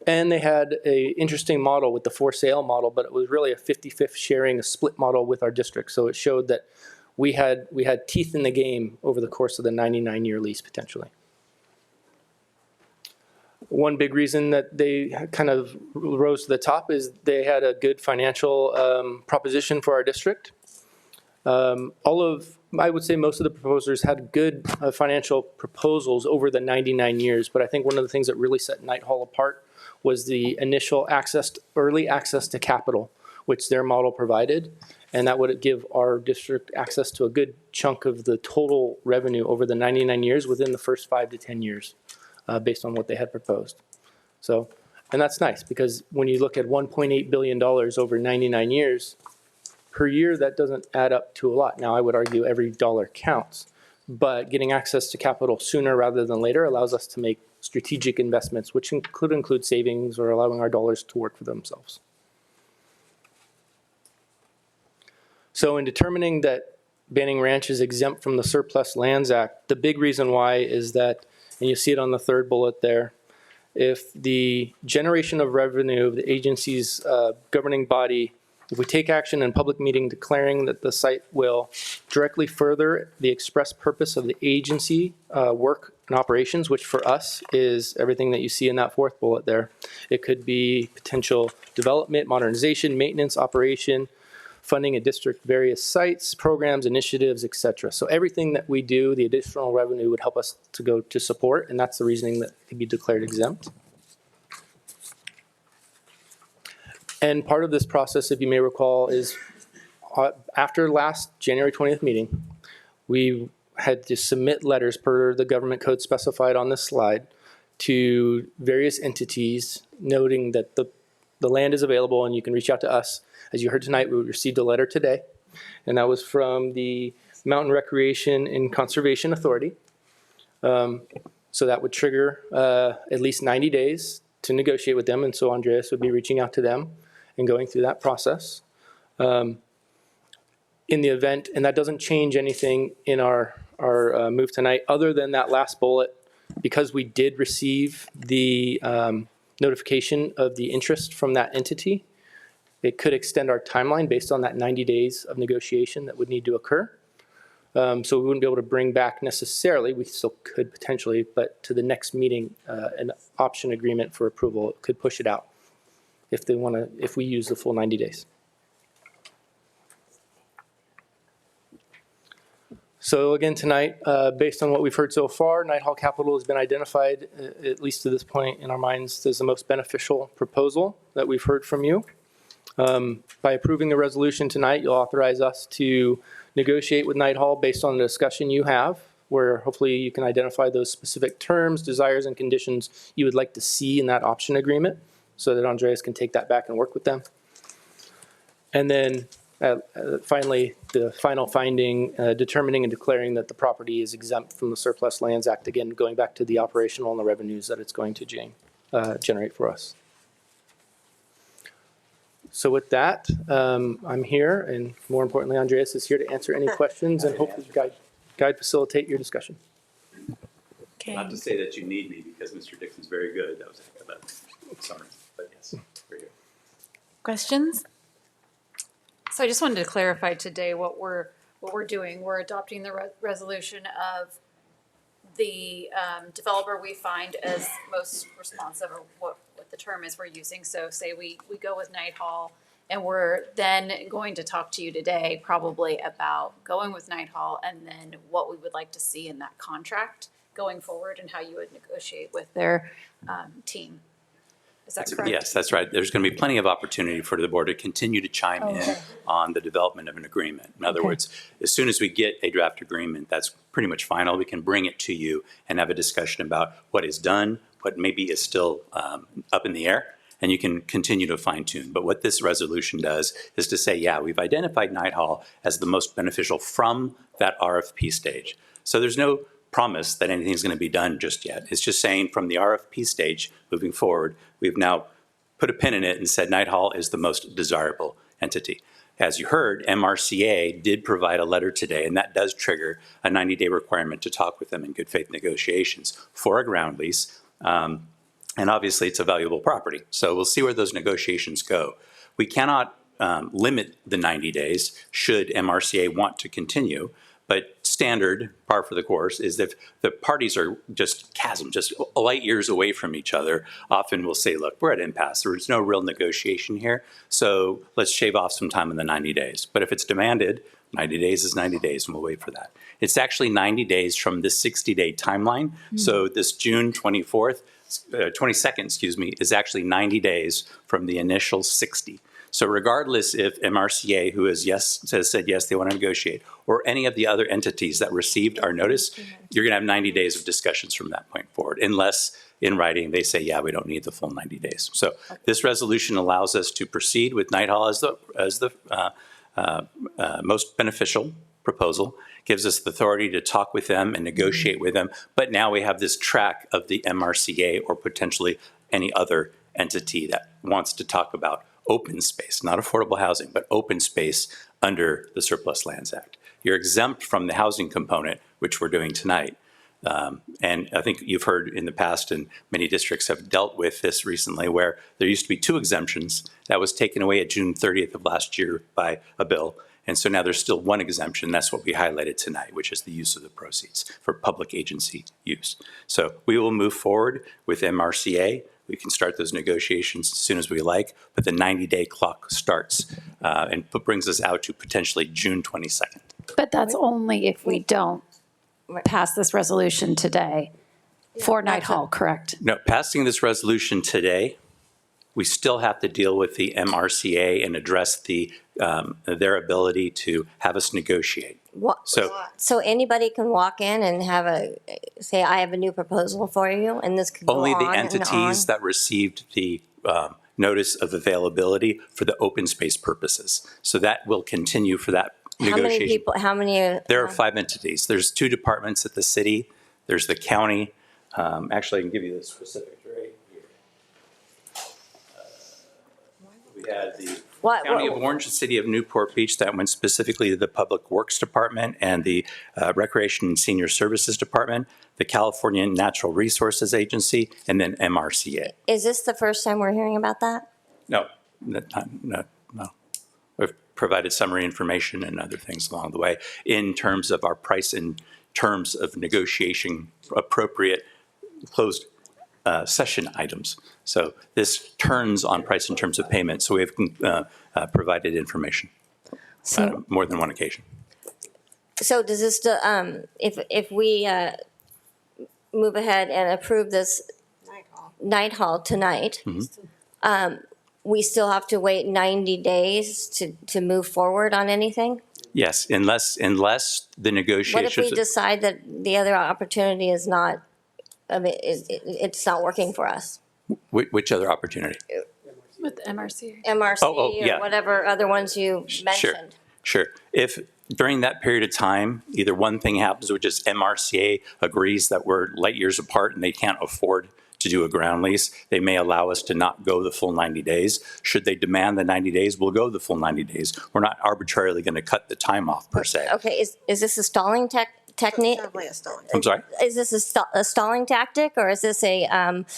And they had an interesting model with the for sale model, but it was really a 50-50 sharing, a split model with our district. So it showed that we had teeth in the game over the course of the 99-year lease potentially. One big reason that they kind of rose to the top is they had a good financial proposition for our district. I would say most of the proposers had good financial proposals over the 99 years, but I think one of the things that really set Nighthall apart was the initial early access to capital, which their model provided, and that would give our district access to a good chunk of the total revenue over the 99 years within the first 5 to 10 years. Based on what they had proposed. So, and that's nice because when you look at $1.8 billion over 99 years, per year, that doesn't add up to a lot. Now, I would argue every dollar counts, but getting access to capital sooner rather than later allows us to make strategic investments, which could include savings or allowing our dollars to work for themselves. So in determining that Banning Ranch is exempt from the Surplus Lands Act, the big reason why is that, and you see it on the third bullet there, if the generation of revenue of the agency's governing body, if we take action in public meeting declaring that the site will directly further the express purpose of the agency work and operations, which for us is everything that you see in that fourth bullet there. It could be potential development, modernization, maintenance, operation, funding a district various sites, programs, initiatives, etc. So everything that we do, the additional revenue would help us to go to support, and that's the reasoning that it could be declared exempt. And part of this process, if you may recall, is after last January 20th meeting, we had to submit letters per the government code specified on this slide to various entities noting that the land is available and you can reach out to us. As you heard tonight, we received a letter today, and that was from the Mountain Recreation and Conservation Authority. So that would trigger at least 90 days to negotiate with them, and so Andreas would be reaching out to them and going through that process. In the event, and that doesn't change anything in our move tonight, other than that last bullet, because we did receive the notification of the interest from that entity, it could extend our timeline based on that 90 days of negotiation that would need to occur. So we wouldn't be able to bring back necessarily, we still could potentially, but to the next meeting, an option agreement for approval could push it out if they want to, if we use the full 90 days. So again tonight, based on what we've heard so far, Nighthall Capital has been identified, at least to this point in our minds, as the most beneficial proposal that we've heard from you. By approving the resolution tonight, you'll authorize us to negotiate with Nighthall based on the discussion you have, where hopefully you can identify those specific terms, desires, and conditions you would like to see in that option agreement so that Andreas can take that back and work with them. And then finally, the final finding, determining and declaring that the property is exempt from the Surplus Lands Act, again, going back to the operational and the revenues that it's going to generate for us. So with that, I'm here, and more importantly, Andreas is here to answer any questions and hopefully guide facilitate your discussion. Okay. Not to say that you need me, because Mr. Dixon's very good. That was a heck of a summary, but yes, we're here. Questions? So I just wanted to clarify today what we're doing. We're adopting the resolution of the developer we find as most responsive, or what the term is we're using. So say we go with Knight Hall, and we're then going to talk to you today probably about going with Knight Hall and then what we would like to see in that contract going forward and how you would negotiate with their team. Is that correct? Yes, that's right. There's going to be plenty of opportunity for the board to continue to chime in on the development of an agreement. In other words, as soon as we get a draft agreement that's pretty much final, we can bring it to you and have a discussion about what is done, what maybe is still up in the air, and you can continue to fine tune. But what this resolution does is to say, yeah, we've identified Knight Hall as the most beneficial from that RFP stage. So there's no promise that anything's going to be done just yet. It's just saying from the RFP stage moving forward, we've now put a pin in it and said Knight Hall is the most desirable entity. As you heard, MRCA did provide a letter today, and that does trigger a 90-day requirement to talk with them in good faith negotiations for a ground lease. And obviously, it's a valuable property. So we'll see where those negotiations go. We cannot limit the 90 days should MRCA want to continue. But standard, par for the course, is if the parties are just light years away from each other, often we'll say, look, we're at impasse. There's no real negotiation here. So let's shave off some time in the 90 days. But if it's demanded, 90 days is 90 days, and we'll wait for that. It's actually 90 days from this 60-day timeline. So this June 22nd, is actually 90 days from the initial 60. So regardless if MRCA, who has said yes, they want to negotiate, or any of the other entities that received our notice, you're going to have 90 days of discussions from that point forward, unless in writing they say, yeah, we don't need the full 90 days. So this resolution allows us to proceed with Knight Hall as the most beneficial proposal, gives us the authority to talk with them and negotiate with them. But now we have this track of the MRCA or potentially any other entity that wants to talk about open space, not affordable housing, but open space under the Surplus Lands Act. You're exempt from the housing component, which we're doing tonight. And I think you've heard in the past, and many districts have dealt with this recently, where there used to be 2 exemptions that was taken away at June 30th of last year by a bill. And so now there's still 1 exemption. That's what we highlighted tonight, which is the use of the proceeds for public agency use. So we will move forward with MRCA. We can start those negotiations as soon as we like, but the 90-day clock starts and brings us out to potentially June 22nd. But that's only if we don't pass this resolution today for Knight Hall, correct? No, passing this resolution today, we still have to deal with the MRCA and address their ability to have us negotiate. So anybody can walk in and say, I have a new proposal for you, and this could go only the on entities that received the notice of availability for the open space purposes. So that will continue for that negotiation. How many? There are 5 entities. There's 2 departments at the city. There's the county. Actually, I can give you the specifics right here. We had the County of Orange, the City of Newport Beach, that went specifically to the Public Works Department and the Recreation and Senior Services Department, the California Natural Resources Agency, and then MRCA. Is this the first time we're hearing about that? No. We've provided summary information and other things along the way in terms of our price, in terms of negotiation appropriate closed session items. So this turns on price in terms of payment. So we have provided information more than 1 occasion. So does this, if we move ahead and approve this Knight Hall tonight, we still have to wait 90 days to move forward on anything? Yes, unless the negotiations. What if we decide that the other opportunity is not, it's not working for us? Which other opportunity? With MRC. MRC yeah. or whatever other ones you Sure, mentioned. sure. If during that period of time, either one thing happens, which is MRCA agrees that we're light years apart and they can't afford to do a ground lease, they may allow us to not go the full 90 days. Should they demand the 90 days, we'll go the full 90 days. We're not arbitrarily going to cut the time off per se. Okay, is this a stalling technique? I'm sorry? Is this a stalling tactic, or is this a,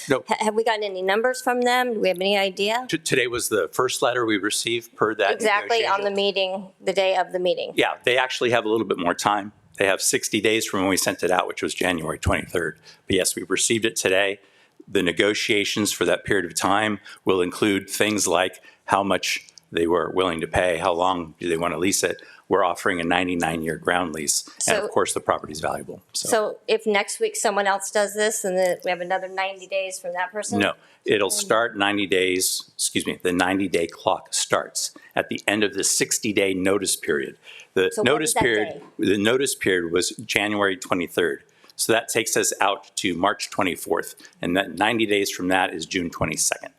Nope. have we gotten any numbers from them? Do we have any idea? Today was the first letter we received per that Exactly on the meeting, the day of the meeting. Yeah, they actually have a little bit more time. They have 60 days from when we sent it out, which was January 23rd. But yes, we received it today. The negotiations for that period of time will include things like how much they were willing to pay, how long do they want to lease it. We're offering a 99-year ground lease, and of course, the property's valuable. So if next week someone else does this, and then we have another 90 days from that person? No, it'll start 90 days, excuse me, the 90-day clock starts at the end of the 60-day notice period. The So what notice is that period, the notice period was January 23rd. So that takes us out to March 24th, and that 90 days from that is June 22nd.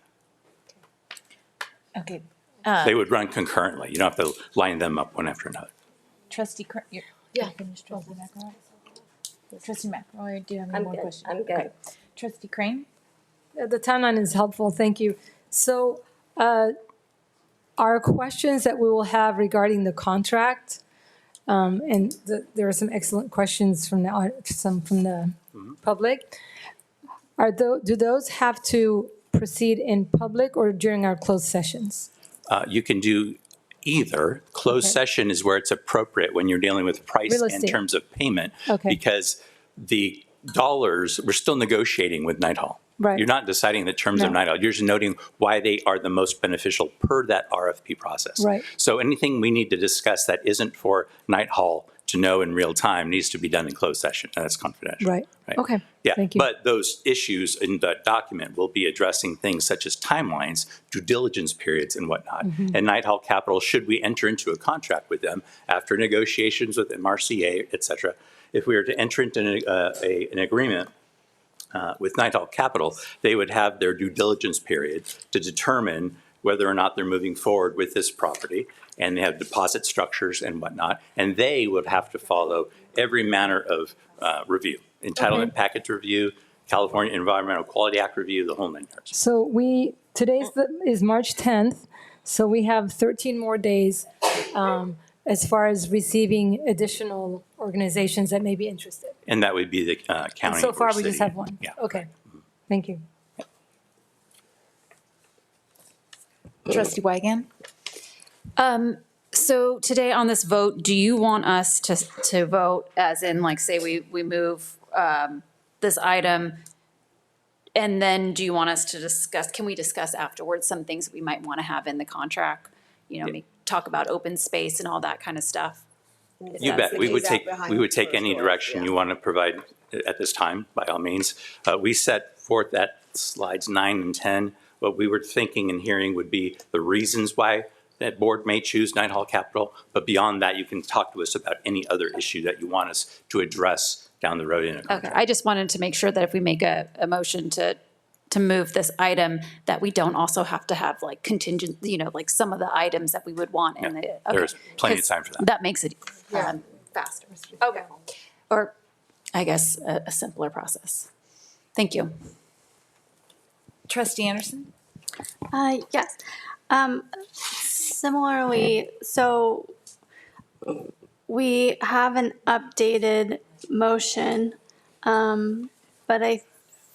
Okay. They would run concurrently. You don't have to line them up one after another. Trustee, yeah. Trustee McElroy? Trustee McElroy, do you have any more questions? I'm good. Okay. Trustee Crane? The timeline is helpful, thank you. So our questions that we will have regarding the contract, and there are some excellent questions from the public. Do those have to proceed in public or during our closed sessions? You can do either. Closed session is where it's appropriate when you're dealing with price Real in estate. terms of payment, Okay. because the dollars, we're still negotiating with Night Hall. Right. You're not deciding the terms of No. Night Hall. You're just noting why they are the most beneficial per that RFP process. Right. So anything we need to discuss that isn't for Night Hall to know in real time needs to be done in closed session, and that's confidential. Right. Okay. Yeah, Thank you. but those issues in that document will be addressing things such as timelines, due diligence periods, and whatnot. Mhm. And Night Hall Capital, should we enter into a contract with them after negotiations with MRCA, et cetera, if we were to enter into an agreement with Night Hall Capital, they would have their due diligence period to determine whether or not they're moving forward with this property, and they have deposit structures and whatnot, and they would have to follow every manner of review, entitlement package review, California Environmental Quality Act review, the whole nine yards. So today's is March 10th, so we have 13 more days as far as receiving additional organizations that may be interested. And that would be the And county. so far, or we just city. have one. Yeah. Okay, thank you. Trustee Wygan? So today on this vote, do you want us to vote as in, like, say we move this item, and then do you want us to discuss, can we discuss afterwards some things that we might want to have in the contract? You know, talk about open space and all that kind of stuff? You bet. We would take any direction you want to provide at this time, by all means. We set forth at slides 9 and 10, what we were thinking and hearing would be the reasons why that board may choose Night Hall Capital. But beyond that, you can talk to us about any other issue that you want us to address down the road in a contract. Okay, I just wanted to make sure that if we make a motion to move this item, that we don't also have to have like contingent, you know, like some of the items that we would want in the. Okay. There's plenty of 'Cause time for that. That makes it faster. Okay. Or I guess a simpler process. Thank you. Trustee Anderson? Yes. Similarly, so we have an updated motion, but I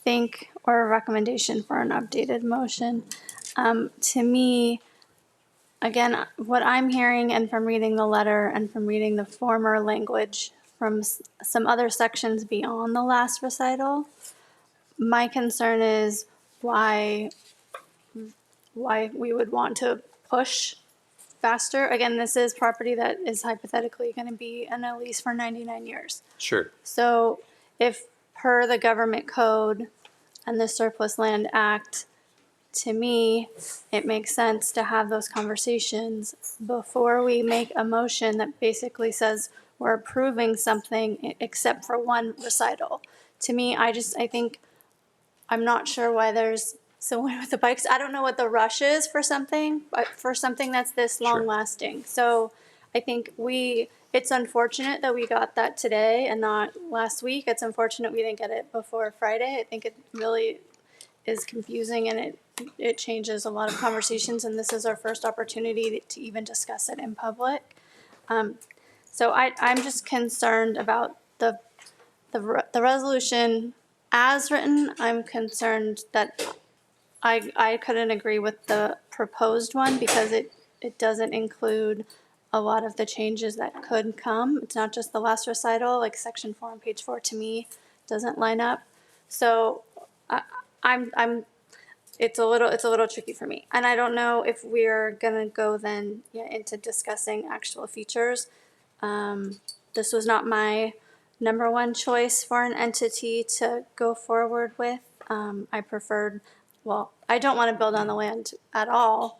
think, or a recommendation for an updated motion. To me, again, what I'm hearing and from reading the letter and from reading the former language from some other sections beyond the last recital, my concern is why we would want to push faster. Again, this is property that is hypothetically going to be in a lease for 99 years. Sure. So if per the government code and the Surplus Land Act, to me, it makes sense to have those conversations before we make a motion that basically says we're approving something except for one recital. To me, I think, I'm not sure why there's someone with the bikes. I don't know what the rush is for something, but for something that's this long lasting. So I think it's unfortunate that we got that today and not last week. It's unfortunate we didn't get it before Friday. I think it really is confusing and it changes a lot of conversations, and this is our first opportunity to even discuss it in public. So I'm just concerned about the resolution as written. I'm concerned that I couldn't agree with the proposed one because it doesn't include a lot of the changes that could come. It's not just the last recital, like section 4 on page 4 to me doesn't line up. So it's a little tricky for me. And I don't know if we're gonna go then into discussing actual features. This was not my number one choice for an entity to go forward with. I preferred, well, I don't want to build on the land at all.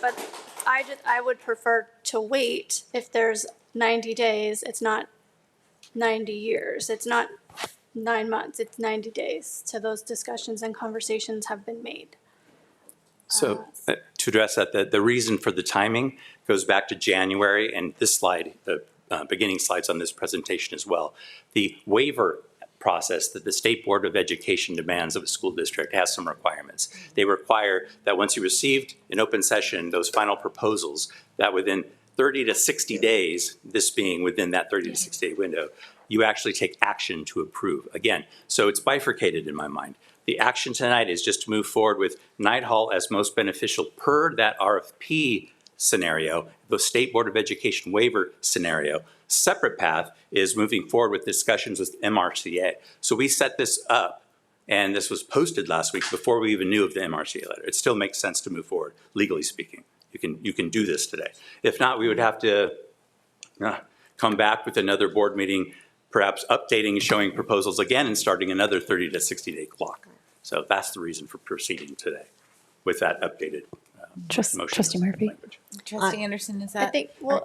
But I would prefer to wait. If there's 90 days, it's not 90 years. It's not 9 months, it's 90 days till those discussions and conversations have been made. So to address that, the reason for the timing goes back to January, and this slide, the beginning slides on this presentation as well. The waiver process that the State Board of Education demands of a school district has some requirements. They require that once you received in open session those final proposals, that within 30 to 60 days, this being within that 30 to 60 day window, you actually take action to approve. Again, so it's bifurcated in my mind. The action tonight is just to move forward with Night Hall as most beneficial per that RFP scenario, the State Board of Education waiver scenario. Separate path is moving forward with discussions with MRCA. So we set this up, and this was posted last week before we even knew of the MRCA letter. It still makes sense to move forward, legally speaking. You can do this today. If not, we would have to come back with another board meeting, perhaps updating and showing proposals again and starting another 30 to 60 day clock. So that's the reason for proceeding today with that updated motion. Trustee Murphy. Trustee Anderson, is that?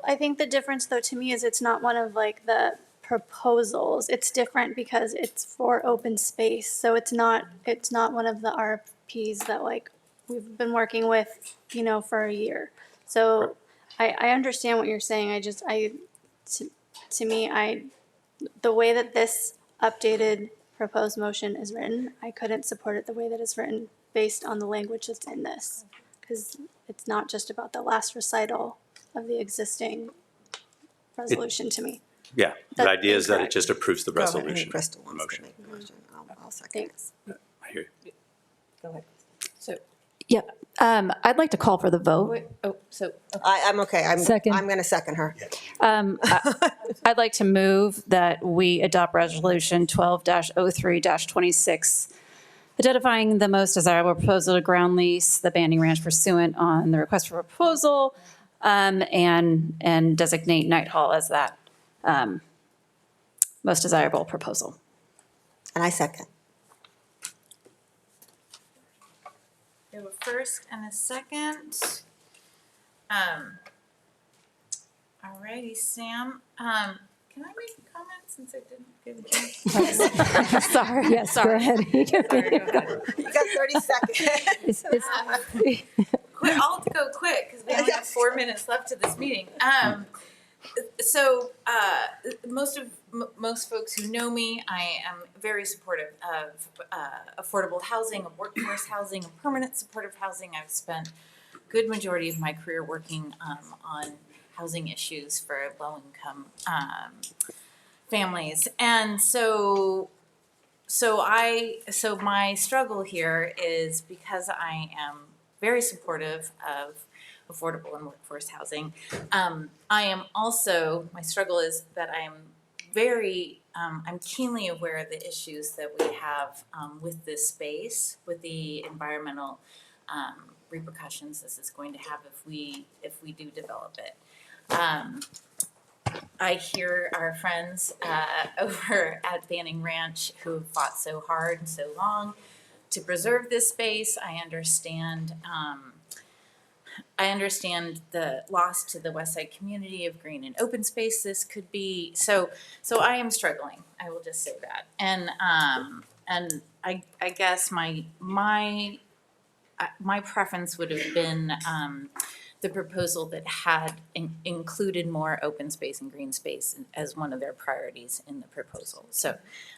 I think the difference though to me is it's not one of like the proposals. It's different because it's for open space. So it's not one of the RFPs that like we've been working with, for a year. So I understand what you're saying. To me, the way that this updated proposed motion is written, I couldn't support it the way that it's written based on the language that's in this. Because it's not just about the last recital of the existing resolution to me. Yeah, the idea is that it just approves the Go ahead. resolution. Crystal wants motion. to make a motion. I'll second. Thanks. I hear you. Go ahead. Yeah, I'd like to call for the vote. I'm okay. I'm going to second her. I'd like to move that we adopt Resolution 12-03-26, identifying the most desirable proposal to ground lease the Banning Ranch pursuant on the request for proposal, and designate Night Hall as that most desirable proposal. And I second. We have a first and a second. All righty, Sam. Can I make a comment since I didn't give a chance? Sorry. Yes, Sorry. go ahead. You got 30 seconds. I'll have to go quick because we only have 4 minutes left to this meeting. So most folks who know me, I am very supportive of affordable housing, of workforce housing, of permanent supportive housing. I've spent a good majority of my career working on housing issues for low-income families, and so my struggle here is because I am very supportive of affordable and workforce housing. I am also, my struggle is that I'm keenly aware of the issues that we have with this space, with the environmental repercussions this is going to have if we do develop it. I hear our friends over at Banning Ranch who have fought so hard and so long to preserve this space. I understand I understand the loss to the West Side community of green and open space this could be. So I am struggling. I will just say that. And I guess my preference would have been the proposal that had included more open space and green space as one of their priorities in the proposal. So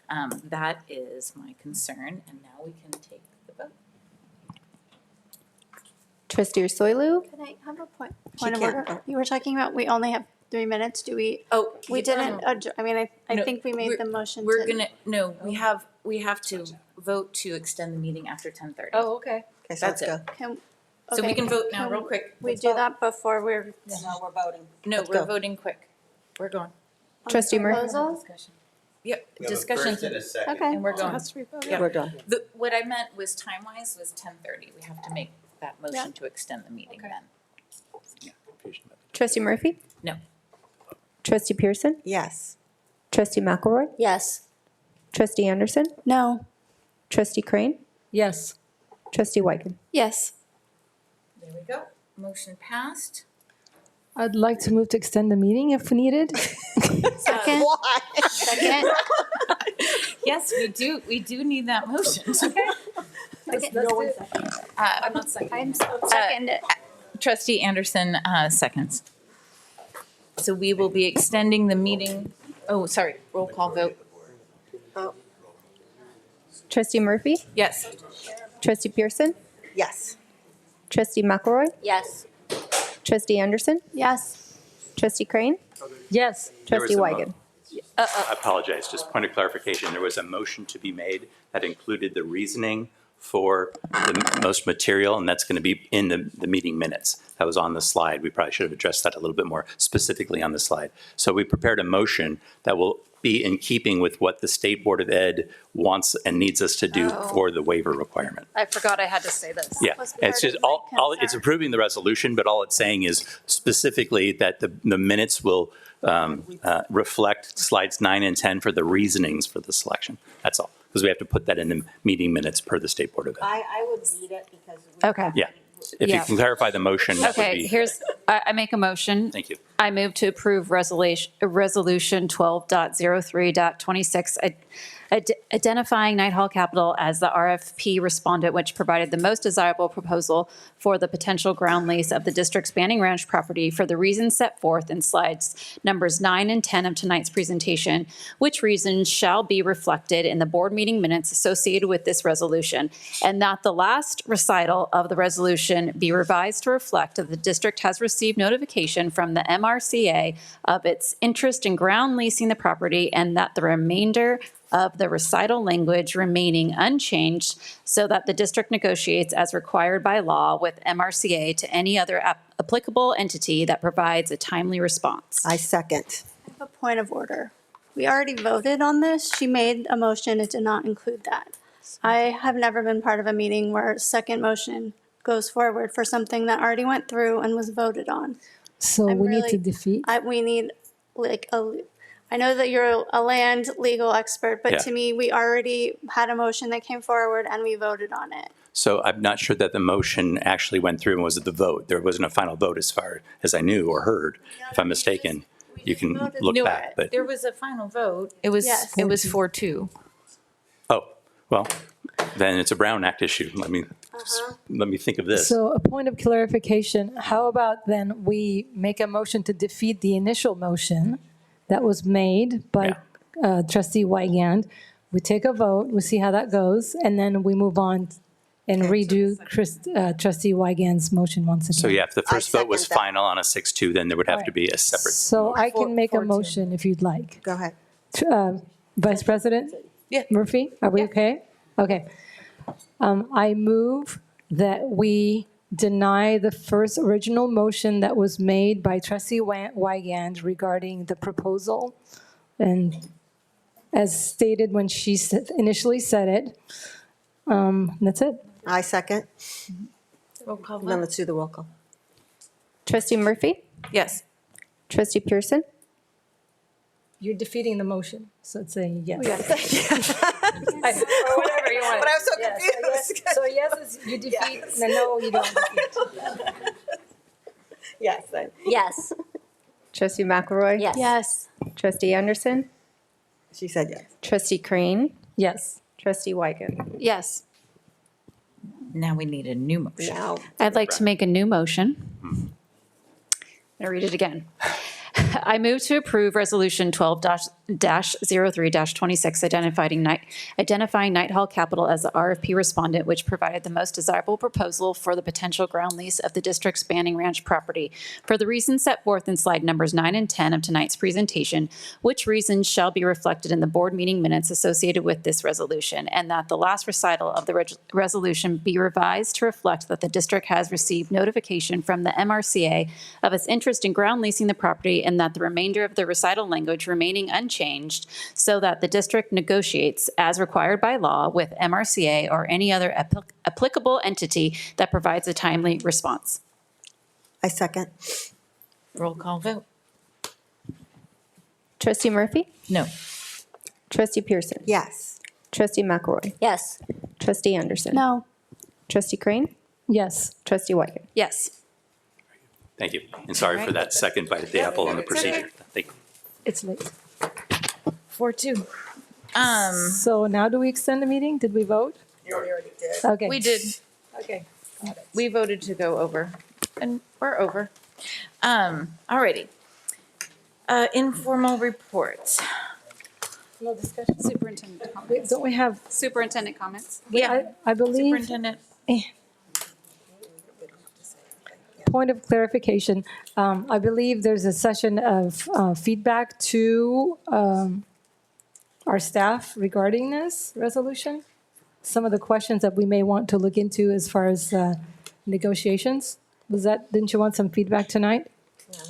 that is my concern, and now we can take the vote. Trustee Soilu? Can I have a point of order? You were talking about we only have 3 minutes. Do we? Oh, we didn't. I mean, I No, think we made the motion. We're gonna we have to vote to extend the meeting after 10:30. Oh, okay. Okay, so That's let's it. go. So we okay. can vote now, Can real quick. We do that before we're. No, we're voting. No, Let's we're go. voting quick. We're going. Trustee Murphy? Proposal? Yep, We have a discussion. first and a second. Okay. And we're going. Yeah. We're done. What I meant was time-wise was 10:30. We have to make that motion to extend the meeting then. Trustee Murphy? No. Trustee Pearson? Yes. Trustee McElroy? Yes. Trustee Anderson? No. Trustee Crane? Yes. Trustee Wyken? Yes. There we go. Motion passed. I'd like to move to extend the meeting if needed. Second. Why? Second. Yes, we do need that motion. I'm not seconding. Second. Trustee Anderson seconds. So we will be extending the meeting. Oh, sorry, roll call vote. Trustee Murphy? Yes. Trustee Pearson? Yes. Trustee McElroy? Yes. Trustee Anderson? Yes. Trustee Crane? Yes. Trustee There was a Wyken? I apologize, just point of clarification. There was a motion to be made that included the reasoning for the most material, and that's going to be in the meeting minutes. That was on the slide. We probably should have addressed that a little bit more specifically on the slide. So we prepared a motion that will be in keeping with what the State Board of Ed wants and needs us to do for the waiver requirement. I forgot I had to say this. Yeah, it's just all it's approving the resolution, but all it's saying is specifically that the minutes will reflect slides 9 and 10 for the reasonings for the selection. That's all, because we have to put that in the meeting minutes per the State Board of Ed. I would read it because. Okay. Yeah, if you can clarify the motion, that would Okay, be. I make a motion. Thank you. I move to approve resolution 12.03.26, identifying Knight Hall Capital as the RFP respondent, which provided the most desirable proposal for the potential ground lease of the district's Banning Ranch property for the reasons set forth in slides numbers 9 and 10 of tonight's presentation, which reasons shall be reflected in the board meeting minutes associated with this resolution, and that the last recital of the resolution be revised to reflect that the district has received notification from the MRCA of its interest in ground leasing the property, and that the remainder of the recital language remaining unchanged so that the district negotiates as required by law with MRCA to any other applicable entity that provides a timely response. I second. I have a point of order. We already voted on this. She made a motion. It did not include that. I have never been part of a meeting where a second motion goes forward for something that already went through and was voted on. So we need to defeat. We need like I know that you're a land legal expert, but Yeah. to me, we already had a motion that came forward and we voted on it. So I'm not sure that the motion actually went through and was the vote. There wasn't a final vote as far as I knew or heard. If I'm mistaken, you can look No, back. But there was a final vote. It was Yes. it was 4-2. oh, well, then it's a Brown Act issue. Let me think of this. So a point of clarification, how about then we make a motion to defeat the initial motion that was made by Trustee Wygand. We take a vote, we see how that goes, and then we move on and redo Trustee Wygand's motion once again. So yeah, if the first vote was final on a 6-2, then there would have to be a separate. So I can make a motion if you'd like. Go ahead. Vice President? Yeah. Murphy, are we okay? Okay. I move that we deny the first original motion that was made by Trustee Wygand regarding the proposal. And as stated when she initially said it, that's it. I second. Roll call Then vote. let's do the roll call. Trustee Murphy? Yes. Trustee Pearson? You're defeating the motion, so it's a yes. Or whatever you want. But I was so confused. So yes is you defeat, no you don't defeat. Yes. Yes. Trustee McElroy? Yes. Yes. Trustee Anderson? She said yes. Trustee Crane? Yes. Trustee Wyken? Yes. Now we need a new motion. Now. I'd like to make a new motion. I'll read it again. I move to approve Resolution 12-03-26, identifying Night Hall Capital as the RFP respondent, which provided the most desirable proposal for the potential ground lease of the district's Banning Ranch property for the reasons set forth in slide numbers 9 and 10 of tonight's presentation, which reasons shall be reflected in the board meeting minutes associated with this resolution, and that the last recital of the resolution be revised to reflect that the district has received notification from the MRCA of its interest in ground leasing the property, and that the remainder of the recital language remaining unchanged, so that the district negotiates as required by law with MRCA or any other applicable entity that provides a timely response. I second. Roll call vote. Trustee Murphy? No. Trustee Pearson? Yes. Trustee McElroy? Yes. Trustee Anderson? No. Trustee Crane? Yes. Trustee Wyken? Yes. Thank you. And sorry for that second bite at the apple on the procedure. Thank you. It's late. 4-2. So now do we extend the meeting? Did we vote? We already did. Okay. We did. Okay. We voted to go over, and we're over. Alrighty. Informal reports. No discussion. Superintendent Wait, comments. don't we have, Superintendent comments. I believe, Superintendent. point of clarification, I believe there's a session of feedback to our staff regarding this resolution. Some of the questions that we may want to look into as far as negotiations. Didn't you want some feedback tonight?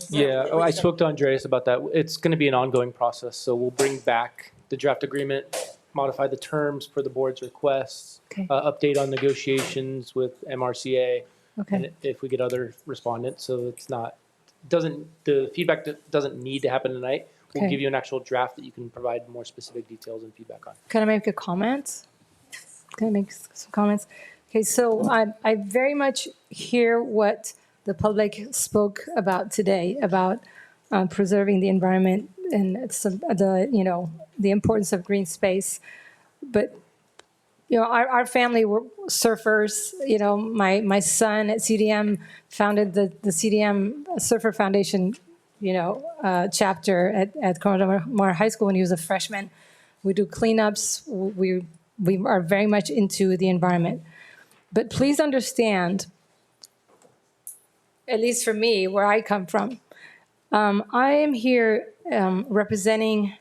Yeah, I spoke to Andreas about that. It's going to be an ongoing process, so we'll bring back the draft agreement, modify the terms per the board's requests, Okay. Update on negotiations with MRCA, Okay. and if we get other respondents, so it's not, the feedback doesn't need to happen tonight. We'll Okay. give you an actual draft that you can provide more specific details and feedback on. Can I make a comment? Can I make some comments? Okay, so I very much hear what the public spoke about today, about preserving the environment and the importance of green space. But, our family were surfers. My son at CDM founded the CDM Surfer Foundation, chapter at Coronado High School when he was a freshman. We do cleanups. We are very much into the environment. But please understand, at least for me, where I come from, I am here representing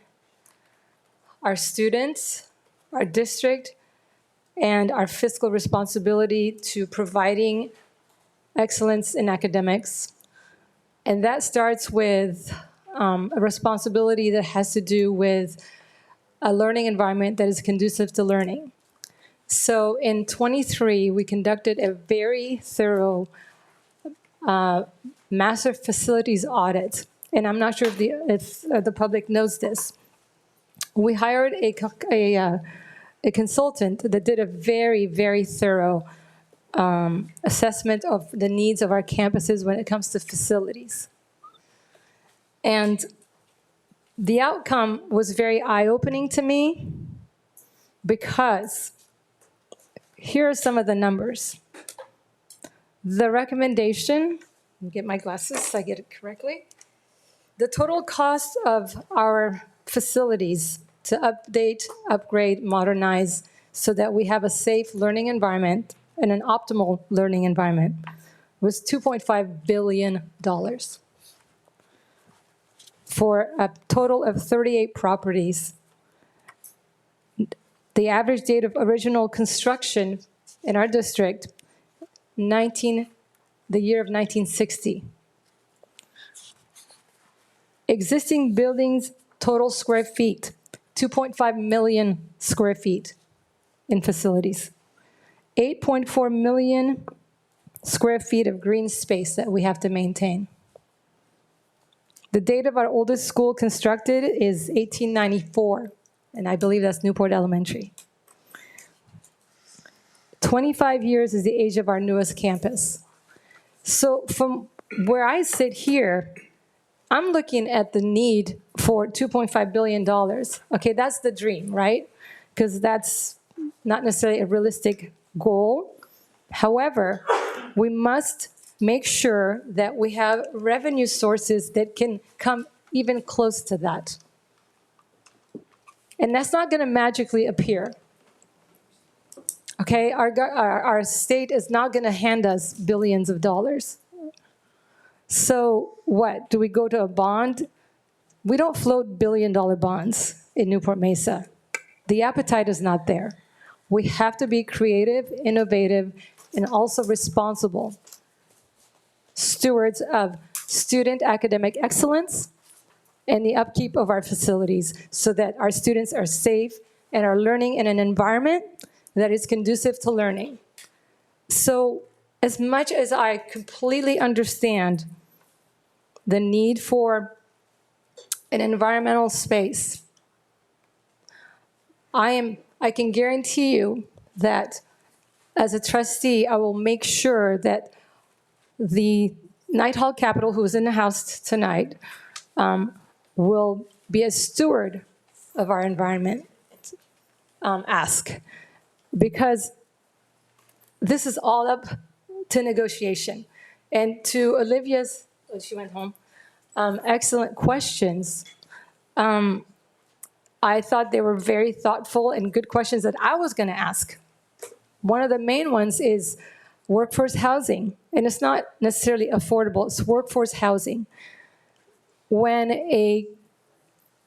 our students, our district, and our fiscal responsibility to providing excellence in academics. And that starts with a responsibility that has to do with a learning environment that is conducive to learning. So in 23, we conducted a very thorough master facilities audit. And I'm not sure if the public knows this. We hired a consultant that did a very, very thorough assessment of the needs of our campuses when it comes to facilities. And the outcome was very eye-opening to me because here are some of the numbers. The recommendation, let me get my glasses so I get it correctly. The total cost of our facilities to update, upgrade, modernize so that we have a safe learning environment and an optimal learning environment was $2.5 billion for a total of 38 properties. The average date of original construction in our district, the year of 1960. Existing buildings, total square feet, 2.5 million square feet in facilities. 8.4 million square feet of green space that we have to maintain. The date of our oldest school constructed is 1894, and I believe that's Newport Elementary. 25 years is the age of our newest campus. So from where I sit here, I'm looking at the need for $2.5 billion. Okay, that's the dream, right? Because that's not necessarily a realistic goal. However, we must make sure that we have revenue sources that can come even close to that. And that's not going to magically appear. Okay, our state is not going to hand us billions of dollars. So what? Do we go to a bond? We don't float billion-dollar bonds in Newport-Mesa. The appetite is not there. We have to be creative, innovative, and also responsible stewards of student academic excellence and the upkeep of our facilities so that our students are safe and are learning in an environment that is conducive to learning. So as much as I completely understand the need for an environmental space, I can guarantee you that as a trustee, I will make sure that the Night Hall Capital, who is in the house tonight, will be a steward of our environment, because this is all up to negotiation. And to Olivia's, she went home, excellent questions. I thought they were very thoughtful and good questions that I was going to ask. One of the main ones is workforce housing, and it's not necessarily affordable, it's workforce housing. When a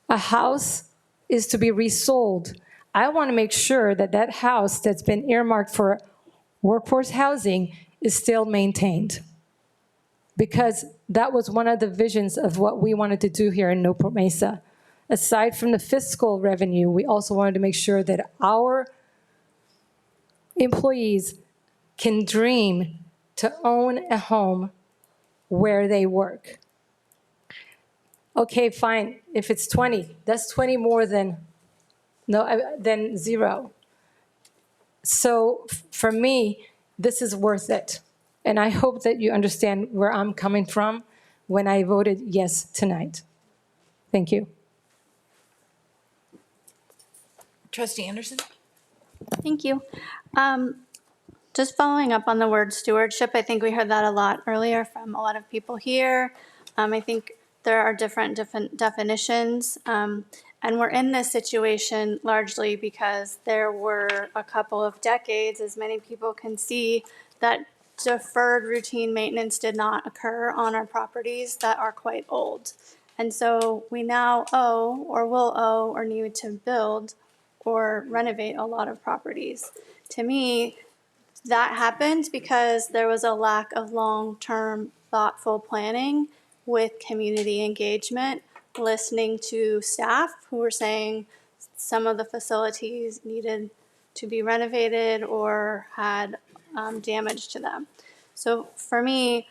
house is to be resold, I want to make sure that that house that's been earmarked for workforce housing is still maintained. Because that was one of the visions of what we wanted to do here in Newport-Mesa. Aside from the fiscal revenue, we also wanted to make sure that our employees can dream to own a home where they work. Okay, fine, if it's 20, that's 20 more than zero. So for me, this is worth it. And I hope that you understand where I'm coming from when I voted yes tonight. Thank you. Trustee Anderson? Thank you. Just following up on the word stewardship, I think we heard that a lot earlier from a lot of people here. I think there are different definitions, and we're in this situation largely because there were a couple of decades, as many people can see, that deferred routine maintenance did not occur on our properties that are quite old. And so we now owe or will owe or need to build or renovate a lot of properties. To me, that happened because there was a lack of long-term thoughtful planning with community engagement, listening to staff who were saying some of the facilities needed to be renovated or had damage to them. So for me,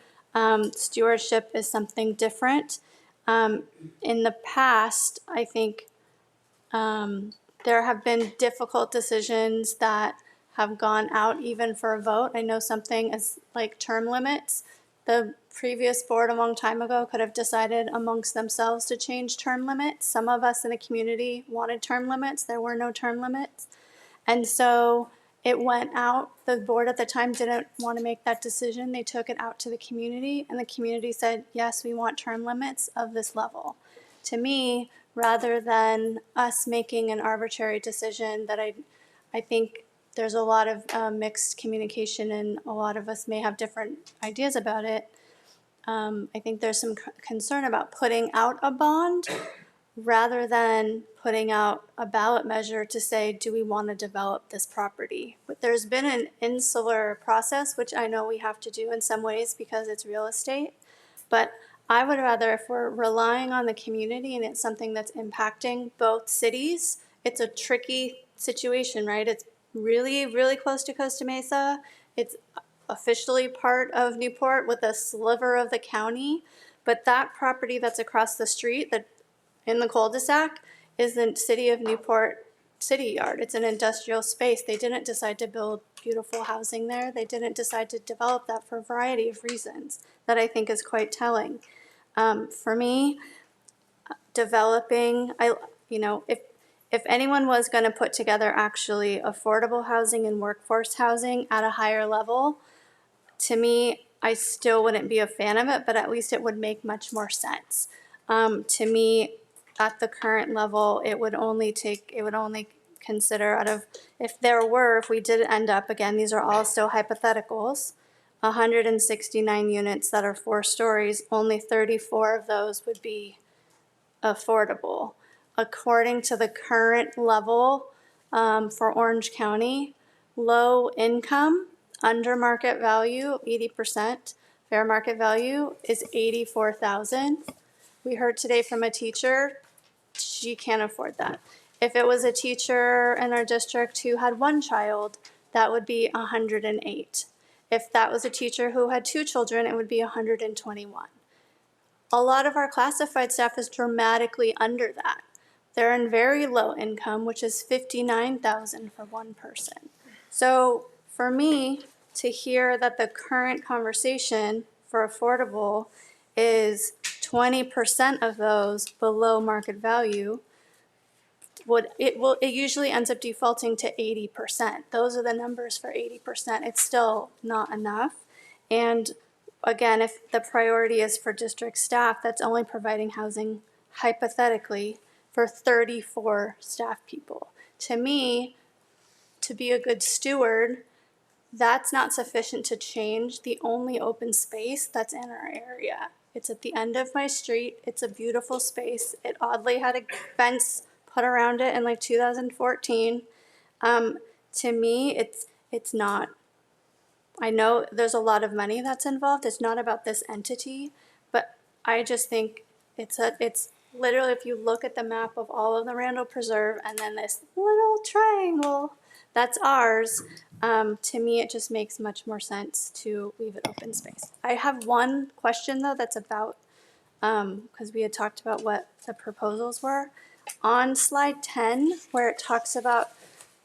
stewardship is something different. In the past, I think there have been difficult decisions that have gone out even for a vote. I know something as like term limits. The previous board a long time ago could have decided amongst themselves to change term limits. Some of us in the community wanted term limits. There were no term limits. And so it went out. The board at the time didn't want to make that decision. They took it out to the community, and the community said, yes, we want term limits of this level. To me, rather than us making an arbitrary decision that I think there's a lot of mixed communication and a lot of us may have different ideas about it. I think there's some concern about putting out a bond rather than putting out a ballot measure to say, do we want to develop this property? But there's been an insular process, which I know we have to do in some ways because it's real estate. But I would rather, if we're relying on the community and it's something that's impacting both cities, it's a tricky situation, right? It's really, really close to Costa Mesa. It's officially part of Newport with a sliver of the county. But that property that's across the street, that in the cul-de-sac, is the city of Newport City Yard. It's an industrial space. They didn't decide to build beautiful housing there. They didn't decide to develop that for a variety of reasons that I think is quite telling. For me, developing, if anyone was going to put together actually affordable housing and workforce housing at a higher level, to me, I still wouldn't be a fan of it, but at least it would make much more sense. To me, at the current level, it would only consider if we did end up, again, these are all still hypotheticals, 169 units that are 4 stories, only 34 of those would be affordable. According to the current level for Orange County, low income, under market value, 80%, fair market value is $84,000. We heard today from a teacher, she can't afford that. If it was a teacher in our district who had 1 child, that would be $108,000. If that was a teacher who had 2 children, it would be $121,000. A lot of our classified staff is dramatically under that. They're in very low income, which is $59,000 for 1 person. So for me, to hear that the current conversation for affordable is 20% of those below market value, it usually ends up defaulting to 80%. Those are the numbers for 80%. It's still not enough. And again, if the priority is for district staff, that's only providing housing hypothetically for 34 staff people. To me, to be a good steward, that's not sufficient to change the only open space that's in our area. It's at the end of my street. It's a beautiful space. It oddly had a fence put around it in like 2014. To me, it's not. I know there's a lot of money that's involved. It's not about this entity, but I just think it's literally, if you look at the map of all of the Randall Preserve and then this little triangle, that's ours. To me, it just makes much more sense to leave it open space. I have one question though that's about, because we had talked about what the proposals were. On slide 10, where it talks about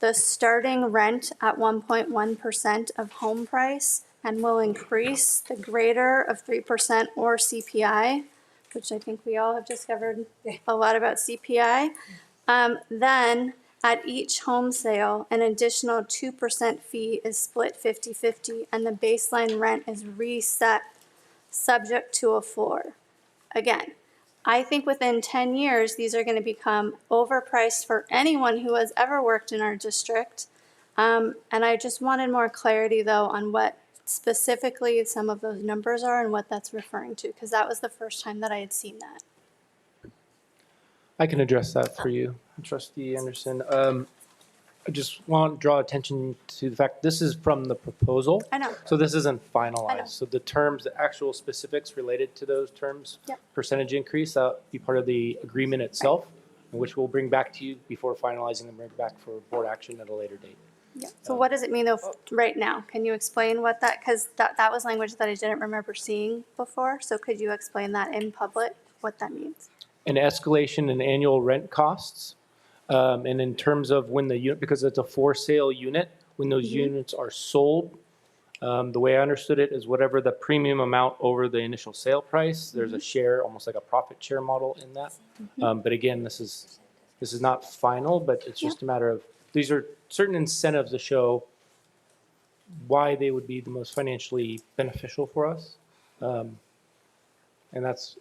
the starting rent at 1.1% of home price and will increase the greater of 3% or CPI, which I think we all have discovered a lot about CPI. Then at each home sale, an additional 2% fee is split 50-50 and the baseline rent is reset subject to a floor. Again, I think within 10 years, these are going to become overpriced for anyone who has ever worked in our district. And I just wanted more clarity, though, on what specifically some of those numbers are and what that's referring to, because that was the first time that I had seen that. I can address that for you, Trustee Anderson. I just want to draw attention to the fact this is from the proposal. I know. So this isn't I know. finalized. So the terms, the actual specifics related to those terms, Yep. percentage increase, that'll be part of the agreement itself, which we'll bring back to you before finalizing and bring back for board action at a later date. Yeah. So what does it mean though right now? Can you explain what that, because that was language that I didn't remember seeing before. So could you explain that in public, what that means? An escalation in annual rent costs. And in terms of when the unit, because it's a for sale unit, when those units are sold, the way I understood it is whatever the premium amount over the initial sale price, there's a share, almost like a profit share model in that. But again, this is not final, but it's just a matter of, these are certain incentives to show why they would be the most financially beneficial for us. And that's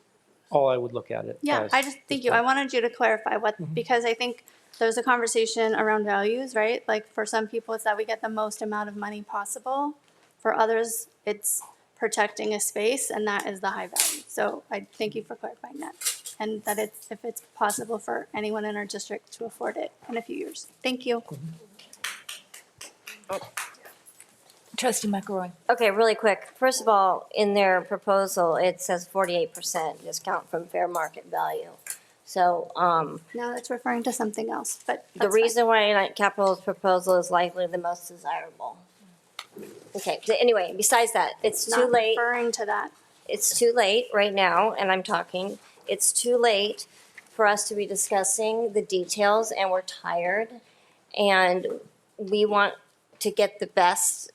all I would look at it Yeah, as. I just, thank you. I wanted you to clarify what, because I think there's a conversation around values, right? Like for some people, it's that we get the most amount of money possible. For others, it's protecting a space, and that is the high value. So I thank you for clarifying that. And that it's, if it's possible for anyone in our district to afford it in a few years. Thank you. Trustee McElroy. Okay, really quick. First of all, in their proposal, it says 48% discount from fair market value. So, No, that's referring to something else, but the reason why Capital's proposal is likely the most desirable. Okay, so anyway, besides that, it's too not late. referring to that. It's too late right now, and I'm talking, it's too late for us to be discussing the details, and we're tired. And we want to get the best,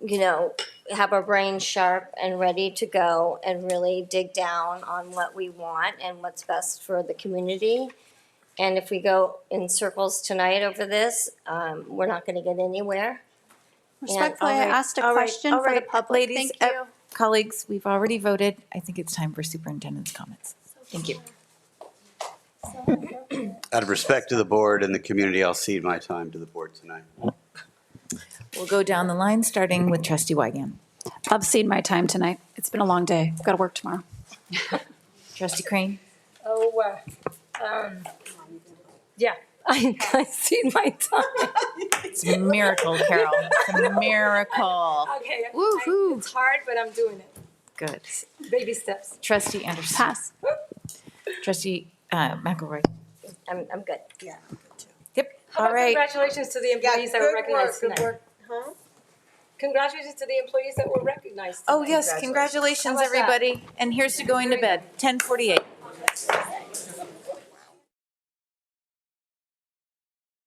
have our brains sharp and ready to go and really dig down on what we want and what's best for the community. And if we go in circles tonight over this, we're not going to get anywhere. Respectfully, I asked a question for the public. Ladies, Thank you. colleagues, we've already voted. I think it's time for superintendent's comments. Thank you. Out of respect to the board and the community, I'll cede my time to the board tonight. We'll go down the line, starting with Trustee Wygant. I'll cede my time tonight. It's been a long day. I've got to work tomorrow. Trustee Crane. Yeah, I see my time. It's a miracle, Carol. It's a miracle. Okay, Woo-hoo. it's hard, but I'm doing it. Good. Baby steps. Trustee Anderson. Pass. Trustee McElroy. I'm good. Yeah. Yep. How All about right. congratulations to the employees that were recognized tonight. Good work. Huh? Congratulations to the employees that were recognized tonight. Oh, yes. Congratulations, How about that? everybody. And here's to going to bed. 10:48.